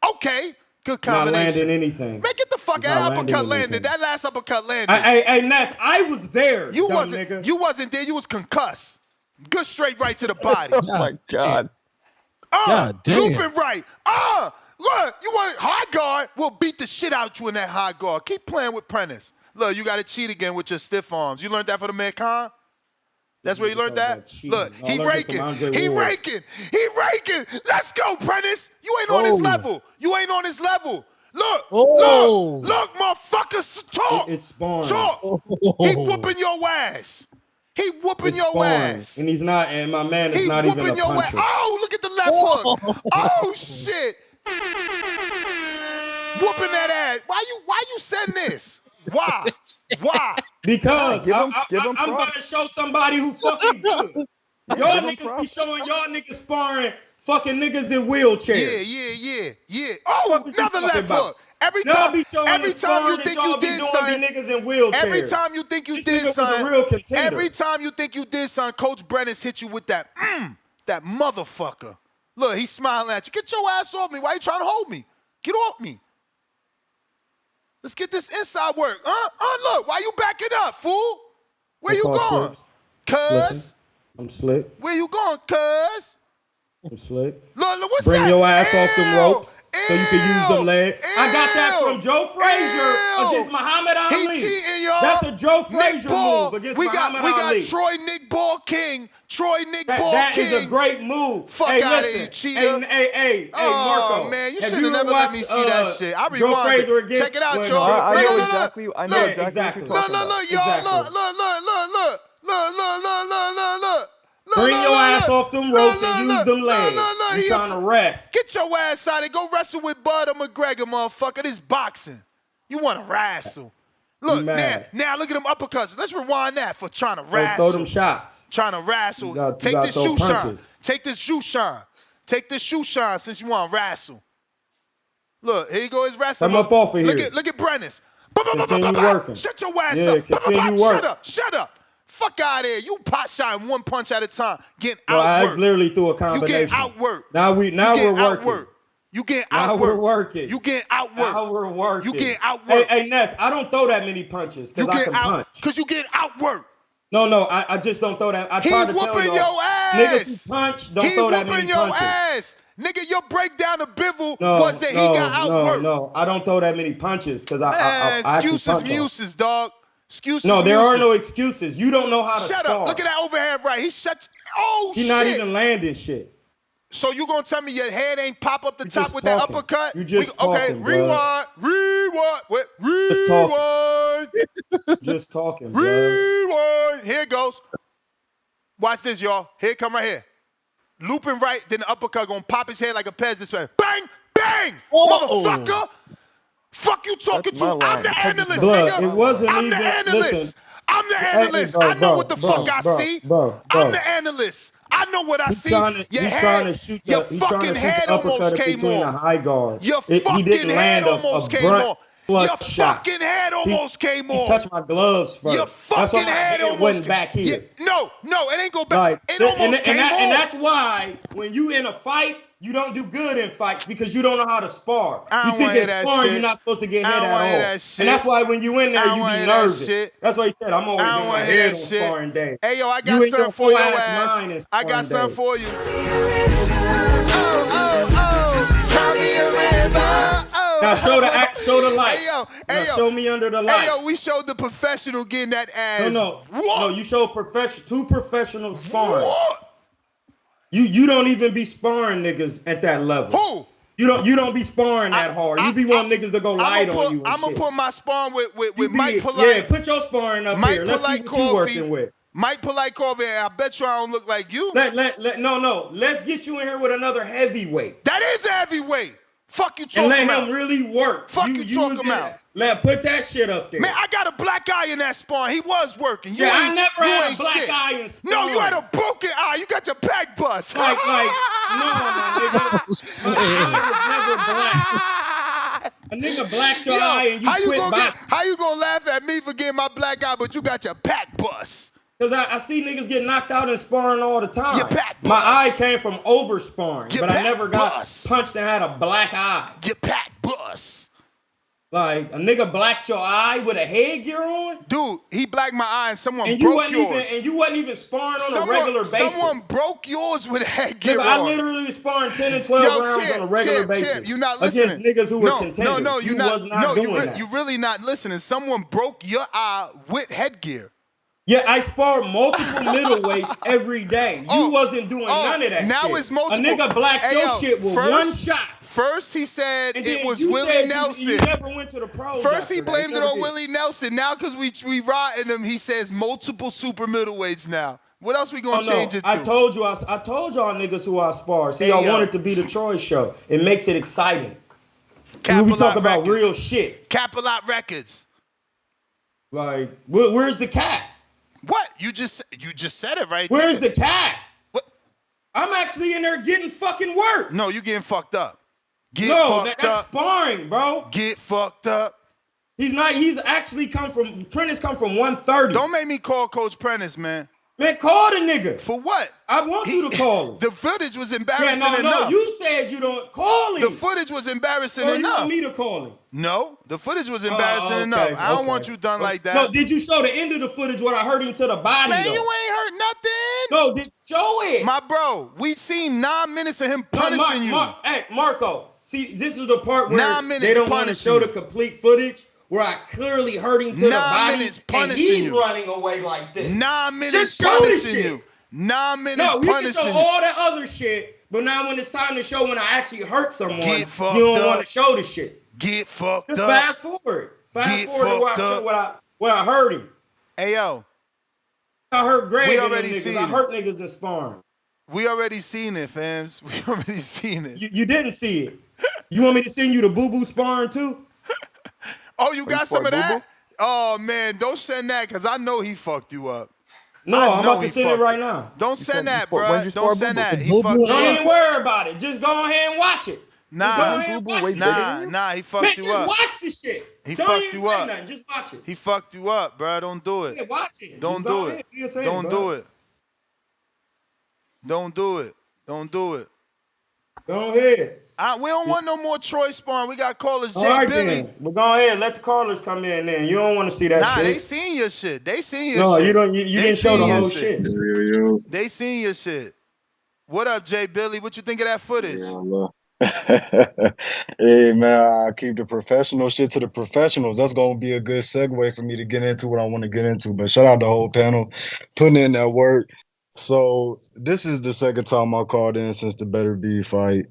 Okay. Good combination. Not landing anything. Man, get the fuck out. That uppercut landed. That last uppercut landed. Hey, Ness, I was there. You dumb wasn't. nigga. You wasn't there. You was concussed. Good straight right to the body. Oh my God. God damn. Looping right. Look, you want high guard? We'll beat the shit out you in that high guard. Keep playing with Prentice. Look, you got to cheat again with your stiff arms. You learned that for the man Khan? That's where you learned that? Look, he raking. He raking. He raking. Let's go, Prentice. You ain't on his level. You ain't on his level. Look, look, motherfuckers. Talk. It's sparring. Talk. He whooping your ass. He whooping your ass. And he's not, and my man is not even a puncher. Oh, look at the left hook. Oh, shit. Whooping that ass. Why you send this? Why? Because Give him I'm going to show somebody who fucking good. Y'all niggas be showing y'all niggas sparring fucking niggas in wheelchairs. Yeah. Oh, another left hook. Every time you think you did something, every time you think you did something, every time you think you did something, Coach Brennan's hit you with that motherfucker. Look, he's smiling at you. Get your ass off me. Why you trying to hold me? Get off me. Let's get this inside work. Look, why you backing up, fool? Where you going? Cuz. I'm slick. Where you going, cuz? I'm slick. Look, what's Bring that? your ass off them ropes so you can use them legs. I got that from Joe Frazier against Muhammad Ali. He cheating, y'all. That's a Joe Frazier move against Muhammad Ali. We got Troy Nick Ball King. That is a great move. Fuck out of here, cheater. Hey, Marco. Oh, man, you have should have never let me see that shit. I rewind it. Check it out, y'all. I know exactly what you're talking about. Look, y'all. Look. Bring your ass off them ropes and use them legs. You trying to rest. Get your ass out of there. Go wrestle with Bud or McGregor, motherfucker. This boxing. You want to wrestle. Look, now look at them uppercuts. Let's rewind that for trying to wrestle. Throw them shots. Trying to wrestle. Take this shoe shine. Take this shoe shine. Take this shoe shine since you want to wrestle. Look, here you go. His wrestling. Come up off of here. Look at Brennan's. Continue working. Shut your ass up. Continue working. Shut up. Fuck out of here. You pot shotting one punch at a time. Getting outworked. I literally threw a combination. You getting outworked. Now we're working. You getting outworked. Now we're working. You getting outworked. Now we're working. You getting outworked. Hey, Ness, I don't throw that many punches because I can punch. Because you getting outworked. No, I just don't throw that. I try to tell y'all. He whooping your ass. Niggas who punch don't throw that many punches. He whooping your ass. Nigga, your breakdown of Bivol was that he got outworked. No, I don't throw that many punches because I excuses, muses, dog. Excuses. No, there are no excuses. You don't know how to Shut spar. up. Look at that overhand right. He shut. He's not even landing shit. So you gonna tell me your head ain't pop up the top with that uppercut? You just talking, okay, rewind. Just talking, bro. Rewind. Here it goes. Watch this, y'all. Here it come right here. Looping right, then the uppercut gonna pop his head like a Pez display. Bang, bang, motherfucker. Fuck you talking to? I'm the analyst, nigga. It wasn't I'm the analyst. I'm the analyst. I know what the fuck I see. I'm the analyst. I know what I see. Your fucking head almost came off. Your fucking head almost came off. Your fucking head almost came off. He touched my gloves first. Your fucking head almost went back here. No, it ain't go back. It almost came off. And that's why when you in a fight, you don't do good in fights because you don't know how to spar. You think it's sparring, you're not supposed to get hit at all. And that's why when you in there, you be nervous. That's why he said, I'm always in my head on sparring day. Hey, yo, I got something for your ass. I got something for you. Try me a river. Now show the light. Hey, yo. Show me under the light. Hey, yo, we showed the professional getting that ass. No, you showed two professionals sparring. What? You don't even be sparring niggas at that level. Who? You don't be sparring that hard. You be wanting niggas to go light on you. I'm gonna put my sparring with Mike Polite. Yeah, put your sparring up here. Let's see what you working with. Mike Polite Coffee, I bet you I don't look like you. No. Let's get you in here with another heavyweight. That is a heavyweight. Fuck you talking about. And about. let him really work. Fuck you talking about. Put that shit up there. Man, I got a black eye in that sparring. He was working. You I ain't, never you had ain't a black shit. eye in sparring. No, you had a broken eye. You got your back bust. No, my nigga. My eye was never black. A nigga blacked your eye and you quit boxing. How you gonna laugh at me for getting my black eye, but you got your back bust? Because I see niggas get knocked out in sparring all the time. Your back bust. My eye came from over sparring, but I never got punched and had a black eye. Your back bust. Like, a nigga blacked your eye with a headgear on? Dude, he blacked my eye and someone broke yours. And you wasn't even sparring on a regular basis. Someone broke yours with a headgear on. I literally was sparring 10 and 12 rounds on a regular basis. You're not listening. Against niggas who were contenders. No, you was not doing that. You're really not listening. Someone broke your eye with headgear. Yeah, I sparred multiple middleweights every day. You wasn't doing none of that now shit. It's multiple. A nigga blacked your shit with one shot. First, he said it was Willie Nelson. You never went to the pros. First, he blamed it on Willie Nelson. Now, because we riding him, he says multiple super middleweights now. What else we gonna change it to? I told y'all niggas who I spar. See, I want it to be the Troy show. It makes it exciting. We talk about real shit. Capilot Records. Like, where's the cat? What? You just said it right Where's there. the cat? What? I'm actually in there getting fucking work. No, you getting fucked up. That's sparring, bro. Get fucked up. He's actually Prentice come from 130. Don't make me call Coach Prentice, man. Man, call the nigga. For what? I want you to call him. The footage was embarrassing enough. No, you said you don't call him. The footage was embarrassing enough. You want me to call him? No, the footage was embarrassing enough. I don't want you done like that. No, did you show the end of the footage where I hurt him to the body? Man, though? you ain't hurt nothing. No, show it. My bro, we seen 9 minutes of him punishing you. Hey, Marco, see, this is the part where 9 minutes they don't want to show the complete footage. Where I clearly hurt him to the body, and he's running away like this. 9 minutes punishing you. 9 minutes punishing you. No, we can show all that other shit, but now when it's time to show when I actually hurt someone, you don't want to show the shit. Get fucked up. Just fast forward. Fast forward to where I show where I hurt him. Hey, yo. I hurt Greg we and already them niggas. seen I hurt niggas in sparring. We already seen it, fams. We already seen it. You didn't see it. You want me to send you the boo-boo sparring too? Oh, you got some of that? Oh, man, don't send that because I know he fucked you up. No, I'm about to send it right now. Don't send that, bro. Don't send that. He fucked you up. Don't even worry about it. Just go ahead and watch it. Nah, he fucked you up. Just watch the shit. He fucked you up. Nothing. Just watch it. He fucked you up, bro. Don't do it. Yeah, watch it. Don't do it. Don't do it. Don't do it. Don't do it. Go ahead. We don't want no more Troy sparring. We got callers Jay All right, Billy. Then. Well, go ahead. Let the callers come in then. You don't want to see that shit. Nah, they seen your shit. They seen your no, shit. You don't. You didn't show the whole shit. They seen your shit. What up, Jay Billy? What you think of that footage? Hey, man, I keep the professional shit to the professionals. That's going to be a good segue for me to get into what I want to get into. But shout out the whole panel putting in that work. So this is the second time I called in since the Beterbiev fight.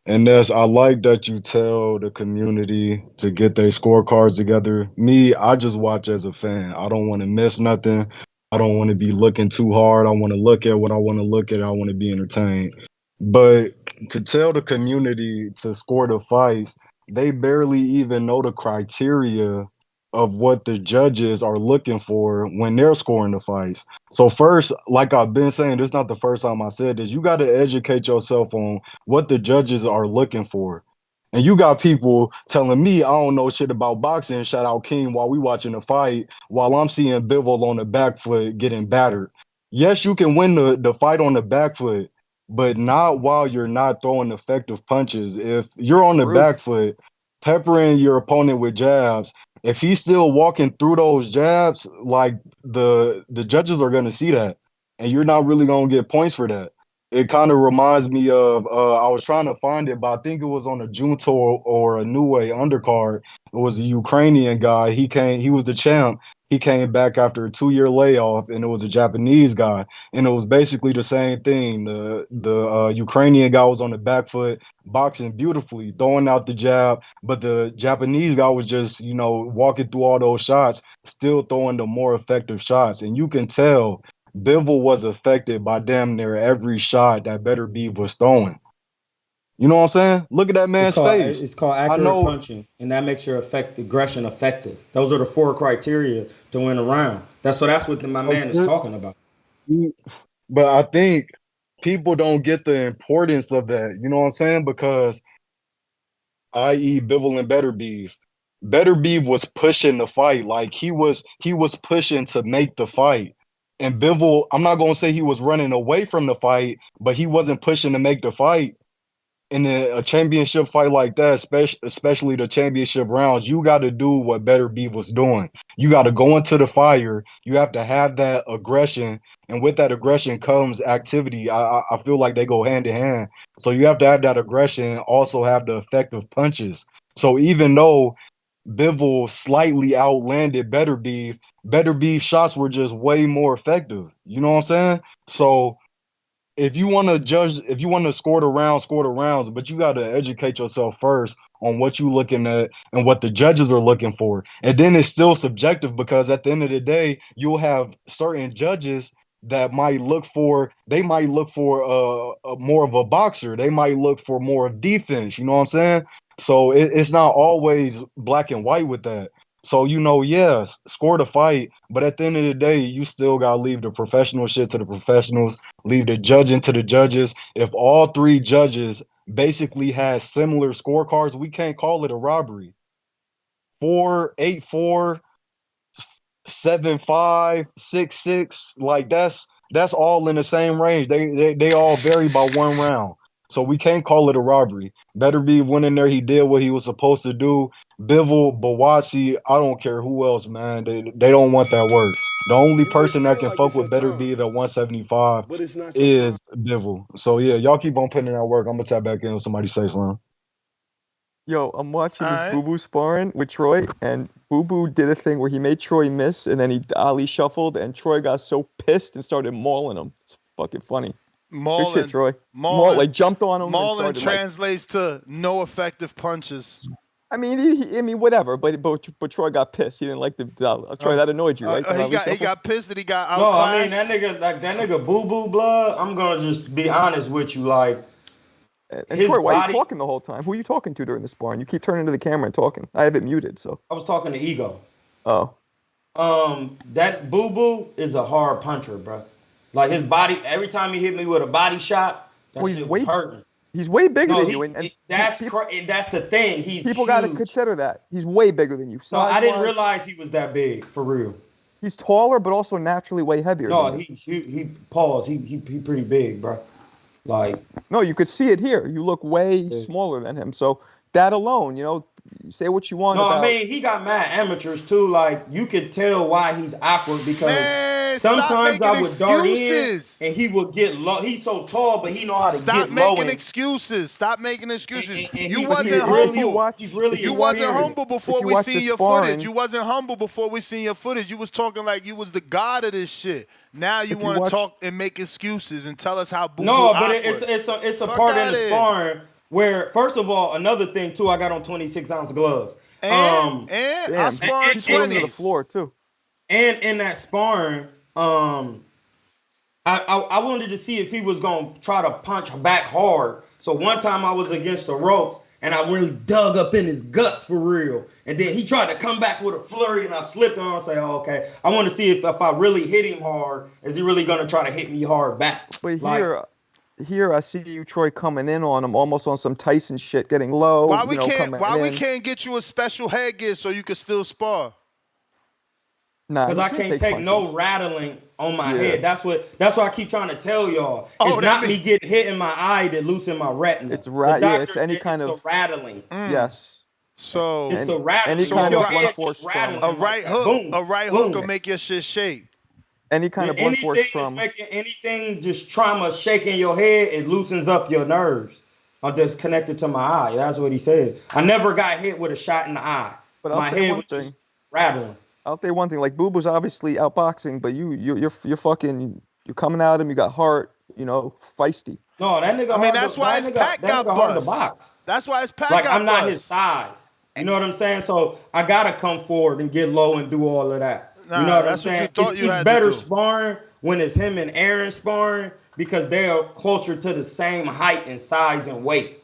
And I like that you tell the community to get their scorecards together. Me, I just watch as a fan. I don't want to miss nothing. I don't want to be looking too hard. I want to look at what I want to look at. I want to be entertained. But to tell the community to score the fights, they barely even know the criteria of what the judges are looking for when they're scoring the fights. So first, like I've been saying, this is not the first time I said this, you got to educate yourself on what the judges are looking for. And you got people telling me I don't know shit about boxing, shout out King, while we watching the fight, while I'm seeing Bivol on the back foot getting battered. Yes, you can win the fight on the back foot, but not while you're not throwing effective punches. If you're on the back foot, peppering your opponent with jabs, if he's still walking through those jabs, like the judges are going to see that, and you're not really going to get points for that. It kind of reminds me of, I was trying to find it, but I think it was on a Junto or a New Way undercard. It was a Ukrainian guy. He was the champ. He came back after a 2-year layoff, and it was a Japanese guy. And it was basically the same thing. The Ukrainian guy was on the back foot, boxing beautifully, throwing out the jab, but the Japanese guy was just, walking through all those shots, still throwing the more effective shots. And you can tell Bivol was affected by damn near every shot that Beterbiev was throwing. You know what I'm saying? Look at that man's face. It's called I accurate know. punching, and that makes your aggression effective. Those are the 4 criteria to win a round. That's what my man is talking about. But I think people don't get the importance of that. You know what I'm saying? Because, i.e., Bivol and Beterbiev. Beterbiev was pushing the fight. Like he was pushing to make the fight. And Bivol, I'm not gonna say he was running away from the fight, but he wasn't pushing to make the fight. In a championship fight like that, especially the championship rounds, you got to do what Beterbiev was doing. You got to go into the fire. You have to have that aggression, and with that aggression comes activity. I feel like they go hand in hand. So you have to have that aggression, also have the effective punches. So even though Bivol slightly outlanded Beterbiev shots were just way more effective. You know what I'm saying? So if you want to judge, if you want to score the rounds, but you got to educate yourself first on what you're looking at and what the judges are looking for. And then it's still subjective because at the end of the day, you'll have certain judges that might look for, more of a boxer. They might look for more of defense. You know what I'm saying? So it's not always black and white with that. So, yes, score the fight, but at the end of the day, you still got to leave the professional shit to the professionals, leave the judging to the judges. If all 3 judges basically had similar scorecards, we can't call it a robbery. 4-8-4, 7-5, 6-6, like that's all in the same range. They all vary by 1 round. So we can't call it a robbery. Beterbiev went in there, he did what he was supposed to do. Bivol, Buatsi, I don't care who else, man. They don't want that work. The only It may person that feel can like fuck it's your with time, Beterbiev at 175 but it's not your time. is Bivol. So yeah, y'all keep on putting in that work. I'm gonna tap back in if somebody say something. Yo, I'm watching All this right. Boo Boo sparring with Troy, and Boo Boo did a thing where he made Troy miss, and then he Ali shuffled, and Troy got so pissed and started mauling him. It's fucking funny. Good shit, Troy. Maul, like jumped on him and Mauling started like. translates to no effective punches. I mean, whatever. But Troy got pissed. He didn't like the Troy. That annoyed you, right? He got pissed that he got No, outclassed. I mean that nigga Boo Boo blood. I'm gonna just be honest with you, like And his Troy, why are you body. talking the whole time? Who are you talking to during the sparring? You keep turning to the camera and talking. I have it muted, so. I was talking to Ego. Oh. That Boo Boo is a hard puncher, bro. Like his body, every time he hit me with a body shot, that shit was hurting. He's way bigger than you, and that's the thing. He's people huge. got to consider that he's way bigger than you. No, I didn't Size-wise, realize he was that big for real. He's taller, but also naturally way heavier. No, than you. he paused. He pretty big, bro. Like no, you could see it here. You look way smaller than him. So that alone, say what you want. No, about... I mean he got mad amateurs too. Like you could tell why he's awkward because sometimes I would dart in and he would get low. He's so tall, but he know how to get low. Stop making excuses. Stop making excuses. You wasn't humble. You wasn't humble before we seen your sparring, footage. You wasn't humble before we seen your footage. You was talking like you was the god of this shit. Now you want to talk and make excuses and tell us how boo-boo but it's a part in the sparring. Where, first of all, another thing too, I got on 26-ounce gloves. And I sparred 20s. To the floor too. And in that sparring, I wanted to see if he was gonna try to punch back hard. So one time I was against the ropes and I really dug up in his guts for real. And then he tried to come back with a flurry and I slipped on and say, oh, okay. I want to see if I really hit him hard, is he really gonna try to hit me hard back? But here I see you, Troy, coming in on him, almost on some Tyson shit, getting low. Why we can't get you a special headgear so you can still spar? Nah, because I can't take no rattling on my head. That's what I keep trying to tell y'all. It's not me getting hit in my eye that loosen my retina. It's it's any kind of rattling. Yes. So it's the rattling. Any kind of blunt force rattling. A right hook. Boom, a right hook will make your shit shake. Any kind of blunt force trauma. Anything just trauma shaking your head, it loosens up your nerves. I'm just connected to my eye. That's what he said. I never got hit with a shot in the eye. But my head was just rattling. I'll say one thing, like Boo Boo's obviously outboxing, but you're fucking, you're coming at him. You got heart, feisty. No, that nigga. I mean, that's why his pack got bust. That's why his pack got bust. I'm not his size. You know what I'm saying? So I gotta come forward and get low and do all of that. You know what I'm saying? It's better sparring when it's him and Aaron sparring because they are closer to the same height and size and weight.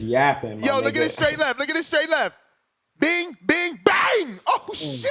just yapping, my Yo, nigga. look at his straight left. Look at his straight left. Bing, bing, bang. Oh, shit.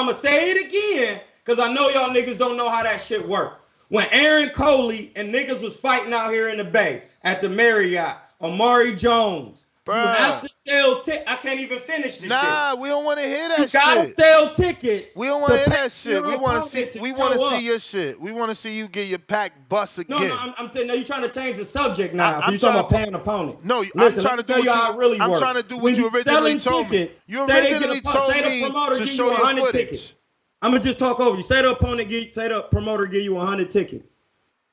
I'm going to say it again because I know y'all niggas don't know how that shit work. When Aaron Coley and niggas was fighting out here in the Bay at the Marriott, Amari Jones, Bruh. You have to sell tickets. I can't even finish this shit. We don't want to hear that You gotta shit. sell tickets. We don't want to hear pay that shit. your We want to see. opponent to We want to show see up. your shit. We want to see you get your pack bust again. No, I'm telling you, you're trying to change the subject now. I'm You're talking about trying paying opponents. No, Listen, I'm trying let to me do tell you what how it really I'm works. trying to do When what you originally selling told me. tickets, You say they originally get a, told say the me promoter to give show you your 100 footage. tickets. I'm gonna just talk over you. Say the promoter give you 100 tickets.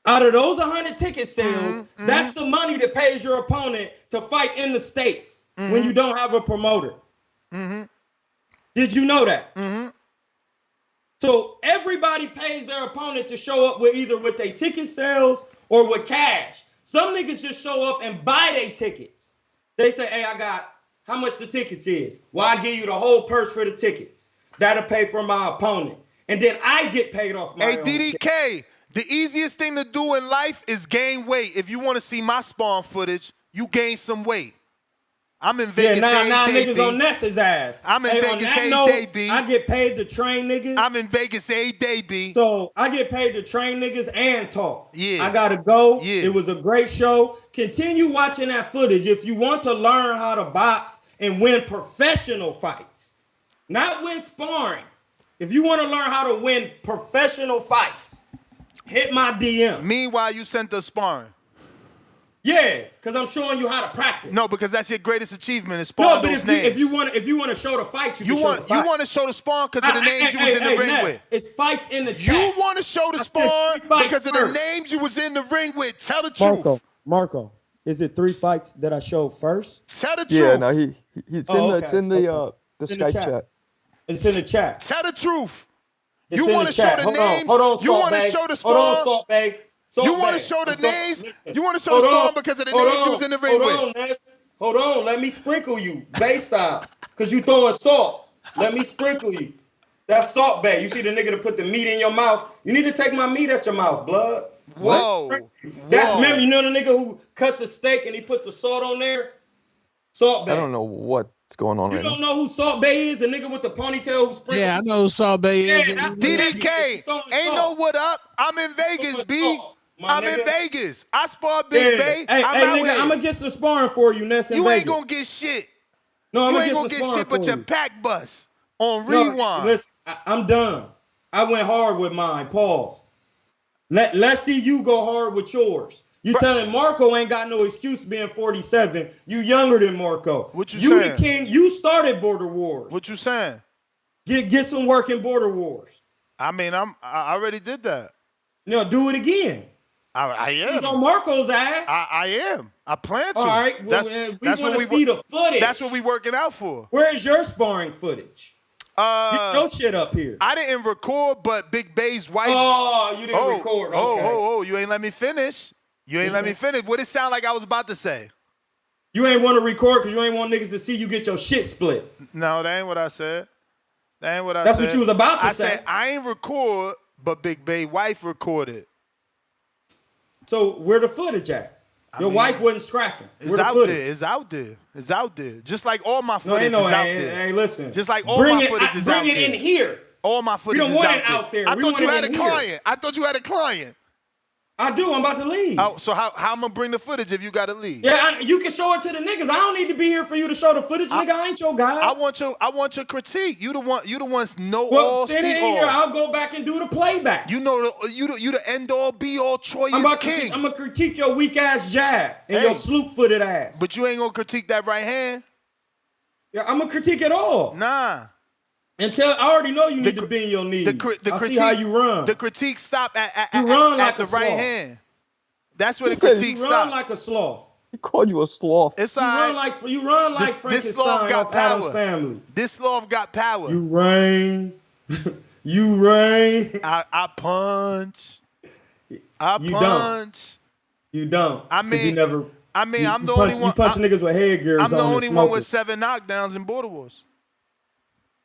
Out of those 100 ticket sales, that's the money that pays your opponent to fight in the States when you don't have a promoter. Did you know that? So everybody pays their opponent to show up with either with their ticket sales or with cash. Some niggas just show up and buy their tickets. They say, hey, I got how much the tickets is. Well, I give you the whole purse for the tickets. That'll pay for my opponent. And then I get paid off my own DDK, ticket. the easiest thing to do in life is gain weight. If you want to see my spawn footage, you gain some weight. I'm in Vegas every day, niggas B. on Ness's ass. I'm in Vegas every day, B. I get paid to train niggas. I'm in Vegas every day, B. So I get paid to train niggas and talk. Yeah. I gotta go. Yeah. It was a great show. Continue watching that footage if you want to learn how to box and win professional fights, not win sparring. If you want to learn how to win professional fights, hit my DM. Meanwhile, you sent the sparring. Yeah, because I'm showing you how to practice. No, because that's your greatest achievement is sparring those names. If you want to show the fights, you want to show the spawn because of the names you was in the ring with. It's fights in the chat. You want to show the spawn because of the names you was in the ring with. Tell the truth. Marco, is it 3 fights that I showed first? Tell the truth. Yeah, no, it's in the Skype chat. It's in the chat. Tell the truth. It's You want to show the names. Hold on, you want to show the spawn. Hold on, Salt Babe. You want to show the names. You want to show the spawn because of the names you was in the ring with. Hold on, let me sprinkle you, Bay style, because you throwing salt. Let me sprinkle you. That's Salt Bay. You see the nigga that put the meat in your mouth? You need to take my meat out your mouth, blood. Whoa. Remember, you know the nigga who cut the steak and he put the salt on there? Salt Bay. I don't know what's going on You right don't now. know who Salt Bay is? The nigga with the ponytail who sprinkled? Yeah, I know who Salt Bay is. DDK, ain't no what up. I'm in Vegas, B. I'm in Vegas. I spar Big Bay. Hey, I'm nigga, here. I'm gonna get some sparring for you, Ness. You ain't gonna get shit. No, you ain't gonna get shit but your pack bust on rewind. Listen, I'm done. I went hard with mine. Pause. Let's see you go hard with yours. You telling Marco ain't got no excuse being 47. You younger than Marco. What you saying? saying? The king. You started Border Wars. What you saying? Get some work in Border Wars. I mean, I already did that. No, do it again. I am. He's on Marco's ass. I am. I plan to. All right. Well, that's we what want to see the footage. That's what we working out for. Where's your sparring footage? Get your shit up here. I didn't record, but Big Bay's wife. Oh, you didn't record. Okay. You ain't let me finish. You ain't let me finish. What it sound like I was about to say? You ain't want to record because you ain't want niggas to see you get your shit split. No, that ain't what I said. That ain't what I That's said. what you was about to say. I said I ain't record, but Big Bay wife recorded. So where the footage at? Your wife wasn't scrapping. It's out there. It's out there. It's out there. Just like all my footage is out there. Hey, listen. Just like all my footage is out there. Bring it in here. All my footage is out there. I thought you had a client. I thought you had a client. I do. I'm about to leave. So how I'm gonna bring the footage if you gotta leave? Yeah, you can show it to the niggas. I don't need to be here for you to show the footage, nigga. I ain't your guy. I want your critique. You the ones know well, all, send see it in all. here. I'll go back and do the playback. You know you the end all be all. Troy is king. I'm gonna critique your weak ass jab and your sloop footed ass. But you ain't gonna critique that right hand. Yeah, I'm gonna critique it all. Nah. I already know you need to bend your knees. I see how you run. The critique stop at the right hand. That's where the critique stops. You run like a sloth. He called you a sloth. It's you run like Frankenstein this sloth got off power. Addams Family. This sloth got power. You rain. You rain. I punch. You don't. I mean, I'm the only only one. You punch niggas with headgears. I'm the only one with 7 knockdowns in Border Wars.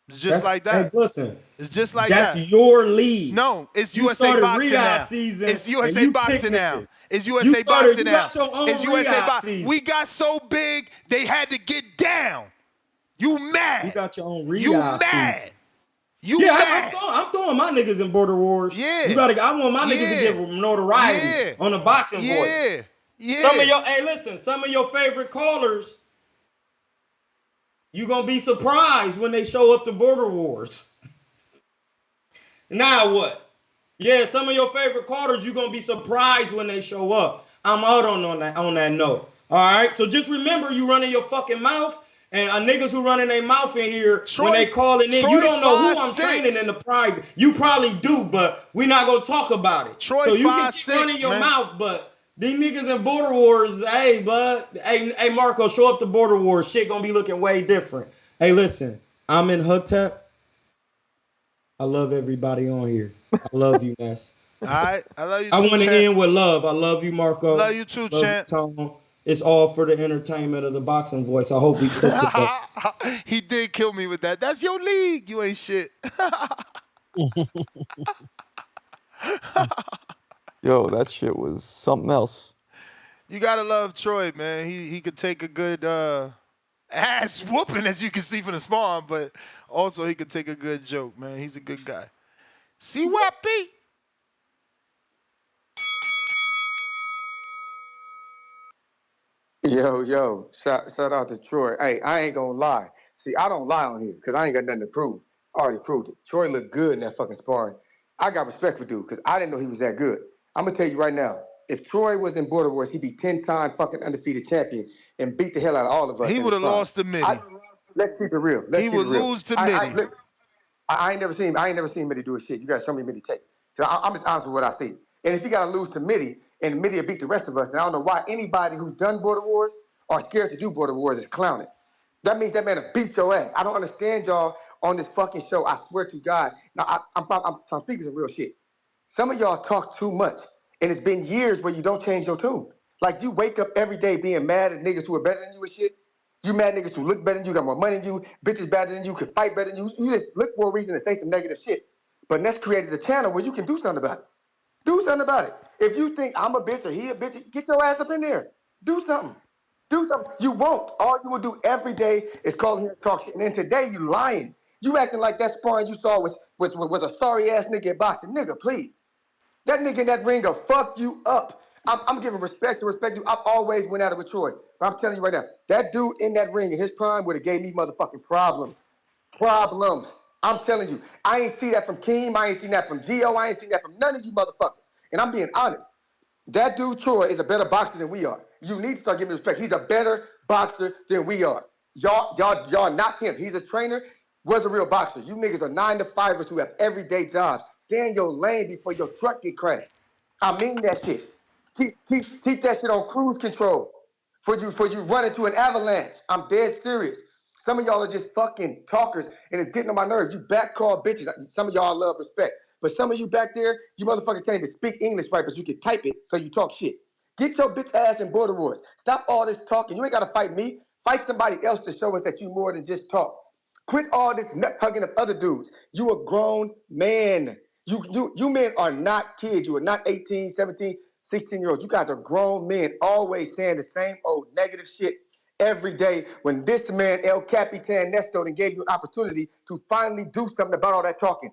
It's just like that. Hey, listen. It's just like that. That's your league. No, it's USA Boxing now. It's USA Boxing now. It's USA Boxing now. It's USA Boxing. We got so big, they had to get down. You mad? You got your own You mad? You mad? I'm throwing my niggas in Border Wars. Yeah. I want my niggas to get notoriety on the boxing voice. Yeah. Some of your favorite callers You're going to be surprised when they show up to Border Wars. Now what? Yeah, some of your favorite carders, you're going to be surprised when they show up. I'm out on that note. All right? So just remember you running your fucking mouth. And niggas who running their mouth in here, when they calling in, you don't know who I'm training in the private. You probably do, but we not going to talk about it. Troy so you can keep running your mouth, but these niggas in Border Wars, hey, bud. Hey, Marco, show up to Border Wars. Shit going to be looking way different. Hey, listen, I'm in Hotep. I love everybody on here. I love you, Ness. All right, I love you too, I want to champ. end with love. I love you, Marco. Love you too, champ. Tom. It's all for the entertainment of the boxing voice. I hope we cooked it up. He did kill me with that. That's your league. You ain't shit. Yo, that shit was something else. You gotta love Troy, man. He could take a good ass whooping, as you can see from the spawn, but also he could take a good joke, man. He's a good guy. See what, Pete? Yo, shout out to Troy. Hey, I ain't gonna lie. See, I don't lie on here because I ain't got nothing to prove. I already proved it. Troy looked good in that fucking sparring. I got respect for dude because I didn't know he was that good. I'm gonna tell you right now, if Troy was in Border Wars, he'd be 10-time fucking undefeated champion and beat the hell out of all of us. He would have lost to Mitty. Let's keep it real. He would lose to Mitty. I ain't never seen Mitty do a shit. You gotta show me Mitty tape. So I'm just honest with what I see. And if he gotta lose to Mitty and Mitty will beat the rest of us, then I don't know why anybody who's done Border Wars or scared to do Border Wars is clowning. That means that man will beat your ass. I don't understand y'all on this fucking show. I swear to God. Now I'm speaking some real shit. Some of y'all talk too much, and it's been years where you don't change your tune. Like you wake up every day being mad at niggas who are better than you and shit. You mad niggas who look better than you, got more money than you, bitches better than you, can fight better than you. You just look for a reason to say some negative shit. But Ness created a channel where you can do something about it. Do something about it. If you think I'm a bitch or he a bitch, get your ass up in there. Do something. Do something. You won't. All you will do every day is call here and talk shit. And then today you lying. You acting like that sparring you saw was a sorry ass nigga in boxing. Nigga, please. That nigga in that ring will fuck you up. I'm giving respect to respect you. I've always went at it with Troy. But I'm telling you right now, that dude in that ring in his prime would have gave me motherfucking problems. Problems. I'm telling you. I ain't see that from Keem. I ain't seen that from Gio. I ain't seen that from none of you motherfuckers. And I'm being honest. That dude Troy is a better boxer than we are. You need to start giving respect. He's a better boxer than we are. Y'all not him. He's a trainer, was a real boxer. You niggas are 9-to-5ers who have everyday jobs. Stay in your lane before your truck get crashed. I mean that shit. Keep that shit on cruise control for you run into an avalanche. I'm dead serious. Some of y'all are just fucking talkers, and it's getting on my nerves. You back call bitches. Some of y'all love respect. But some of you back there, you motherfuckers can't even speak English right, but you can type it, so you talk shit. Get your bitch ass in Border Wars. Stop all this talking. You ain't got to fight me. Fight somebody else to show us that you more than just talk. Quit all this nut hugging of other dudes. You a grown man. You men are not kids. You are not 18, 17, 16-year-olds. You guys are grown men, always saying the same old negative shit every day when this man, El Capitan Nesto, then gave you an opportunity to finally do something about all that talking.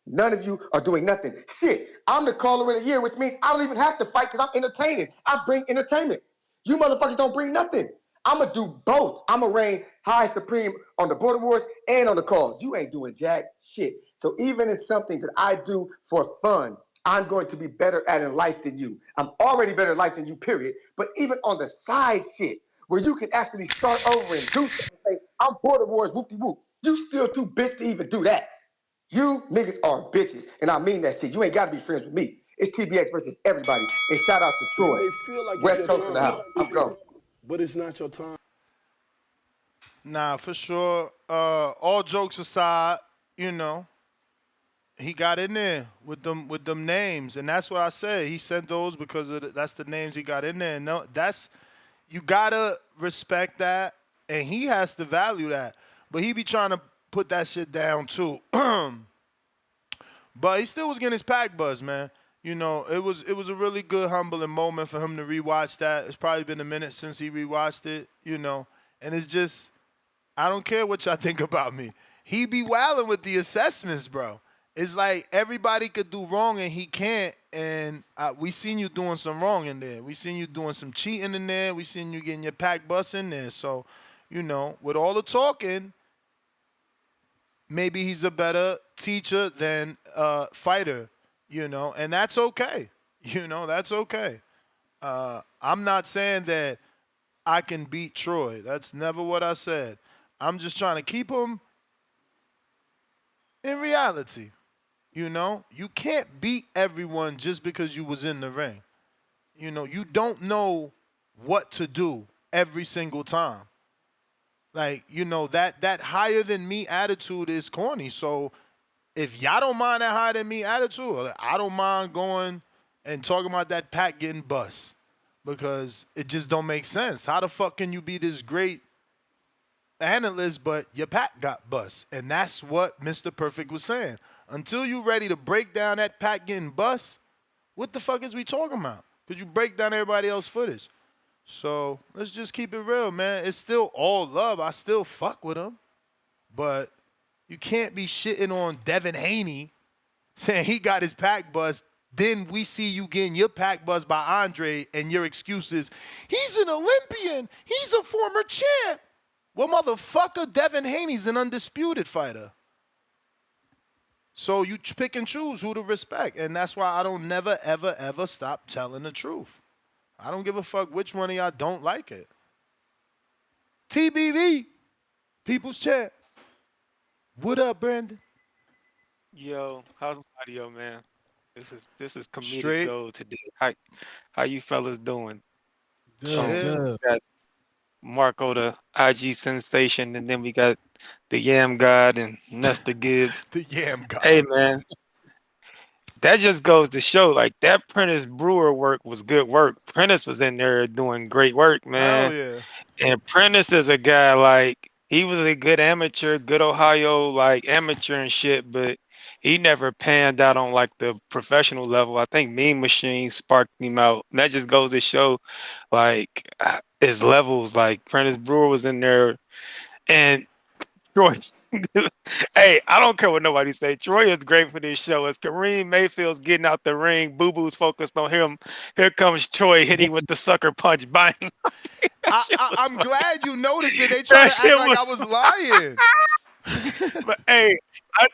None of you are doing nothing. Shit, I'm the caller of the year, which means I don't even have to fight because I'm entertaining. I bring entertainment. You motherfuckers don't bring nothing. I'm going to do both. I'm going to reign high supreme on the Border Wars and on the calls. You ain't doing jack shit. So even in something that I do for fun, I'm going to be better at in life than you. I'm already better at life than you, period. But even on the side shit, where you can actually start over and do something and say, I'm Border Wars, whoop-de-whoop. You still too bitch to even do that. You niggas are bitches. And I mean that shit. You ain't got to be friends with me. It's TBX versus everybody. And shout out to It Troy. may feel like it's West your Coast in the time, house. I'm gone. but it's not your time. Nah, for sure. All jokes aside, you know, he got in there with them names, and that's what I said. He sent those because that's the names he got in there. And no, you gotta respect that, and he has to value that. But he be trying to put that shit down too. But he still was getting his pack buzz, man. You know, it was a really good, humbling moment for him to rewatch that. It's probably been a minute since he rewatched it, you know. And it's just, I don't care what y'all think about me. He be wilding with the assessments, bro. It's like everybody could do wrong and he can't. And we seen you doing some wrong in there. We seen you doing some cheating in there. We seen you getting your pack bust in there. So, With all the talking, maybe he's a better teacher than fighter, and that's okay. That's okay. I'm not saying that I can beat Troy. That's never what I said. I'm just trying to keep him in reality. You can't beat everyone just because you was in the ring. You don't know what to do every single time. Like, that higher than me attitude is corny. So if y'all don't mind that higher than me attitude, I don't mind going and talking about that pack getting bust because it just don't make sense. How the fuck can you be this great analyst, but your pack got bust? And that's what Mr. Perfect was saying. Until you ready to break down that pack getting bust, what the fuck is we talking about? Because you break down everybody else's footage. So let's just keep it real, man. It's still all love. I still fuck with him. But you can't be shitting on Devin Haney saying he got his pack bust. Then we see you getting your pack bust by Andre and your excuses. He's an Olympian. He's a former champ. Well, motherfucker, Devin Haney's an undisputed fighter. So you pick and choose who to respect. And that's why I don't never, ever, ever stop telling the truth. I don't give a fuck which one of y'all don't like it. TBV, People's Champ. What up, Brandon? Yo, how's my audio, man? This is comedic Straight. gold today. How you fellas doing? Good, good. We got Marco the IG sensation, and then we got the Yam God and Nestor Gibbs. The Yam God. Hey man, that just goes to show like that Prentice Brewer work was good work. Prentice was in there doing great work, man. Hell yeah. And Prentice is a guy like he was a good amateur, good Ohio like amateur and shit, but he never panned out on like the professional level. I think Mean Machine sparked him out. And that just goes to show like his levels. Like Prentice Brewer was in there and Troy. Hey, I don't care what nobody say. Troy is great for this show. As Kareem Mayfield's getting out the ring, Boo Boo's focused on him. Here comes Troy hitting with the sucker punch. Bang. I'm glad you noticed it. They try That to shit act like was I was lying. But hey,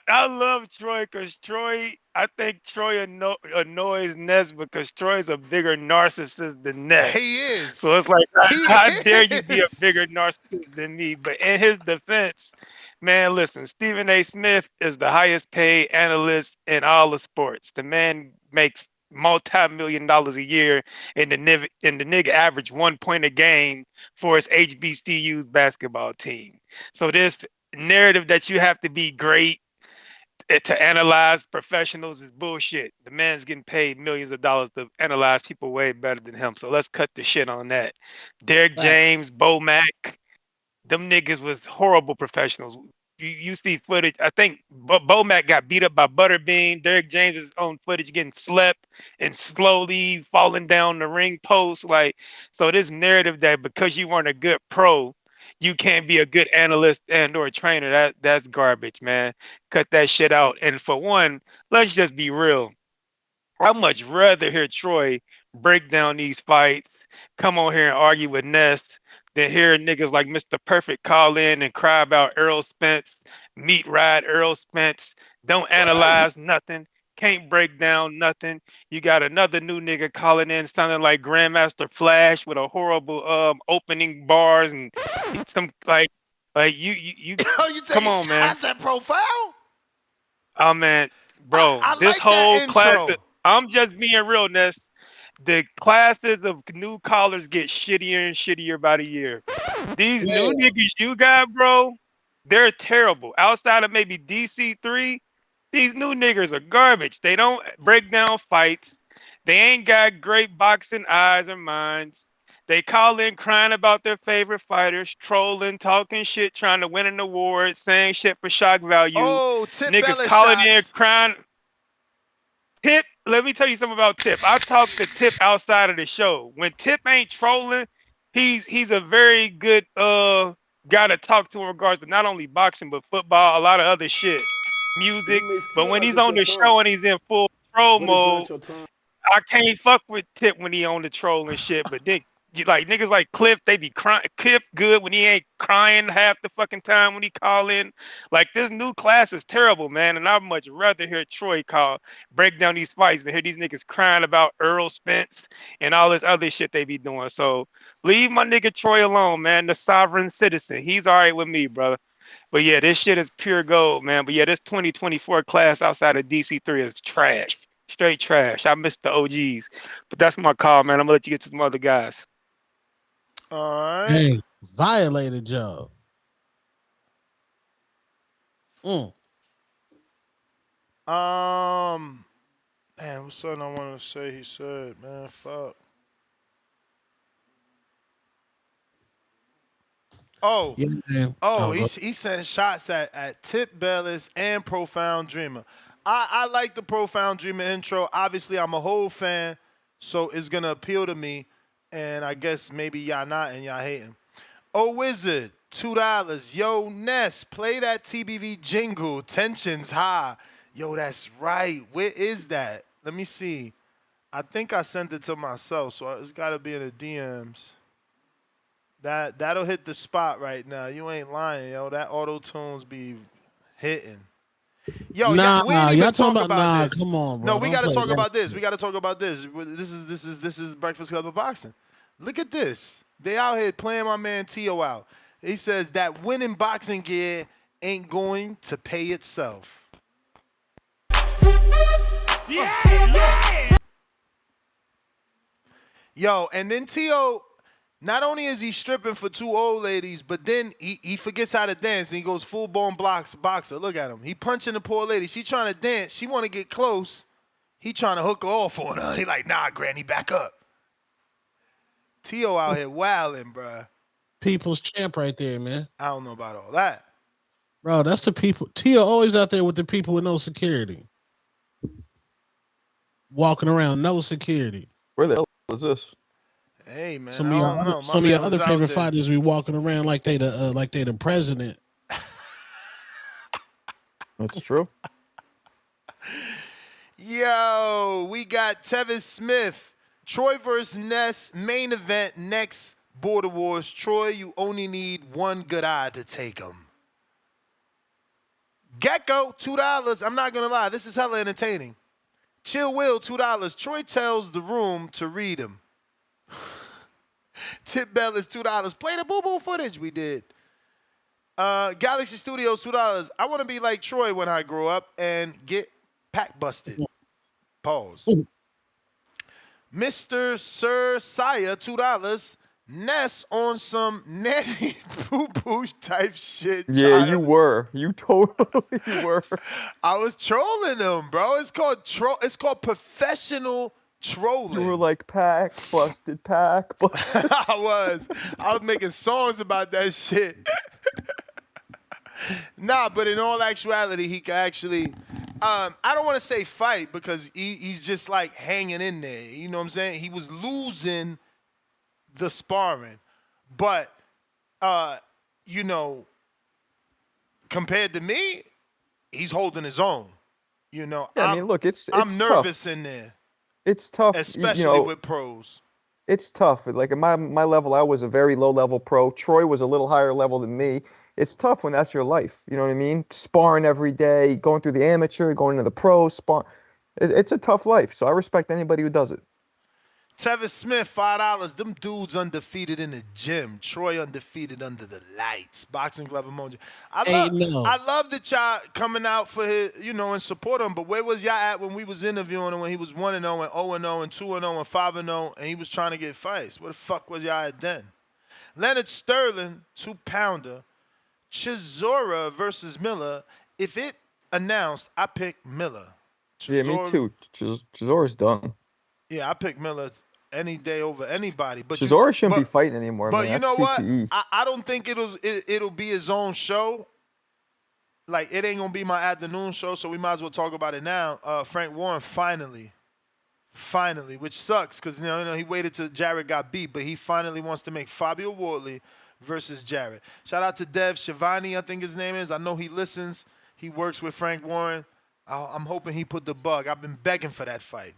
I love Troy because Troy, I think Troy annoys Ness because Troy's a bigger narcissist than Ness. He is. So it's like, He how dare you be a is. bigger narcissist than me? But in his defense, man, listen, Stephen A. Smith is the highest paid analyst in all of sports. The man makes multi-million dollars a year, and the nigga average 1 point a game for his HBCU basketball team. So this narrative that you have to be great to analyze professionals is bullshit. The man's getting paid millions of dollars to analyze people way better than him. So let's cut the shit on that. Derek Fact. James, Bo Mack, them niggas was horrible professionals. You see footage. I think Bo Mack got beat up by Butterbean. Derek James is on footage getting slept and slowly falling down the ring post. Like, so this narrative that because you weren't a good pro, you can't be a good analyst and or a trainer. That's garbage, man. Cut that shit out. And for one, let's just be real. I'd much rather hear Troy break down these fights, come on here and argue with Ness, than hear niggas like Mr. Perfect call in and cry about Earl Spence, meat ride Earl Spence, don't analyze nothing, can't break down nothing. You got another new nigga calling in sounding like Grandmaster Flash with a horrible opening bars and some like you Oh, you come taking on, man. shots at Profile? Oh man, bro, I this like that whole class. intro. I'm just being realness. The classes of new callers get shittier and shittier by the year. These Yeah. new niggas you got, bro, they're terrible. Outside of maybe DC3, these new niggas are garbage. They don't break down fights. They ain't got great boxing eyes or minds. They call in crying about their favorite fighters, trolling, talking shit, trying to win an award, saying shit for shock value. Oh, Tip Niggas Bellis calling in shots. crying. Tip, let me tell you something about Tip. I talked to Tip outside of the show. When Tip ain't trolling, he's a very good guy to talk to in regards to not only boxing but football, a lot of other shit, You music. may But feel when like he's it's on your the time, show and he's in full troll but it's mode, not your time. I can't fuck with Tip when he on the troll and shit. But then Like niggas like Cliff, they be crying. Cliff good when he ain't crying half the fucking time when he call in. Like this new class is terrible, man. And I'd much rather hear Troy break down these fights than hear these niggas crying about Earl Spence and all this other shit they be doing. So leave my nigga Troy alone, man. The sovereign citizen. He's all right with me, brother. But yeah, this shit is pure gold, man. But yeah, this 2024 class outside of DC3 is trash. Straight trash. I miss the OGs. But that's my call, man. I'm gonna let you get to some other guys. All right. Hey, violated Joe. Man, what's something I want to say? He said, man, fuck. Oh, Yeah, man. he sent shots at Tip Bellis and Profound Dreamer. I like the Profound Dreamer intro. Obviously, I'm a whole fan, so it's gonna appeal to me. And I guess maybe y'all not and y'all hating. Oh Wizard, $2. Yo, Ness, play that TBV jingle. Tensions high. Yo, that's right. Where is that? Let me see. I think I sent it to myself, so it's gotta be in the DMs. That'll hit the spot right now. You ain't lying, yo. That auto tunes be hitting. Yo, we ain't even y'all talk talking about this. Come on, bro. No, we Don't gotta play talk that about this. shit. We gotta talk about this. This is Breakfast Club of Boxing. Look at this. They out here playing my man Tio out. He says that winning boxing gear ain't going to pay itself. Yeah. Yo, and then Tio, not only is he stripping for two old ladies, but then he forgets how to dance and he goes full-blown boxer. Look at him. He punching the poor lady. She trying to dance. She want to get close. He trying to hook her off on her. He like, nah, Granny, back up. Tio out here wilding, bruh. People's champ right there, man. I don't know about all that. Bro, that's the people. Tio always out there with the people with no security. Walking around, no security. Where the hell is this? Hey man, Some I don't know. of your other favorite fighters be walking around like they the president. That's true. Yo, we got Tevin Smith, Troy versus Ness, main event next Border Wars. Troy, you only need one good eye to take him. Gecko, $2. I'm not gonna lie, this is hella entertaining. Chill Will, $2. Troy tells the room to read him. Tip Bell is $2. Play the boo-boo footage we did. Galaxy Studios, $2. I want to be like Troy when I grow up and get pack busted. Pause. Mr. Sir Saya, $2. Ness on some nanny boo-boo type shit. Yeah, you were. You totally were. I was trolling them, bro. It's called professional trolling. You were like, pack busted. I was making songs about that shit. Nah, but in all actuality, he could actually. I don't want to say fight because he's just like hanging in there. You know what I'm saying? He was losing the sparring, but you know, compared to me, he's holding his own. You know, yeah, I mean, look, I'm nervous tough. in there. It's tough, especially with pros. It's tough. Like at my level, I was a very low level pro. Troy was a little higher level than me. It's tough when that's your life. You know what I mean? Sparring every day, going through the amateur, going to the pro, spar. It's a tough life. So I respect anybody who does it. Tevin Smith, $5. Them dudes undefeated in the gym. Troy undefeated under the lights. Boxing glove emoji. I love that y'all coming out for his, you know, and support him. But where was y'all at when we was interviewing him when he was 1-0 and 0-0 and 2-0 and 5-0 and he was trying to get fights? Where the fuck was y'all at then? Leonard Sterling, 2-pounder. Chisora versus Miller. If it announced, I pick Miller. Yeah, me too. Chisora's done. Yeah, I pick Miller any day over anybody. But Chisora shouldn't be fighting anymore. But man. you know That's what? CTE. I don't think it'll be his own show. Like it ain't gonna be my afternoon show, so we might as well talk about it now. Frank Warren finally, which sucks because you know he waited till Jarrett got beat, but he finally wants to make Fabio Wardley versus Jarrett. Shout out to Dev Shivani, I think his name is. I know he listens. He works with Frank Warren. I'm hoping he put the bug. I've been begging for that fight.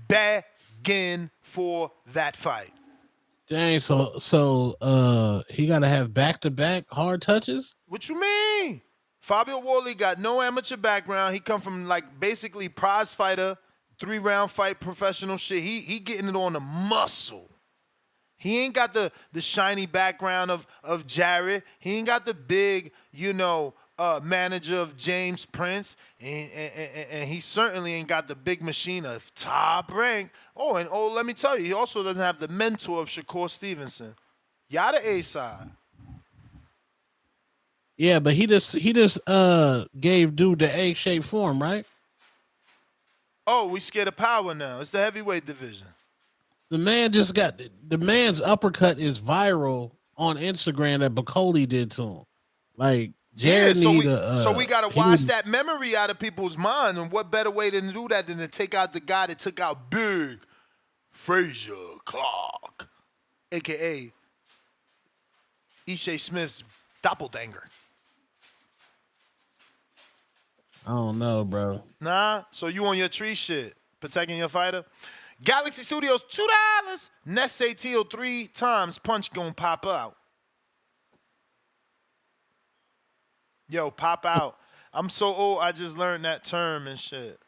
begging for that fight. Dang, so he gotta have back-to-back hard touches? What you mean? Fabio Wardley got no amateur background. He come from like basically prize fighter, 3-round fight professional shit. He getting it on the muscle. He ain't got the shiny background of Jarrett. He ain't got the big, manager of James Prince. And he certainly ain't got the big machine of Top Rank. And let me tell you, he also doesn't have the mentor of Shakur Stevenson. Yada A side. Yeah, but he just gave dude the egg-shaped form, right? Oh, we scared of power now. It's the heavyweight division. The man's uppercut is viral on Instagram that Bacoli did to him. Like Jared so we gotta wash that memory out of people's mind. And what better way to do that than to take out the guy that took out Big Frazier Clark, aka Ishe Smith's doppelganger. I don't know, bro. Nah, so you on your tree shit, protecting your fighter. Galaxy Studios, $2. Nest say Teal 3 times. Punch gonna pop out. Yo, pop out. I'm so old, I just learned that term and shit.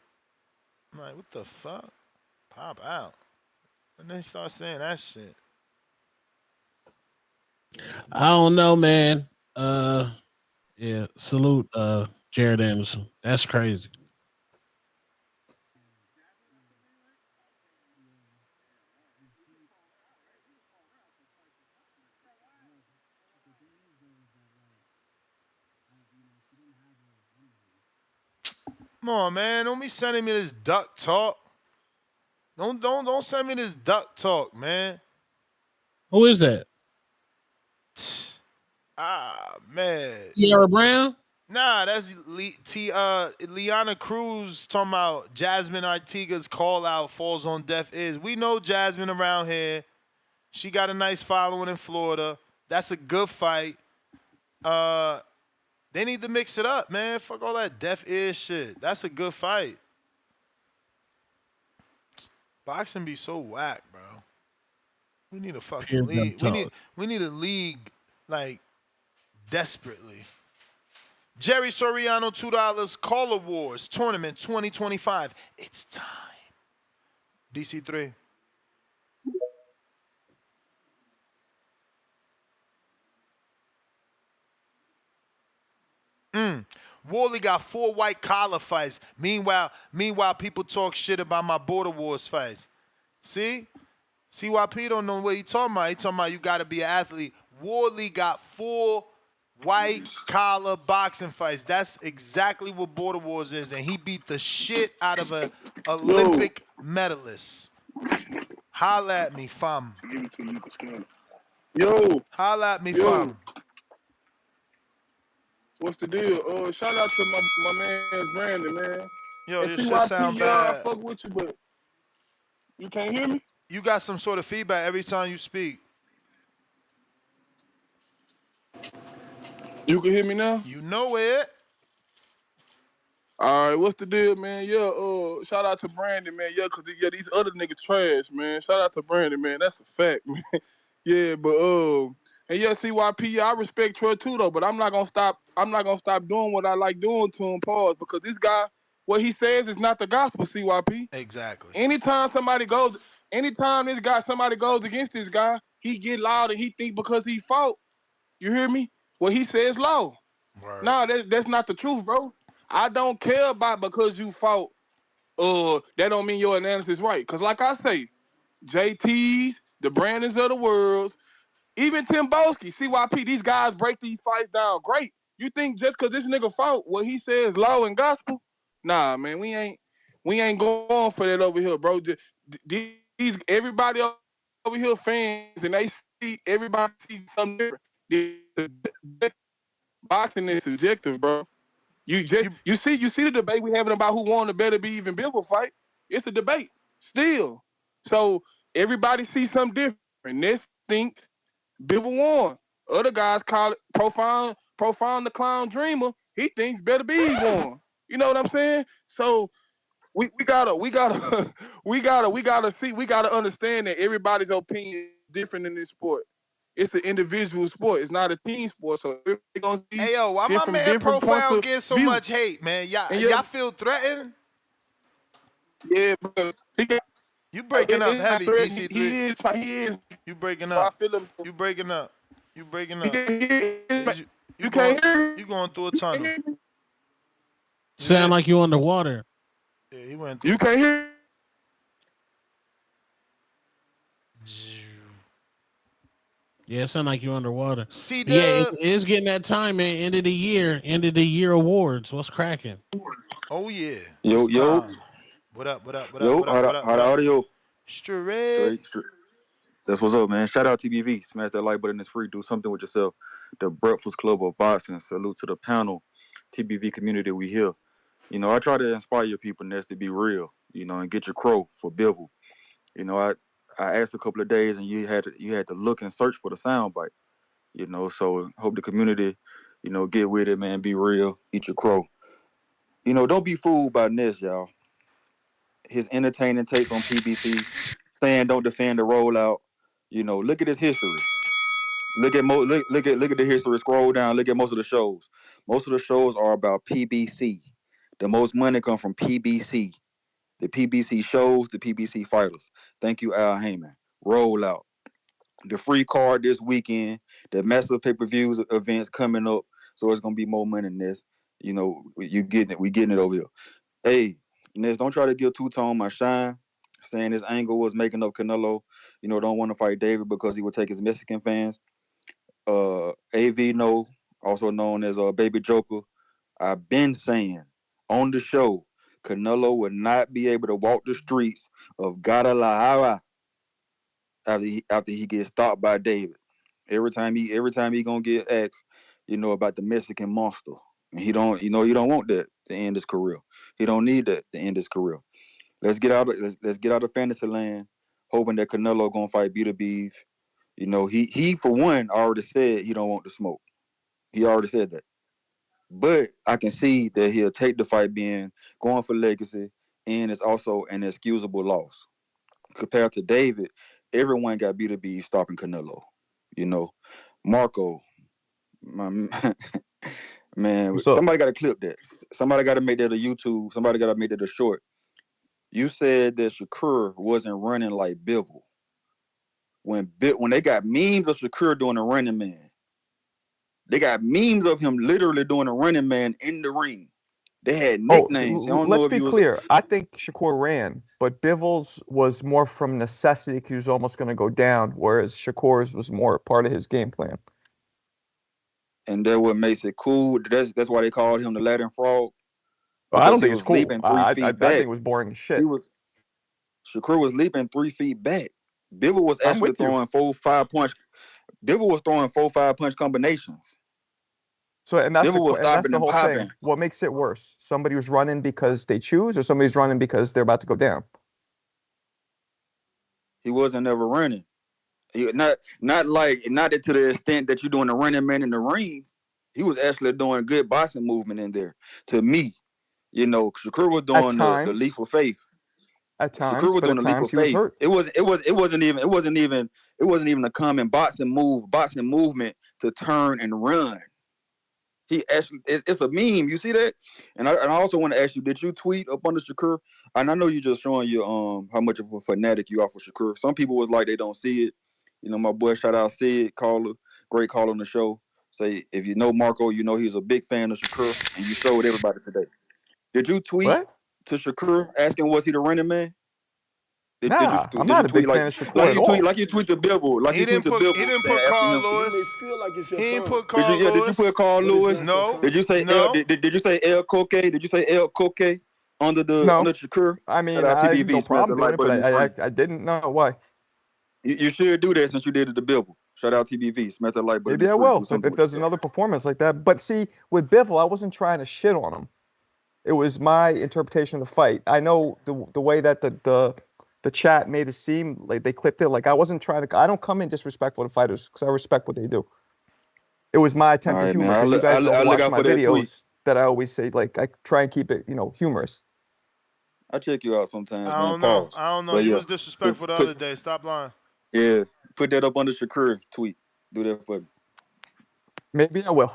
I'm like, what the fuck? Pop out. When they start saying that shit. I don't know, man. Yeah, salute Jared Anderson. That's crazy. Come on, man. Don't be sending me this duck talk. Don't send me this duck talk, man. Who is that? Man. Sierra Brown? Nah, that's Liana Cruz talking about Jasmine Artiga's call out falls on deaf ears. We know Jasmine around here. She got a nice following in Florida. That's a good fight. They need to mix it up, man. Fuck all that deaf ear shit. That's a good fight. Boxing be so whack, bro. We need a fucking league. We need a league like desperately. Jerry Soriano, $2. Caller Wars Tournament 2025. It's time. DC3. Wally got 4 white collar fights. Meanwhile, people talk shit about my Border Wars fights. See? CYP don't know what he talking about. He talking about you got to be an athlete. Wally got 4 white collar boxing fights. That's exactly what Border Wars is, and he beat the shit out of a Olympic medalist. Holla at me, fam. Yo. Holla at me, fam. What's the deal? Shout out to my man Brandon, man. Yo, and your shit sound bad. I fuck with you, but you can't hear me? You got some sort of feedback every time you speak. You can hear me now? You know it. All right, what's the deal, man? Yeah, shout out to Brandon, man. Yeah, cause these other niggas trash, man. Shout out to Brandon, man. That's a fact, man. Yeah, but and yeah, CYP, I respect Troy too though, but I'm not gonna stop doing what I like doing to him, pause, because this guy, what he says is not the gospel, CYP. Exactly. Anytime somebody goes against this guy, he get loud and he think because he fought. You hear me? What he says low. No, that's not the truth, bro. I don't care about because you fought. That don't mean your analysis right. Cause like I say, JT's, the Brandons of the world, even Tim Boski, CYP, these guys break these fights down. Great. You think just cause this nigga fought what he says low and gospel? Nah, man, we ain't going for that over here, bro. These everybody over here fans and they see everybody see something different. Boxing is subjective, bro. You see the debate we having about who won the Beterbiev Bivol fight. It's a debate still. So everybody sees something different. This thinks Bivol won. Other guys call it profound the clown dreamer. He thinks Beterbiev won. You know what I'm saying? So we gotta we gotta understand that everybody's opinion is different in this sport. It's an individual sport. It's not a team sport. So everybody gonna see Hey yo, why my man different points Profound of getting so view. much hate, man? And Y'all feel threatened? yeah, bro. You breaking up It's not heavy, threat. DC3. He is. You breaking So I up. feel him. You breaking up. You breaking He, up. he, You going can't hear. you going through a tunnel. Sound like you underwater. Yeah, he went through You can't hear. Yeah, it sound like you underwater. C Yeah, Dub. it's getting that time, man. End of the year awards. What's cracking? Oh yeah. Yo, It's yo, time. What up, what up, what up, yo, what up, what up, how what the up? audio? Straight. Straight. That's what's up, man. Shout out TBV. Smash that like button. It's free. Do something with yourself. The Breakfast Club of Boxing. Salute to the panel, TBV community. We here. You know, I try to inspire your people, Ness, to be real. You know, and get your crow for Bivol. You know, I asked a couple of days, and you had to look and search for the soundbite. You know, so hope the community, you know, get with it, man. Be real. Eat your crow. You know, don't be fooled by Ness, y'all. His entertaining takes on PBC, saying don't defend the rollout. You know, look at his history. Look at the history. Scroll down. Look at most of the shows. Most of the shows are about PBC. The most money come from PBC. The PBC shows, the PBC fighters. Thank you, Al Heyman. Rollout. The free card this weekend. The massive pay-per-views events coming up. So it's gonna be more money than this. You know, you getting it. We getting it over here. Hey, Ness, don't try to give two-tone my shine. Saying this angle was making up Canelo. You know, don't want to fight David because he would take his Mexican fans. AV No, also known as Baby Joker. I've been saying on the show, Canelo would not be able to walk the streets of Guadalajara after he gets stopped by David. Every time he gonna get asked, you know, about the Mexican monster. And he don't want that to end his career. He don't need that to end his career. Let's get out of fantasy land, hoping that Canelo gonna fight Beterbiev. You know, he for one already said he don't want the smoke. He already said that. But I can see that he'll take the fight being going for legacy, and it's also an excusable loss. Compared to David, everyone got Beterbiev stopping Canelo. You know, Marco, my man, What's up? somebody got to clip that. Somebody got to make that a YouTube. Somebody got to make that a short. You said that Shakur wasn't running like Bivol. When they got memes of Shakur doing a running man, they got memes of him literally doing a running man in the ring. They had Oh, nicknames. I don't know let's if be you was, clear. I think Shakur ran, but Bivol's was more from necessity. He was almost going to go down, whereas Shakur's was more part of his game plan. and that what makes it cool. That's why they called him the Latin Frog, Well, I because don't he think it's was cool. leaping three I feet think back. it was boring as He shit. was Shakur was leaping 3 feet back. Bivol was I'm actually with you. throwing 4-5 punch. Bivol was throwing 4-5 punch combinations. So, and that's Bivol was that's stopping the and whole popping. thing. What makes it worse? Somebody was running because they choose, or somebody's running because they're about to go down. He wasn't ever running. Not to the extent that you're doing a running man in the ring. He was actually doing good boxing movement in there. To me, you know, Shakur was At doing the leap times, of faith. Shakur was but doing at the leap times of he was faith. hurt. It wasn't even a common boxing movement to turn and run. He actually, it's a meme. You see that? And I also want to ask you, did you tweet up under Shakur? And I know you're just showing you how much of a fanatic you are for Shakur. Some people was like they don't see it. You know, my boy, shout out Sid, caller, great caller on the show. Say if you know Marco, you know he's a big fan of Shakur, and you showed everybody today. Did you tweet What? to Shakur asking was he the running man? Nah, I'm Did you not a tweet big like fan of Shakur at you tweet all. like you tweet to Bivol He didn't put saying asking Carl him? You may Lewis. feel like it's your He didn't turn, put Carl Did you put Lewis. Carl but it's Lewis? not your No, turn. Did you say no. Did you say El Coque? Did you say El Coque under No, Shakur? I Shout mean out I have no TBV. Smash problem the doing like it, but button. It's free. I didn't know why. You should do that since you did it to Bivol. Shout out TBV. Smash that like button. Maybe It's I free. Do will something if with there's yourself. another performance like that. But see, with Bivol, I wasn't trying to shit on him. It was my interpretation of the fight. I know the way that the chat made it seem like they clipped it. Like I wasn't trying to. I don't come in disrespectful to fighters because I respect what they do. It was my All attempt at right, man. humor because you guys don't I look watch out my for that tweet. videos that I always say like I try and keep it humorous. I check you out sometimes, I man. don't know. Pause. I don't know. But You yeah, was disrespectful the put other day. Stop lying. yeah, put that up under Shakur tweet. Do that for me. Maybe I will.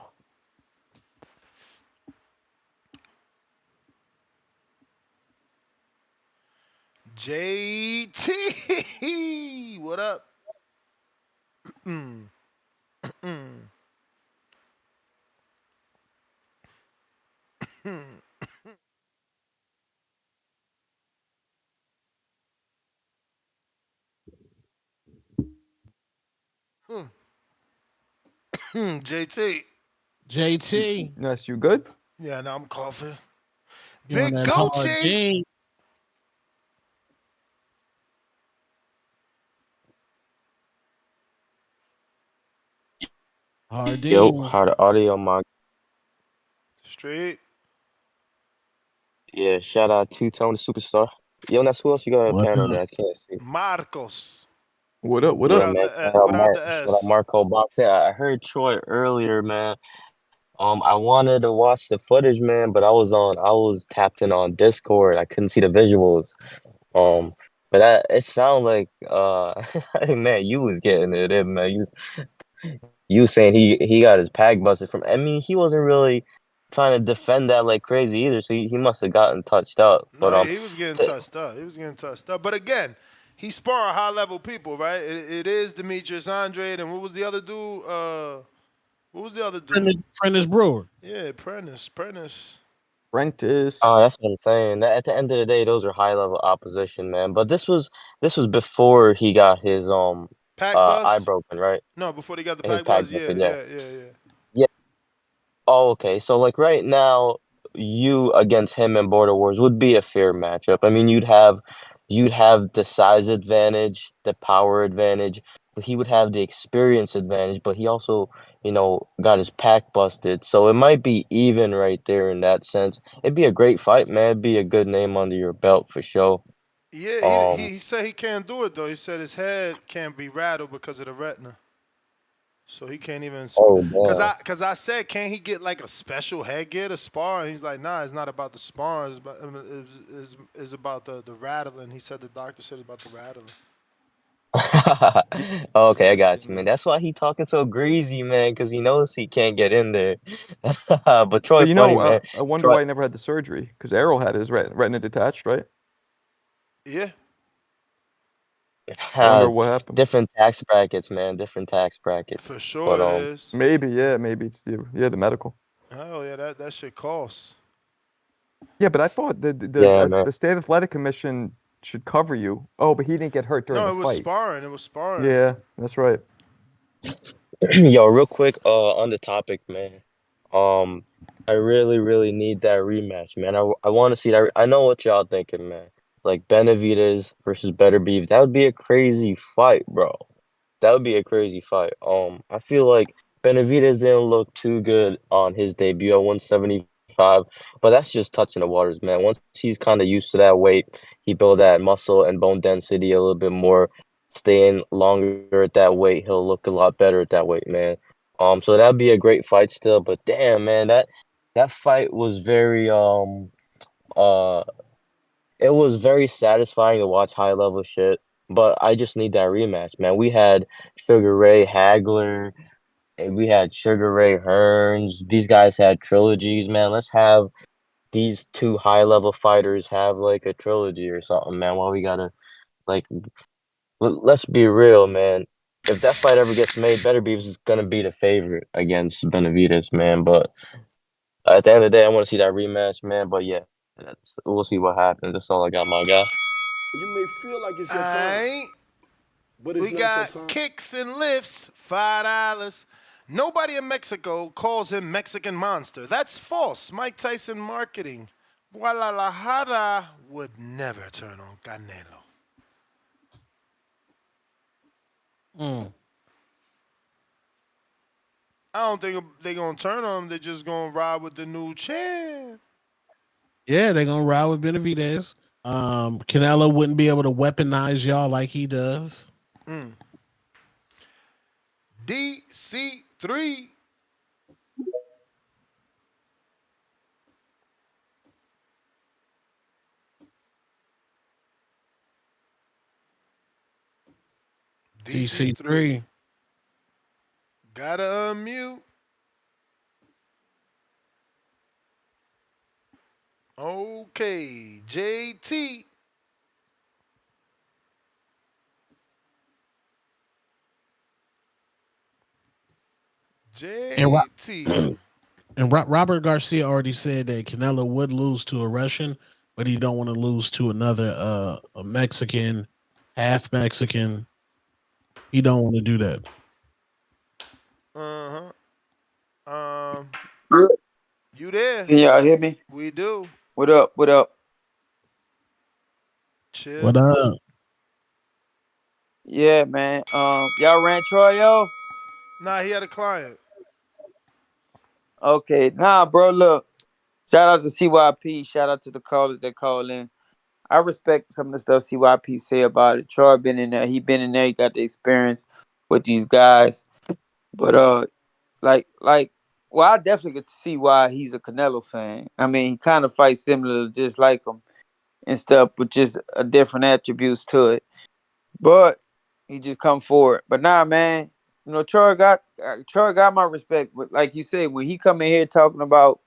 JT, what up? JT. JT, Yes, you good? Yeah, now I'm coughing. you on Big that hard Gucci. D. Yo, Hardin. how the audio my Straight. yeah, shout out to Tony Superstar. Yo, that's who else you got on the What panel up? that I can't see? Marcos. What up? What up? Yeah, man. Without the Shout out S. Marco Boxing. I heard Troy earlier, man. I wanted to watch the footage, man, but I was tapped in on Discord. I couldn't see the visuals. But it sounded like man, you was getting it in, man. You was saying he got his pack busted from. I mean, he wasn't really trying to defend that like crazy either, so he must have gotten touched up. But No, he was getting t- touched up. He was getting touched up. But again, he's sparring high level people, right? It is Demetrius Andrade, and what was the other dude? What was the other dude? Prentice Brewer. Yeah, Prentice. Prentice. Oh, that's what I'm saying. At the end of the day, those are high level opposition, man. But this was before he got his Pack eye bus? broken, right? No, before they got the His pack pack bus. Yeah, busted, yeah. yeah. Yeah. Oh, okay. So like right now, you against him in Border Wars would be a fair matchup. I mean, you'd have the size advantage, the power advantage, but he would have the experience advantage, but he also, got his pack busted. So it might be even right there in that sense. It'd be a great fight, man. It'd be a good name under your belt for sure. Yeah, Um, he said he can't do it though. He said his head can't be rattled because of the retina. So he can't even oh cause I said, can't he get like a special headgear to spar? And he's like, nah, it's not about the sparring. It's about it's about the rattling. He said the doctor said it's about the rattling. okay, I got you, man. That's why he talking so greasy, man, because he knows he can't get in there. But Troy, But funny, man. I wonder Troy, why he never had the surgery. Because Errol had his retina detached, right? Yeah. I wonder Uh, what happened. different tax brackets, man. Different tax brackets. For sure But it is. Maybe, yeah, maybe it's the medical. Oh yeah, that shit costs. Yeah, but I thought the yeah, man. the State Athletic Commission should cover you. Oh, but he didn't get hurt during No, the it was fight. sparring. It was sparring. Yeah, that's right. Yo, real quick, on the topic, man. Um, I really, really need that rematch, man. I want to see that. I know what y'all thinking, man. Like Benavidez versus Beterbiev. That would be a crazy fight, bro. That would be a crazy fight. I feel like Benavidez didn't look too good on his debut at 175, but that's just touching the waters, man. Once he's kind of used to that weight, he built that muscle and bone density a little bit more. Staying longer at that weight, he'll look a lot better at that weight, man. So that'd be a great fight still. But damn, man, that fight was very uh it was very satisfying to watch high level shit, but I just need that rematch, man. We had Sugar Ray Hagler, and we had Sugar Ray Hearns. These guys had trilogies, man. Let's have these two high level fighters have like a trilogy or something, man. Why we gotta like let's be real, man. If that fight ever gets made, Beterbiev is gonna be the favorite against Benavidez, man. But at the end of the day, I want to see that rematch, man. But yeah, we'll see what happens. That's all I got, my guy. You may feel like it's your time, Aight. but it's We not your got time. kicks and lifts, $5. Nobody in Mexico calls him Mexican Monster. That's false. Mike Tyson marketing. Guadalajara would never turn on Canelo. Mm. I don't think they're going to turn on him. They're just going to ride with the new champ. Yeah, they're gonna ride with Benavidez. Canelo wouldn't be able to weaponize y'all like he does. DC3. DC3. Gotta unmute. Okay, JT. And, JT. Robert Garcia already said that Canelo would lose to a Russian, but he don't want to lose to another a Mexican, half Mexican. He don't want to do that. You there? Can y'all hear me? We do. What up? What up? Chill. What up? Yeah, man. Y'all ran Troy, yo? Nah, he had a client. Okay. Nah, bro, look. Shout out to CYP. Shout out to the callers that call in. I respect some of the stuff CYP say about it. Troy been in there. He been in there. He got the experience with these guys. But well, I definitely get to see why he's a Canelo fan. I mean, he kind of fights similar, just like him and stuff, but just a different attributes to it. But he just come forward. But nah, man, you know, Troy got my respect. But like you said, when he come in here talking about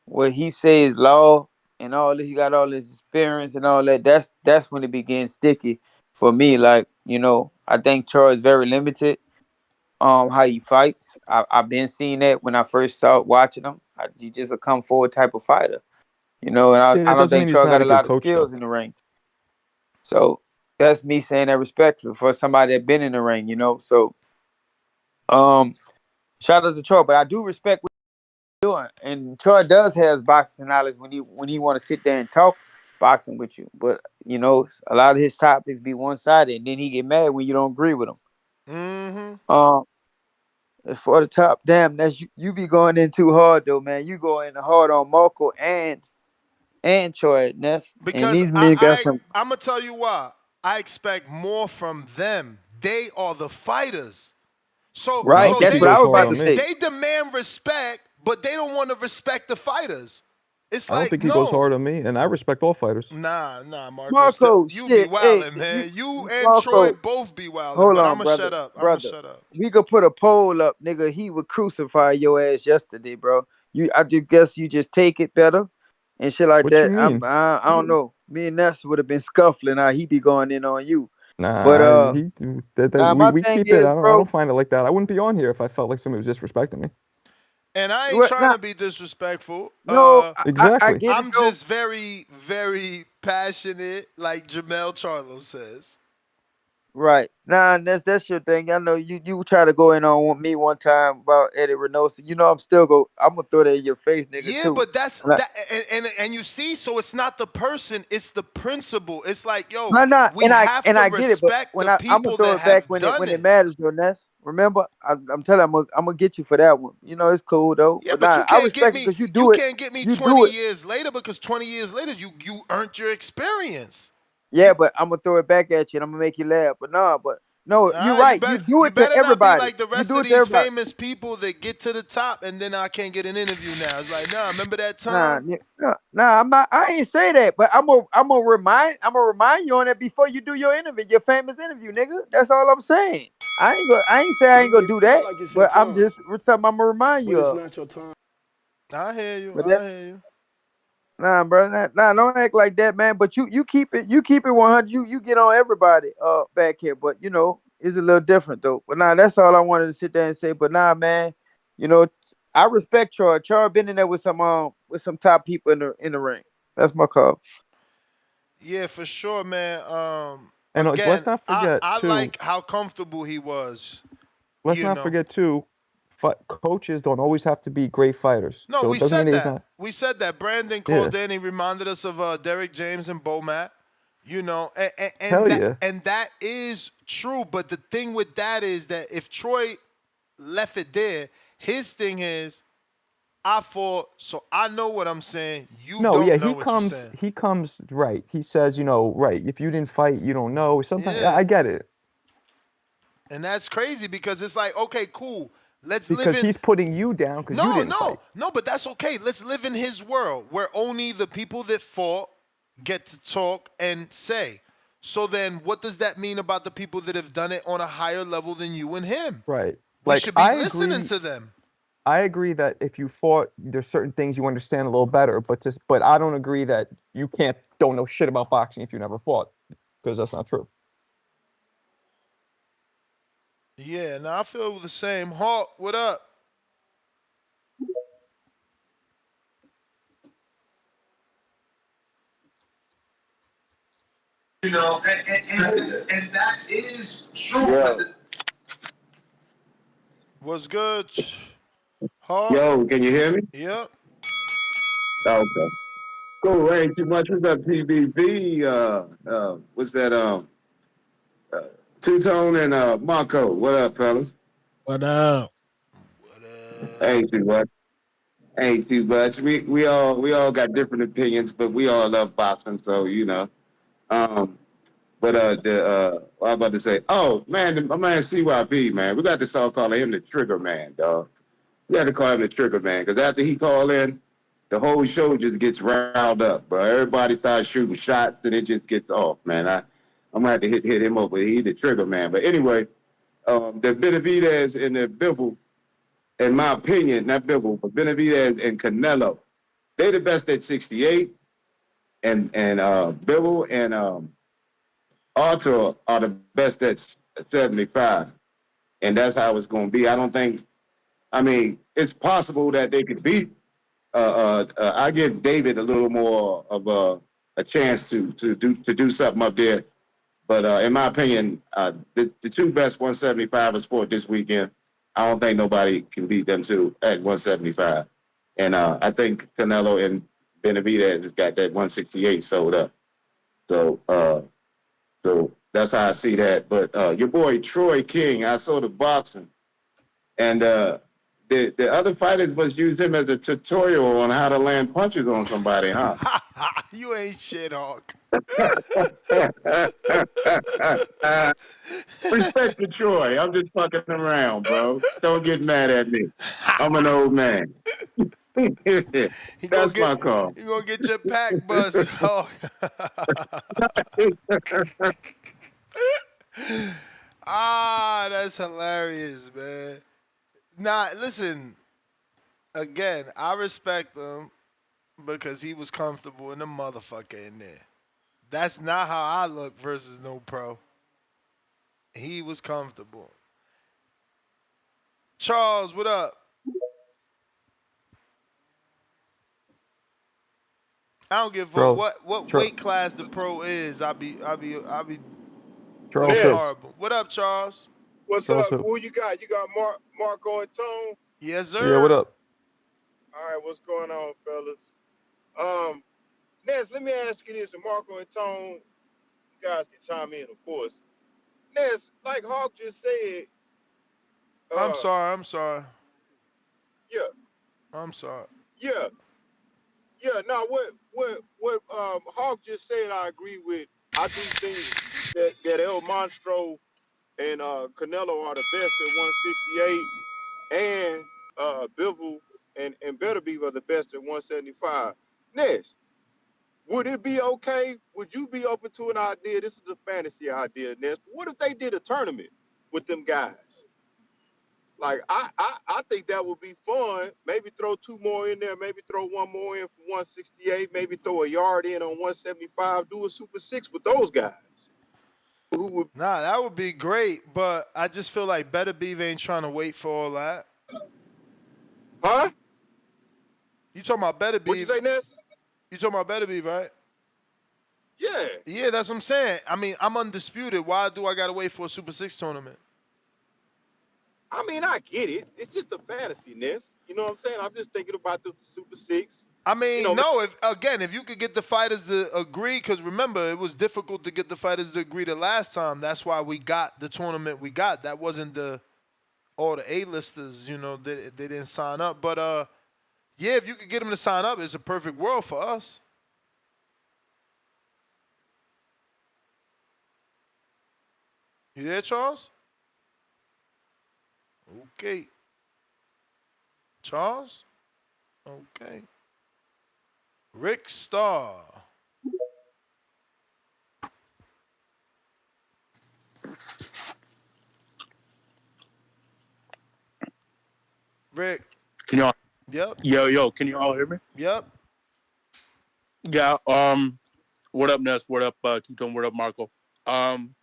what he says law and all this, he got all this experience and all that. That's when it begins sticky for me. Like, you know, I think Troy is very limited. How he fights. I've been seeing that when I first saw watching him. He just a come forward type of fighter, you know. And Yeah, I it don't doesn't think mean he's Troy not got a a good lot of coach, though. skills in the ring. So that's me saying that respectfully for somebody that been in the ring, you know. So shout out to Troy, but I do respect what he's doing. And Troy does have boxing knowledge when he want to sit there and talk boxing with you. But you know, a lot of his topics be one sided, and then he get mad when you don't agree with him. For the top, damn, that's you be going in too hard though, man. You go in hard on Marco and Troy Neff, and Because these men got some. I'm gonna tell you why. I expect more from them. They are the fighters. So I Right, don't so think that's he what I goes was hard about they to on me. say. they demand respect, but they don't want to respect the fighters. It's I don't like think he goes no. hard on me, and I respect all fighters. Nah, Marcos. Marco, You be shit, hey, wildin', man. You and Troy Marco, both be wildin', hold but on, I'ma brother, shut up. brother. We could put a poll up, nigga. He would crucify your ass yesterday, bro. I just guess you just take it better and shit like What you that. mean? I don't know. Me and Ness would have been scuffling. How he be going in on you, but Nah, he that my we thing keep it. is, I bro. don't find it like that. I wouldn't be on here if I felt like somebody was disrespecting me. And I ain't What? trying Nah, to be disrespectful. no, I Exactly. get it I'm though. just very, very passionate, like Jamel Charlo says. Right. Nah, that's your thing. I know you try to go in on me one time about Eddie Reynoso. You know I'm gonna throw that in your face, nigga, Yeah, too. but that's And that, and you see, so it's not the person, it's the principle. It's like, yo, nah, we have and to I get it, but respect when the I'm gonna people throw that it back have done when it it. matters, though, Ness. Remember, I'm telling you, I'm gonna get you for that one. You know, it's cool though. Yeah, But but nah, I respect it because you can't get me You 20 do it. years later because 20 years later you earned your experience. Yeah, but I'm gonna throw it back at you and I'm gonna make you laugh. But no, you're You right. You better do you it to better not be everybody. like the You rest do of it to these everybody. famous people that get to the top and then I can't get an interview now. It's like, nah, remember that Nah, time? nah, I'm not. I ain't say that, but I'm gonna remind you on that before you do your interview, your famous interview, nigga. That's all I'm saying. I ain't say I ain't You gonna may do feel that, like it's your but I'm time, just something I'm gonna remind but you it's of. not your time. I hear you. But I hear you. nah, bro, don't act like that, man. But you keep it 100. You get on everybody back here, but you know it's a little different though. But nah, that's all I wanted to sit there and say. But nah, man, you know I respect Troy. Troy been in there with some top people in the ring. That's my call. Yeah, for sure, man. And let's Again, not forget I too. like how comfortable he was. Let's not forget too. Coaches don't always have to be great fighters. No, So we it doesn't mean said that he's that. not. We said that. Brandon Yeah. Caldani reminded us of Derek James and Bomac. You know, Hell yeah. and that is true. But the thing with that is that if Troy left it there, his thing is, I fought, so I know what I'm saying. You No, don't yeah, know he what you're comes. saying. He comes right. He says, right. If you didn't fight, you don't know. Sometimes Yeah. I get it And that's crazy because it's like, okay, cool. Let's live because in. he's putting you down because you didn't fight. No, but that's okay. Let's live in his world where only the people that fought get to talk and say. So then what does that mean about the people that have done it on a higher level than you and him? Right. We Like, should be listening to them. I agree that if you fought, there's certain things you understand a little better, but I don't agree that you don't know shit about boxing if you never fought, because that's not true. Yeah, now I feel the same. Hawk, what up? You know, and that is true. Yo, What's good? Hawk? yo, can you hear me? Yep. Okay. Cool. Ain't too much. What's up, TBV? What's that? Uh, Two Tone and Marco. What up, fellas? What up? Ain't too much. Ain't too much. We all got different opinions, but we all love boxing, so you know. Um, but what I was about to say, oh man, my man CYP, man, we got to start calling him the Trigger Man, dog. We got to call him the Trigger Man because after he call in, the whole show just gets riled up, bro. Everybody starts shooting shots and it just gets off, man. I'm gonna have to hit him up, but he the Trigger Man. But anyway, the Benavidez and the Bivol, in my opinion, not Bivol, but Benavidez and Canelo, they the best at 68, and Bivol and Artur are the best at 75, and that's how it's going to be. I don't think. I mean, it's possible that they could beat. I give David a little more of a chance to do something up there. But in my opinion, the two best 175ers sport this weekend, I don't think nobody can beat them two at 175. And I think Canelo and Benavidez has got that 168 sold up. So that's how I see that. But your boy Troy King, I saw the boxing, and the other fighters must use him as a tutorial on how to land punches on somebody, huh? You ain't shit, Hawk. Respect to Troy. I'm just fucking around, bro. Don't get mad at me. I'm an old man. That's my call. You gonna get your pack bust, Hawk. That's hilarious, man. Nah, listen. Again, I respect him because he was comfortable in the motherfucker in there. That's not how I look versus no pro. He was comfortable. Charles, what up? I don't give a fuck what weight class the pro is. I'll be Charles looking who? horrible. What up, Charles? What's Charles up? who? Who you got? You got Marco and Tone? Yes, Yeah, what sir. up? All right, what's going on, fellas? Ness, let me ask you this, and Marco and Tone, you guys can chime in, of course. Ness, like Hawk just said, I'm uh, sorry. yeah, I'm sorry. yeah, yeah. Now, what Hawk just said, I agree with. I do think that El Monstro and Canelo are the best at 168, and Bivol and Beterbiev are the best at 175. Ness, would it be okay? Would you be open to an idea? This is a fantasy idea, Ness. What if they did a tournament with them guys? Like I think that would be fun. Maybe throw two more in there. Maybe throw one more in for 168. Maybe throw a yard in on 175. Do a Super Six with those guys. Who would? Nah, that would be great, but I just feel like Beterbiev ain't trying to wait for all that. Huh? You talking about What you Beterbiev? say, Ness? You talking about Beterbiev, right? Yeah. Yeah, that's what I'm saying. I mean, I'm undisputed. Why do I gotta wait for a Super Six tournament? I mean, I get it. It's just a fantasy, Ness. You know what I'm saying? I'm just thinking about the Super Six. I mean, You know, no. If you could get the fighters to agree, because remember, it was difficult to get the fighters to agree the last time. That's why we got the tournament we got. That wasn't all the A-listers. They didn't sign up. But yeah, if you could get them to sign up, it's a perfect world for us. You there, Charles? Okay. Charles? Okay. Rick Starr. Rick. Can y'all? Yep. Yo, can you all hear me? Yep. Yeah. What up, Ness? What up, Two-Tone? What up, Marco? Um,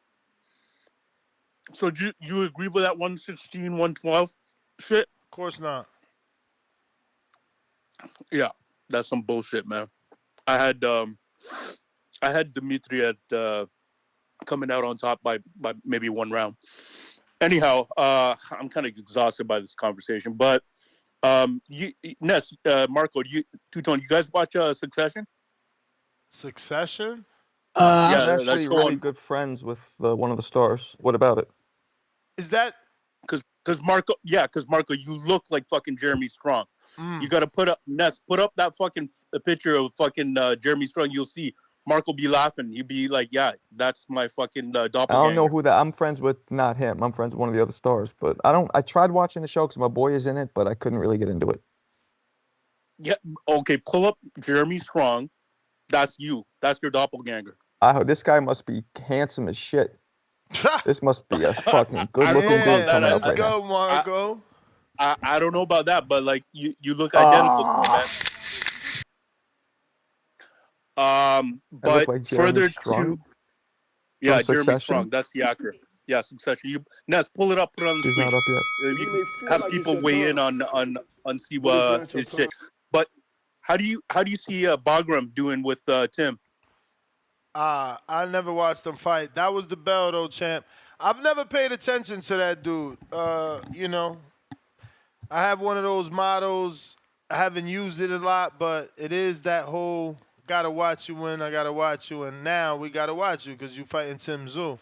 so you agree with that 116, 112 shit? Of course not. Yeah, that's some bullshit, man. I had um, I had Dmitry at coming out on top by maybe one round. Anyhow, I'm kind of exhausted by this conversation, but Ness, Marco, Two-Tone, you guys watch Succession? Succession? I'm Yeah, that actually show really on good friends with one of the stars. What about it? Is that because Marco, you look like fucking Jeremy Strong. You got to put up Ness, put up that fucking picture of fucking Jeremy Strong. You'll see Marco be laughing. He'd be like, "Yeah, that's my fucking I don't know doppelganger." who that. I'm friends with, not him. I'm friends with one of the other stars, but I don't. I tried watching the show because my boy is in it, but I couldn't really get into it. Yeah, okay. Pull up Jeremy Strong. That's you. That's your doppelganger. This guy must be handsome as shit. This must be a fucking I don't know good-looking dude about Yeah, that. coming up let's right now. go, I, Marco. I don't know about that, but like you look identical to him, man. Ah, I look But like Jeremy further Strong to from yeah, Jeremy Succession. Strong. That's the actor. Yeah, Succession. You Ness, pull it up, put it on the He's not screen. up yet. You can have people weigh in on see his shit. But how do you see Bagram doing with Tim? I never watched them fight. That was the bell though, champ. I've never paid attention to that dude. I have one of those mottos. I haven't used it a lot, but it is that whole gotta watch you when I gotta watch you, and now we gotta watch you because you fighting Tim Tszyu.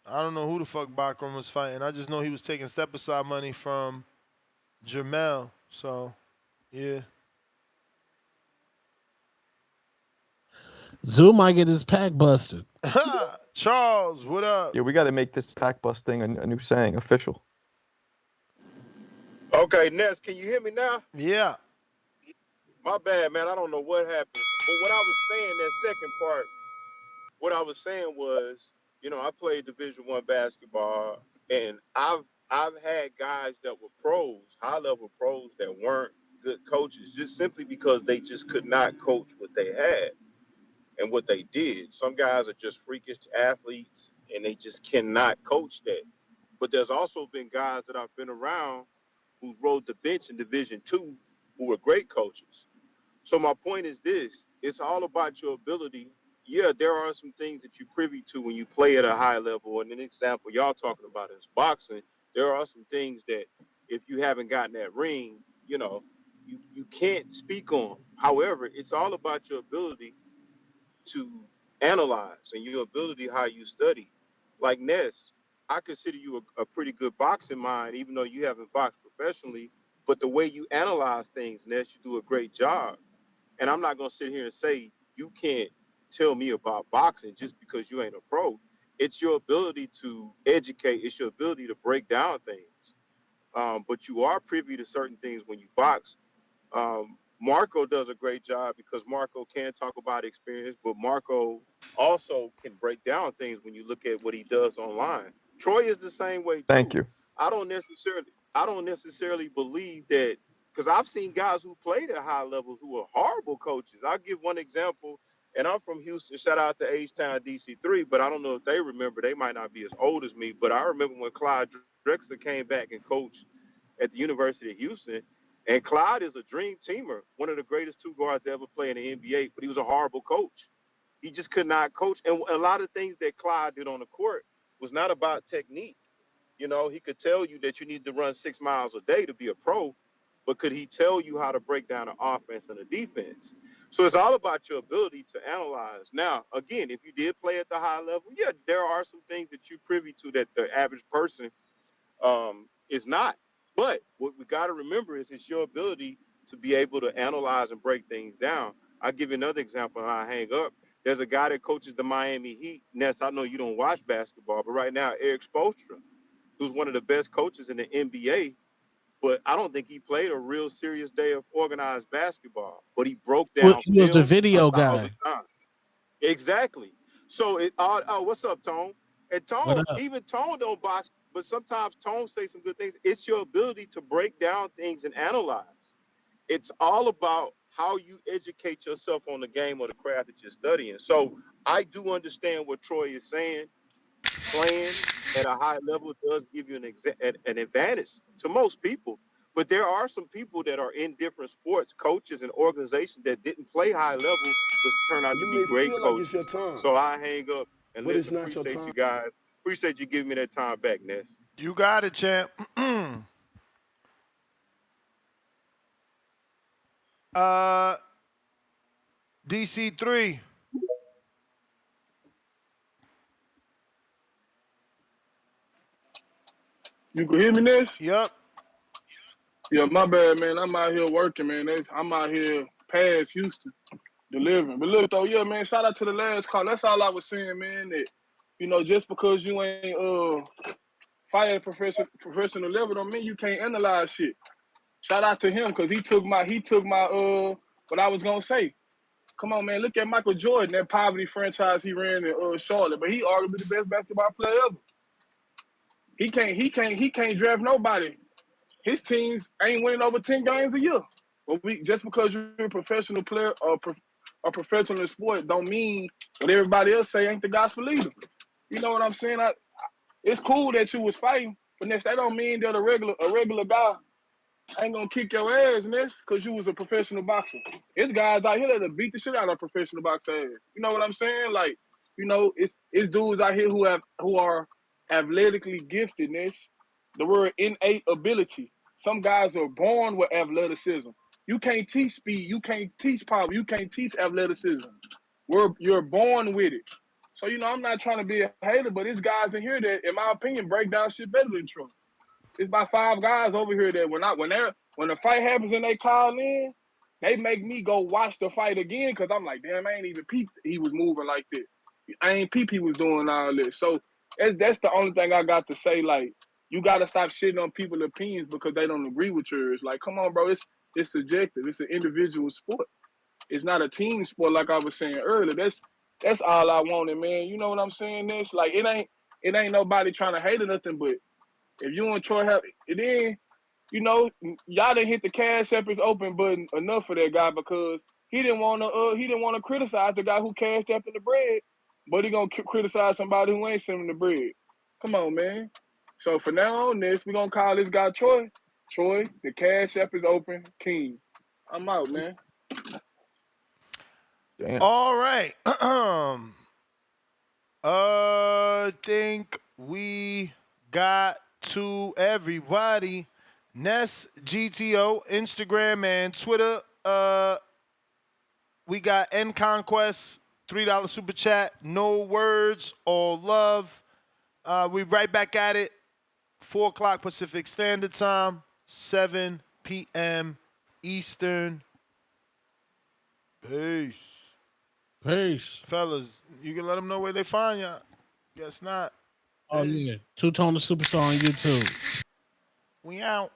I don't know who the fuck Bachram was fighting. I just know he was taking step aside money from Jermel. So, yeah. Zoo might get his pack busted. Charles, what up? Yeah, we got to make this pack bust thing a new saying, official. Okay, Ness, can you hear me now? Yeah. My bad, man. I don't know what happened. But what I was saying, that second part, what I was saying was, I played Division One basketball, and I've had guys that were pros, high level pros that weren't good coaches, just simply because they just could not coach what they had and what they did. Some guys are just freakish athletes, and they just cannot coach that. But there's also been guys that I've been around who rode the bench in Division Two who were great coaches. So my point is this: it's all about your ability. Yeah, there are some things that you're privy to when you play at a high level. And an example y'all talking about is boxing. There are some things that if you haven't gotten that ring, you can't speak on. However, it's all about your ability to analyze and your ability how you study. Like Ness, I consider you a pretty good boxing mind, even though you haven't boxed professionally. But the way you analyze things, Ness, you do a great job. And I'm not gonna sit here and say you can't tell me about boxing just because you ain't a pro. It's your ability to educate. It's your ability to break down things. But you are privy to certain things when you box. Marco does a great job because Marco can talk about experience, but Marco also can break down things when you look at what he does online. Troy is the same way Thank too. you. I don't necessarily believe that because I've seen guys who played at high levels who are horrible coaches. I'll give one example, and I'm from Houston. Shout out to H Town DC3, but I don't know if they remember. They might not be as old as me, but I remember when Clyde Drexler came back and coached at the University of Houston. And Clyde is a dream teamer, one of the greatest two guards to ever play in the NBA, but he was a horrible coach. He just could not coach. And a lot of things that Clyde did on the court was not about technique. He could tell you that you need to run 6 miles a day to be a pro, but could he tell you how to break down an offense and a defense? So it's all about your ability to analyze. Now, again, if you did play at the high level, yeah, there are some things that you're privy to that the average person is not. But what we got to remember is it's your ability to be able to analyze and break things down. I'll give you another example and I hang up. There's a guy that coaches the Miami Heat. Ness, I know you don't watch basketball, but right now, Eric Spoelstra, who's one of the best coaches in the NBA, but I don't think he played a real serious day of organized basketball. But he broke down He was the film a video thousand guy. times. Exactly. So oh, what's up, Tone? And What Tone, up? even Tone don't box. but sometimes Tone say some good things. It's your ability to break down things and analyze. It's all about how you educate yourself on the game or the craft that you're studying. So I do understand what Troy is saying. Playing at a high level does give you an advantage to most people. But there are some people that are in different sports, coaches and organizations that didn't play high level, but turn out to You be may great feel like it's your coaches. time, So I hang up and but it's listen. not your Appreciate time. you guys. Appreciate you giving me that time back, Ness. You got it, champ. uh, DC3. You can hear me, Ness? Yep. Yeah, my bad, man. I'm out here working, man. I'm out here past Houston delivering. But look, though, yeah, man, shout out to the last call. That's all I was saying, man, that, just because you ain't fight at a professional level don't mean you can't analyze shit. Shout out to him because he took my what I was gonna say. Come on, man, look at Michael Jordan, that poverty franchise he ran in Charlotte, but he arguably the best basketball player ever. He can't draft nobody. His teams ain't winning over 10 games a year. But just because you're a professional player or a professional in sport don't mean what everybody else say ain't the gospel either. You know what I'm saying? It's cool that you was fighting, but next that don't mean that a regular guy ain't gonna kick your ass, and that's because you was a professional boxer. It's guys out here that'll beat the shit out of a professional boxer ass. You know what I'm saying? Like, it's dudes out here who are athletically giftedness. The word innate ability. Some guys are born with athleticism. You can't teach speed. You can't teach power. You can't teach athleticism. You're born with it. So I'm not trying to be a hater, but there's guys in here that, in my opinion, break down shit better than Trump. It's about 5 guys over here that when the fight happens and they call in, they make me go watch the fight again because I'm like, damn, I ain't even peeped he was moving like that. I ain't peep he was doing all this. So that's the only thing I got to say. Like, you got to stop shitting on people's opinions because they don't agree with yours. Like, come on, bro, it's subjective. It's an individual sport. It's not a team sport like I was saying earlier. That's all I wanted, man. You know what I'm saying? This like it ain't nobody trying to hate or nothing, but if you and Troy have it in, y'all didn't hit the cash app is open button enough for that guy because he didn't wanna criticize the guy who cashed up in the bread, but he gonna criticize somebody who ain't sending the bread. Come on, man. So for now on this, we gonna call this guy Troy. Troy, the cash app is open. King. I'm out, man. Damn. All right. Think we got to everybody. Ness GTO, Instagram and Twitter. We got N Conquest, $3 super chat. No words, all love. We right back at it. 4 o'clock Pacific Standard Time, 7 p.m. Eastern. Peace. Peace. Fellas, you can let them know where they find y'all. Guess not. Oh Peace. yeah, Two Tone the Superstar on YouTube. We out.